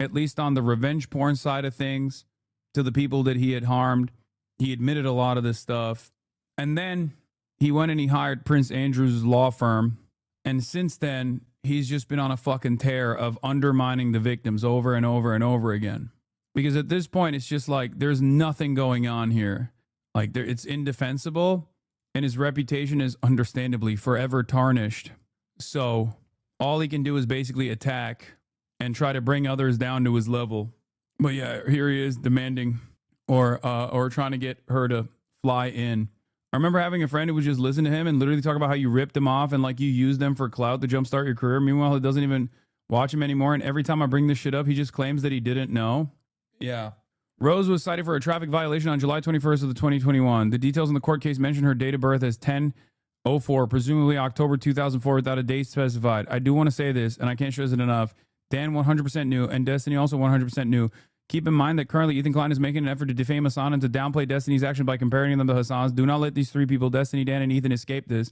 at least on the revenge porn side of things, to the people that he had harmed. He admitted a lot of this stuff. And then he went and he hired Prince Andrew's law firm. And since then, he's just been on a fucking tear of undermining the victims over and over and over again. Because at this point, it's just like there's nothing going on here. Like it's indefensible. And his reputation is understandably forever tarnished. So all he can do is basically attack and try to bring others down to his level. But yeah, here he is demanding or trying to get her to fly in. I remember having a friend who would just listen to him and literally talk about how you ripped him off and like you used them for clout to jumpstart your career. Meanwhile, he doesn't even watch him anymore. And every time I bring this shit up, he just claims that he didn't know. Yeah. Rose was cited for a traffic violation on July 21st of 2021. The details in the court case mention her date of birth as 10/04, presumably October 2004, without a date specified. I do want to say this, and I can't stress it enough. Dan 100% knew, and Destiny also 100% knew. Keep in mind that currently Ethan Klein is making an effort to defame Hasan and to downplay Destiny's action by comparing them to Hasan's. Do not let these 3 people, Destiny, Dan, and Ethan, escape this.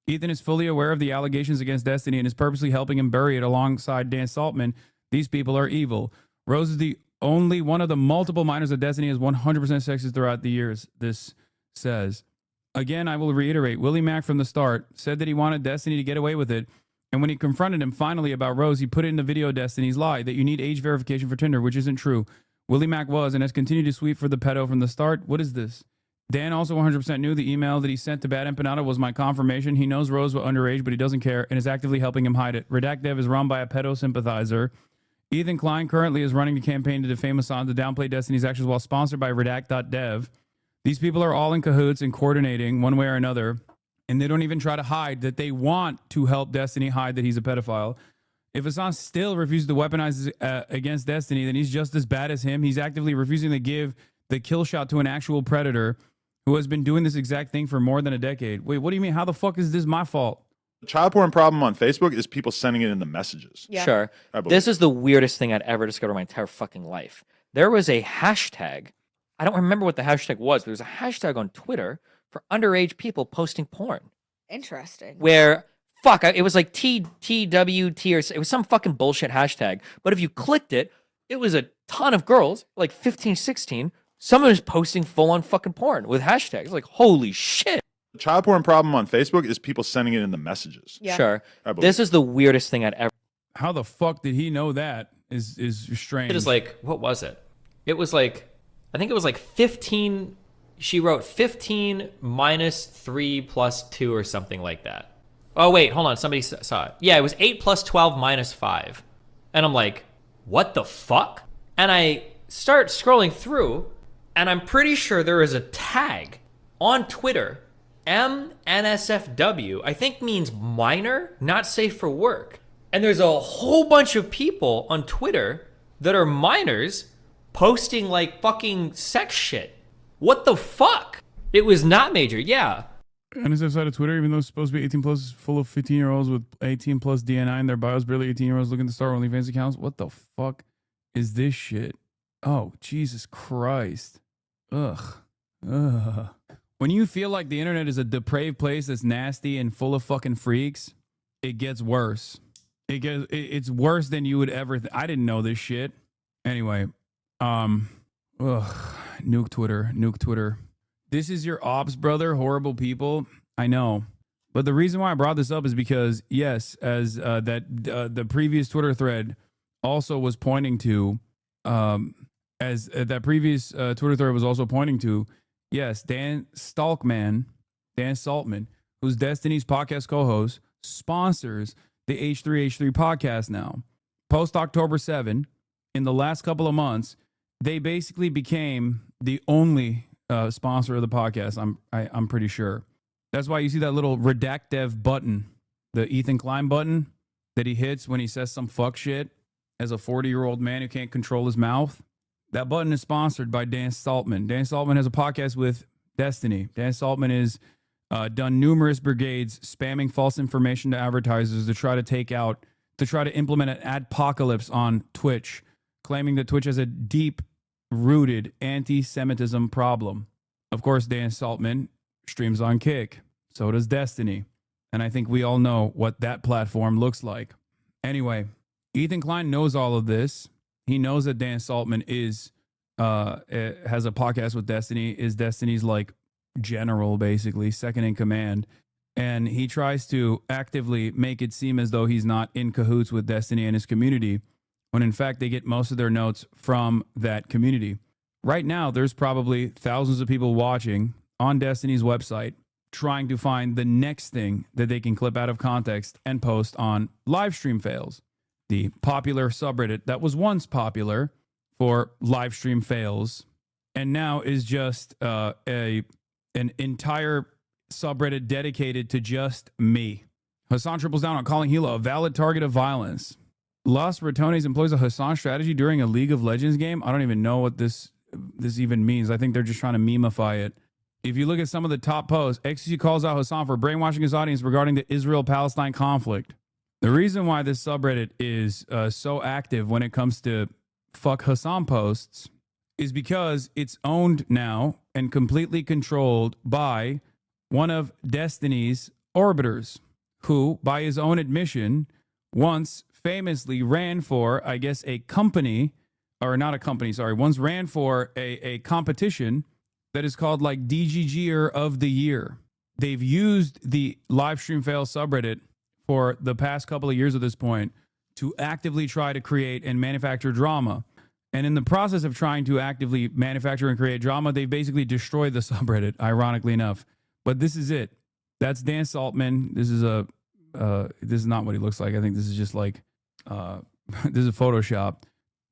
Ethan is fully aware of the allegations against Destiny and is purposely helping him bury it alongside Dan Saltman. These people are evil. Rose is the only one of the multiple minors that Destiny is 100% sexist throughout the years, this says. Again, I will reiterate, Willie Mack from the start said that he wanted Destiny to get away with it. And when he confronted him finally about Rose, he put it in the video Destiny's lie that you need age verification for Tinder, which isn't true. Willie Mack was and has continued to sweep for the pedo from the start. What is this? Dan also 100% knew the email that he sent to Bad Empanada was my confirmation. He knows Rose was underage, but he doesn't care and is actively helping him hide it. Redact Dev is run by a pedo sympathizer. Ethan Klein currently is running the campaign to defame Hasan to downplay Destiny's actions while sponsored by Redact.dev. These people are all in cahoots and coordinating one way or another, and they don't even try to hide that they want to help Destiny hide that he's a pedophile. If Hasan still refuses to weaponize against Destiny, then he's just as bad as him. He's actively refusing to give the kill shot to an actual predator who has been doing this exact thing for more than a decade. Wait, what do you mean? How the fuck is this my fault? The child porn problem on Facebook is people sending it in the messages. Yeah. Sure. This is the weirdest thing I'd ever discovered in my entire fucking life. There was a hashtag. I don't remember what the hashtag was, but there was a hashtag on Twitter for underage people posting porn. Interesting. Where, fuck, it was like TWT or it was some fucking bullshit hashtag. But if you clicked it, it was a ton of girls, like 15, 16. Someone was posting full-on fucking porn with hashtags. Like, holy shit. The child porn problem on Facebook is people sending it in the messages. Yeah. Sure. This is the weirdest thing I'd ever. How the fuck did he know that? Is strange. It is like, what was it? It was like, I think it was like 15. She wrote 15 minus 3 plus 2 or something like that. Oh, wait, hold on. Somebody saw it. Yeah, it was 8 plus 12 minus 5. And I'm like, what the fuck? And I start scrolling through, and I'm pretty sure there is a tag on Twitter. MNSFW, I think means minor, not safe for work. And there's a whole bunch of people on Twitter that are minors posting like fucking sex shit. What the fuck? It was not major. Yeah. NSF side of Twitter, even though it's supposed to be 18 plus, full of 15-year-olds with 18 plus DNI in their bios, barely 18-year-olds looking to start OnlyFans accounts. What the fuck is this shit? Oh, Jesus Christ. Ugh. When you feel like the internet is a depraved place that's nasty and full of fucking freaks, it gets worse. It's worse than you would ever I didn't know this shit. Anyway, nuke Twitter. This is your ops, brother. Horrible people. I know. But the reason why I brought this up is because, yes, as the previous Twitter thread also was pointing to, yes, Dan Saltman, who's Destiny's podcast co-host, sponsors the H3H3 podcast now. Post October 7, in the last couple of months, they basically became the only sponsor of the podcast. I'm pretty sure. That's why you see that little redact dev button, the Ethan Klein button that he hits when he says some fuck shit as a 40-year-old man who can't control his mouth. That button is sponsored by Dan Saltman. Dan Saltman has a podcast with Destiny. Dan Saltman has done numerous brigades spamming false information to advertisers to try to implement an adpocalypse on Twitch, claiming that Twitch has a deep-rooted anti-Semitism problem. Of course, Dan Saltman streams on Kick. So does Destiny. And I think we all know what that platform looks like. Anyway, Ethan Klein knows all of this. He knows that Dan Saltman has a podcast with Destiny, is Destiny's like general, basically, second in command. And he tries to actively make it seem as though he's not in cahoots with Destiny and his community, when in fact they get most of their notes from that community. Right now, there's probably thousands of people watching on Destiny's website trying to find the next thing that they can clip out of context and post on live stream fails, the popular subreddit that was once popular for live stream fails and now is just an entire subreddit dedicated to just me. Hasan triples down on calling Hilo a valid target of violence. Los Ratones employs a Hasan strategy during a League of Legends game. I don't even know what this even means. I think they're just trying to memify it. If you look at some of the top posts, XQC calls out Hasan for brainwashing his audience regarding the Israel-Palestine conflict. The reason why this subreddit is so active when it comes to fuck Hasan posts is because it's owned now and completely controlled by one of Destiny's orbiters, who, by his own admission, once famously ran for, I guess, a company, or not a company, sorry, once ran for a competition that is called like DGGer of the Year. They've used the live stream fail subreddit for the past couple of years at this point to actively try to create and manufacture drama. And in the process of trying to actively manufacture and create drama, they basically destroyed the subreddit, ironically enough. But this is it. That's Dan Saltman. This is not what he looks like. I think this is just like, this is Photoshop.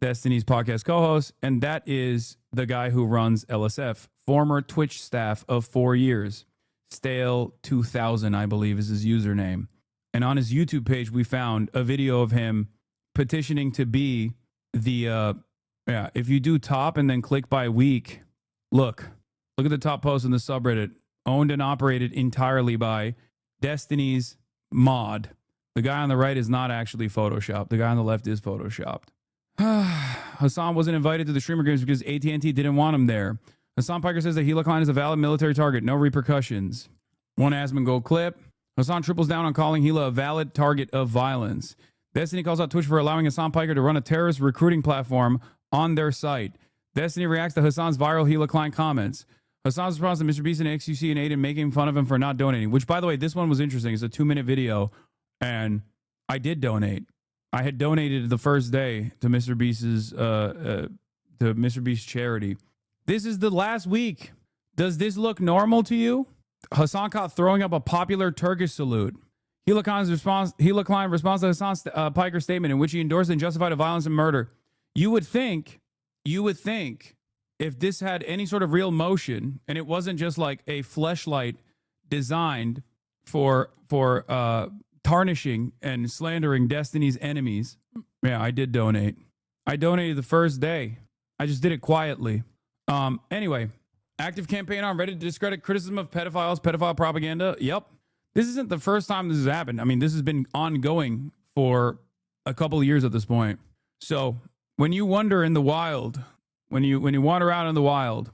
Destiny's podcast co-host, and that is the guy who runs LSF, former Twitch staff of 4 years. Stale 2000, I believe, is his username. And on his YouTube page, we found a video of him petitioning to be the, if you do top and then click by week, look at the top post in the subreddit, owned and operated entirely by Destiny's mod. The guy on the right is not actually Photoshopped. The guy on the left is Photoshopped. Hasan wasn't invited to the streamer games because AT&T didn't want him there. Hasan Piker says that Hila Klein is a valid military target. No repercussions. One Asmongold clip. Hasan triples down on calling Hila a valid target of violence. Destiny calls out Twitch for allowing Hasan Piker to run a terrorist recruiting platform on their site. Destiny reacts to Hasan's viral Hila Klein comments. Hasan's response to Mr. Beast and XQC and Aiden making fun of him for not donating, which, by the way, this one was interesting. It's a 2-minute video, and I did donate. I had donated the first day to Mr. Beast's charity. This is the last week. Does this look normal to you? Hasan caught throwing up a popular Turkish salute. Hila Klein responds to Hasan's Piker statement in which he endorsed and justified the violence and murder. You would think if this had any sort of real motion and it wasn't just like a fleshlight designed for tarnishing and slandering Destiny's enemies. Yeah, I did donate. I donated the first day. I just did it quietly. Anyway, active campaign on Reddit to discredit criticism of pedophiles, pedophile propaganda. Yep. This isn't the first time this has happened. I mean, this has been ongoing for a couple of years at this point. So when you wander in the wild, when you wander out in the wild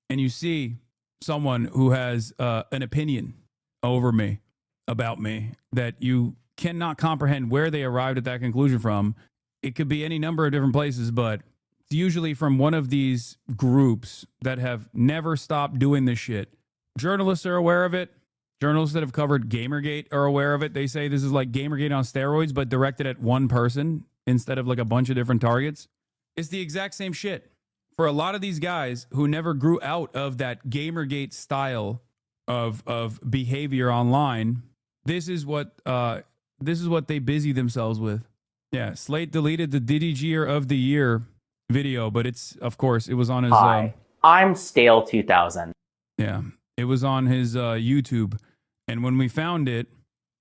and you see someone who has an opinion over me, about me, that you cannot comprehend where they arrived at that conclusion from, it could be any number of different places, but it's usually from one of these groups that have never stopped doing this shit. Journalists are aware of it. Journalists that have covered Gamergate are aware of it. They say this is like Gamergate on steroids, but directed at one person instead of like a bunch of different targets. It's the exact same shit. For a lot of these guys who never grew out of that Gamergate style of behavior online, this is what they busy themselves with. Yeah, Slate deleted the DDGer of the Year video, but it's, of course, it was on his... Hi, I'm Stale2000. Yeah, it was on his YouTube. And when we found it,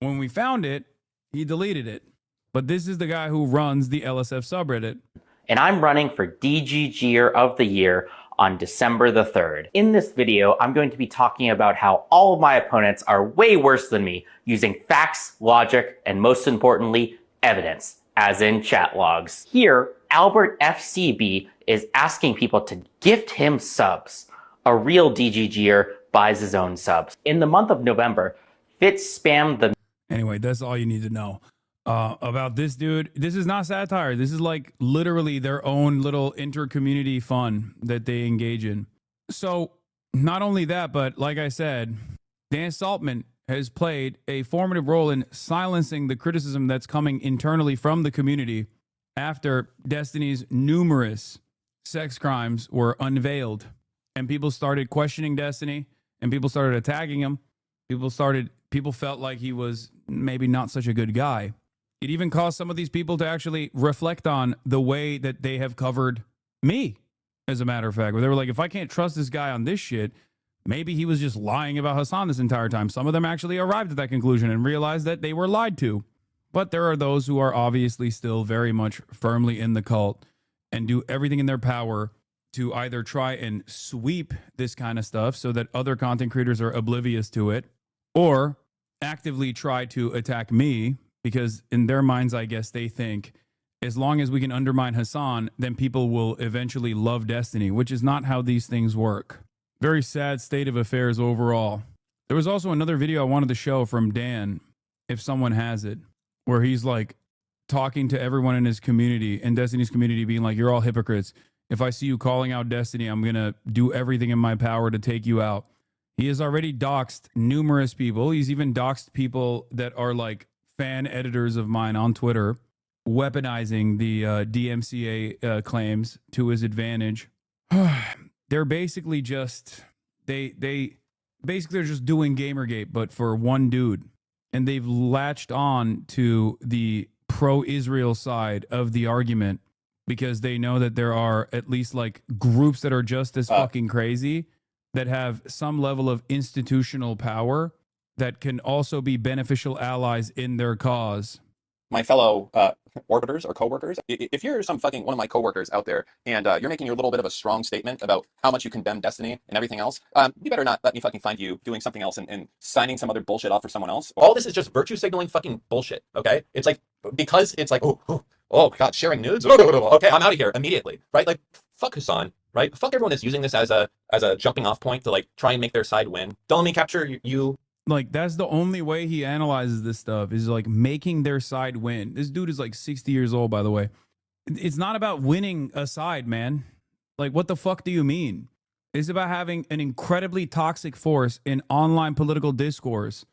he deleted it. But this is the guy who runs the LSF subreddit. And I'm running for DGGer of the Year on December the 3rd. In this video, I'm going to be talking about how all of my opponents are way worse than me, using facts, logic, and most importantly, evidence, as in chat logs. Here, Albert FCB is asking people to gift him subs. A real DGGer buys his own subs. In the month of November, Fitz spammed the... Anyway, that's all you need to know about this dude. This is not satire. This is like literally their own little inter-community fun that they engage in. So not only that, but like I said, Dan Saltman has played a formative role in silencing the criticism that's coming internally from the community after Destiny's numerous sex crimes were unveiled. And people started questioning Destiny, and people started attacking him. People felt like he was maybe not such a good guy. It even caused some of these people to actually reflect on the way that they have covered me, as a matter of fact, where they were like, if I can't trust this guy on this shit, maybe he was just lying about Hasan this entire time. Some of them actually arrived at that conclusion and realized that they were lied to. But there are those who are obviously still very much firmly in the cult and do everything in their power to either try and sweep this kind of stuff so that other content creators are oblivious to it, or actively try to attack me, because in their minds, I guess they think as long as we can undermine Hasan, then people will eventually love Destiny, which is not how these things work. Very sad state of affairs overall. There was also another video I wanted to show from Dan, if someone has it, where he's like talking to everyone in his community, and Destiny's community, being like, you're all hypocrites. If I see you calling out Destiny, I'm going to do everything in my power to take you out. He has already doxed numerous people. He's even doxed people that are like fan editors of mine on Twitter, weaponizing the DMCA claims to his advantage. They're basically just, they're just doing Gamergate, but for one dude. And they've latched on to the pro-Israel side of the argument because they know that there are at least like groups that are just as fucking crazy, that have some level of institutional power that can also be beneficial allies in their cause. My fellow orbiters or coworkers, if you're one of my coworkers out there and you're making your little bit of a strong statement about how much you condemn Destiny and everything else, you better not let me fucking find you doing something else and signing some other bullshit off for someone else. All this is just virtue signaling fucking bullshit, okay? It's like, because it's like, oh my God, sharing nudes? Okay, I'm out of here immediately, right? Like, fuck Hasan, right? Fuck everyone that's using this as a jumping off point to like try and make their side win. Don't let me capture you. Like, that's the only way he analyzes this stuff, is like making their side win. This dude is like 60 years old, by the way. It's not about winning a side, man. Like, what the fuck do you mean? It's about having an incredibly toxic force in online political discourse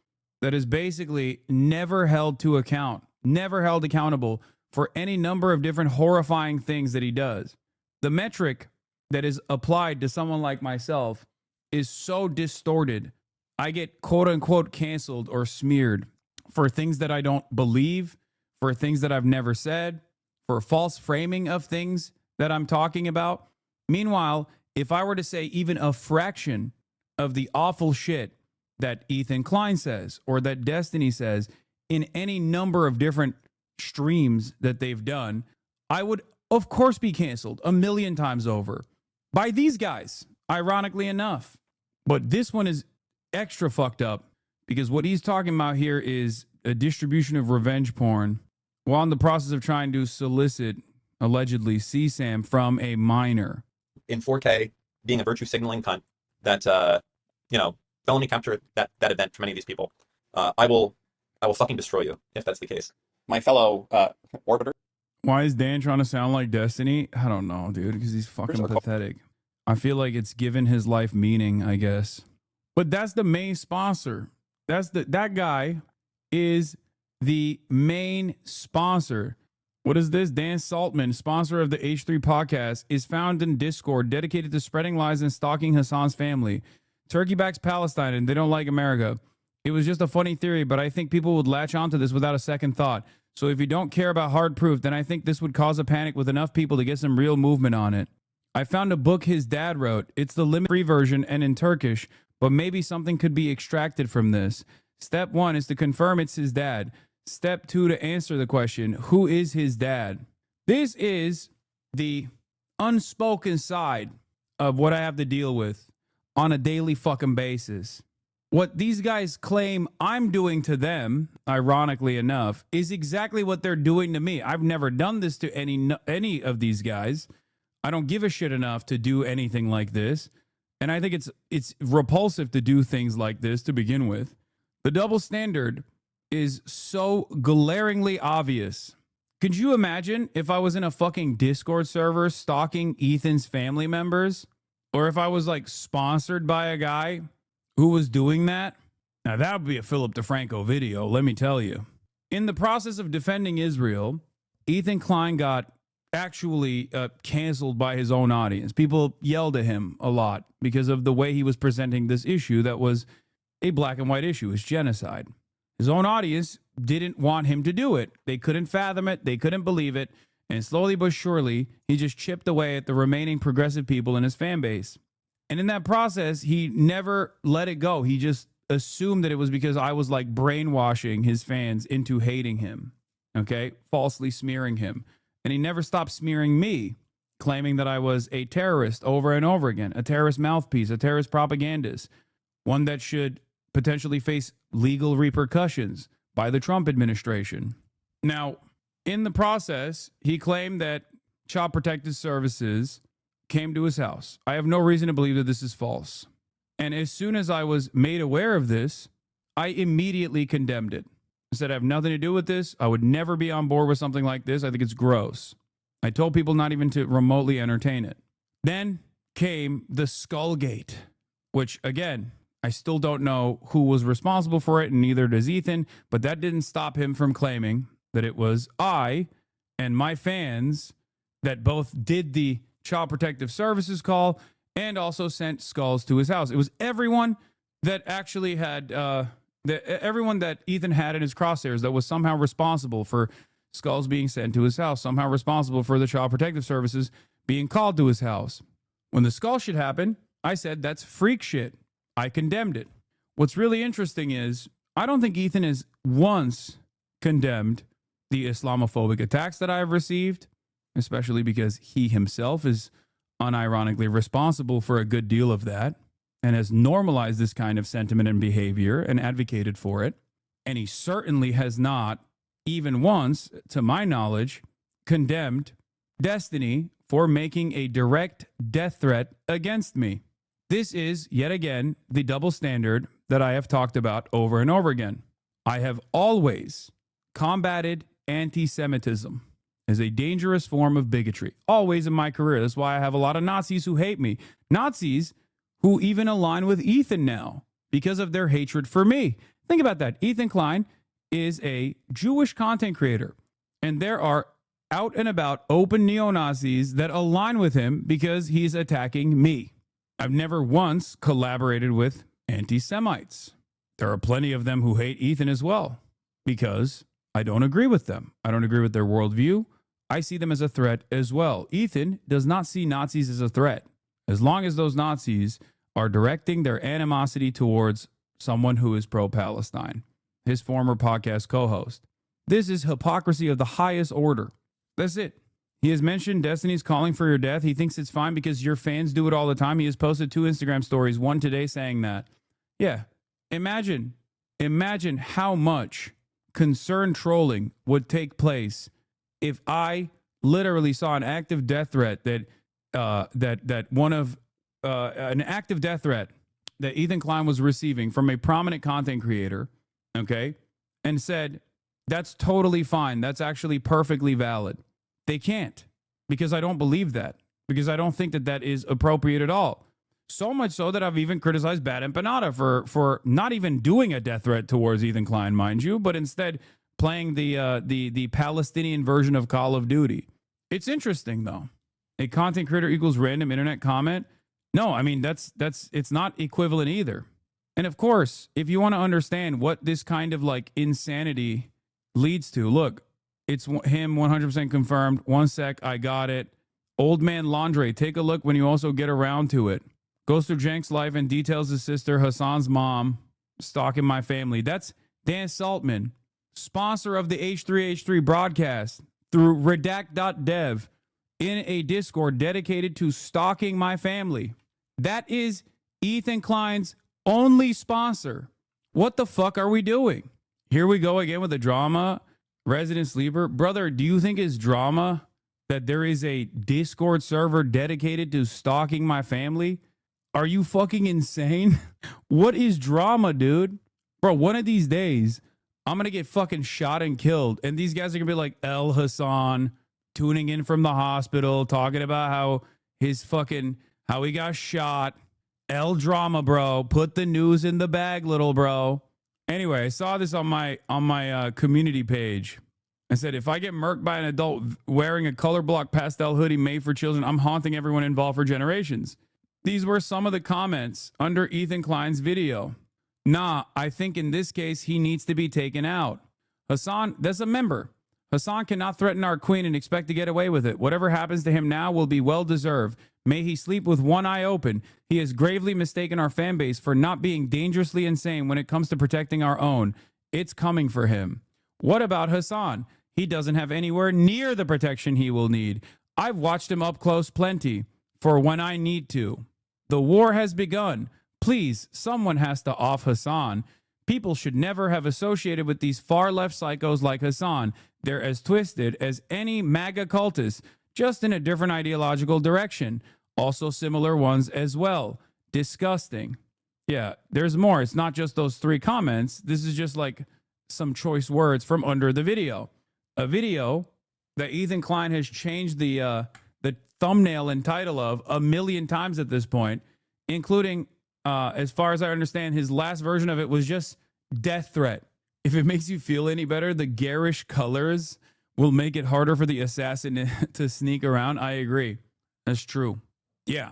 that is basically never held to account, never held accountable for any number of different horrifying things that he does. The metric that is applied to someone like myself is so distorted. I get quote unquote canceled or smeared for things that I don't believe, for things that I've never said, for false framing of things that I'm talking about. Meanwhile, if I were to say even a fraction of the awful shit that Ethan Klein says or that Destiny says in any number of different streams that they've done, I would of course, be canceled 1,000,000 times over by these guys, ironically enough. But this one is extra fucked up because what he's talking about here is a distribution of revenge porn while in the process of trying to solicit, allegedly, CSAM from a minor. In 4K, being a virtue signaling cunt, that, felony capture that event for many of these people. I will fucking destroy you if that's the case. My fellow orbiter. Why is Dan trying to sound like Destiny? I don't know, dude, because he's fucking pathetic. I feel like it's given his life meaning, I guess. But that's the main sponsor. That guy is the main sponsor. What is this? Dan Saltman, sponsor of the H3 podcast, is found in Discord dedicated to spreading lies and stalking Hassan's family. Turkey backs Palestine and they don't like America. It was just a funny theory, but I think people would latch onto this without a second thought. So if you don't care about hard proof, then I think this would cause a panic with enough people to get some real movement on it. I found a book his dad wrote. It's the limit-free version and in Turkish, but maybe something could be extracted from this. Step 1 is to confirm it's his dad. Step 2 to answer the question, who is his dad? This is the unspoken side of what I have to deal with on a daily fucking basis. What these guys claim I'm doing to them, ironically enough, is exactly what they're doing to me. I've never done this to any of these guys. I don't give a shit enough to do anything like this. And I think it's repulsive to do things like this to begin with. The double standard is so glaringly obvious. Could you imagine if I was in a fucking Discord server stalking Ethan's family members? Or if I was like sponsored by a guy who was doing that? Now that would be a Philip DeFranco video, let me tell you. In the process of defending Israel, Ethan Klein got actually canceled by his own audience. People yelled at him a lot because of the way he was presenting this issue that was a black and white issue, it's genocide. His own audience didn't want him to do it. They couldn't fathom it. They couldn't believe it. And slowly but surely, he just chipped away at the remaining progressive people in his fan base. And in that process, he never let it go. He just assumed that it was because I was like brainwashing his fans into hating him, okay? Falsely smearing him. And he never stopped smearing me, claiming that I was a terrorist over and over again, a terrorist mouthpiece, a terrorist propagandist, one that should potentially face legal repercussions by the Trump administration. Now, in the process, he claimed that Child Protective Services came to his house. I have no reason to believe that this is false. And as soon as I was made aware of this, I immediately condemned it. I said, I have nothing to do with this. I would never be on board with something like this. I think it's gross. I told people not even to remotely entertain it. Then came the Skullgate, which, again, I still don't know who was responsible for it, and neither does Ethan, but that didn't stop him from claiming that it was I and my fans that both did the Child Protective Services call and also sent skulls to his house. It was everyone that actually had, everyone that Ethan had in his crosshairs that was somehow responsible for skulls being sent to his house, somehow responsible for the Child Protective Services being called to his house. When the skull shit happened, I said, that's freak shit. I condemned it. What's really interesting is I don't think Ethan has once condemned the Islamophobic attacks that I have received, especially because he himself is unironically responsible for a good deal of that and has normalized this kind of sentiment and behavior and advocated for it. And he certainly has not, even once, to my knowledge, condemned Destiny for making a direct death threat against me. This is, yet again, the double standard that I have talked about over and over again. I have always combated anti-Semitism as a dangerous form of bigotry, always in my career. That's why I have a lot of Nazis who hate me. Nazis who even align with Ethan now because of their hatred for me. Think about that. Ethan Klein is a Jewish content creator, and there are out and about open neo-Nazis that align with him because he's attacking me. I've never once collaborated with anti-Semites. There are plenty of them who hate Ethan as well because I don't agree with them. I don't agree with their worldview. I see them as a threat as well. Ethan does not see Nazis as a threat. As long as those Nazis are directing their animosity towards someone who is pro-Palestine, his former podcast co-host. This is hypocrisy of the highest order. That's it. He has mentioned Destiny's calling for your death. He thinks it's fine because your fans do it all the time. He has posted 2 Instagram stories, one today saying that. Yeah. Imagine how much concerned trolling would take place if I literally saw an active death threat an active death threat that Ethan Klein was receiving from a prominent content creator, okay, and said, that's totally fine. That's actually perfectly valid. They can't, because I don't believe that, because I don't think that that is appropriate at all. So much so that I've even criticized Bad Empanada for not even doing a death threat towards Ethan Klein, mind you, but instead playing the Palestinian version of Call of Duty. It's interesting, though. A content creator equals random internet comment. No, I mean, it's not equivalent either. And of course, if you want to understand what this kind of like insanity leads to, look, it's him 100% confirmed. One sec, I got it. Old Man Laundry, take a look when you also get around to it. Goes through Jenk's life and details his sister, Hassan's mom, stalking my family. That's Dan Saltman, sponsor of the H3H3 broadcast through redact.dev in a Discord dedicated to stalking my family. That is Ethan Klein's only sponsor. What the fuck are we doing? Here we go again with the drama. Resident Sleeper. Brother, do you think it's drama that there is a Discord server dedicated to stalking my family? Are you fucking insane? What is drama, dude? Bro, one of these days, I'm going to get fucking shot and killed. And these guys are going to be like El Hasan tuning in from the hospital, talking about how he got shot. El drama, bro. Put the news in the bag, little bro. Anyway, I saw this on my community page. I said, if I get murked by an adult wearing a color block pastel hoodie made for children, I'm haunting everyone involved for generations. These were some of the comments under Ethan Klein's video. Nah, I think in this case, he needs to be taken out. Hasan, that's a member. Hasan cannot threaten our queen and expect to get away with it. Whatever happens to him now will be well deserved. May he sleep with one eye open. He has gravely mistaken our fan base for not being dangerously insane when it comes to protecting our own. It's coming for him. What about Hasan? He doesn't have anywhere near the protection he will need. I've watched him up close plenty for when I need to. The war has begun. Please, someone has to off Hasan. People should never have associated with these far-left psychos like Hasan. They're as twisted as any MAGA cultist, just in a different ideological direction. Also similar ones as well. Disgusting. Yeah, there's more. It's not just those 3 comments. This is just like some choice words from under the video. A video that Ethan Klein has changed the thumbnail and title of 1 million times at this point, including, as far as I understand, his last version of it was just death threat. If it makes you feel any better, the garish colors will make it harder for the assassin to sneak around. I agree. That's true. Yeah.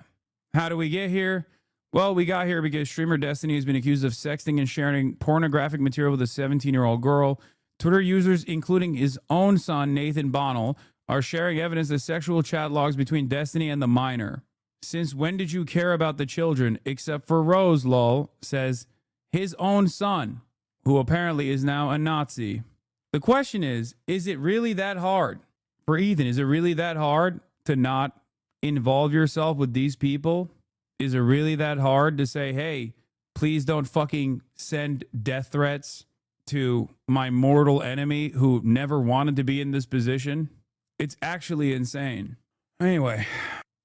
How do we get here? Well, we got here because streamer Destiny has been accused of sexting and sharing pornographic material with a 17-year-old girl. Twitter users, including his own son, Nathan Bonnell, are sharing evidence of sexual chat logs between Destiny and the minor. Since when did you care about the children? Except for Rose, lol, says his own son, who apparently is now a Nazi. The question is it really that hard? For Ethan, is it really that hard to not involve yourself with these people? Is it really that hard to say, hey, please don't fucking send death threats to my mortal enemy who never wanted to be in this position? It's actually insane. Anyway,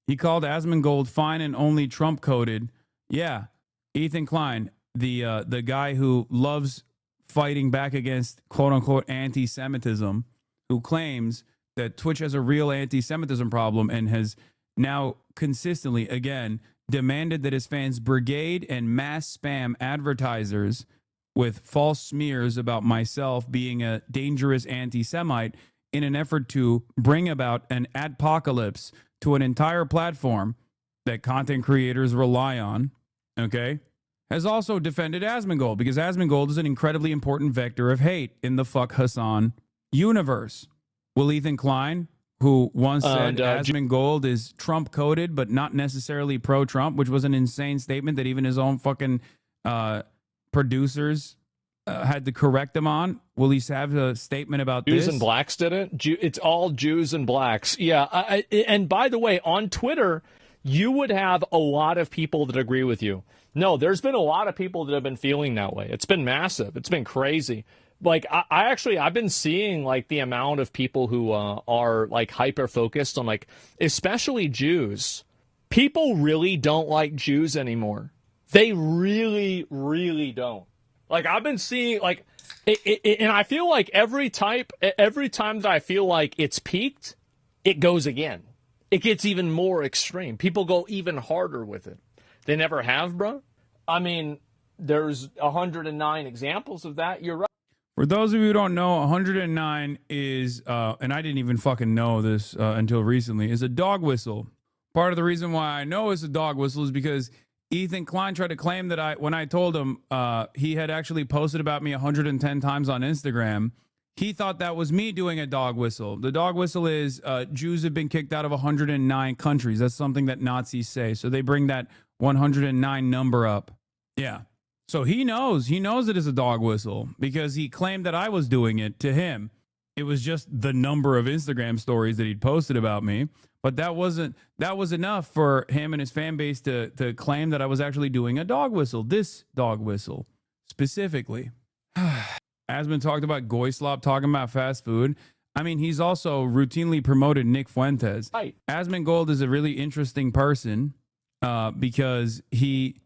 he called Asmongold fine and only Trump coded. Yeah, Ethan Klein, the guy who loves fighting back against quote unquote anti-Semitism, who claims that Twitch has a real anti-Semitism problem and has now consistently, again, demanded that his fans brigade and mass spam advertisers with false smears about myself being a dangerous anti-Semite in an effort to bring about an adpocalypse to an entire platform that content creators rely on, okay, has also defended Asmongold because Asmongold is an incredibly important vector of hate in the fuck Hasan universe. Will Ethan Klein, who once said Asmongold is Trump-coded but not necessarily pro-Trump, which was an insane statement that even his own fucking producers had to correct him on? Will he have a statement about Jews this? and blacks didn't. It's all Jews and blacks. Yeah. And by the way, on Twitter, you would have a lot of people that agree with you. No, there's been a lot of people that have been feeling that way. It's been massive. It's been crazy. Like I've been seeing like the amount of people who are like hyper focused on like, especially Jews. People really don't like Jews anymore. They really, really don't. Like I've been seeing like, and I feel like every time that I feel like it's peaked, it goes again. It gets even more extreme. People go even harder with it. They never have, bro. I mean, there's 109 examples of that. You're right. For those of you who don't know, 109 is, and I didn't even fucking know this until recently, is a dog whistle. Part of the reason why I know it's a dog whistle is because Ethan Klein tried to claim that when I told him he had actually posted about me 110 times on Instagram, he thought that was me doing a dog whistle. The dog whistle is Jews have been kicked out of 109 countries. That's something that Nazis say. So they bring that 109 number up. Yeah. So he knows it is a dog whistle because he claimed that I was doing it to him. It was just the number of Instagram stories that he'd posted about me. But that was enough for him and his fan base to claim that I was actually doing a dog whistle. This dog whistle specifically. Asman talked about Goyslop, talking about fast food. I mean, he's also routinely promoted Nick Fuentes. Right. Asman Gold is a really interesting person because he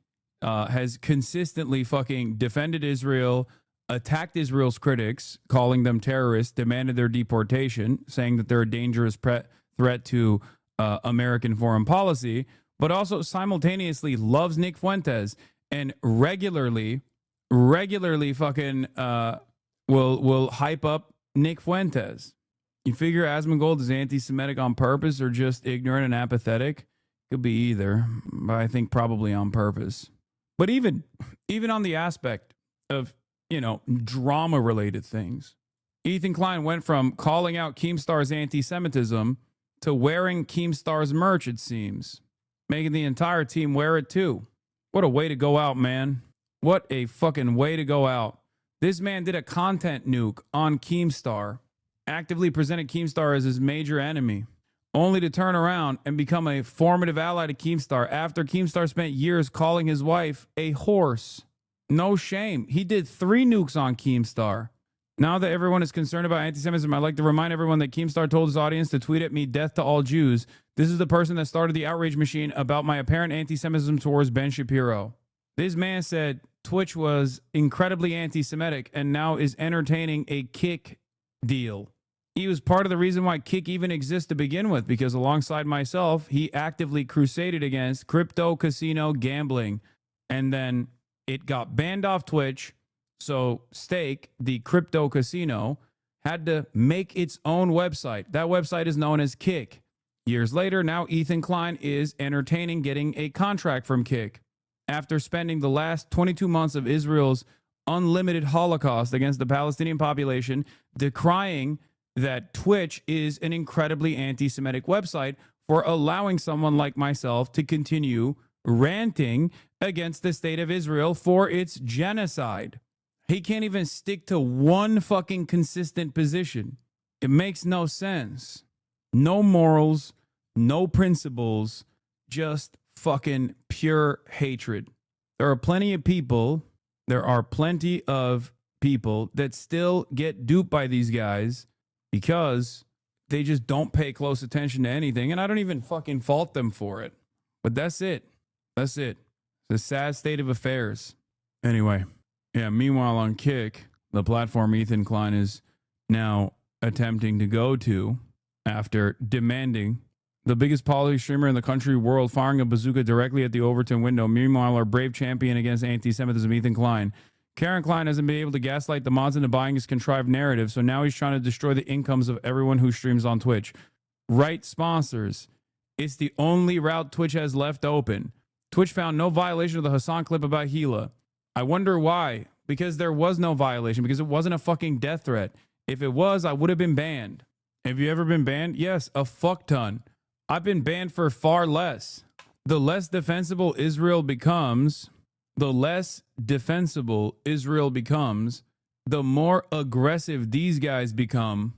has consistently fucking defended Israel, attacked Israel's critics, calling them terrorists, demanded their deportation, saying that they're a dangerous threat to American foreign policy, but also simultaneously loves Nick Fuentes and regularly fucking will hype up Nick Fuentes. You figure Asmongold is anti-Semitic on purpose or just ignorant and apathetic? Could be either, but I think probably on purpose. But even on the aspect of, drama-related things, Ethan Klein went from calling out Keemstar's anti-Semitism to wearing Keemstar's merch, it seems. Making the entire team wear it too. What a way to go out, man. What a fucking way to go out. This man did a content nuke on Keemstar, actively presented Keemstar as his major enemy, only to turn around and become a formative ally to Keemstar after Keemstar spent years calling his wife a horse. No shame. He did 3 nukes on Keemstar. Now that everyone is concerned about anti-Semitism, I'd like to remind everyone that Keemstar told his audience to tweet at me, "Death to all Jews." This is the person that started the outrage machine about my apparent anti-Semitism towards Ben Shapiro. This man said Twitch was incredibly anti-Semitic and now is entertaining a Kick deal. He was part of the reason why Kick even exists to begin with, because alongside myself, he actively crusaded against crypto casino gambling. And then it got banned off Twitch. So Stake, the crypto casino, had to make its own website. That website is known as Kick. Years later, now Ethan Klein is entertaining getting a contract from Kick after spending the last 22 months of Israel's unlimited Holocaust against the Palestinian population, decrying that Twitch is an incredibly anti-Semitic website for allowing someone like myself to continue ranting against the state of Israel for its genocide. He can't even stick to one fucking consistent position. It makes no sense. No morals, no principles, just fucking pure hatred. There are plenty of people that still get duped by these guys because they just don't pay close attention to anything, and I don't even fucking fault them for it. But that's it. That's it. It's a sad state of affairs. Anyway, yeah, meanwhile on Kick, the platform Ethan Klein is now attempting to go to after demanding the biggest poly streamer in the country world firing a bazooka directly at the Overton window. Meanwhile, our brave champion against anti-Semitism, Ethan Klein. Karen Klein hasn't been able to gaslight the mods into buying his contrived narrative, so now he's trying to destroy the incomes of everyone who streams on Twitch. Right sponsors. It's the only route Twitch has left open. Twitch found no violation of the Hasan clip about Gila. I wonder why. Because there was no violation, because it wasn't a fucking death threat. If it was, I would have been banned. Have you ever been banned? Yes, a fuck ton. I've been banned for far less. The less defensible Israel becomes, the less defensible Israel becomes, the more aggressive these guys become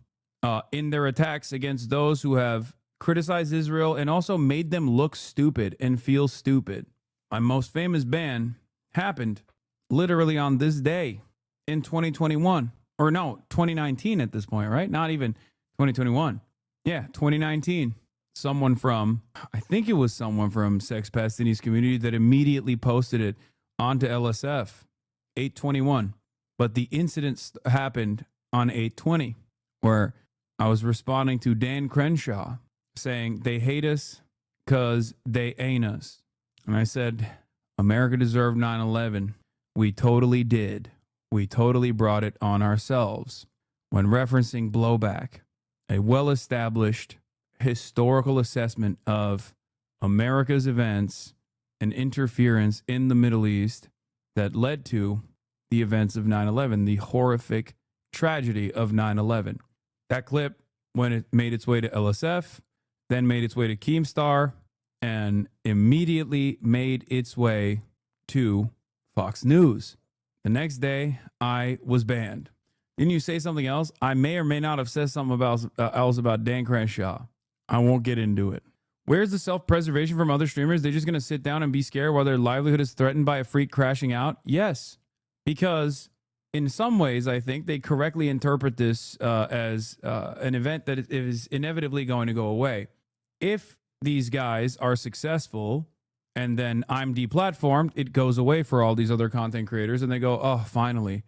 in their attacks against those who have criticized Israel and also made them look stupid and feel stupid. My most famous ban happened literally on this day in 2021. Or no, 2019 at this point, right? Not even 2021. Yeah, 2019. I think it was someone from Sex Pastinis community that immediately posted it onto LSF, 8/21. But the incident happened on 8/20, where I was responding to Dan Crenshaw saying they hate us because they ain't us. And I said, America deserved 9/11. We totally did. We totally brought it on ourselves. When referencing blowback, a well-established historical assessment of America's events and interference in the Middle East that led to the events of 9/11, the horrific tragedy of 9/11. That clip, when it made its way to LSF, then made its way to Keemstar, and immediately made its way to Fox News. The next day, I was banned. Didn't you say something else? I may or may not have said something else about Dan Crenshaw. I won't get into it. Where's the self-preservation from other streamers? They're just going to sit down and be scared while their livelihood is threatened by a freak crashing out? Yes, because in some ways, I think they correctly interpret this as an event that is inevitably going to go away. If these guys are successful and then I'm deplatformed, it goes away for all these other content creators and they go, oh, finally,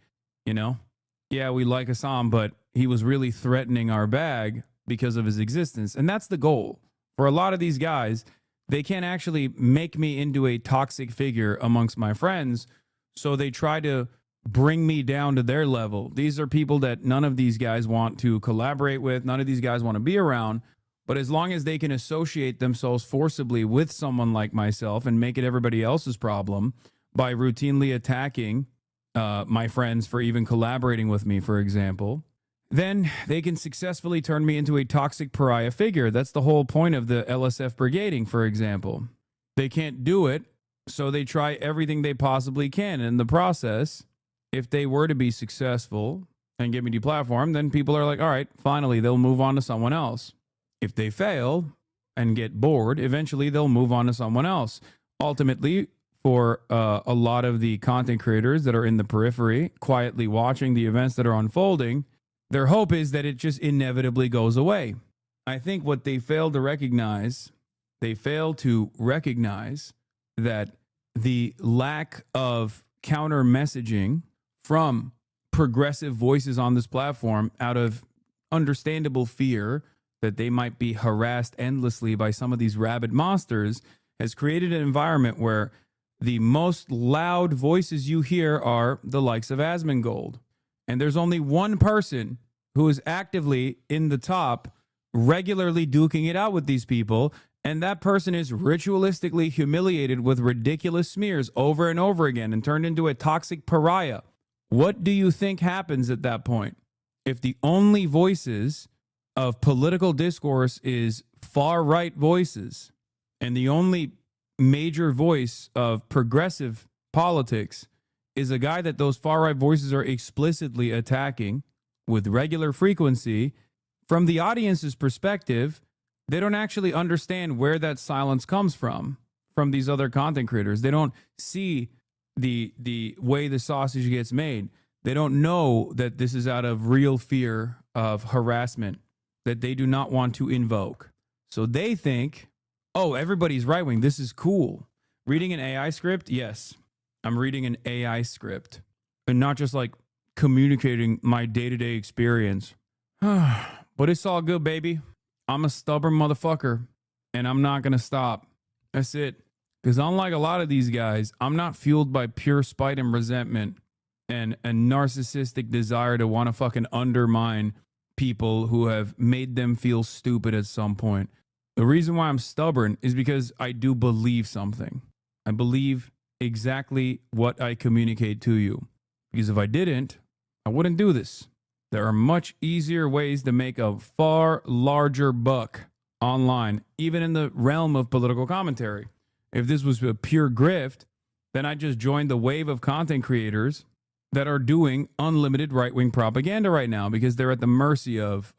yeah, we like Hasan, but he was really threatening our bag because of his existence. And that's the goal. For a lot of these guys, they can't actually make me into a toxic figure amongst my friends, so they try to bring me down to their level. These are people that none of these guys want to collaborate with, none of these guys want to be around, but as long as they can associate themselves forcibly with someone like myself and make it everybody else's problem by routinely attacking my friends for even collaborating with me, for example, then they can successfully turn me into a toxic pariah figure. That's the whole point of the LSF brigading, for example. They can't do it, so they try everything they possibly can. In the process, if they were to be successful and get me deplatformed, then people are like, all right, finally, they'll move on to someone else. If they fail and get bored, eventually they'll move on to someone else. Ultimately, for a lot of the content creators that are in the periphery, quietly watching the events that are unfolding, their hope is that it just inevitably goes away. I think what they fail to recognize that the lack of counter messaging from progressive voices on this platform, out of understandable fear that they might be harassed endlessly by some of these rabid monsters, has created an environment where the most loud voices you hear are the likes of Asmongold. And there's only one person who is actively in the top, regularly duking it out with these people, and that person is ritualistically humiliated with ridiculous smears over and over again and turned into a toxic pariah. What do you think happens at that point? If the only voices of political discourse is far-right voices, and the only major voice of progressive politics is a guy that those far-right voices are explicitly attacking with regular frequency, from the audience's perspective, they don't actually understand where that silence comes from these other content creators. They don't see the way the sausage gets made. They don't know that this is out of real fear of harassment that they do not want to invoke. So they think, oh, everybody's right-wing. This is cool. Reading an AI script? Yes, I'm reading an AI script. And not just like communicating my day-to-day experience. But it's all good, baby. I'm a stubborn motherfucker, and I'm not going to stop. That's it. Because unlike a lot of these guys, I'm not fueled by pure spite and resentment and a narcissistic desire to want to fucking undermine people who have made them feel stupid at some point. The reason why I'm stubborn is because I do believe something. I believe exactly what I communicate to you. Because if I didn't, I wouldn't do this. There are much easier ways to make a far larger buck online, even in the realm of political commentary. If this was a pure grift, then I just joined the wave of content creators that are doing unlimited right-wing propaganda right now because they're at the mercy of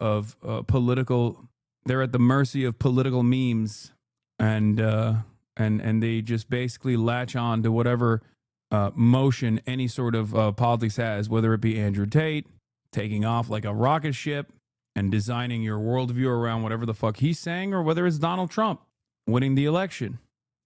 political. They're at the mercy of political memes, and they just basically latch on to whatever motion any sort of politics has, whether it be Andrew Tate taking off like a rocket ship and designing your worldview around whatever the fuck he's saying, or whether it's Donald Trump winning the election.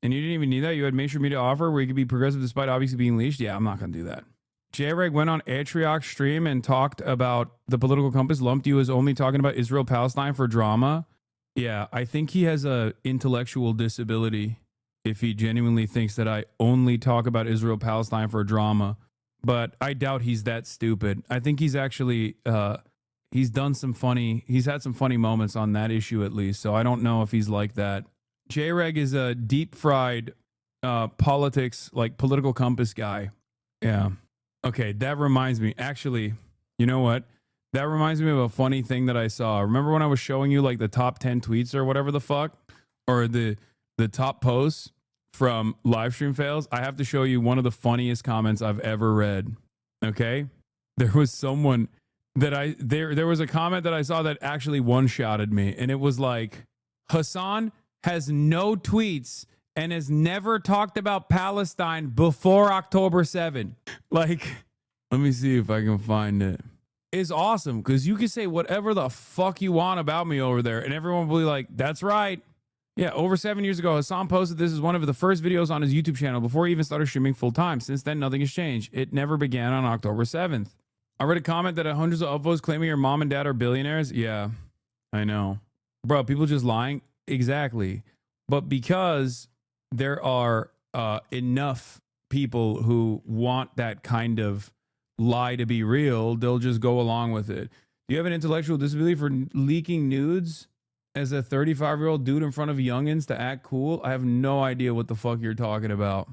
And you didn't even need that. You had mainstream media offer where you could be progressive despite obviously being leashed. Yeah, I'm not going to do that. J-Reg went on Atriok's stream and talked about the political compass, lumped you as only talking about Israel-Palestine for drama. Yeah, I think he has a intellectual disability if he genuinely thinks that I only talk about Israel-Palestine for drama. But I doubt he's that stupid. I think he's actually, he's had some funny moments on that issue at least. So I don't know if he's like that. J-Reg is a deep fried politics, like political compass guy. Yeah. Okay, that reminds me. Actually, you know what? That reminds me of a funny thing that I saw. Remember when I was showing you like the top 10 tweets or whatever the fuck? Or the top posts from live stream fails? I have to show you one of the funniest comments I've ever read. Okay? There was someone that there was a comment that I saw that actually one-shotted me. And it was like, Hasan has no tweets and has never talked about Palestine before October 7. Like, let me see if I can find it. It's awesome because you can say whatever the fuck you want about me over there and everyone will be like, that's right. Yeah, over 7 years ago, Hasan posted this as one of the first videos on his YouTube channel before he even started streaming full time. Since then, nothing has changed. It never began on October 7th. I read a comment that hundreds of upvotes claiming your mom and dad are billionaires. Yeah, I know. Bro, people just lying. Exactly. But because there are enough people who want that kind of lie to be real, they'll just go along with it. Do you have an intellectual disability for leaking nudes as a 35-year-old dude in front of youngins to act cool? I have no idea what the fuck you're talking about.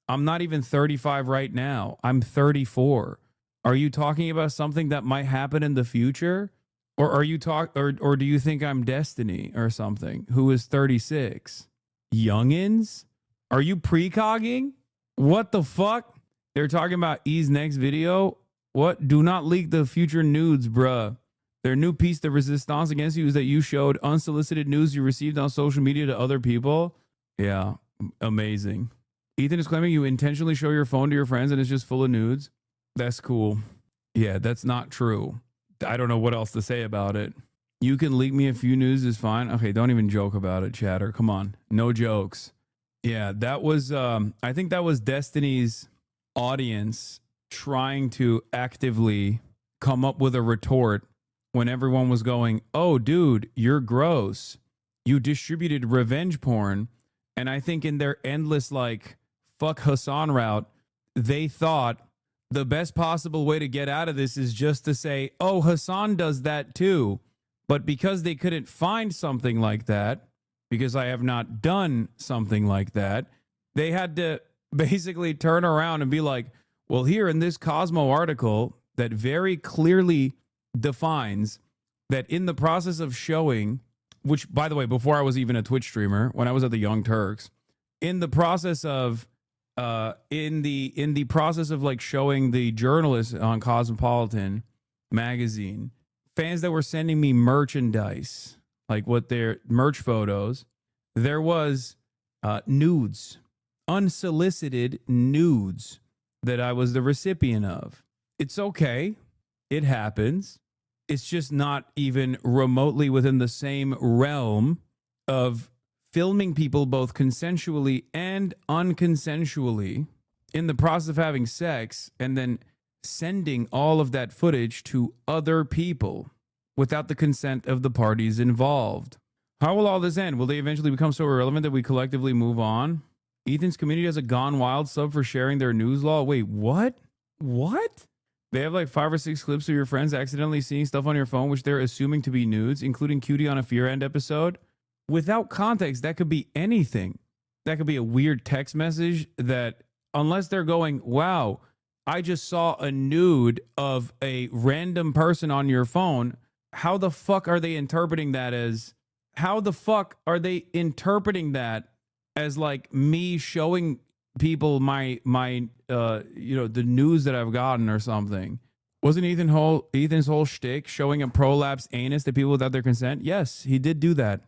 I'm not even 35 right now. I'm 34. Are you talking about something that might happen in the future? Or are you or do you think I'm Destiny or something who is 36? Youngins? Are you precogging? What the fuck? They're talking about E's next video. What? Do not leak the future nudes, bruh. Their new piece de resistance against you is that you showed unsolicited news you received on social media to other people. Yeah, amazing. Ethan is claiming you intentionally show your phone to your friends and it's just full of nudes. That's cool. Yeah, that's not true. I don't know what else to say about it. You can leak me a few news is fine. Okay, don't even joke about it, chatter. Come on. No jokes. Yeah, that was, I think that was Destiny's audience trying to actively come up with a retort when everyone was going, oh, dude, you're gross. You distributed revenge porn. And I think in their endless, like, fuck Hasan route, they thought the best possible way to get out of this is just to say, oh, Hasan does that too. But because they couldn't find something like that, because I have not done something like that, they had to basically turn around and be like, well, here in this Cosmo article that very clearly defines that in the process of showing, which, by the way, before I was even a Twitch streamer, when I was at the Young Turks, in the process of in the process of like showing the journalists on Cosmopolitan magazine, fans that were sending me merchandise, like what their merch photos, there was nudes, unsolicited nudes that I was the recipient of. It's okay. It happens. It's just not even remotely within the same realm of filming people both consensually and unconsensually in the process of having sex and then sending all of that footage to other people without the consent of the parties involved. How will all this end? Will they eventually become so irrelevant that we collectively move on? Ethan's community has a Gone Wild sub for sharing their news law. Wait, what? What? They have like 5 or 6 clips of your friends accidentally seeing stuff on your phone, which they're assuming to be nudes, including Cutie on a Fear End episode. Without context, that could be anything. That could be a weird text message that, unless they're going, wow, I just saw a nude of a random person on your phone. How the fuck are they interpreting that as, how the fuck are they interpreting that as like me showing people my the news that I've gotten or something. Wasn't Ethan's whole shtick showing a prolapsed anus to people without their consent? Yes, he did do that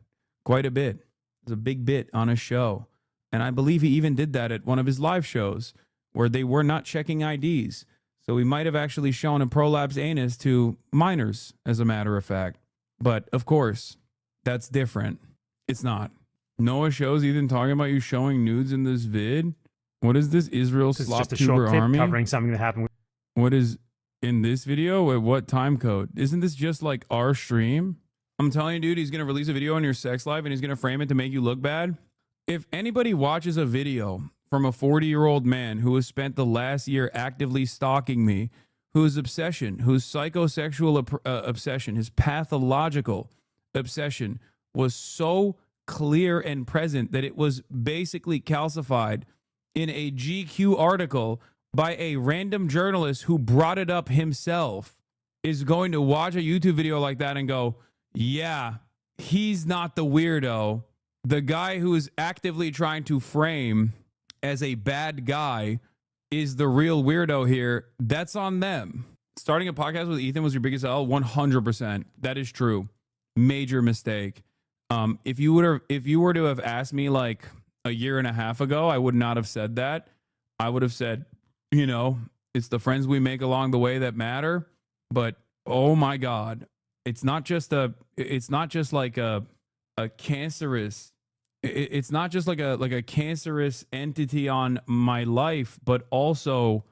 quite a bit. It was a big bit on his show. And I believe he even did that at one of his live shows where they were not checking IDs. So he might have actually shown a prolapsed anus to minors, as a matter of fact. But, of course, that's different. It's not. Noah shows Ethan talking about you showing nudes in this vid. What is this? Israel slop tuber army? Covering something that happened. What is in this video? At what time code? Isn't this just like our stream? I'm telling you, dude, he's going to release a video on your sex life and he's going to frame it to make you look bad. If anybody watches a video from a 40-year-old man who has spent the last year actively stalking me, whose obsession, whose psychosexual obsession, his pathological obsession was so clear and present that it was basically calcified in a GQ article by a random journalist who brought it up himself, is going to watch a YouTube video like that and go, yeah, he's not the weirdo. The guy who is actively trying to frame as a bad guy is the real weirdo here. That's on them. Starting a podcast with Ethan was your biggest L. 100%. That is true. Major mistake. If you were to have asked me like a year and a half ago, I would not have said that. I would have said, you know, it's the friends we make along the way that matter. But oh my God, it's not just like a cancerous. It's not just like a cancerous entity on my life, but also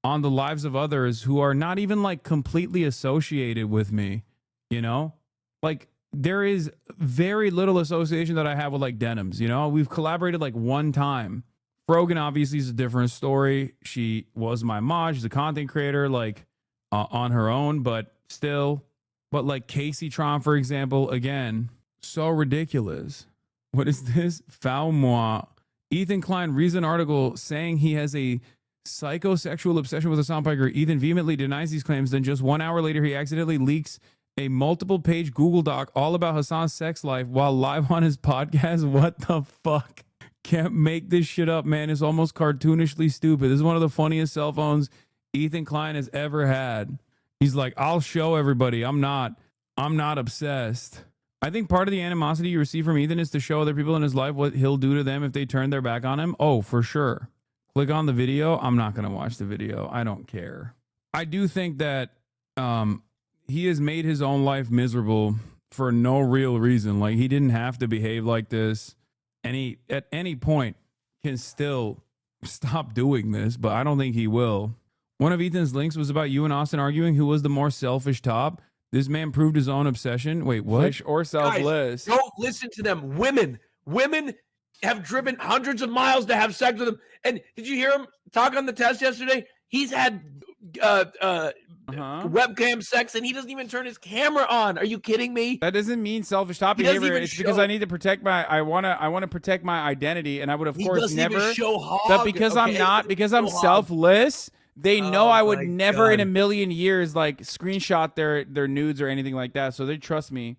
on the lives of others who are not even like completely associated with me. You know, like there is very little association that I have with like Denims. You know, we've collaborated like one time. Brogan obviously is a different story. She was my mod. She's a content creator, like on her own, but still. But like Casey Tron, for example, again, so ridiculous. What is this? Foul moi. Ethan Klein reads an article saying he has a psychosexual obsession with a soundpiker. Ethan vehemently denies these claims. Then just 1 hour later, he accidentally leaks a multiple-page Google Doc all about Hasan's sex life while live on his podcast. What the fuck? Can't make this shit up, man. It's almost cartoonishly stupid. This is one of the funniest cell phones Ethan Klein has ever had. He's like, I'll show everybody. I'm not obsessed. I think part of the animosity you receive from Ethan is to show other people in his life what he'll do to them if they turn their back on him. Oh, for sure. Click on the video. I'm not going to watch the video. I don't care. I do think that he has made his own life miserable for no real reason. Like, he didn't have to behave like this. And he, at any point, can still stop doing this, but I don't think he will. One of Ethan's links was about you and Austin arguing who was the more selfish top. This man proved his own obsession. Wait, what? Selfish or selfless? Guys, don't listen to them. Women have driven hundreds of miles to have sex with him. And did you hear him talk on the test yesterday? He's had webcam sex, and he doesn't even turn his camera on. Are you kidding me? That doesn't mean selfish top behavior. It's because I need to protect my. I want to protect my identity, and I would of course never. But because I'm not, because I'm selfless. They know I would never in a million years like screenshot their nudes or anything like that. So they trust me.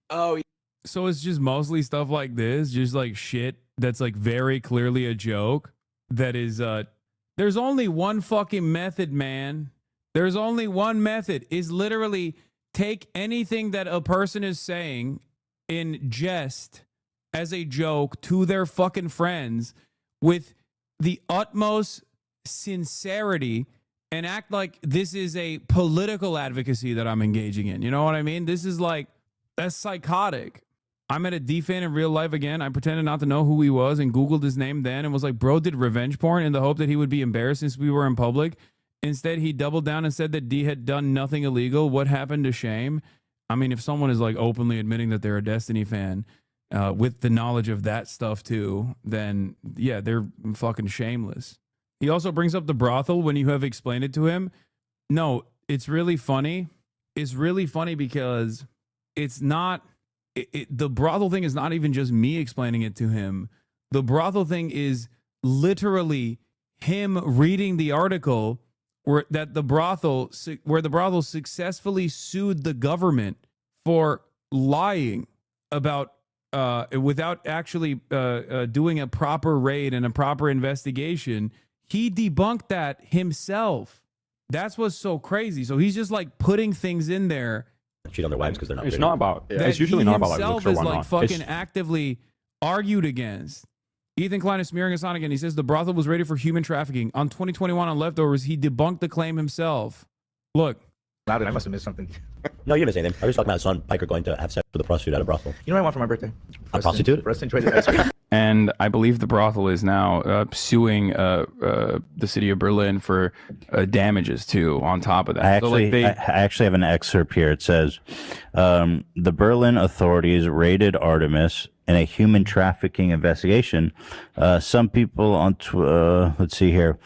Oh, so it's just mostly stuff like this, just like shit that's like very clearly a joke. That is, there's only one fucking method, man. There's only one method. Is literally take anything that a person is saying in jest as a joke to their fucking friends with the utmost sincerity and act like this is a political advocacy that I'm engaging in. You know what I mean? This is like, that's psychotic. I met a D-fan in real life again. I pretended not to know who he was and Googled his name then and was like, bro did revenge porn in the hope that he would be embarrassed since we were in public. Instead, he doubled down and said that D had done nothing illegal. What happened to shame? I mean, if someone is like openly admitting that they're a Destiny fan with the knowledge of that stuff too, then yeah, they're fucking shameless. He also brings up the brothel when you have explained it to him. No, it's really funny. It's really funny because it's not, the brothel thing is not even just me explaining it to him. The brothel thing is literally him reading the article where the brothel successfully sued the government for lying about without actually doing a proper raid and a proper investigation. He debunked that himself. That's what's so crazy. So he's just like putting things in there. Cheat on their wives because they're not. It's video. not about. That It's usually he not about like himself looks or is like whatnot. fucking actively argued against. Ethan Klein is smearing us on again. He says the brothel was rated for human trafficking. On 2021 on Leftovers, he debunked the claim himself. Look. I must have missed something. No, you didn't miss anything. I was talking about Hassan Piker going to have sex with a prostitute at a brothel. You know what I want for my birthday? A prostitute? For us to enjoy the ice cream. And I believe the brothel is now suing the city of Berlin for damages too. On top of that, I actually have an excerpt here. It says, the Berlin authorities raided Artemis in a human trafficking investigation. Some people on, let's see here.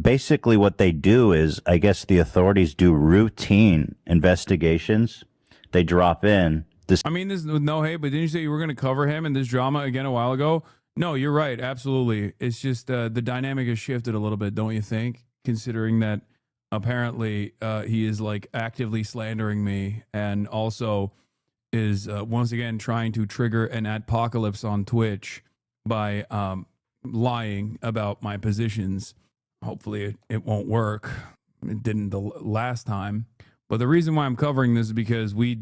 Basically, what they do is, I guess the authorities do routine investigations. They drop in. I mean, this with no hate, but didn't you say you were going to cover him in this drama again a while ago? No, you're right. Absolutely. It's just the dynamic has shifted a little bit, don't you think? Considering that apparently he is like actively slandering me and also is once again trying to trigger an apocalypse on Twitch by lying about my positions. Hopefully it won't work. It didn't the last time. But the reason why I'm covering this is because we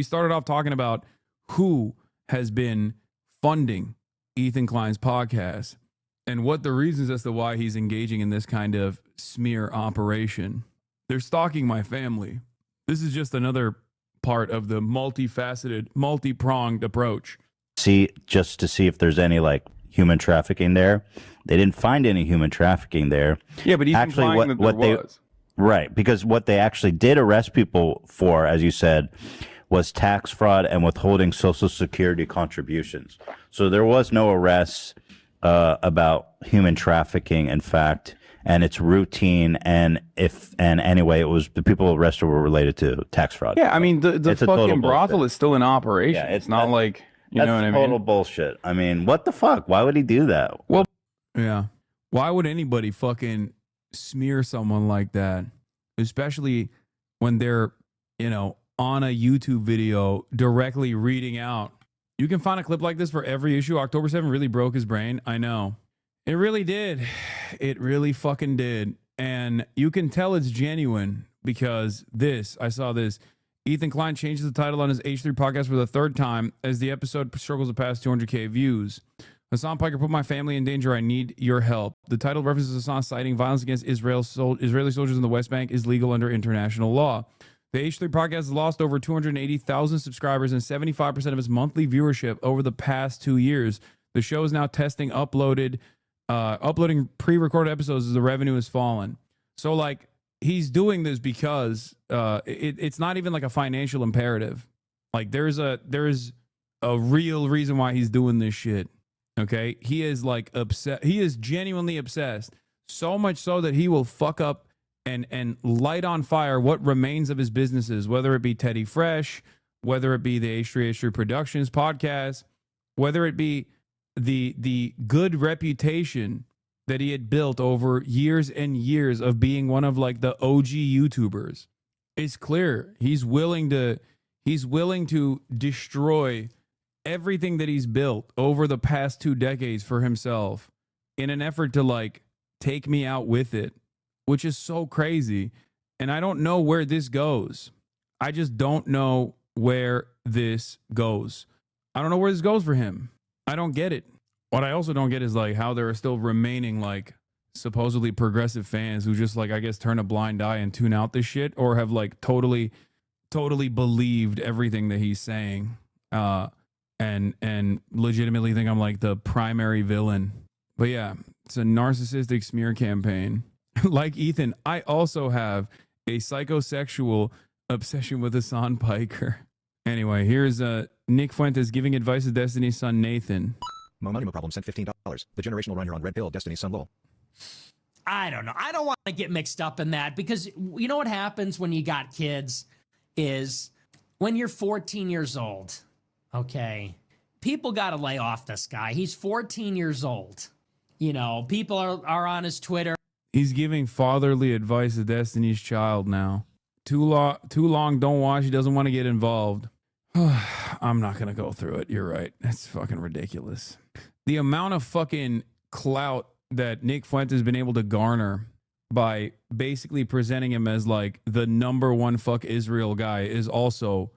started off talking about who has been funding Ethan Klein's podcast and what the reasons as to why he's engaging in this kind of smear operation. They're stalking my family. This is just another part of the multifaceted, multi-pronged approach. Just to see if there's any like human trafficking there. They didn't find any human trafficking there. Yeah, but he's implying that there was. Right, because what they actually did arrest people for, as you said, was tax fraud and withholding Social Security contributions. So there was no arrests about human trafficking, in fact, and it's routine. And anyway, it was the people arrested were related to tax fraud. Yeah, I mean the fucking brothel bullshit. is still in operation. Yeah, it's not like you know what I mean. Total bullshit. I mean, what the fuck? Why would he do that? Well, yeah. Why would anybody fucking smear someone like that? Especially when they're, on a YouTube video directly reading out. You can find a clip like this for every issue. October 7 really broke his brain. I know. It really did. It really fucking did. And you can tell it's genuine because I saw this. Ethan Klein changes the title on his H3 podcast for the third time as the episode struggles to pass 200K views. Hassan Piker put my family in danger. I need your help. The title references Hassan citing violence against Israeli soldiers in the West Bank is legal under international law. The H3 podcast has lost over 280,000 subscribers and 75% of its monthly viewership over the past 2 years. The show is now testing uploading pre-recorded episodes as the revenue has fallen. So like he's doing this because it's not even like a financial imperative. Like there is a real reason why he's doing this shit. Okay, he is like upset. He is genuinely obsessed, so much so that he will fuck up and light on fire what remains of his businesses, whether it be Teddy Fresh, whether it be the H3 Productions podcast, whether it be the good reputation that he had built over years and years of being one of like the OG YouTubers. It's clear he's willing to destroy everything that he's built over the past 2 decades for himself in an effort to like take me out with it, which is so crazy. And I don't know where this goes. I just don't know where this goes. I don't know where this goes for him. I don't get it. What I also don't get is like how there are still remaining like supposedly progressive fans who just like, I guess, turn a blind eye and tune out this shit or have like totally believed everything that he's saying. And legitimately think I'm like the primary villain. But yeah, it's a narcissistic smear campaign. Like Ethan, I also have a psychosexual obsession with Hassan Piker. Anyway, here's Nick Fuentes giving advice to Destiny's son Nathan. Mo Money Mo Problem sent $15. The generational run you're on Red Pill, Destiny's son lol. I don't know. I don't want to get mixed up in that because you know what happens when you got kids is when you're 14 years old. Okay, people got to lay off this guy. He's 14 years old. People are on his Twitter. He's giving fatherly advice to Destiny's Child now. Too long, don't watch. He doesn't want to get involved. I'm not going to go through it. You're right. It's fucking ridiculous. The amount of fucking clout that Nick Fuentes has been able to garner by basically presenting him as like the #1 fuck Israel guy is also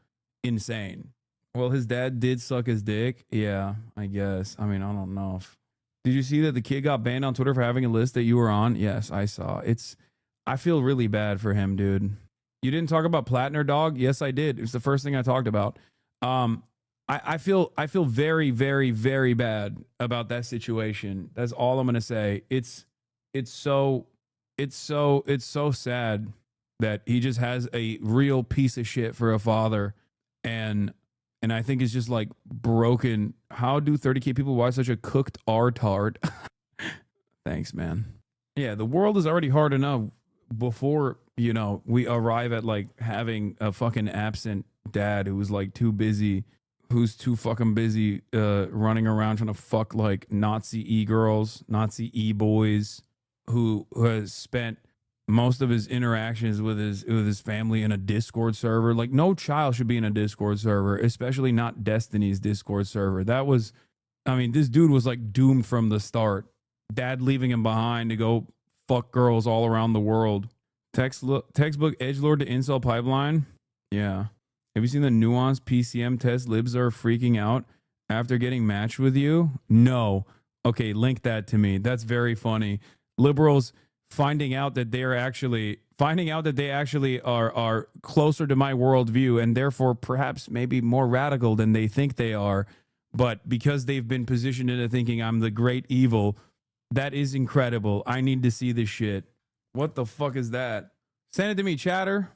insane. Well, his dad did suck his dick. Yeah, I guess. I mean, I don't know if... Did you see that the kid got banned on Twitter for having a list that you were on? Yes, I saw. I feel really bad for him, dude. You didn't talk about Platner, dog? Yes, I did. It was the first thing I talked about. I feel very, very, very bad about that situation. That's all I'm gonna say. It's so sad that he just has a real piece of shit for a father, and I think it's just like broken. How do 30K people watch such a cooked R-tard? Thanks, man. Yeah, the world is already hard enough before, you know, we arrive at like having a fucking absent dad who's like too fucking busy running around trying to fuck like Nazi e-girls, Nazi e-boys, who has spent most of his interactions with his family in a Discord server. Like, no child should be in a Discord server, especially not Destiny's Discord server. This dude was like doomed from the start. Dad leaving him behind to go fuck girls all around the world. Textbook edgelord to incel pipeline. Yeah. Have you seen the nuanced PCM test? Libs are freaking out after getting matched with you. No. Okay, link that to me. That's very funny. Liberals finding out that they actually are closer to my worldview and therefore perhaps maybe more radical than they think they are. But because they've been positioned into thinking I'm the great evil, that is incredible. I need to see this shit. What the fuck is that? Send it to me, chatter.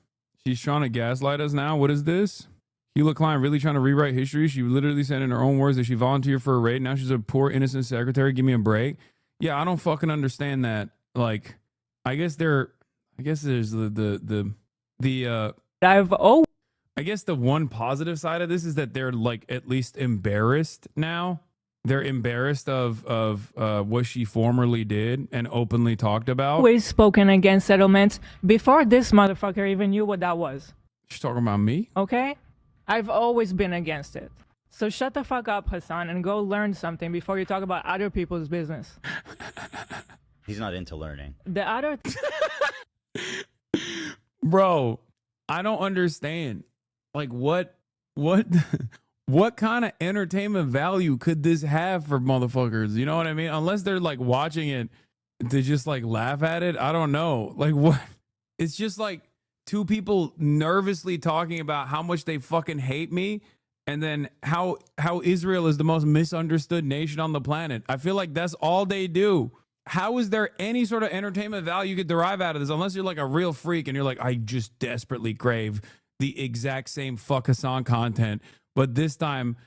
She's trying to gaslight us now. What is this? Hewlett Klein really trying to rewrite history. She literally said in her own words that she volunteered for a raid. Now she's a poor innocent secretary. Give me a break. Yeah, I don't fucking understand that. Like, I guess there's the I guess the one positive side of this is that they're like at least embarrassed now. They're embarrassed of what she formerly did and openly talked about. Always spoken against settlements before this motherfucker even knew what that was. She's talking about me? Okay? I've always been against it. So shut the fuck up, Hasan, and go learn something before you talk about other people's business. He's not into learning. The other... Bro, I don't understand. Like, what kind of entertainment value could this have for motherfuckers? You know what I mean? Unless they're like watching it to just like laugh at it. I don't know. Like, what? It's just like two people nervously talking about how much they fucking hate me, and then how Israel is the most misunderstood nation on the planet. I feel like that's all they do. How is there any sort of entertainment value you could derive out of this? Unless you're like a real freak and you're like, I just desperately crave the exact same fuck Hasan content, but this time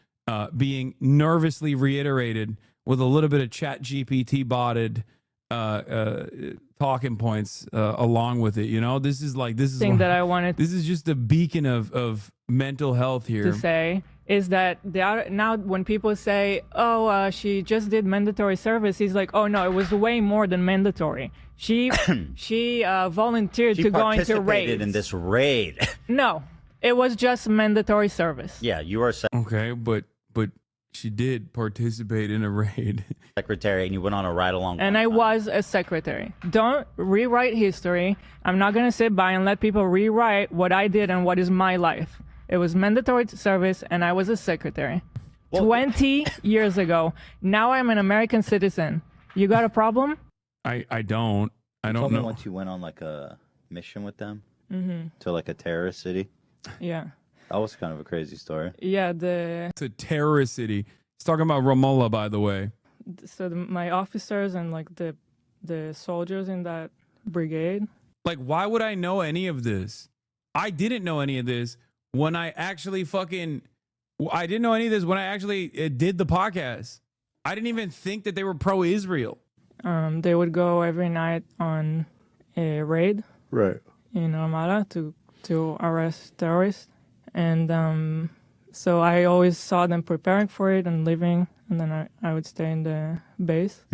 being nervously reiterated with a little bit of chat GPT botted talking points along with it. You know, this is thing that I wanted. This is just a beacon of mental health here. To say is that now when people say, oh, she just did mandatory service, he's like, oh no, it was way more than mandatory. She volunteered to go into raids. In this raid. No, it was just mandatory service. Yeah, you are okay, but she did participate in a raid. Secretary, and you went on a ride along. And I was a secretary. Don't rewrite history. I'm not gonna sit by and let people rewrite what I did and what is my life. It was mandatory service, and I was a secretary. 20 years ago. Now I'm an American citizen. You got a problem? I don't. I don't know. Once you went on like a mission with them Mm-hmm. to like a terrorist city. Yeah. That was kind of a crazy story. Yeah, It's a terrorist city. He's talking about Ramallah, by the way. So my officers and like the soldiers in that brigade. Like, why would I know any of this? I didn't know any of this when I actually I didn't know any of this when I actually did the podcast. I didn't even think that they were pro-Israel. They would go every night on a raid. Right. In Ramallah to arrest terrorists. And so I always saw them preparing for it and leaving, and then I would stay in the base.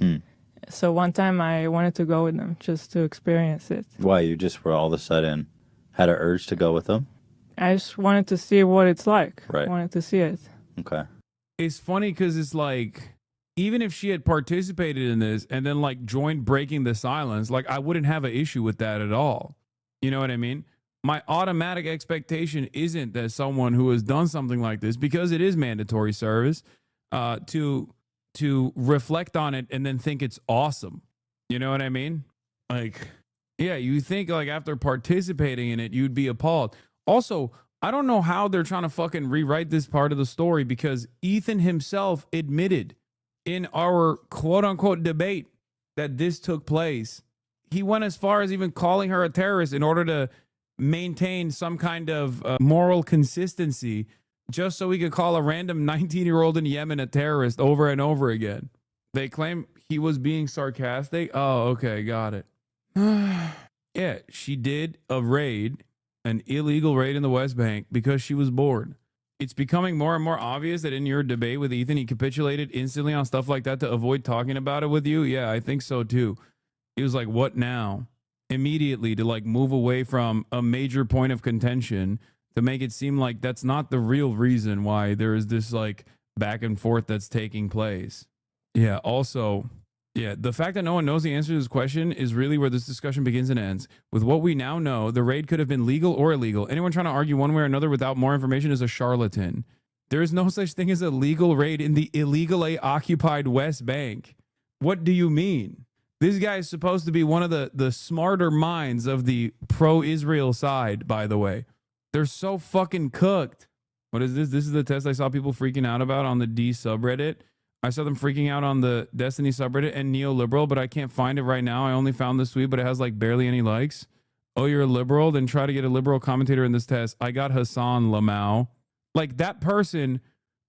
So one time I wanted to go with them just to experience it. Why? You just were all of a sudden had an urge to go with them? I just wanted to see what it's like. Right. I wanted to see it. Okay. It's funny because it's like, even if she had participated in this and then like joined breaking the silence, like I wouldn't have an issue with that at all. You know what I mean? My automatic expectation isn't that someone who has done something like this, because it is mandatory service, to reflect on it and then think it's awesome. You know what I mean? Like, yeah, you think like after participating in it, you'd be appalled. Also, I don't know how they're trying to fucking rewrite this part of the story, because Ethan himself admitted in our quote unquote debate that this took place. He went as far as even calling her a terrorist in order to maintain some kind of moral consistency, just so he could call a random 19-year-old in Yemen a terrorist over and over again. They claim he was being sarcastic. Oh, okay, got it. Yeah, she did a raid, an illegal raid in the West Bank, because she was bored. It's becoming more and more obvious that in your debate with Ethan, he capitulated instantly on stuff like that to avoid talking about it with you. Yeah, I think so too. He was like, what now? Immediately to like move away from a major point of contention to make it seem like that's not the real reason why there is this like back and forth that's taking place. Yeah, also, yeah, the fact that no one knows the answer to this question is really where this discussion begins and ends. With what we now know, the raid could have been legal or illegal. Anyone trying to argue one way or another without more information is a charlatan. There is no such thing as a legal raid in the illegally occupied West Bank. What do you mean? This guy is supposed to be one of the smarter minds of the pro-Israel side, by the way. They're so fucking cooked. What is this? This is the test I saw people freaking out about on the D subreddit. I saw them freaking out on the Destiny subreddit and neoliberal, but I can't find it right now. I only found this tweet, but it has like barely any likes. Oh, you're a liberal? Then try to get a liberal commentator in this test. I got Hassan Lamau. Like that person,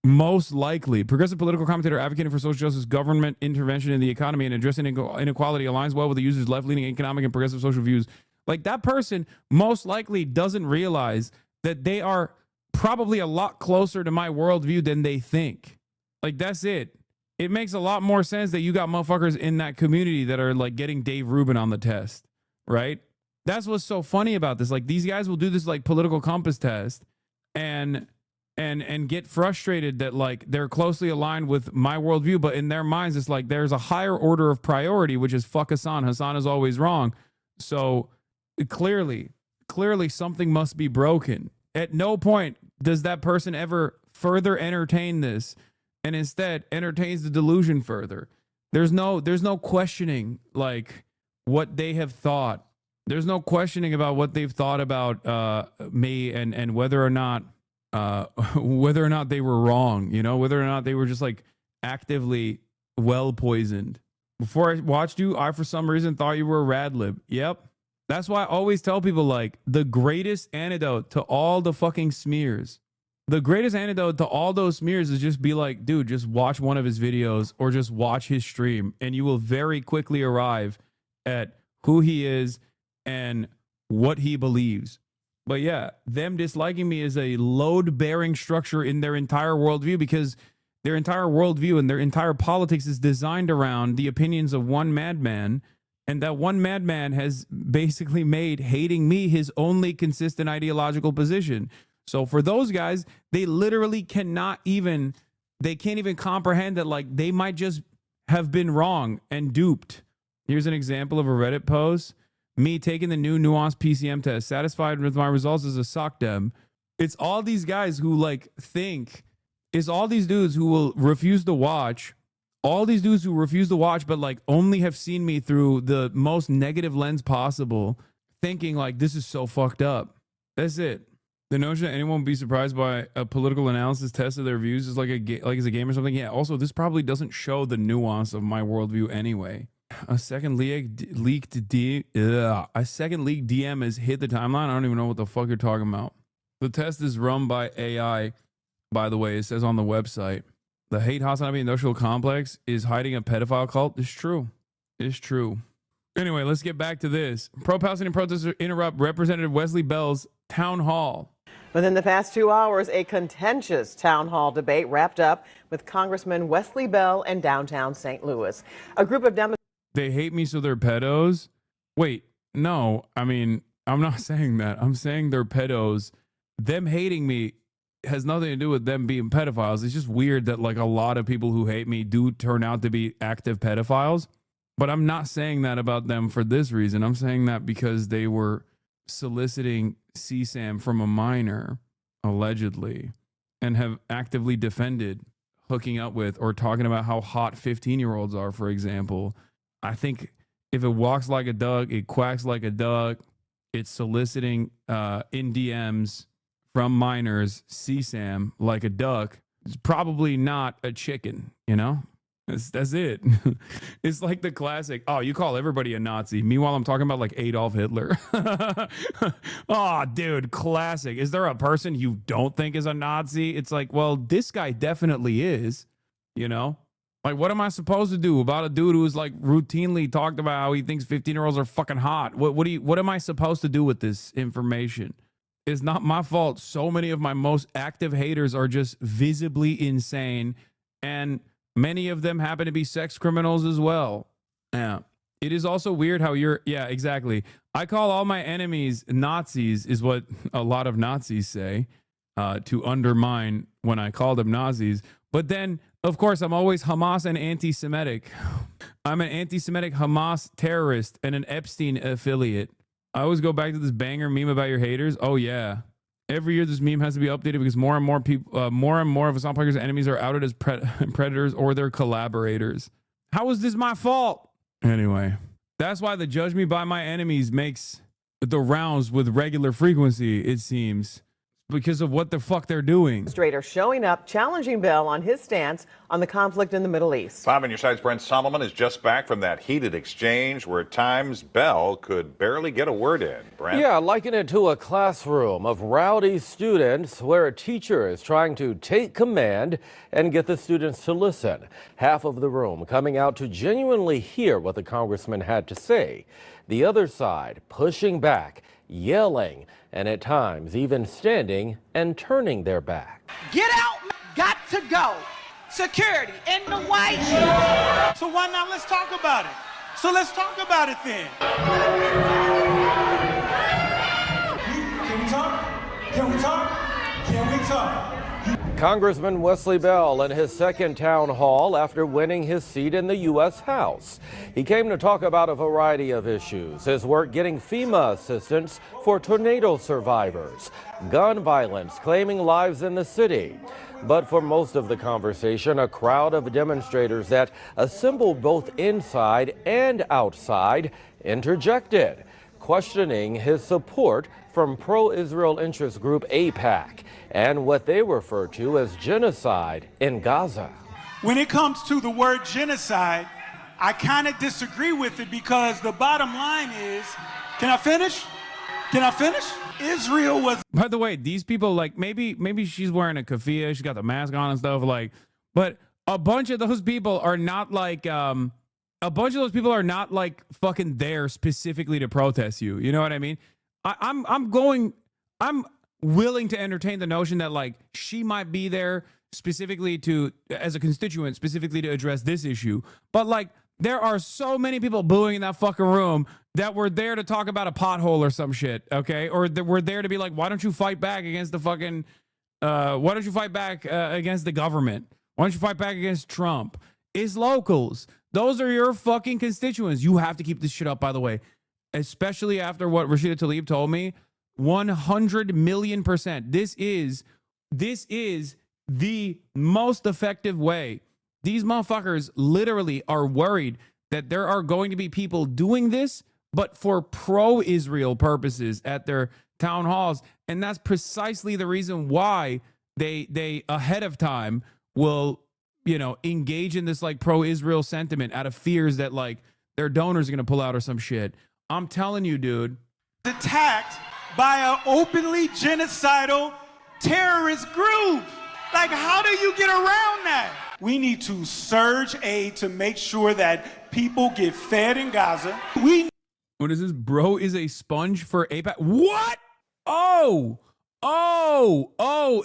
most likely, progressive political commentator advocating for social justice, government intervention in the economy, and addressing inequality aligns well with the user's left-leaning economic and progressive social views. Like that person most likely doesn't realize that they are probably a lot closer to my worldview than they think. Like that's it. It makes a lot more sense that you got motherfuckers in that community that are like getting Dave Rubin on the test, right? That's what's so funny about this. Like these guys will do this like political compass test and get frustrated that like they're closely aligned with my worldview, but in their minds it's like there's a higher order of priority, which is fuck Hassan. Hassan is always wrong. So clearly something must be broken. At no point does that person ever further entertain this, and instead entertains the delusion further. There's no questioning like what they have thought. There's no questioning about what they've thought about me and whether or not they were wrong, you know, whether or not they were just like actively well poisoned. Before I watched you, I for some reason thought you were a rad lib. Yep. That's why I always tell people like the greatest antidote to all the fucking smears. The greatest antidote to all those smears is just be like, dude, just watch one of his videos or just watch his stream, and you will very quickly arrive at who he is and what he believes. But yeah, them disliking me is a load-bearing structure in their entire worldview, because their entire worldview and their entire politics is designed around the opinions of one madman, and that one madman has basically made hating me his only consistent ideological position. So for those guys, they literally can't even comprehend that like they might just have been wrong and duped. Here's an example of a Reddit post. Me taking the new nuanced PCM test, satisfied with my results as a sock dem. It's all these guys who like think, it's all these dudes who will refuse to watch, all these dudes who refuse to watch, but like only have seen me through the most negative lens possible, thinking like this is so fucked up. That's it. The notion that anyone would be surprised by a political analysis test of their views is like as a game or something. Yeah. Also, this probably doesn't show the nuance of my worldview anyway. A second leaked DM has hit the timeline. I don't even know what the fuck you're talking about. The test is run by AI, by the way. It says on the website. The hate HasanAbi industrial complex is hiding a pedophile cult. It's true. It's true. Anyway, let's get back to this. Pro-Palestinian protesters interrupt Representative Wesley Bell's town hall. Within the past 2 hours, a contentious town hall debate wrapped up with Congressman Wesley Bell in downtown St. Louis. A group of demonstrators. They hate me, so they're pedos? Wait, no. I mean, I'm not saying that. I'm saying they're pedos. Them hating me has nothing to do with them being pedophiles. It's just weird that like a lot of people who hate me do turn out to be active pedophiles. But I'm not saying that about them for this reason. I'm saying that because they were soliciting CSAM from a minor, allegedly, and have actively defended hooking up with or talking about how hot 15-year-olds are, for example. I think if it walks like a duck, it quacks like a duck. It's soliciting in DMs from minors, CSAM, like a duck. It's probably not a chicken, you know? That's it. It's like the classic, oh, you call everybody a Nazi. Meanwhile, I'm talking about like Adolf Hitler. Oh, dude, classic. Is there a person you don't think is a Nazi? It's like, well, this guy definitely is, you know? Like, what am I supposed to do about a dude who's like routinely talked about how he thinks 15-year-olds are fucking hot? What am I supposed to do with this information? It's not my fault. So many of my most active haters are just visibly insane, and many of them happen to be sex criminals as well. Yeah. It is also weird how yeah, exactly. I call all my enemies Nazis, is what a lot of Nazis say, to undermine when I call them Nazis. But then, of course, I'm always Hamas and anti-Semitic. I'm an anti-Semitic Hamas terrorist and an Epstein affiliate. I always go back to this banger meme about your haters. Oh, yeah. Every year, this meme has to be updated because more and more people, more and more of Hasan Piker's enemies are outed as predators or their collaborators. How is this my fault? Anyway, that's why the judge me by my enemies makes the rounds with regular frequency, it seems, because of what the fuck they're doing. Demonstrator showing up, challenging Bell on his stance on the conflict in the Middle East. 5 on your side's Brent Solomon is just back from that heated exchange where at times Bell could barely get a word in. Brent? Yeah, liken it to a classroom of rowdy students where a teacher is trying to take command and get the students to listen. Half of the room coming out to genuinely hear what the congressman had to say. The other side pushing back, yelling, and at times even standing and turning their back. Get out, got to go. Security in the White House. So why not let's talk about it? So let's talk about it then. Can we talk? Can we talk? Can we talk? Congressman Wesley Bell in his second town hall after winning his seat in the U.S. House. He came to talk about a variety of issues, his work getting FEMA assistance for tornado survivors, gun violence claiming lives in the city. But for most of the conversation, a crowd of demonstrators that assembled both inside and outside interjected, questioning his support from pro-Israel interest group AIPAC and what they refer to as genocide in Gaza. When it comes to the word genocide, I kind of disagree with it because the bottom line is, can I finish? Can I finish? Israel was. By the way, these people, like, maybe she's wearing a keffiyeh, she's got the mask on and stuff, like, but a bunch of those people are not like, fucking there specifically to protest you. You know what I mean? I'm willing to entertain the notion that like she might be there specifically as a constituent, specifically to address this issue. But like, there are so many people booing in that fucking room that were there to talk about a pothole or some shit, okay? Or that were there to be like, why don't you fight back against the fucking, why don't you fight back against the government? Why don't you fight back against Trump? It's locals. Those are your fucking constituents. You have to keep this shit up, by the way. Especially after what Rashida Tlaib told me, 100 million%. This is the most effective way. These motherfuckers literally are worried that there are going to be people doing this, but for pro-Israel purposes at their town halls. And that's precisely the reason why they ahead of time will, engage in this like pro-Israel sentiment out of fears that like their donors are going to pull out or some shit. I'm telling you, dude. Attacked by an openly genocidal terrorist group. Like, how do you get around that? We need to surge aid to make sure that people get fed in Gaza. What is this? Bro is a sponge for AIPAC. What?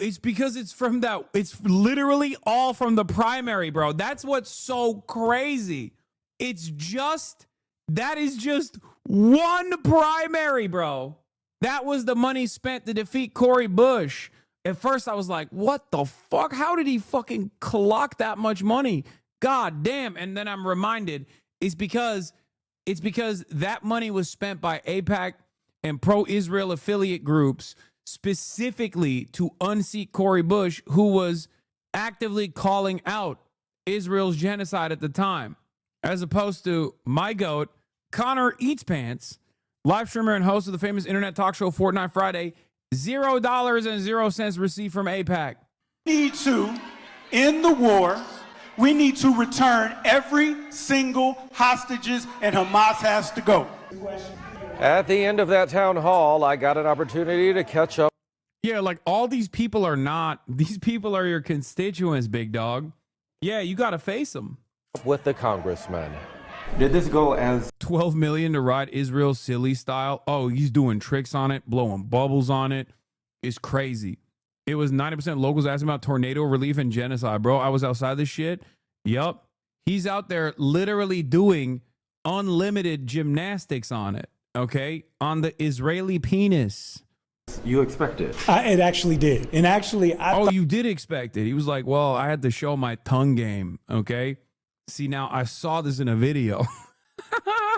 It's because it's literally all from the primary, bro. That's what's so crazy. That is just one primary, bro. That was the money spent to defeat Cory Bush. At first, I was like, what the fuck? How did he fucking clock that much money? God damn. And then I'm reminded it's because that money was spent by AIPAC and pro-Israel affiliate groups specifically to unseat Cori Bush, who was actively calling out Israel's genocide at the time, as opposed to my goat, Connor Eats Pants, live streamer and host of the famous internet talk show Fortnite Friday, $0.00 received from AIPAC. We need to end the war. We need to return every single hostages, and Hamas has to go. At the end of that town hall, I got an opportunity to catch up. Yeah, like all these people are not, these people are your constituents, big dog. Yeah, you got to face them. With the congressman. Did this go as 12 million to ride Israel silly style? Oh, he's doing tricks on it, blowing bubbles on it. It's crazy. It was 90% locals asking about tornado relief and genocide, bro. I was outside this shit. Yup. He's out there literally doing unlimited gymnastics on it, okay? On the Israeli penis. You expect it. It actually did. And actually, you did expect it. He was like, well, I had to show my tongue game, okay? See, now I saw this in a video.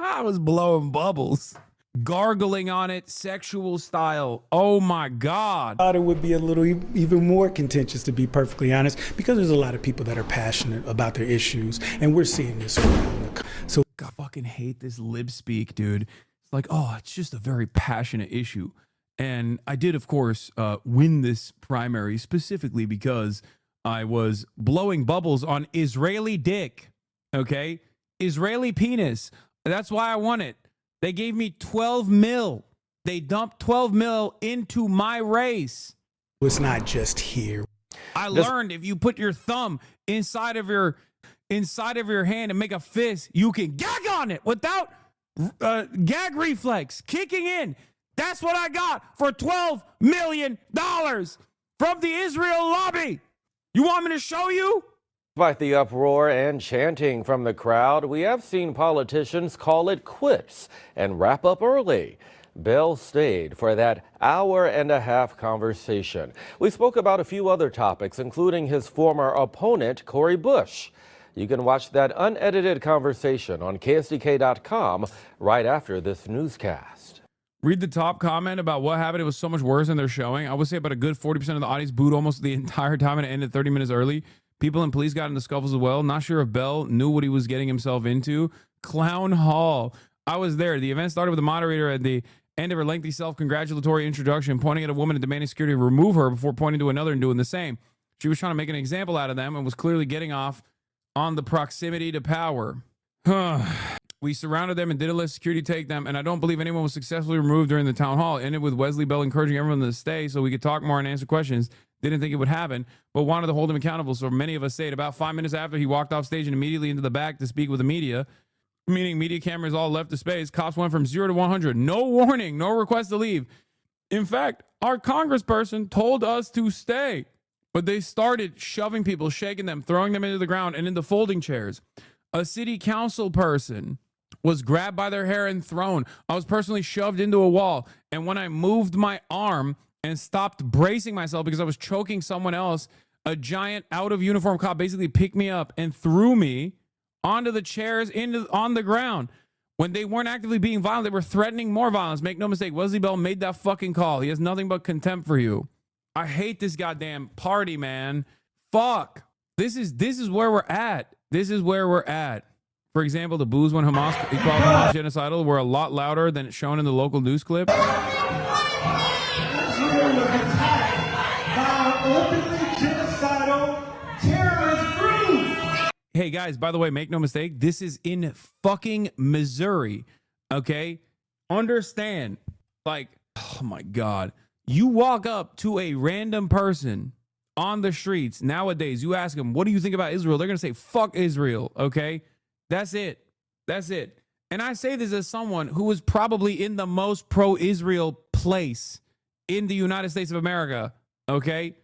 I was blowing bubbles, gargling on it, sexual style. Oh my God. I thought it would be a little even more contentious, to be perfectly honest, because there's a lot of people that are passionate about their issues, and we're seeing this around. So I fucking hate this lip speak, dude. It's like, oh, it's just a very passionate issue. And I did, of course, win this primary specifically because I was blowing bubbles on Israeli dick. Okay, Israeli penis. That's why I won it. They gave me 12 mil. They dumped 12 mil into my race. It's not just here. I learned if you put your thumb inside of your hand and make a fist, you can gag on it without gag reflex kicking in. That's what I got for $12 million from the Israel lobby. You want me to show you? Despite the uproar and chanting from the crowd, we have seen politicians call it quits and wrap up early. Bell stayed for that hour-and-a-half conversation. We spoke about a few other topics, including his former opponent, Cori Bush. You can watch that unedited conversation on KSDK.com right after this newscast. Read the top comment about what happened. It was so much worse than they're showing. I would say about a good 40% of the audience booed almost the entire time, and it ended 30 minutes early. People and police got into scuffles as well. Not sure if Bell knew what he was getting himself into. Clown Hall. I was there. The event started with the moderator at the end of her lengthy self-congratulatory introduction, pointing at a woman and demanding security remove her before pointing to another and doing the same. She was trying to make an example out of them and was clearly getting off on the proximity to power. We surrounded them and didn't let security take them, and I don't believe anyone was successfully removed during the town hall. It ended with Wesley Bell encouraging everyone to stay so we could talk more and answer questions. Didn't think it would happen, but wanted to hold him accountable, so many of us stayed. About 5 minutes after, he walked off stage and immediately into the back to speak with the media, meaning media cameras all left the space. Cops went from 0 to 100. No warning, no request to leave. In fact, our congressperson told us to stay, but they started shoving people, shaking them, throwing them into the ground and into folding chairs. A city council person was grabbed by their hair and thrown. I was personally shoved into a wall, and when I moved my arm and stopped bracing myself because I was choking someone else, a giant out-of-uniform cop basically picked me up and threw me onto the chairs on the ground. When they weren't actively being violent, they were threatening more violence. Make no mistake, Wesley Bell made that fucking call. He has nothing but contempt for you. I hate this goddamn party, man. Fuck. This is where we're at. This is where we're at. For example, the boos when Hamas called Hamas genocidal were a lot louder than it's shown in the local news clip. Israel was attacked by an openly genocidal terrorist group. Hey guys, by the way, make no mistake, this is in fucking Missouri. Okay? Understand. Like, oh my God. You walk up to a random person on the streets nowadays, you ask them, what do you think about Israel? They're going to say, fuck Israel. Okay? That's it. That's it. And I say this as someone who was probably in the most pro-Israel place in the United States of America. Okay?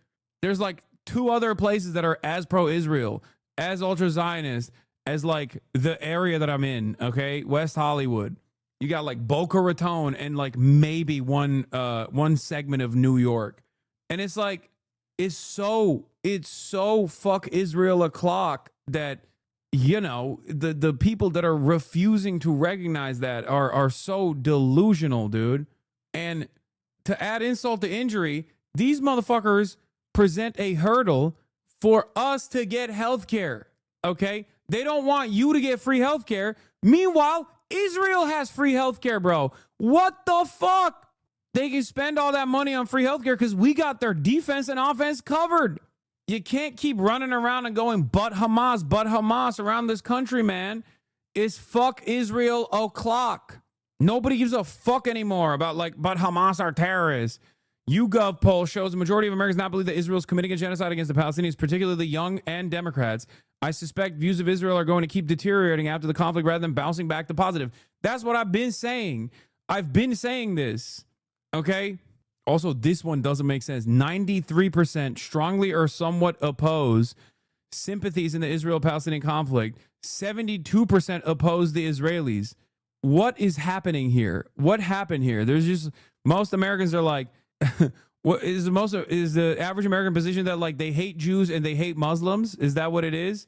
There's like 2 other places that are as pro-Israel, as ultra-Zionist, as like the area that I'm in. Okay? West Hollywood. You got like Boca Raton and like maybe one segment of New York. And it's like, it's so fuck Israel o'clock that, you know, the people that are refusing to recognize that are so delusional, dude. And to add insult to injury, these motherfuckers present a hurdle for us to get health care. Okay? They don't want you to get free health care. Meanwhile, Israel has free health care, bro. What the fuck? They can spend all that money on free health care because we got their defense and offense covered. You can't keep running around and going, but Hamas around this country, man. It's fuck Israel o'clock. Nobody gives a fuck anymore about but Hamas are terrorists. YouGov poll shows the majority of Americans not believe that Israel is committing a genocide against the Palestinians, particularly the young and Democrats. I suspect views of Israel are going to keep deteriorating after the conflict rather than bouncing back to positive. That's what I've been saying. I've been saying this. Okay? Also, this one doesn't make sense. 93% strongly or somewhat oppose sympathies in the Israel-Palestinian conflict. 72% oppose the Israelis. What is happening here? What happened here? There's just, most Americans are like, what is the average American position that like they hate Jews and they hate Muslims? Is that what it is?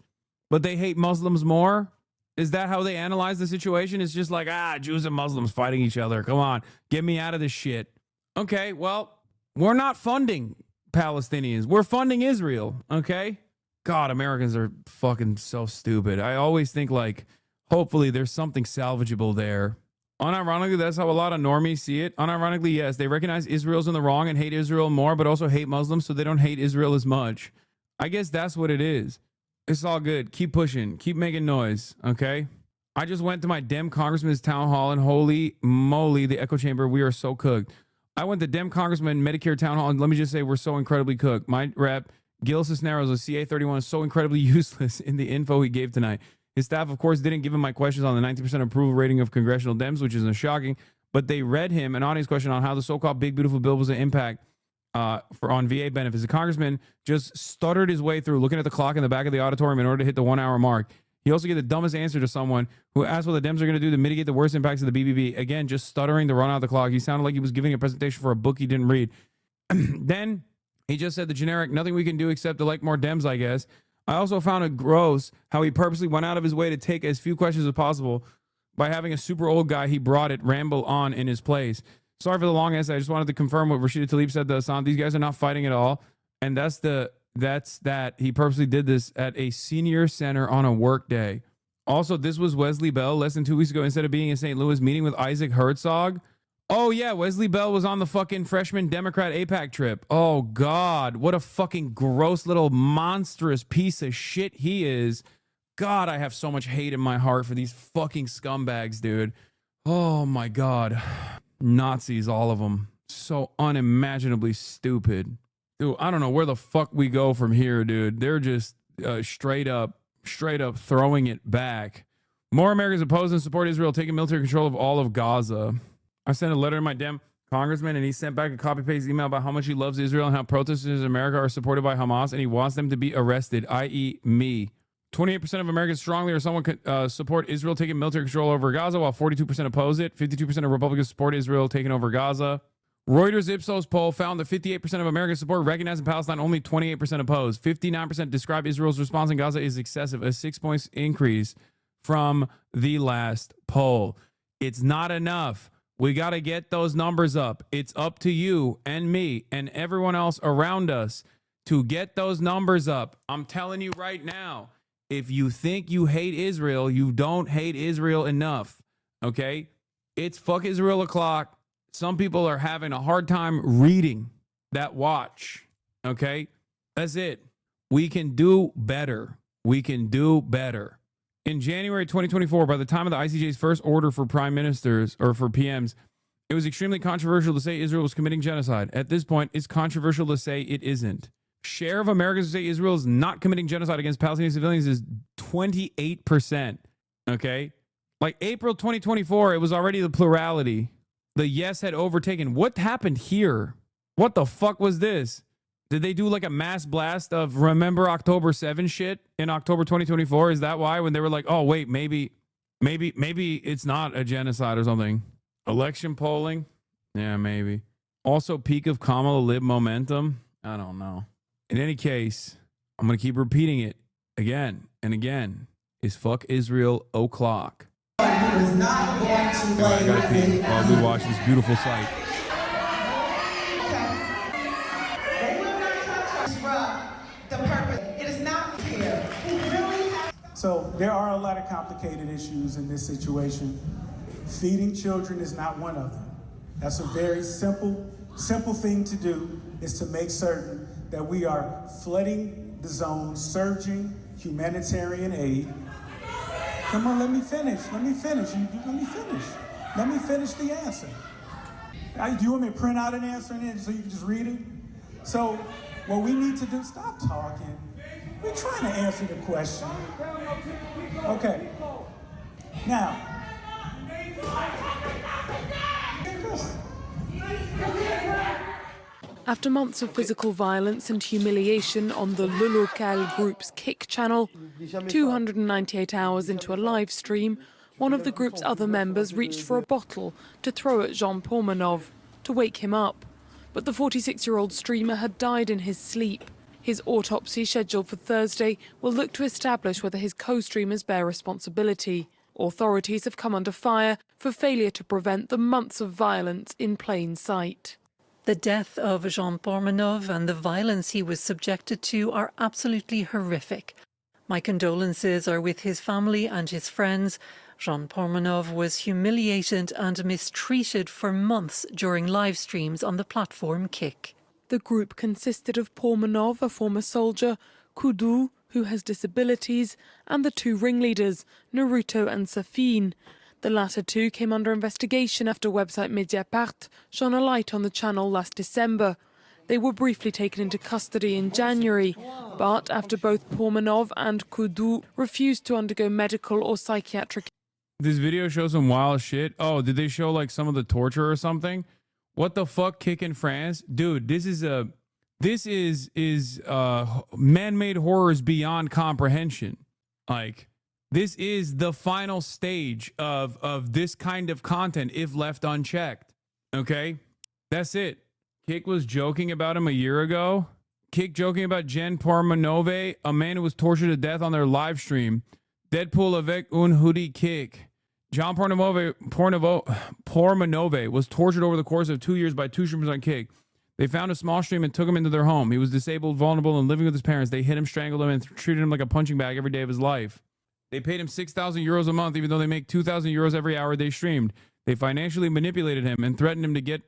But they hate Muslims more? Is that how they analyze the situation? It's just like, Jews and Muslims fighting each other. Come on, get me out of this shit. Okay, well, we're not funding Palestinians. We're funding Israel, okay? God, Americans are fucking so stupid. I always think like, hopefully there's something salvageable there. Unironically, that's how a lot of normies see it. Unironically, yes, they recognize Israel's in the wrong and hate Israel more, but also hate Muslims, so they don't hate Israel as much. I guess that's what it is. It's all good. Keep pushing. Keep making noise, okay? I just went to my Dem congressman's town hall, and holy moly, the echo chamber, we are so cooked. I went to Dem congressman Medicare town hall, and let me just say, we're so incredibly cooked. My rep, Gil Cisneros of CA31, is so incredibly useless in the info he gave tonight. His staff, of course, didn't give him my questions on the 90% approval rating of congressional Dems, which isn't shocking, but they read him an audience question on how the so-called big, beautiful bill was an impact on VA benefits. The congressman just stuttered his way through, looking at the clock in the back of the auditorium in order to hit the 1 hour mark. He also gave the dumbest answer to someone who asked what the Dems are going to do to mitigate the worst impacts of the BBB. Again, just stuttering to run out the clock. He sounded like he was giving a presentation for a book he didn't read. Then he just said the generic, nothing we can do except elect more Dems, I guess. I also found it gross how he purposely went out of his way to take as few questions as possible by having a super old guy he brought it ramble on in his place. Sorry for the long essay. I just wanted to confirm what Rashida Tlaib said to Hassan. These guys are not fighting at all. And that's that. He purposely did this at a senior center on a work day. Also, this was Wesley Bell less than 2 weeks ago. Instead of being in St. Louis meeting with Isaac Herzog. Oh, yeah, Wesley Bell was on the fucking freshman Democrat AIPAC trip. Oh, God, what a fucking gross little monstrous piece of shit he is. God, I have so much hate in my heart for these fucking scumbags, dude. Oh, my God. Nazis, all of them. So unimaginably stupid. Dude, I don't know where the fuck we go from here, dude. They're just straight up throwing it back. More Americans oppose and support Israel taking military control of all of Gaza. I sent a letter to my Dem congressman, and he sent back a copy-paste email about how much he loves Israel and how protesters in America are supported by Hamas, and he wants them to be arrested, i.e. me. 28% of Americans strongly or someone could support Israel taking military control over Gaza, while 42% oppose it. 52% of Republicans support Israel taking over Gaza. Reuters Ipsos poll found that 58% of Americans support recognizing Palestine, only 28% oppose. 59% describe Israel's response in Gaza is excessive, a 6 points increase from the last poll. It's not enough. We got to get those numbers up. It's up to you and me and everyone else around us to get those numbers up. I'm telling you right now, if you think you hate Israel, you don't hate Israel enough. Okay? It's fuck Israel o'clock. Some people are having a hard time reading that watch. Okay? That's it. We can do better. We can do better. In January 2024, by the time of the ICJ's first order for prime ministers or for PMs, it was extremely controversial to say Israel was committing genocide. At this point, it's controversial to say it isn't. Share of Americans who say Israel is not committing genocide against Palestinian civilians is 28%. Okay? Like April 2024, it was already the plurality. The yes had overtaken. What happened here? What the fuck was this? Did they do like a mass blast of remember October 7 shit in October 2024? Is that why when they were like, oh, wait, maybe it's not a genocide or something? Election polling? Yeah, maybe. Also, peak of Kamala Lib momentum? I don't know. In any case, I'm going to keep repeating it again and again. Is fuck Israel o'clock. I gotta pee while we watch this beautiful sight. So there are a lot of complicated issues in this situation. Feeding children is not one of them. That's a very simple thing to do, is to make certain that we are flooding the zone, surging humanitarian aid. Come on, let me finish. Let me finish the answer. Do you want me to print out an answer in it so you can just read it? So what we need to do, stop talking. We're trying to answer the question. Okay. Now. After months of physical violence and humiliation on the Le Local group's Kick channel, 298 hours into a live stream, one of the group's other members reached for a bottle to throw at Jean Pormanov to wake him up. But the 46-year-old streamer had died in his sleep. His autopsy, scheduled for Thursday, will look to establish whether his co-streamers bear responsibility. Authorities have come under fire for failure to prevent the months of violence in plain sight. The death of Jean Pormanov and the violence he was subjected to are absolutely horrific. My condolences are with his family and his friends. Jean Pormanov was humiliated and mistreated for months during live streams on the platform Kick. The group consisted of Pormanov, a former soldier, Kudu, who has disabilities, and the two ringleaders, Naruto and Safin. The latter two came under investigation after website Mediapart shone a light on the channel last December. They were briefly taken into custody in January, but after both Pormanov and Kudu refused to undergo medical or psychiatric... This video shows some wild shit. Oh, did they show like some of the torture or something? What the fuck, Kick in France? Dude, this is man-made horrors beyond comprehension. Like, this is the final stage of this kind of content if left unchecked. Okay? That's it. Kick was joking about him a year ago. Kick joking about Jen Pormanove, a man who was tortured to death on their live stream. Deadpool avec un hoodie Kick. John Pormanove was tortured over the course of 2 years by two streamers on Kick. They found a small stream and took him into their home. He was disabled, vulnerable, and living with his parents. They hit him, strangled him, and treated him like a punching bag every day of his life. They paid him 6,000 euros a month, even though they make 2,000 euros every hour they streamed. They financially manipulated him and threatened to get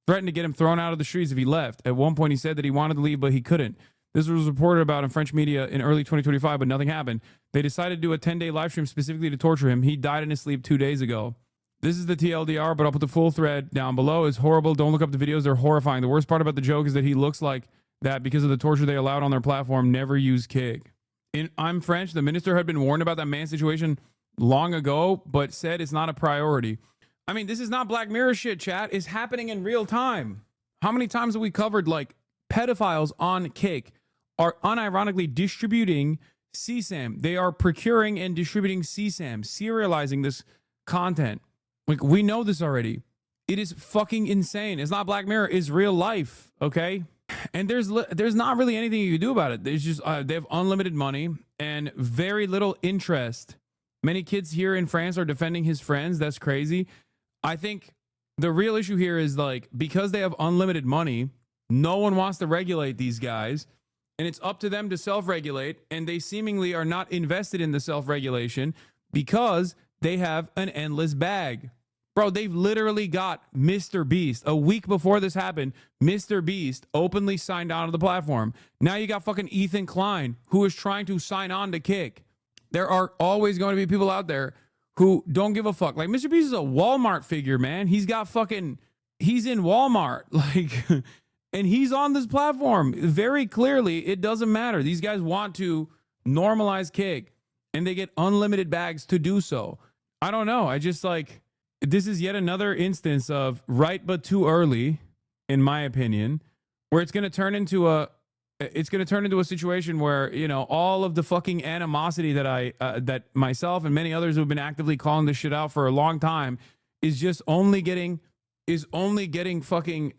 him thrown out of the streets if he left. At one point, he said that he wanted to leave, but he couldn't. This was reported about in French media in early 2025, but nothing happened. They decided to do a 10-day live stream specifically to torture him. He died in his sleep 2 days ago. This is the TLDR, but I'll put the full thread down below. It's horrible. Don't look up the videos. They're horrifying. The worst part about the joke is that he looks like that because of the torture they allowed on their platform. Never use Kick. I'm French. The minister had been warned about that man's situation long ago, but said it's not a priority. I mean, this is not Black Mirror shit, chat. It's happening in real time. How many times have we covered, like, pedophiles on Kick are unironically distributing CSAM. They are procuring and distributing CSAM, serializing this content. Like, we know this already. It is fucking insane. It's not Black Mirror. It's real life, okay? And there's not really anything you can do about it. There's just they have unlimited money and very little interest. Many kids here in France are defending his friends. That's crazy. I think the real issue here is, like, because they have unlimited money, no one wants to regulate these guys. And it's up to them to self-regulate, and they seemingly are not invested in the self-regulation because they have an endless bag. Bro, they've literally got Mr. Beast. A week before this happened, Mr. Beast openly signed on to the platform. Now you got fucking Ethan Klein, who is trying to sign on to Kick. There are always going to be people out there who don't give a fuck. Like, Mr. Beast is a Walmart figure, man. He's in Walmart. Like... And he's on this platform. Very clearly, it doesn't matter. These guys want to normalize Kick, and they get unlimited bags to do so. I don't know. I just, like, this is yet another instance of right but too early, in my opinion, where it's going to turn into a situation where, you know, all of the fucking animosity that that myself and many others who've been actively calling this shit out for a long time is just only getting is only getting fucking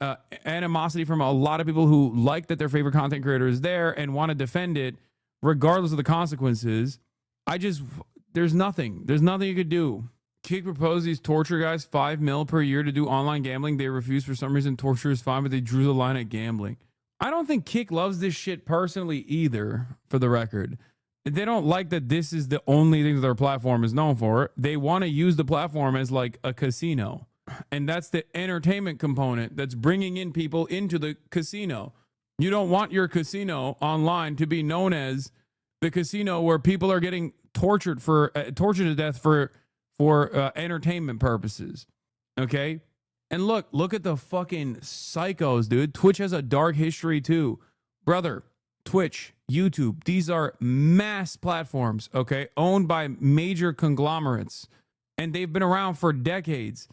animosity from a lot of people who like that their favorite content creator is there and want to defend it regardless of the consequences. There's nothing you could do. Kick proposed these torture guys $5 million per year to do online gambling. They refused for some reason. Torture is fine, but they drew the line at gambling. I don't think Kick loves this shit personally either, for the record. They don't like that this is the only thing that their platform is known for. They want to use the platform as like a casino. And that's the entertainment component that's bringing in people into the casino. You don't want your casino online to be known as the casino where people are getting tortured to death for entertainment purposes. Okay? And look at the fucking psychos, dude. Twitch has a dark history too. Brother, Twitch, YouTube, these are mass platforms, okay? Owned by major conglomerates. And they've been around for decades.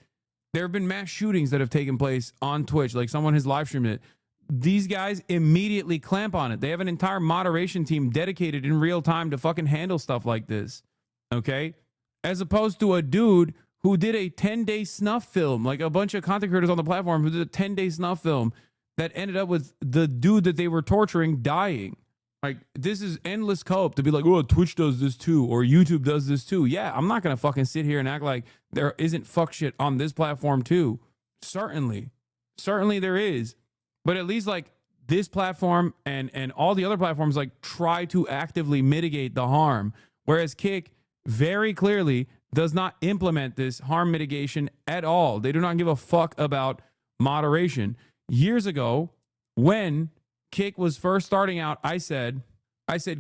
There have been mass shootings that have taken place on Twitch. Like someone has live streamed it. These guys immediately clamp on it. They have an entire moderation team dedicated in real time to fucking handle stuff like this. Okay? As opposed to a dude who did a 10-day snuff film, like a bunch of content creators on the platform who did a 10-day snuff film that ended up with the dude that they were torturing dying. Like, this is endless cope to be like, oh, Twitch does this too, or YouTube does this too. Yeah, I'm not going to fucking sit here and act like there isn't fuck shit on this platform too. Certainly there is. But at least like this platform and all the other platforms like try to actively mitigate the harm. Whereas Kick very clearly does not implement this harm mitigation at all. They do not give a fuck about moderation. Years ago, when Kick was first starting out, I said,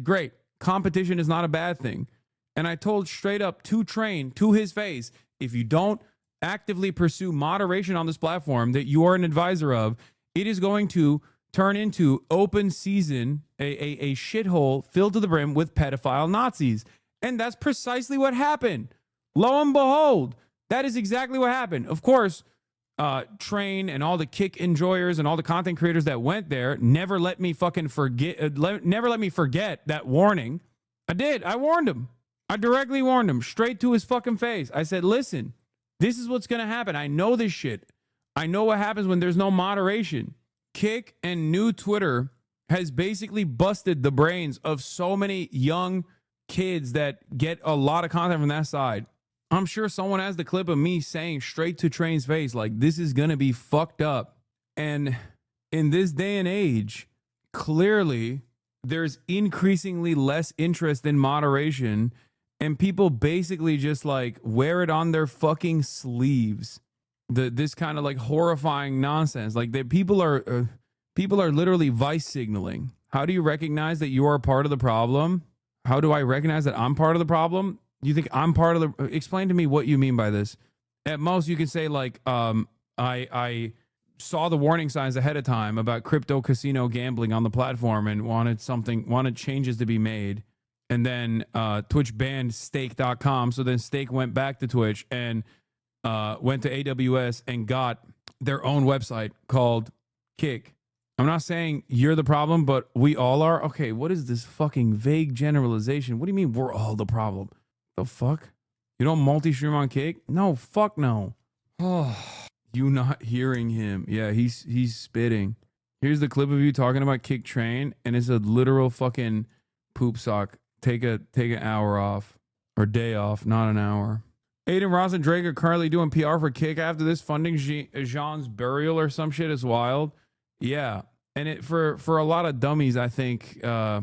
great, competition is not a bad thing. And I told straight up to Train, to his face, if you don't actively pursue moderation on this platform that you are an advisor of, it is going to turn into open season, a shithole filled to the brim with pedophile Nazis. And that's precisely what happened. Lo and behold, that is exactly what happened. Of course, Train and all the Kick enjoyers and all the content creators that went there never let me fucking forget, never let me forget that warning. I did. I warned him. I directly warned him straight to his fucking face. I said, listen, this is what's going to happen. I know this shit. I know what happens when there's no moderation. Kick and new Twitter has basically busted the brains of so many young kids that get a lot of content from that side. I'm sure someone has the clip of me saying straight to Train's face, like, this is going to be fucked up. And in this day and age, clearly there's increasingly less interest in moderation, and people basically just like wear it on their fucking sleeves. This kind of like horrifying nonsense. Like people are literally vice signaling. How do you recognize that you are part of the problem? How do I recognize that I'm part of the problem? You think I'm part of the... Explain to me what you mean by this. At most, you can say, like, I saw the warning signs ahead of time about crypto casino gambling on the platform and wanted changes to be made. And then Twitch banned stake.com. So then Stake went back to Twitch and went to AWS and got their own website called Kick. I'm not saying you're the problem, but we all are. Okay, what is this fucking vague generalization? What do you mean we're all the problem? The fuck? You don't multi-stream on Kick? No, fuck no. Oh, you not hearing him. Yeah, he's spitting. Here's the clip of you talking about Kick Train, and it's a literal fucking poop sock. Take an hour off. Or day off, not an hour. Aiden, Ross, and Drake are currently doing PR for Kick after this, funding Jean's burial or some shit is wild. Yeah. And it for a lot of dummies, I think, for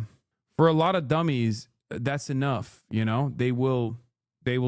a lot of dummies, that's enough. You know, they will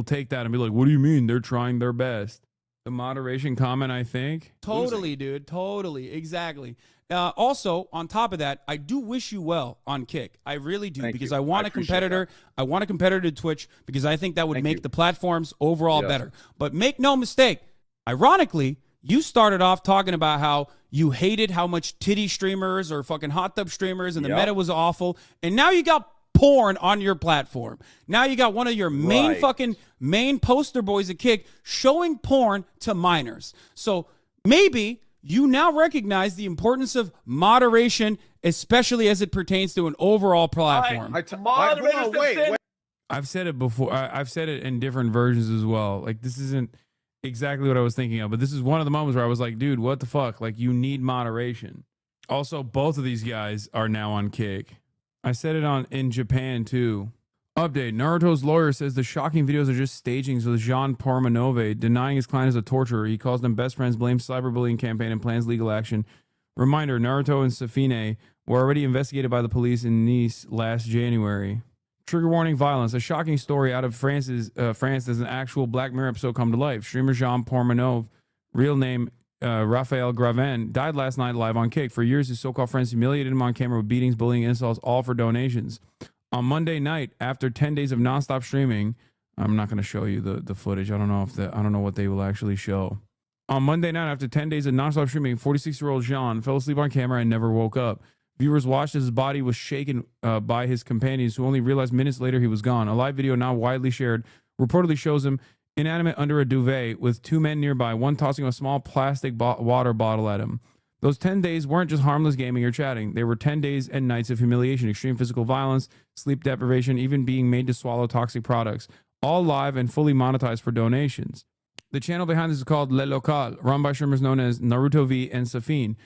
take that and be like, what do you mean? They're trying their best. The moderation comment, I think. Totally, dude. Totally. Exactly. Also, on top of that, I do wish you well on Kick. I really do, because I want a competitor. I want a competitor to Twitch because I think that would make the platforms overall better. But make no mistake, ironically, you started off talking about how you hated how much titty streamers or fucking hot tub streamers and the meta was awful. And now you got porn on your platform. Now you got one of your main poster boys at Kick showing porn to minors. So maybe you now recognize the importance of moderation, especially as it pertains to an overall platform. I've said it before. I've said it in different versions as well. Like, this isn't exactly what I was thinking of. But this is one of the moments where I was like, dude, what the fuck? Like, you need moderation. Also, both of these guys are now on Kick. I said it in Japan too. Update: Naruto's lawyer says the shocking videos are just stagings with Jean Pormanove denying his client is a torturer. He calls them best friends, blames cyberbullying campaign, and plans legal action. Reminder: Naruto and Safine were already investigated by the police in Nice last January. Trigger warning: violence. A shocking story out of France as an actual Black Mirror episode come to life. Streamer Jean Pormanove, real name Raphael Gravin, died last night live on Kick. For years, his so-called friends humiliated him on camera with beatings, bullying, insults, all for donations. On Monday night, after 10 days of nonstop streaming, I'm not going to show you the footage. I don't know what they will actually show. On Monday night, after 10 days of nonstop streaming, 46-year-old Jean fell asleep on camera and never woke up. Viewers watched as his body was shaken by his companions, who only realized minutes later he was gone. A live video now widely shared reportedly shows him inanimate under a duvet with two men nearby, one tossing a small plastic water bottle at him. Those 10 days weren't just harmless gaming or chatting. They were 10 days and nights of humiliation, extreme physical violence, sleep deprivation, even being made to swallow toxic products, all live and fully monetized for donations. The channel behind this is called Le Local, run by streamers known as Naruto V and Safine.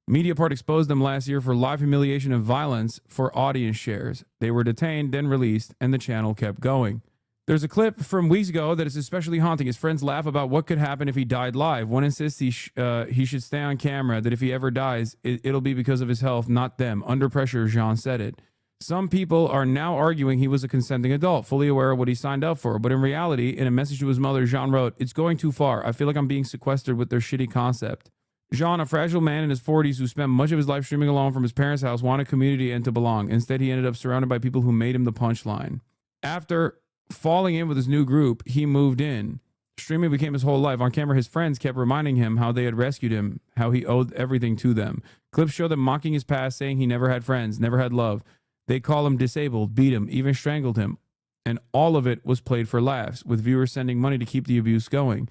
Mediapart exposed them last year for live humiliation and violence for audience shares. They were detained, then released, and the channel kept going. There's a clip from weeks ago that is especially haunting. His friends laugh about what could happen if he died live. One insists he should stay on camera, that if he ever dies, it'll be because of his health, not them. Under pressure, Jean said it. Some people are now arguing he was a consenting adult, fully aware of what he signed up for. But in reality, in a message to his mother, Jean wrote, "It's going too far. I feel like I'm being sequestered with their shitty concept." Jean, a fragile man in his 40s who spent much of his life streaming alone from his parents' house, wanted community and to belong. Instead, he ended up surrounded by people who made him the punchline. After falling in with his new group, he moved in. Streaming became his whole life. On camera, his friends kept reminding him how they had rescued him, how he owed everything to them. Clips show them mocking his past, saying he never had friends, never had love. They call him disabled, beat him, even strangled him. And all of it was played for laughs, with viewers sending money to keep the abuse going.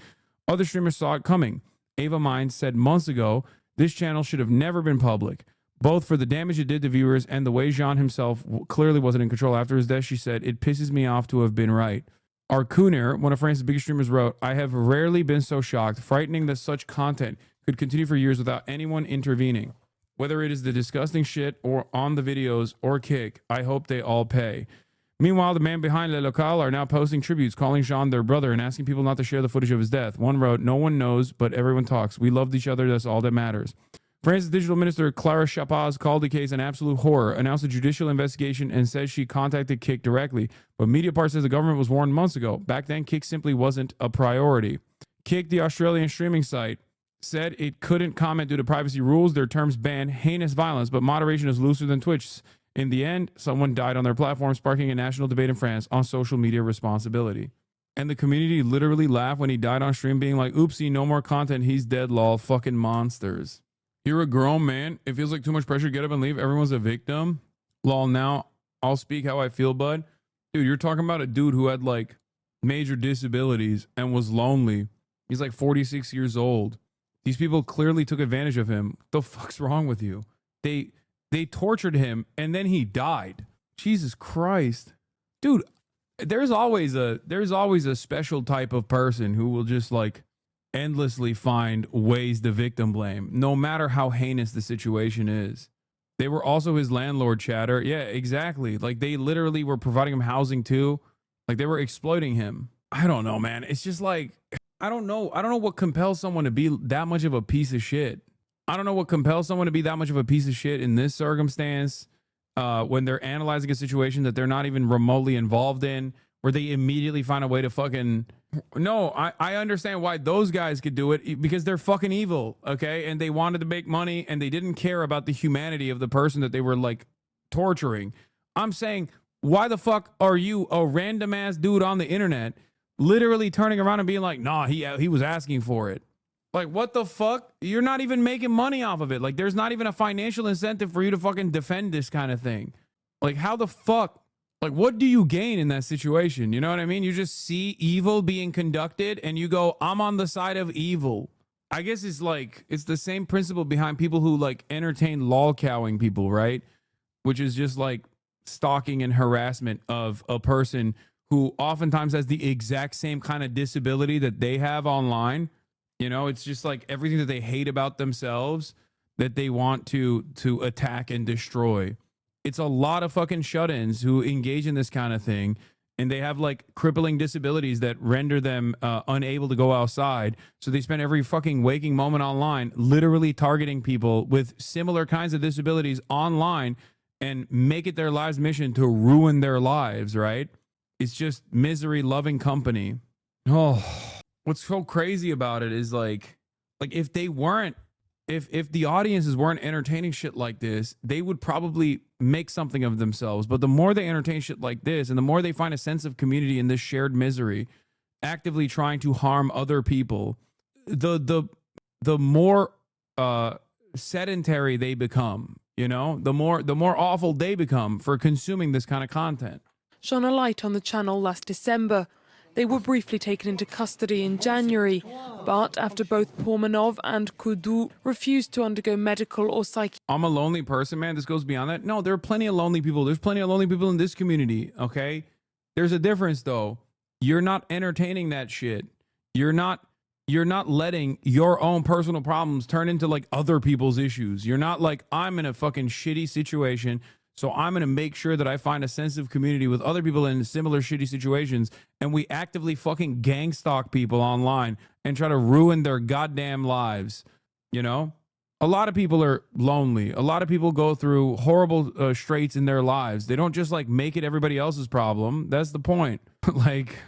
Other streamers saw it coming. Ava Mind said months ago, this channel should have never been public, both for the damage it did to viewers and the way Jean himself clearly wasn't in control. After his death, she said, "It pisses me off to have been right." Arkuner, one of France's biggest streamers, wrote, "I have rarely been so shocked, frightening that such content could continue for years without anyone intervening. Whether it is the disgusting shit or on the videos or Kick, I hope they all pay." Meanwhile, the man behind Le Local are now posting tributes, calling Jean their brother and asking people not to share the footage of his death. One wrote, "No one knows, but everyone talks. We loved each other. That's all that matters." France's digital minister, Clara Chapaz, called the case an absolute horror, announced a judicial investigation, and says she contacted Kick directly. But Mediapart says the government was warned months ago. Back then, Kick simply wasn't a priority. Kick, the Australian streaming site, said it couldn't comment due to privacy rules. Their terms ban heinous violence, but moderation is looser than Twitch. In the end, someone died on their platform, sparking a national debate in France on social media responsibility. And the community literally laughed when he died on stream, being like, "Oopsie, no more content. He's dead, lol. Fucking monsters." You're a grown man. It feels like too much pressure. Get up and leave. Everyone's a victim. Lol, now I'll speak how I feel, bud. Dude, you're talking about a dude who had like major disabilities and was lonely. He's like 46 years old. These people clearly took advantage of him. What the fuck's wrong with you? They tortured him and then he died. Jesus Christ. Dude, there's always a special type of person who will just like endlessly find ways to victim blame, no matter how heinous the situation is. They were also his landlord, chatter. Yeah, exactly. Like they literally were providing him housing too. Like they were exploiting him. I don't know, man. It's just like, I don't know what compels someone to be that much of a piece of shit. I don't know what compels someone to be that much of a piece of shit in this circumstance, when they're analyzing a situation that they're not even remotely involved in, where they immediately find a way to fucking... No, I understand why those guys could do it, because they're fucking evil, okay? And they wanted to make money, and they didn't care about the humanity of the person that they were, like, torturing. I'm saying, why the fuck are you, a random-ass dude on the internet, literally turning around and being like, nah, he was asking for it? Like, what the fuck? You're not even making money off of it. Like, there's not even a financial incentive for you to fucking defend this kind of thing. Like, how the fuck? Like, what do you gain in that situation? You know what I mean? You just see evil being conducted and you go, I'm on the side of evil. I guess it's like, it's the same principle behind people who like entertain lolcowing people, right? Which is just like stalking and harassment of a person who oftentimes has the exact same kind of disability that they have online. You know, it's just like everything that they hate about themselves that they want to attack and destroy. It's a lot of fucking shut-ins who engage in this kind of thing, and they have like crippling disabilities that render them unable to go outside. So they spend every fucking waking moment online literally targeting people with similar kinds of disabilities online and make it their life's mission to ruin their lives, right? It's just misery loving company. Oh, what's so crazy about it is like if they weren't, if the audiences weren't entertaining shit like this, they would probably make something of themselves. But the more they entertain shit like this, and the more they find a sense of community in this shared misery, actively trying to harm other people, the more sedentary they become. You know, the more awful they become for consuming this kind of content. Shone a light on the channel last December. They were briefly taken into custody in January, but after both Pormanov and Kudu refused to undergo medical or psychiatric... I'm a lonely person, man. This goes beyond that. No, there are plenty of lonely people. There's plenty of lonely people in this community, okay? There's a difference, though. You're not entertaining that shit. You're not letting your own personal problems turn into, like, other people's issues. You're not like, I'm in a fucking shitty situation, so I'm going to make sure that I find a sense of community with other people in similar shitty situations, and we actively fucking gang stalk people online and try to ruin their goddamn lives. You know? A lot of people are lonely. A lot of people go through horrible straits in their lives. They don't just like make it everybody else's problem. That's the point. Like...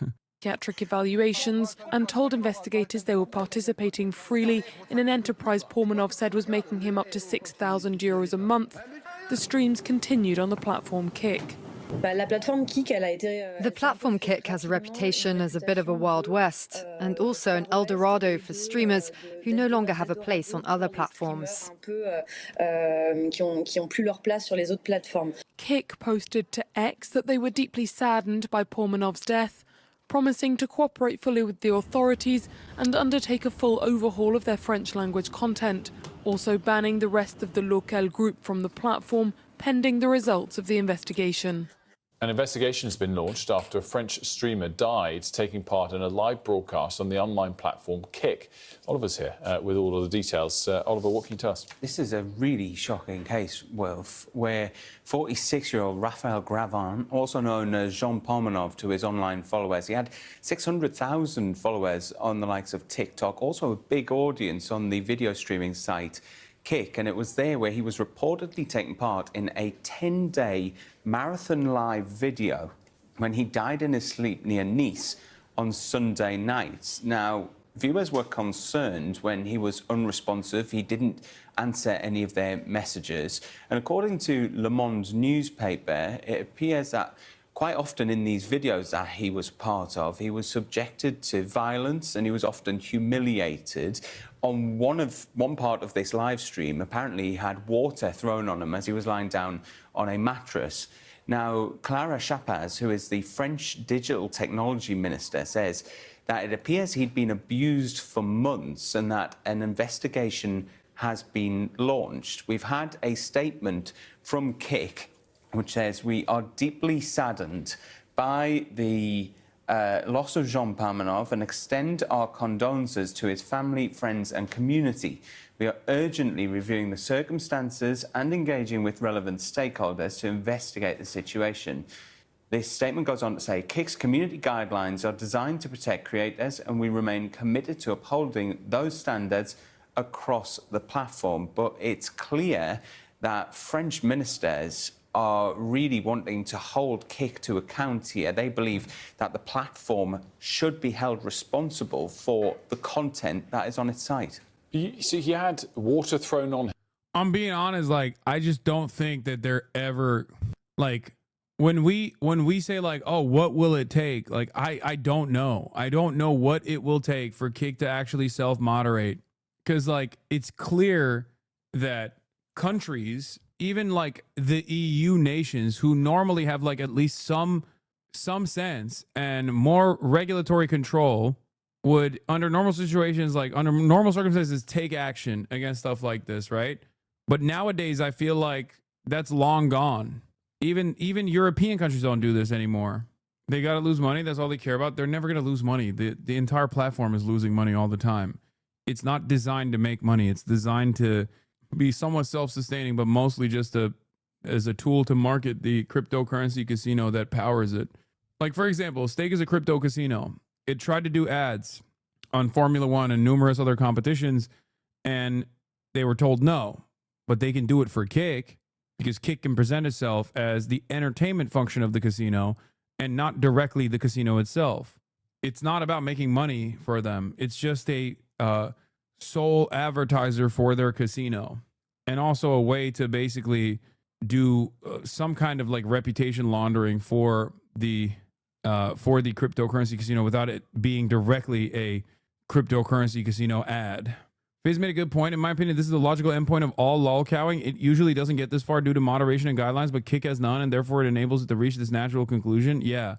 psychiatric evaluations and told investigators they were participating freely in an enterprise Pormanov said was making him up to €6,000 a month. The streams continued on the platform Kick. The platform Kick has a reputation as a bit of a Wild West and also an El Dorado for streamers who no longer have a place on other platforms. Kick posted to X that they were deeply saddened by Pormanov's death, promising to cooperate fully with the authorities and undertake a full overhaul of their French-language content, also banning the rest of the Local group from the platform, pending the results of the investigation. An investigation has been launched after a French streamer died taking part in a live broadcast on the online platform Kick. Oliver's here with all of the details. Oliver, what can you tell us? This is a really shocking case, Wilf, where 46-year-old Raphael Gravin, also known as Jean Pormanov to his online followers, he had 600,000 followers on the likes of TikTok, also a big audience on the video streaming site Kick, and it was there where he was reportedly taking part in a 10-day marathon live video when he died in his sleep near Nice on Sunday night. Now, viewers were concerned when he was unresponsive. He didn't answer any of their messages. And according to Le Monde newspaper, it appears that quite often in these videos that he was part of, he was subjected to violence and he was often humiliated. On one part of this live stream, apparently he had water thrown on him as he was lying down on a mattress. Now, Clara Chapaz, who is the French digital technology minister, says that it appears he'd been abused for months and that an investigation has been launched. We've had a statement from Kick which says, "We are deeply saddened by the loss of Jean Pormanov and extend our condolences to his family, friends and community. We are urgently reviewing the circumstances and engaging with relevant stakeholders to investigate the situation." This statement goes on to say, "Kick's community guidelines are designed to protect creators and we remain committed to upholding those standards across the platform." But it's clear that French ministers are really wanting to hold Kick to account here. They believe that the platform should be held responsible for the content that is on its site. So he had water thrown on him. I'm being honest, like, I just don't think that they're ever, like, when we say, like, oh, what will it take? Like, I don't know. I don't know what it will take for Kick to actually self-moderate. Because, like, it's clear that countries, even like the EU nations who normally have like at least some sense and more regulatory control, would under normal situations, like under normal circumstances, take action against stuff like this, right? But nowadays I feel like that's long gone. Even European countries don't do this anymore. They got to lose money. That's all they care about. They're never going to lose money. The entire platform is losing money all the time. It's not designed to make money. It's designed to be somewhat self-sustaining, but mostly just as a tool to market the cryptocurrency casino that powers it. Like, for example, Stake is a crypto casino. It tried to do ads on Formula One and numerous other competitions, and they were told no. But they can do it for Kick, because Kick can present itself as the entertainment function of the casino and not directly the casino itself. It's not about making money for them. It's just a sole advertiser for their casino, and also a way to basically do some kind of like reputation laundering for the cryptocurrency casino without it being directly a cryptocurrency casino ad. Fizz made a good point. In my opinion, this is the logical endpoint of all lolcowing. It usually doesn't get this far due to moderation and guidelines, but Kick has none, and therefore it enables it to reach this natural conclusion. Yeah,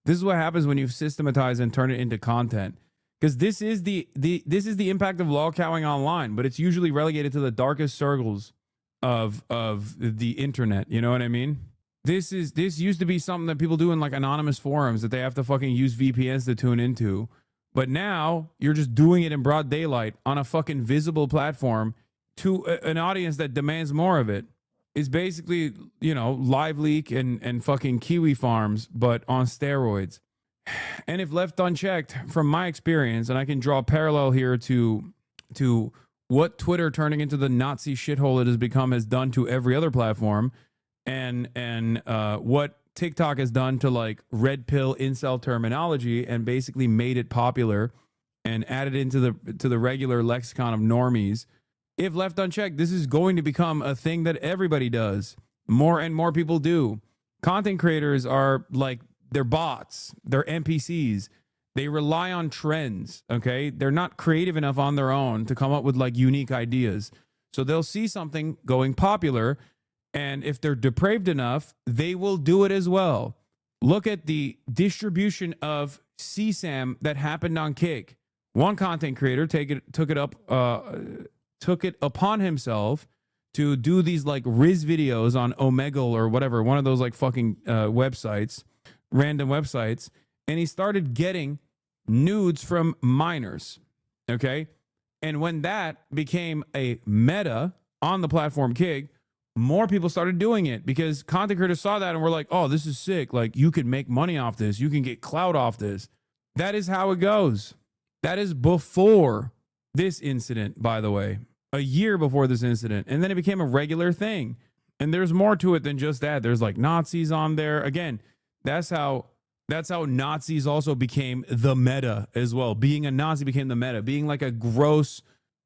this is what happens when you systematize and turn it into content. Because this is the impact of lolcowing online, but it's usually relegated to the darkest circles of the internet. You know what I mean? This used to be something that people do in like anonymous forums that they have to fucking use VPNs to tune into. But now you're just doing it in broad daylight on a fucking visible platform to an audience that demands more of it. It's basically, you know, Live Leak and fucking Kiwi Farms, but on steroids. And if left unchecked, from my experience, and I can draw a parallel here to what Twitter turning into the Nazi shithole it has become has done to every other platform, and what TikTok has done to like red pill incel terminology and basically made it popular and added into the regular lexicon of normies. If left unchecked, this is going to become a thing that everybody does. More and more people do. Content creators are like, they're bots, they're NPCs. They rely on trends, okay? They're not creative enough on their own to come up with like unique ideas. So they'll see something going popular, and if they're depraved enough, they will do it as well. Look at the distribution of CSAM that happened on Kick. One content creator took it upon himself to do these like Riz videos on Omegle or whatever, one of those like fucking websites, random websites, and he started getting nudes from minors, okay? And when that became a meta on the platform Kick, more people started doing it because content creators saw that and were like, oh, this is sick. Like, you can make money off this. You can get clout off this. That is how it goes. That is before this incident, by the way, a year before this incident. And then it became a regular thing. And there's more to it than just that. There's like Nazis on there. Again, that's how Nazis also became the meta as well. Being a Nazi became the meta. Being like a gross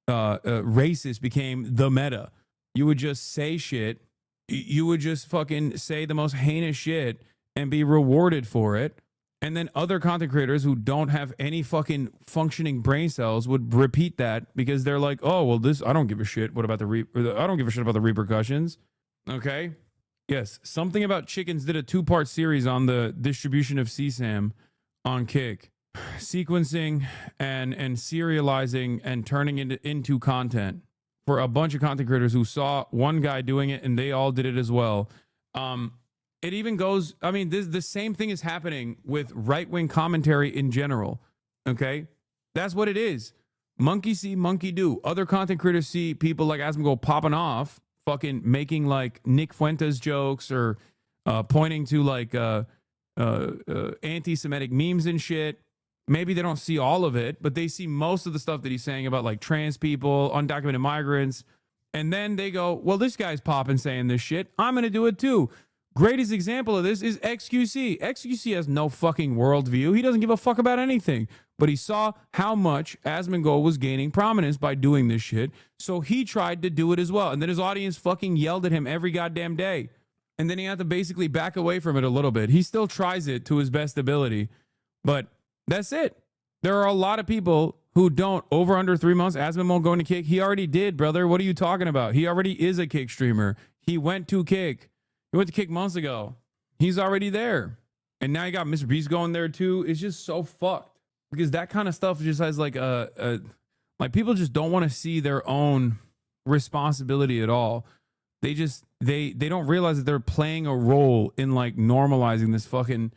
racist became the meta. You would just say shit. You would just fucking say the most heinous shit and be rewarded for it. And then other content creators who don't have any fucking functioning brain cells would repeat that because they're like, oh, well, this, I don't give a shit. What about I don't give a shit about the repercussions. Okay. Yes. Something About Chickens did a 2-part series on the distribution of CSAM on Kick. Sequencing and serializing and turning it into content for a bunch of content creators who saw one guy doing it and they all did it as well. It even goes, I mean, the same thing is happening with right-wing commentary in general, okay? That's what it is. Monkey see, monkey do. Other content creators see people like Asmongold popping off, fucking making like Nick Fuentes jokes or pointing to like anti-Semitic memes and shit. Maybe they don't see all of it, but they see most of the stuff that he's saying about like trans people, undocumented migrants. And then they go, well, this guy's popping saying this shit. I'm going to do it too. Greatest example of this is XQC. XQC has no fucking worldview. He doesn't give a fuck about anything. But he saw how much Asmongold was gaining prominence by doing this shit. So he tried to do it as well. And then his audience fucking yelled at him every goddamn day. And then he had to basically back away from it a little bit. He still tries it to his best ability. But that's it. There are a lot of people who don't. Over under 3 months, Asmongold going to Kick. He already did, brother. What are you talking about? He already is a Kick streamer. He went to Kick. He went to Kick months ago. He's already there. And now you got Mr. Beast going there too. It's just so fucked. Because that kind of stuff just has like like people just don't want to see their own responsibility at all. They just they don't realize that they're playing a role in like normalizing this fucking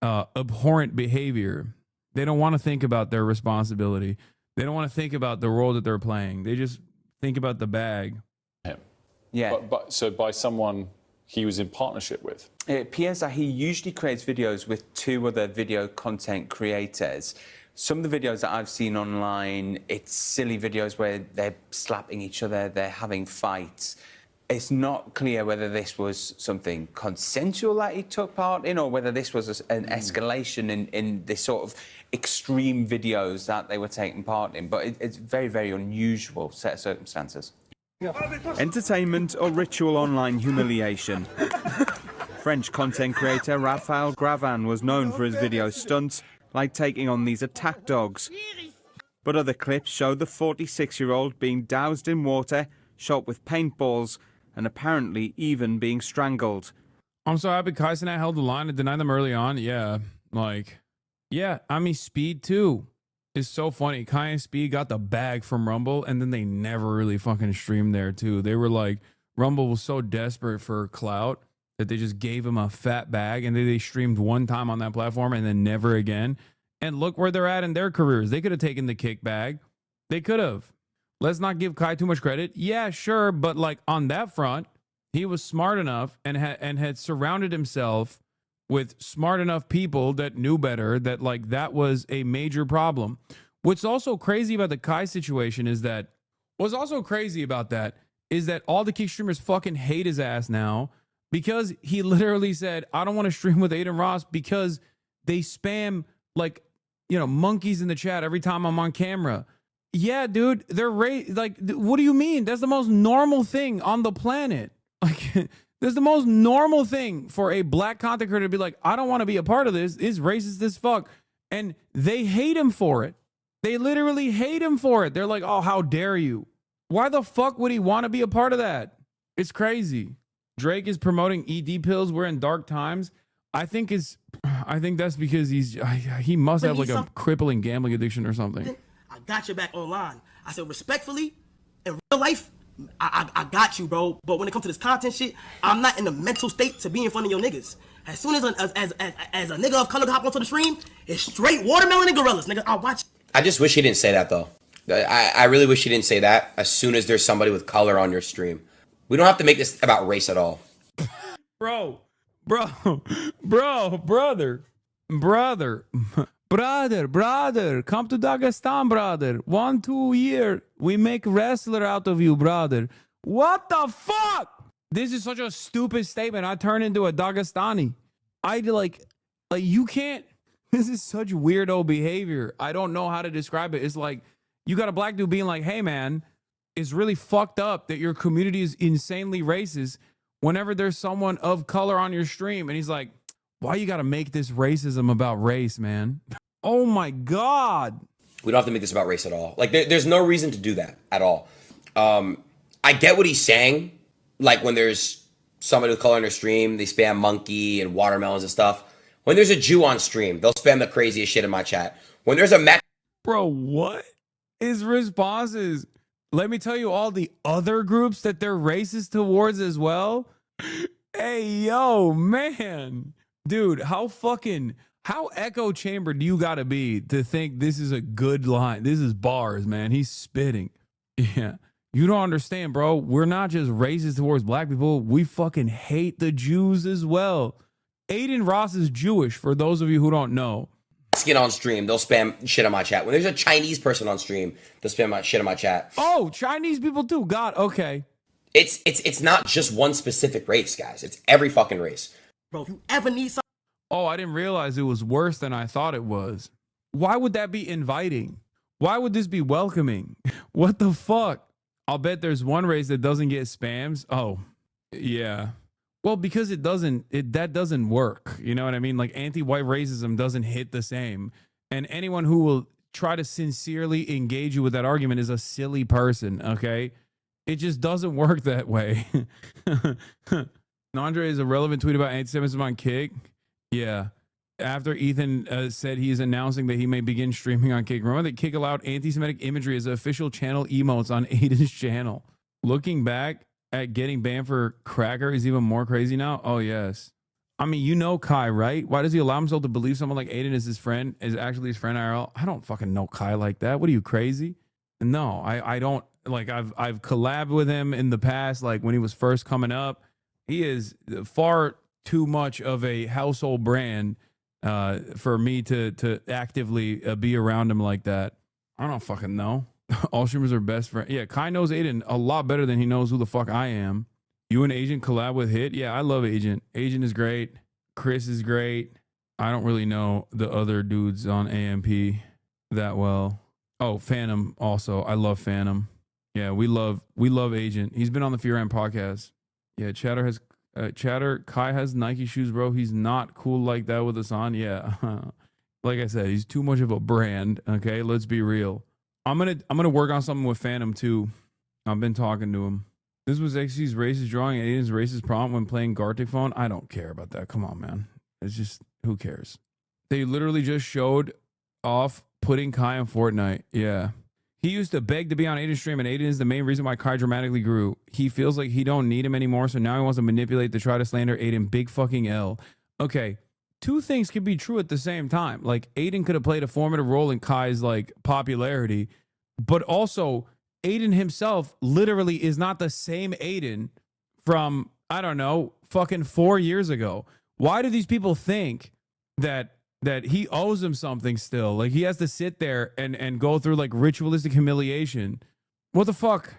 abhorrent behavior. They don't want to think about their responsibility. They don't want to think about the role that they're playing. They just think about the bag. Yeah. So by someone he was in partnership with? It appears that he usually creates videos with 2 other video content creators. Some of the videos that I've seen online, it's silly videos where they're slapping each other, they're having fights. It's not clear whether this was something consensual that he took part in or whether this was an escalation in this sort of extreme videos that they were taking part in. But it's very, very unusual set of circumstances. Entertainment or ritual online humiliation? French content creator Raphael Gravin was known for his video stunts, like taking on these attack dogs. But other clips show the 46-year-old being doused in water, shot with paintballs, and apparently even being strangled. I'm so happy Kaisenat held the line and denied them early on. Yeah, I mean, Speed too. It's so funny. Kai and Speed got the bag from Rumble, and then they never really fucking streamed there too. They were like, Rumble was so desperate for clout that they just gave him a fat bag, and then they streamed one time on that platform and then never again. And look where they're at in their careers. They could have taken the kick bag. They could have. Let's not give Kai too much credit. Yeah, sure, but like on that front, he was smart enough and had surrounded himself with smart enough people that knew better, that like that was a major problem. What's also crazy about the Kai situation is that all the kick streamers fucking hate his ass now because he literally said, I don't want to stream with Aiden Ross because they spam like, monkeys in the chat every time I'm on camera. Yeah, dude, they're like, what do you mean? That's the most normal thing on the planet. Like, that's the most normal thing for a black content creator to be like, I don't want to be a part of this. It's racist as fuck. And they hate him for it. They literally hate him for it. They're like, oh, how dare you? Why the fuck would he want to be a part of that? It's crazy. Drake is promoting ED pills. We're in dark times. I think that's because he must have like a crippling gambling addiction or something. I got your back online. I said, respectfully, in real life, I got you, bro. But when it comes to this content shit, I'm not in the mental state to be in front of your niggas. As soon as a nigga of color hop onto the stream, it's straight watermelon and gorillas, nigga. I'll watch. I just wish he didn't say that, though. I really wish he didn't say that as soon as there's somebody with color on your stream. We don't have to make this about race at all. Brother, come to Dagestan, brother. 1-2 year, we make wrestler out of you, brother. What the fuck? This is such a stupid statement. I turn into a Dagestani. You can't. This is such weirdo behavior. I don't know how to describe it. It's like you got a black dude being like, hey, man, it's really fucked up that your community is insanely racist whenever there's someone of color on your stream. And he's like, why you got to make this racism about race, man? Oh, my God. We don't have to make this about race at all. Like, there's no reason to do that at all. I get what he's saying. Like, when there's somebody with color on their stream, they spam monkey and watermelons and stuff. When there's a Jew on stream, they'll spam the craziest shit in my chat. When there's a Bro, what? His responses. Let me tell you all the other groups that they're racist towards as well. Hey, yo, man. Dude, how echo chamber do you got to be to think this is a good line? This is bars, man. He's spitting. Yeah. You don't understand, bro. We're not just racist towards black people. We fucking hate the Jews as well. Aiden Ross is Jewish, for those of you who don't know. Skin on stream, they'll spam shit on my chat. When there's a Chinese person on stream, they'll spam my shit on my chat. Oh, Chinese people too. God, okay. It's not just one specific race, guys. It's every fucking race. Bro, if you ever need something. Oh, I didn't realize it was worse than I thought it was. Why would that be inviting? Why would this be welcoming? What the fuck? I'll bet there's one race that doesn't get spams. Oh, yeah. Well, because that doesn't work. You know what I mean? Like anti-white racism doesn't hit the same. And anyone who will try to sincerely engage you with that argument is a silly person, okay? It just doesn't work that way. Andre is a relevant tweet about anti-Semitism on Kick. Yeah. After Ethan said he is announcing that he may begin streaming on Kick. Remember that Kick allowed anti-Semitic imagery as official channel emotes on Aiden's channel. Looking back at getting banned for Cracker is even more crazy now. Oh, yes. I mean, you know Kai, right? Why does he allow himself to believe someone like Aiden is his friend, is actually his friend IRL? I don't fucking know Kai like that. What are you, crazy? No, I don't. Like, I've collabed with him in the past, like when he was first coming up. He is far too much of a household brand for me to actively be around him like that. I don't fucking know. All streamers are best friends. Yeah, Kai knows Aiden a lot better than he knows who the fuck I am. You and Agent collab with Hit? Yeah, I love Agent. Agent is great. Chris is great. I don't really know the other dudes on AMP that well. Oh, Phantom also. I love Phantom. Yeah, we love Agent. He's been on the Fear podcast. Yeah, Chatter. Kai has Nike shoes, bro. He's not cool like that with us on. Yeah. Like I said, he's too much of a brand. Okay, let's be real. I'm gonna work on something with Phantom too. I've been talking to him. This was XC's racist drawing and Aiden's racist prompt when playing Gartic phone. I don't care about that. Come on, man. It's just, who cares? They literally just showed off putting Kai in Fortnite. Yeah. He used to beg to be on Aiden's stream, and Aiden is the main reason why Kai dramatically grew. He feels like he don't need him anymore, so now he wants to manipulate to try to slander Aiden. Big fucking L. Okay. Two things could be true at the same time. Like, Aiden could have played a formative role in Kai's, like, popularity, but also Aiden himself literally is not the same Aiden from, I don't know, fucking 4 years ago. Why do these people think that he owes him something still? Like, he has to sit there and go through like ritualistic humiliation. What the fuck?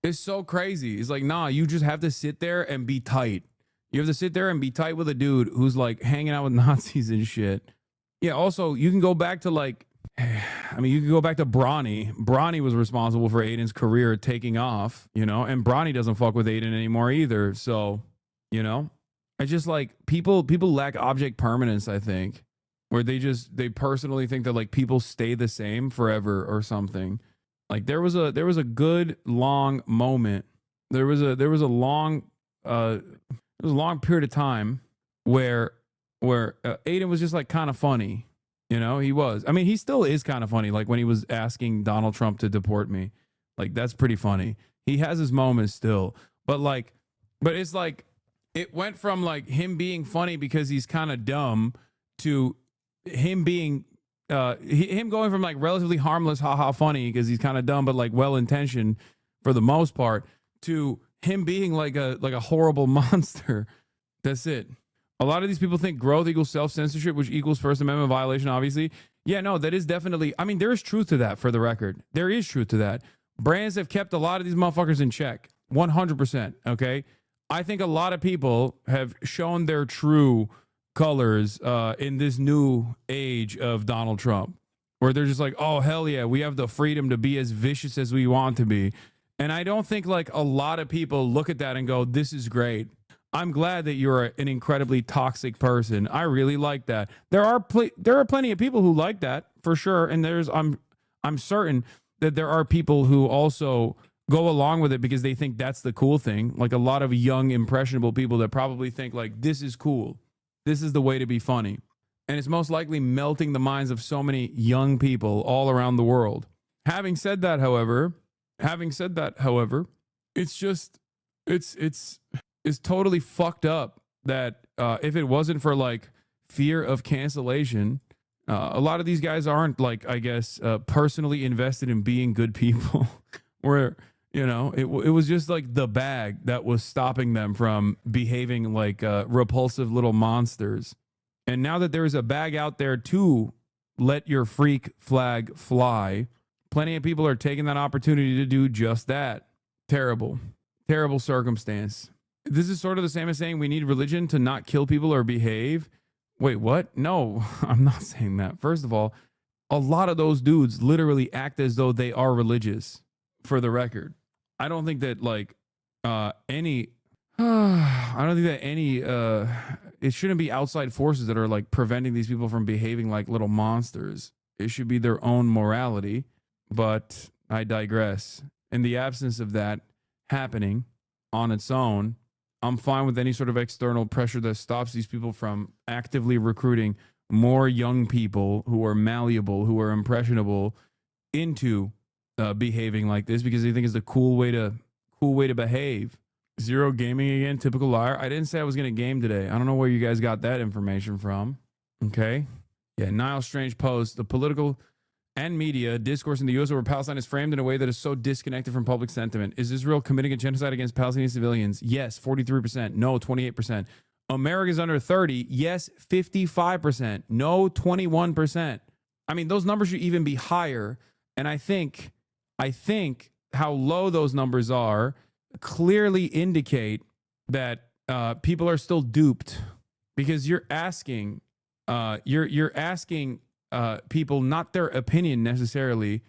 It's so crazy. It's like, nah, you just have to sit there and be tight. You have to sit there and be tight with a dude who's like hanging out with Nazis and shit. Yeah, also, you can go back to like, I mean, you can go back to Bronny. Bronny was responsible for Aiden's career taking off, you know, and Bronny doesn't fuck with Aiden anymore either. So, you know, I just like people lack object permanence, I think, where they personally think that like people stay the same forever or something. Like there was a good long moment. There was a long period of time where Aiden was just like kind of funny. You know, he was. I mean, he still is kind of funny. Like when he was asking Donald Trump to deport me, like that's pretty funny. He has his moments still, but it's like it went from like him being funny because he's kind of dumb to him being him going from like relatively harmless, haha, funny because he's kind of dumb but like well intentioned for the most part, to him being like a horrible monster. That's it. A lot of these people think growth equals self-censorship, which equals First Amendment violation, obviously. Yeah, no, that is definitely, I mean, there is truth to that, for the record. There is truth to that. Brands have kept a lot of these motherfuckers in check. 100%, okay? I think a lot of people have shown their true colors in this new age of Donald Trump, where they're just like, oh, hell yeah, we have the freedom to be as vicious as we want to be. And I don't think like a lot of people look at that and go, this is great. I'm glad that you're an incredibly toxic person. I really like that. There are plenty of people who like that, for sure. And I'm certain that there are people who also go along with it because they think that's the cool thing. Like a lot of young, impressionable people that probably think like, this is cool. This is the way to be funny. And it's most likely melting the minds of so many young people all around the world. Having said that, however, it's just, it's totally fucked up that if it wasn't for like fear of cancellation, a lot of these guys aren't like, I guess, personally invested in being good people. Where, you know, it was just like the bag that was stopping them from behaving like repulsive little monsters. And now that there is a bag out there to let your freak flag fly, plenty of people are taking that opportunity to do just that. Terrible circumstance. This is sort of the same as saying we need religion to not kill people or behave. Wait, what? No, I'm not saying that. First of all, a lot of those dudes literally act as though they are religious, for the record. I don't think that like it shouldn't be outside forces that are like preventing these people from behaving like little monsters. It should be their own morality, but I digress. In the absence of that happening on its own, I'm fine with any sort of external pressure that stops these people from actively recruiting more young people who are malleable, who are impressionable into behaving like this because they think it's the cool way to behave. Zero gaming again, typical liar. I didn't say I was going to game today. I don't know where you guys got that information from. Okay. Yeah, Niall Strange post, the political and media discourse in the U.S. over Palestine is framed in a way that is so disconnected from public sentiment. Is Israel committing a genocide against Palestinian civilians? Yes, 43%. No, 28%. America's under 30. Yes, 55%. No, 21%. I mean, those numbers should even be higher. And I think how low those numbers are clearly indicate that people are still duped, because you're asking people not their opinion necessarily,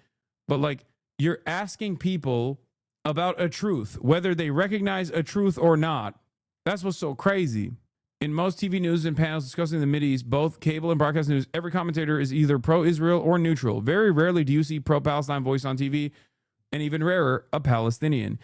but like you're asking people about a truth, whether they recognize a truth or not. That's what's so crazy. In most TV news and panels discussing the Mideast, both cable and broadcast news, every commentator is either pro-Israel or neutral. Very rarely do you see pro-Palestine voice on TV, and even rarer, a Palestinian.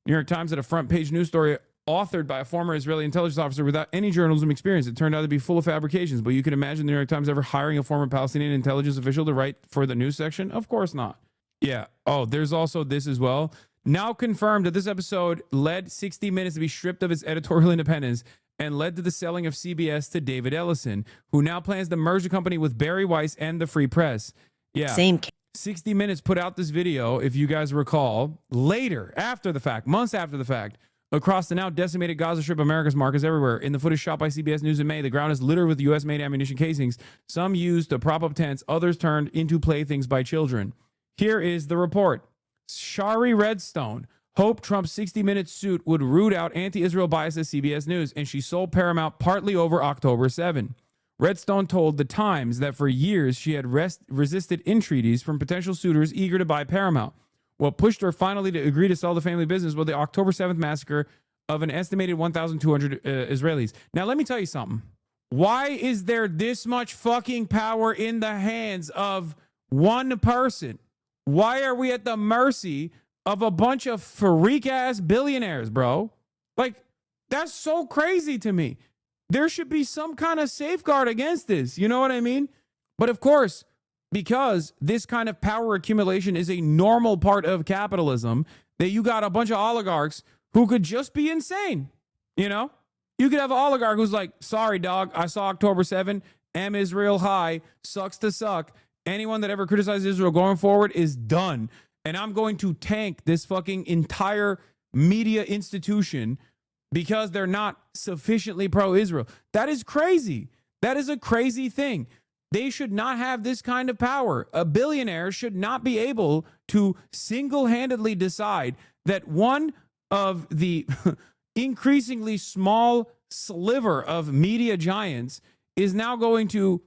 New York Times had a front page news story authored by a former Israeli intelligence officer without any journalism experience. It turned out to be full of fabrications, but you can imagine the New York Times ever hiring a former Palestinian intelligence official to write for the news section? Of course not. Yeah. Oh, there's also this as well. Now confirmed that this episode led 60 Minutes to be stripped of its editorial independence and led to the selling of CBS to David Ellison, who now plans to merge the company with Barry Weiss and the Free Press. Yeah. 60 Minutes put out this video, if you guys recall, later, after the fact, months after the fact, across the now decimated Gaza Strip. America's mark is everywhere. In the footage shot by CBS News in May, the ground is littered with U.S.-made ammunition casings, some used to prop up tents, others turned into playthings by children. Here is the report. Shari Redstone hoped Trump's 60 Minutes suit would root out anti-Israel bias at CBS News, and she sold Paramount partly over October 7. Redstone told The Times that for years she had resisted entreaties from potential suitors eager to buy Paramount. What pushed her finally to agree to sell the family business was the October 7th massacre of an estimated 1,200 Israelis. Now, let me tell you something. Why is there this much fucking power in the hands of one person? Why are we at the mercy of a bunch of freak-ass billionaires, bro? Like, that's so crazy to me. There should be some kind of safeguard against this. You know what I mean? But of course, because this kind of power accumulation is a normal part of capitalism, that you got a bunch of oligarchs who could just be insane. You know? You could have an oligarch who's like, sorry, dog, I saw October 7, am Israel high, sucks to suck. Anyone that ever criticizes Israel going forward is done. And I'm going to tank this fucking entire media institution because they're not sufficiently pro-Israel. That is crazy. That is a crazy thing. They should not have this kind of power. A billionaire should not be able to single-handedly decide that one of the increasingly small sliver of media giants is now going to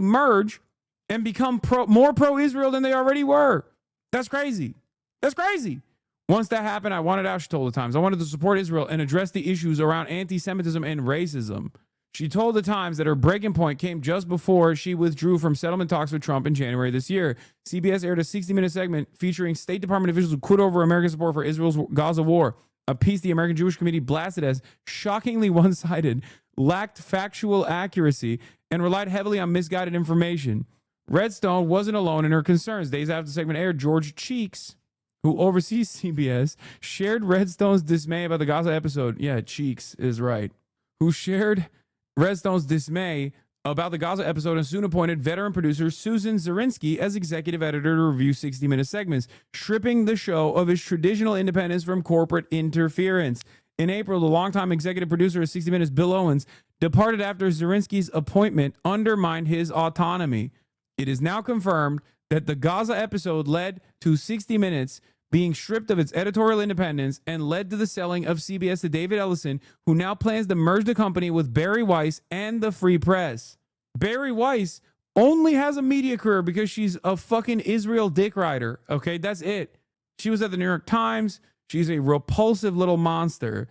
merge and become more pro-Israel than they already were. That's crazy. That's crazy. Once that happened, I wanted out, she told The Times. I wanted to support Israel and address the issues around anti-Semitism and racism. She told The Times that her breaking point came just before she withdrew from settlement talks with Trump in January this year. CBS aired a 60-minute segment featuring State Department officials who quit over American support for Israel's Gaza war, a piece the American Jewish Committee blasted as shockingly one-sided, lacked factual accuracy, and relied heavily on misguided information. Redstone wasn't alone in her concerns. Days after the segment aired, George Cheeks, who oversees CBS, shared Redstone's dismay about the Gaza episode. Yeah, Cheeks is right. Who shared Redstone's dismay about the Gaza episode and soon appointed veteran producer Susan Zirinsky as executive editor to review 60-minute segments, stripping the show of its traditional independence from corporate interference. In April, the longtime executive producer of 60 Minutes, Bill Owens, departed after Zirinsky's appointment undermined his autonomy. It is now confirmed that the Gaza episode led to 60 Minutes being stripped of its editorial independence and led to the selling of CBS to David Ellison, who now plans to merge the company with Barry Weiss and the Free Press. Barry Weiss only has a media career because she's a fucking Israel dick rider. Okay, that's it. She was at the New York Times. She's a repulsive little monster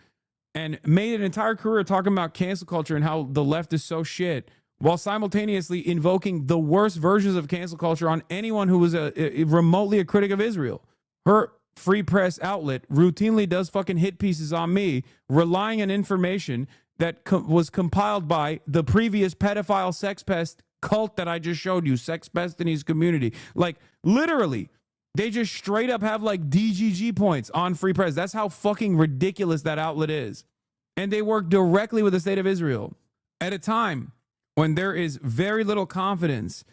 and made an entire career talking about cancel culture and how the left is so shit, while simultaneously invoking the worst versions of cancel culture on anyone who was remotely a critic of Israel. Her Free Press outlet routinely does fucking hit pieces on me, relying on information that was compiled by the previous pedophile sex pest cult that I just showed you, Sex Pest and his community. Like, literally, They just straight up have like DGG points on Free Press. That's how fucking ridiculous that outlet is. And they work directly with the state of Israel at a time when there is very little confidence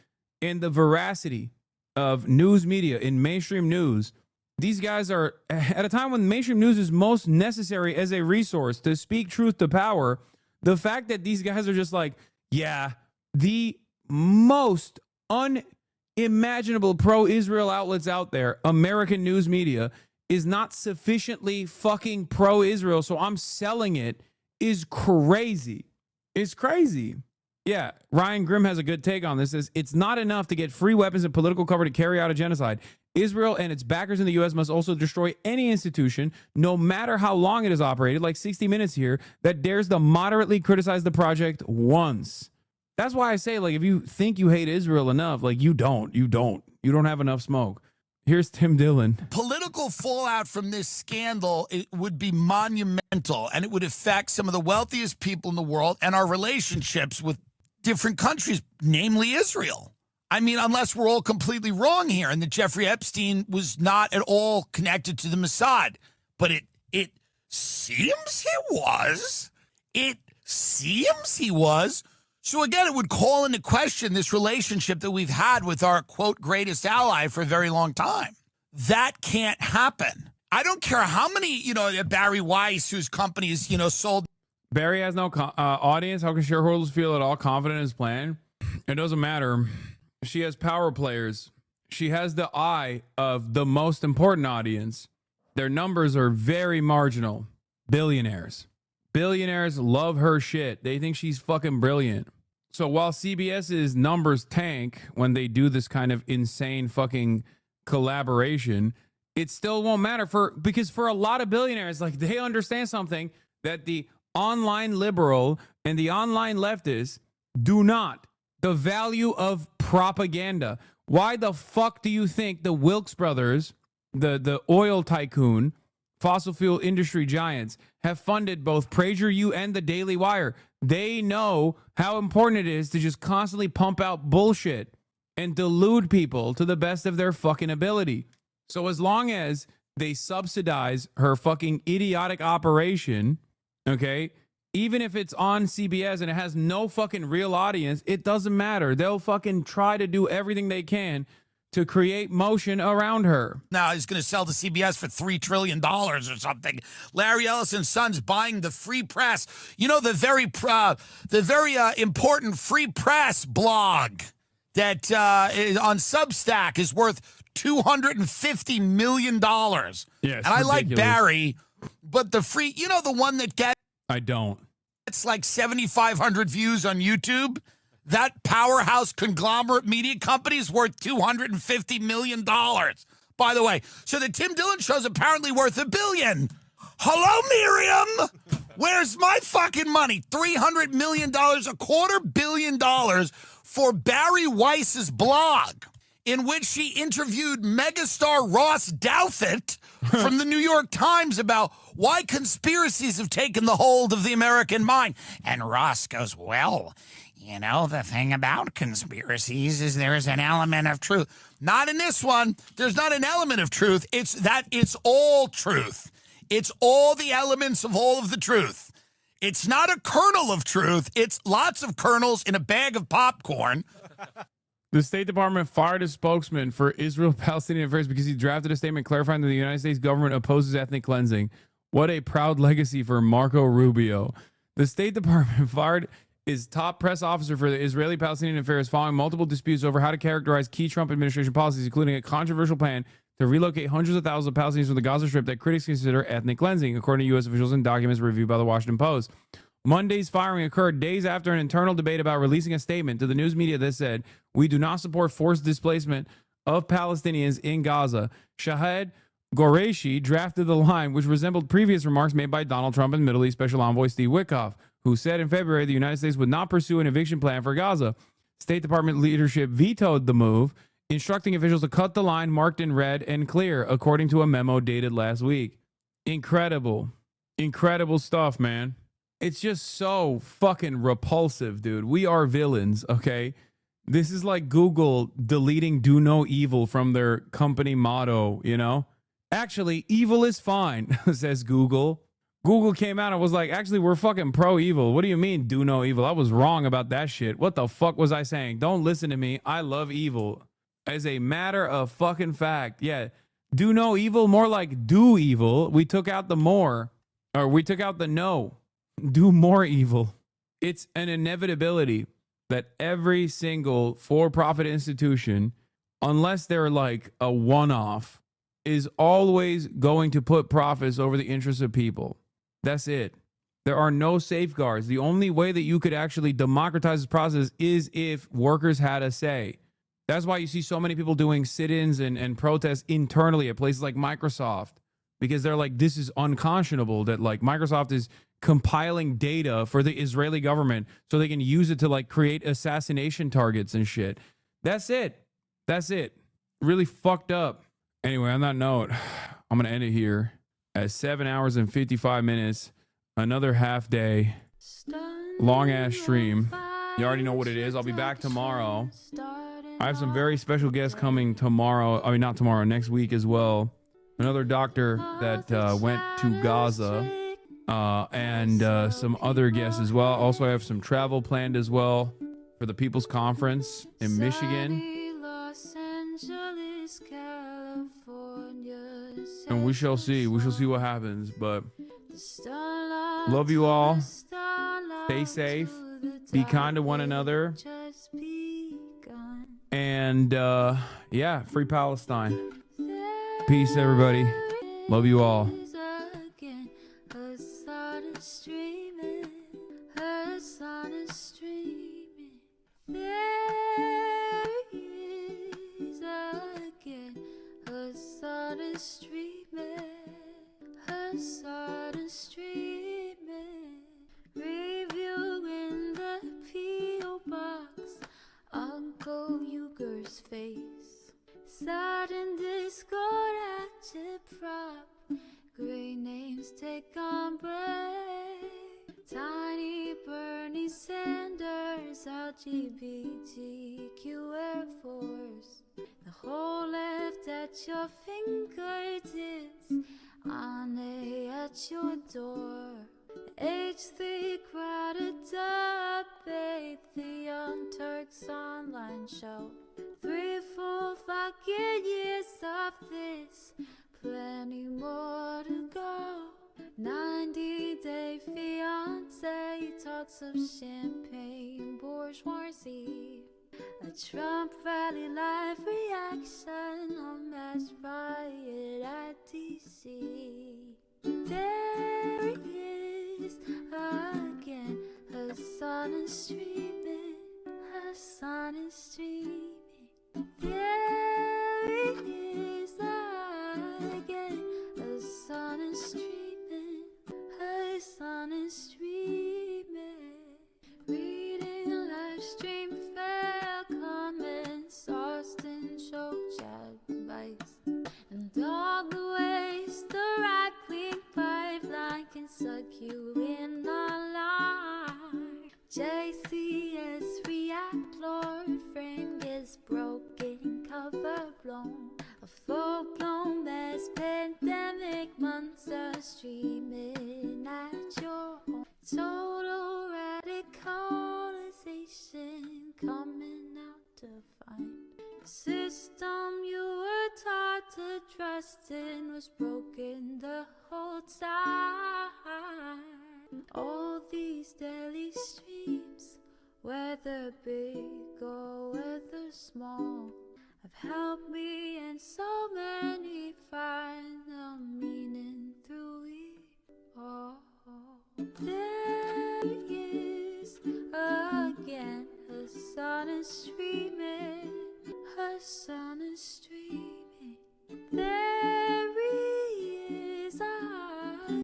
in the veracity of news media, in mainstream news. These guys are at a time when mainstream news is most necessary as a resource to speak truth to power. The fact that these guys are just like, yeah, the most unimaginable pro-Israel outlets out there, American news media, is not sufficiently fucking pro-Israel, so I'm selling it, is crazy. It's crazy. Yeah, Ryan Grimm has a good take on this. Says it's not enough to get free weapons and political cover to carry out a genocide. Israel and its backers in the U.S. must also destroy any institution, no matter how long it has operated, like 60 Minutes here, that dares to moderately criticize the project once. That's why I say, like, if you think you hate Israel enough, like, you don't have enough smoke. Here's Tim Dillon. Political fallout from this scandal, it would be monumental, and it would affect some of the wealthiest people in the world and our relationships with different countries, namely Israel. I mean, unless we're all completely wrong here and that Jeffrey Epstein was not at all connected to the Mossad. But it seems he was. It seems he was. So again, it would call into question this relationship that we've had with our, quote, greatest ally for a very long time. That can't happen. I don't care how many, Barry Weiss, whose company is, sold. Barry has no audience. How can shareholders feel at all confident in his plan? It doesn't matter. She has power players. She has the eye of the most important audience. Their numbers are very marginal. Billionaires. Billionaires love her shit. They think she's fucking brilliant. So while CBS's numbers tank when they do this kind of insane fucking collaboration, it still won't matter because for a lot of billionaires, like, they understand something that the online liberal and the online leftists do not. The value of propaganda. Why the fuck do you think the Wilkes brothers, the oil tycoon, fossil fuel industry giants, have funded both PragerU and the Daily Wire? They know how important it is to just constantly pump out bullshit and delude people to the best of their fucking ability. So as long as they subsidize her fucking idiotic operation, okay, even if it's on CBS and it has no fucking real audience, it doesn't matter. They'll fucking try to do everything they can to create motion around her. Now he's going to sell to CBS for $3 trillion or something. Larry Ellison's son's buying the Free Press. The very important Free Press blog that is on Substack is worth $250 million. Yes, and I like Barry, but the free, the one that gets. I don't. It's like 7,500 views on YouTube. That powerhouse conglomerate media company is worth $250 million. By the way, so the Tim Dillon show is apparently worth $1 billion. Hello, Miriam. Where's my fucking money? $300 million, $250 million for Barry Weiss's blog, in which she interviewed megastar Ross Douthat from the New York Times about why conspiracies have taken the hold of the American mind. And Ross goes, well, the thing about conspiracies is there's an element of truth. Not in this one. There's not an element of truth. It's all truth. It's all the elements of all of the truth. It's not a kernel of truth. It's lots of kernels in a bag of popcorn. The State Department fired a spokesman for Israel-Palestinian affairs because he drafted a statement clarifying that the United States government opposes ethnic cleansing. What a proud legacy for Marco Rubio. The State Department fired his top press officer for the Israeli-Palestinian affairs following multiple disputes over how to characterize key Trump administration policies, including a controversial plan to relocate hundreds of thousands of Palestinians from the Gaza Strip that critics consider ethnic cleansing, according to U.S. officials in documents reviewed by the Washington Post. Monday's firing occurred days after an internal debate about releasing a statement to the news media that said, "We do not support forced displacement of Palestinians in Gaza." Shahid Qureshi drafted the line, which resembled previous remarks made by Donald Trump and Middle East Special Envoy Steve Witkoff, who said in February the United States would not pursue an eviction plan for Gaza. State Department leadership vetoed the move, instructing officials to cut the line marked in red and clear, according to a memo dated last week. Incredible. Incredible stuff, man. It's just so fucking repulsive, dude. We are villains, okay? This is like Google deleting "do no evil" from their company motto, you know? Actually, evil is fine, says Google. Google came out and was like, actually, we're fucking pro-evil. What do you mean, do no evil? I was wrong about that shit. What the fuck was I saying? Don't listen to me. I love evil. As a matter of fucking fact. Yeah, do no evil, more like do evil. We took out the more, or we took out the no. Do more evil. It's an inevitability that every single for-profit institution, unless they're like a one-off, is always going to put profits over the interests of people. That's it. There are no safeguards. The only way that you could actually democratize this process is if workers had a say. That's why you see so many people doing sit-ins and protests internally at places like Microsoft, because they're like, this is unconscionable that like Microsoft is compiling data for the Israeli government so they can use it to like create assassination targets and shit. That's it. That's it. Really fucked up. Anyway, on that note, I'm going to end it here at 7 hours and 55 minutes. Another half day, long ass stream. You already know what it is. I'll be back tomorrow. I have some very special guests coming tomorrow. I mean, not tomorrow, next week as well. Another doctor that went to Gaza and some other guests as well. Also, I have some travel planned as well for the People's Conference in Michigan. And we shall see. We shall see what happens. But love you all. Stay safe. Be kind to one another. And yeah, free Palestine. Peace, everybody. Love you all. Uncle Uger's face. Sudden discord at your prop. Great names take on break. Tiny Bernie Sanders, LGBTQ Air Force. The whole left at your fingertips. Ane at your door. H3 crowded debate, the Young Turks online show. 3 full fucking years of this, plenty more to go. 90-day fiance, talks of champagne bourgeoisie. A Trump rally live reaction, a mass riot at DC. There he is again, Hasan is streaming, Hasan is streaming. There he is again, Hasan is streaming, Hasan is streaming. Reading live stream fair comments, Austin show chat advice, and all the ways the right-wing pipeline can suck you in online. JCS REACTLORD frame gets broken, cover blown. A full-blown mass pandemic monster streaming at your home. Total radicalization coming out to find. The system you were taught to trust in was broken the whole time. All these daily streams, whether big or whether small, have helped me and so many find the meaning through it all. There he is again, Hasan is streaming, Hasan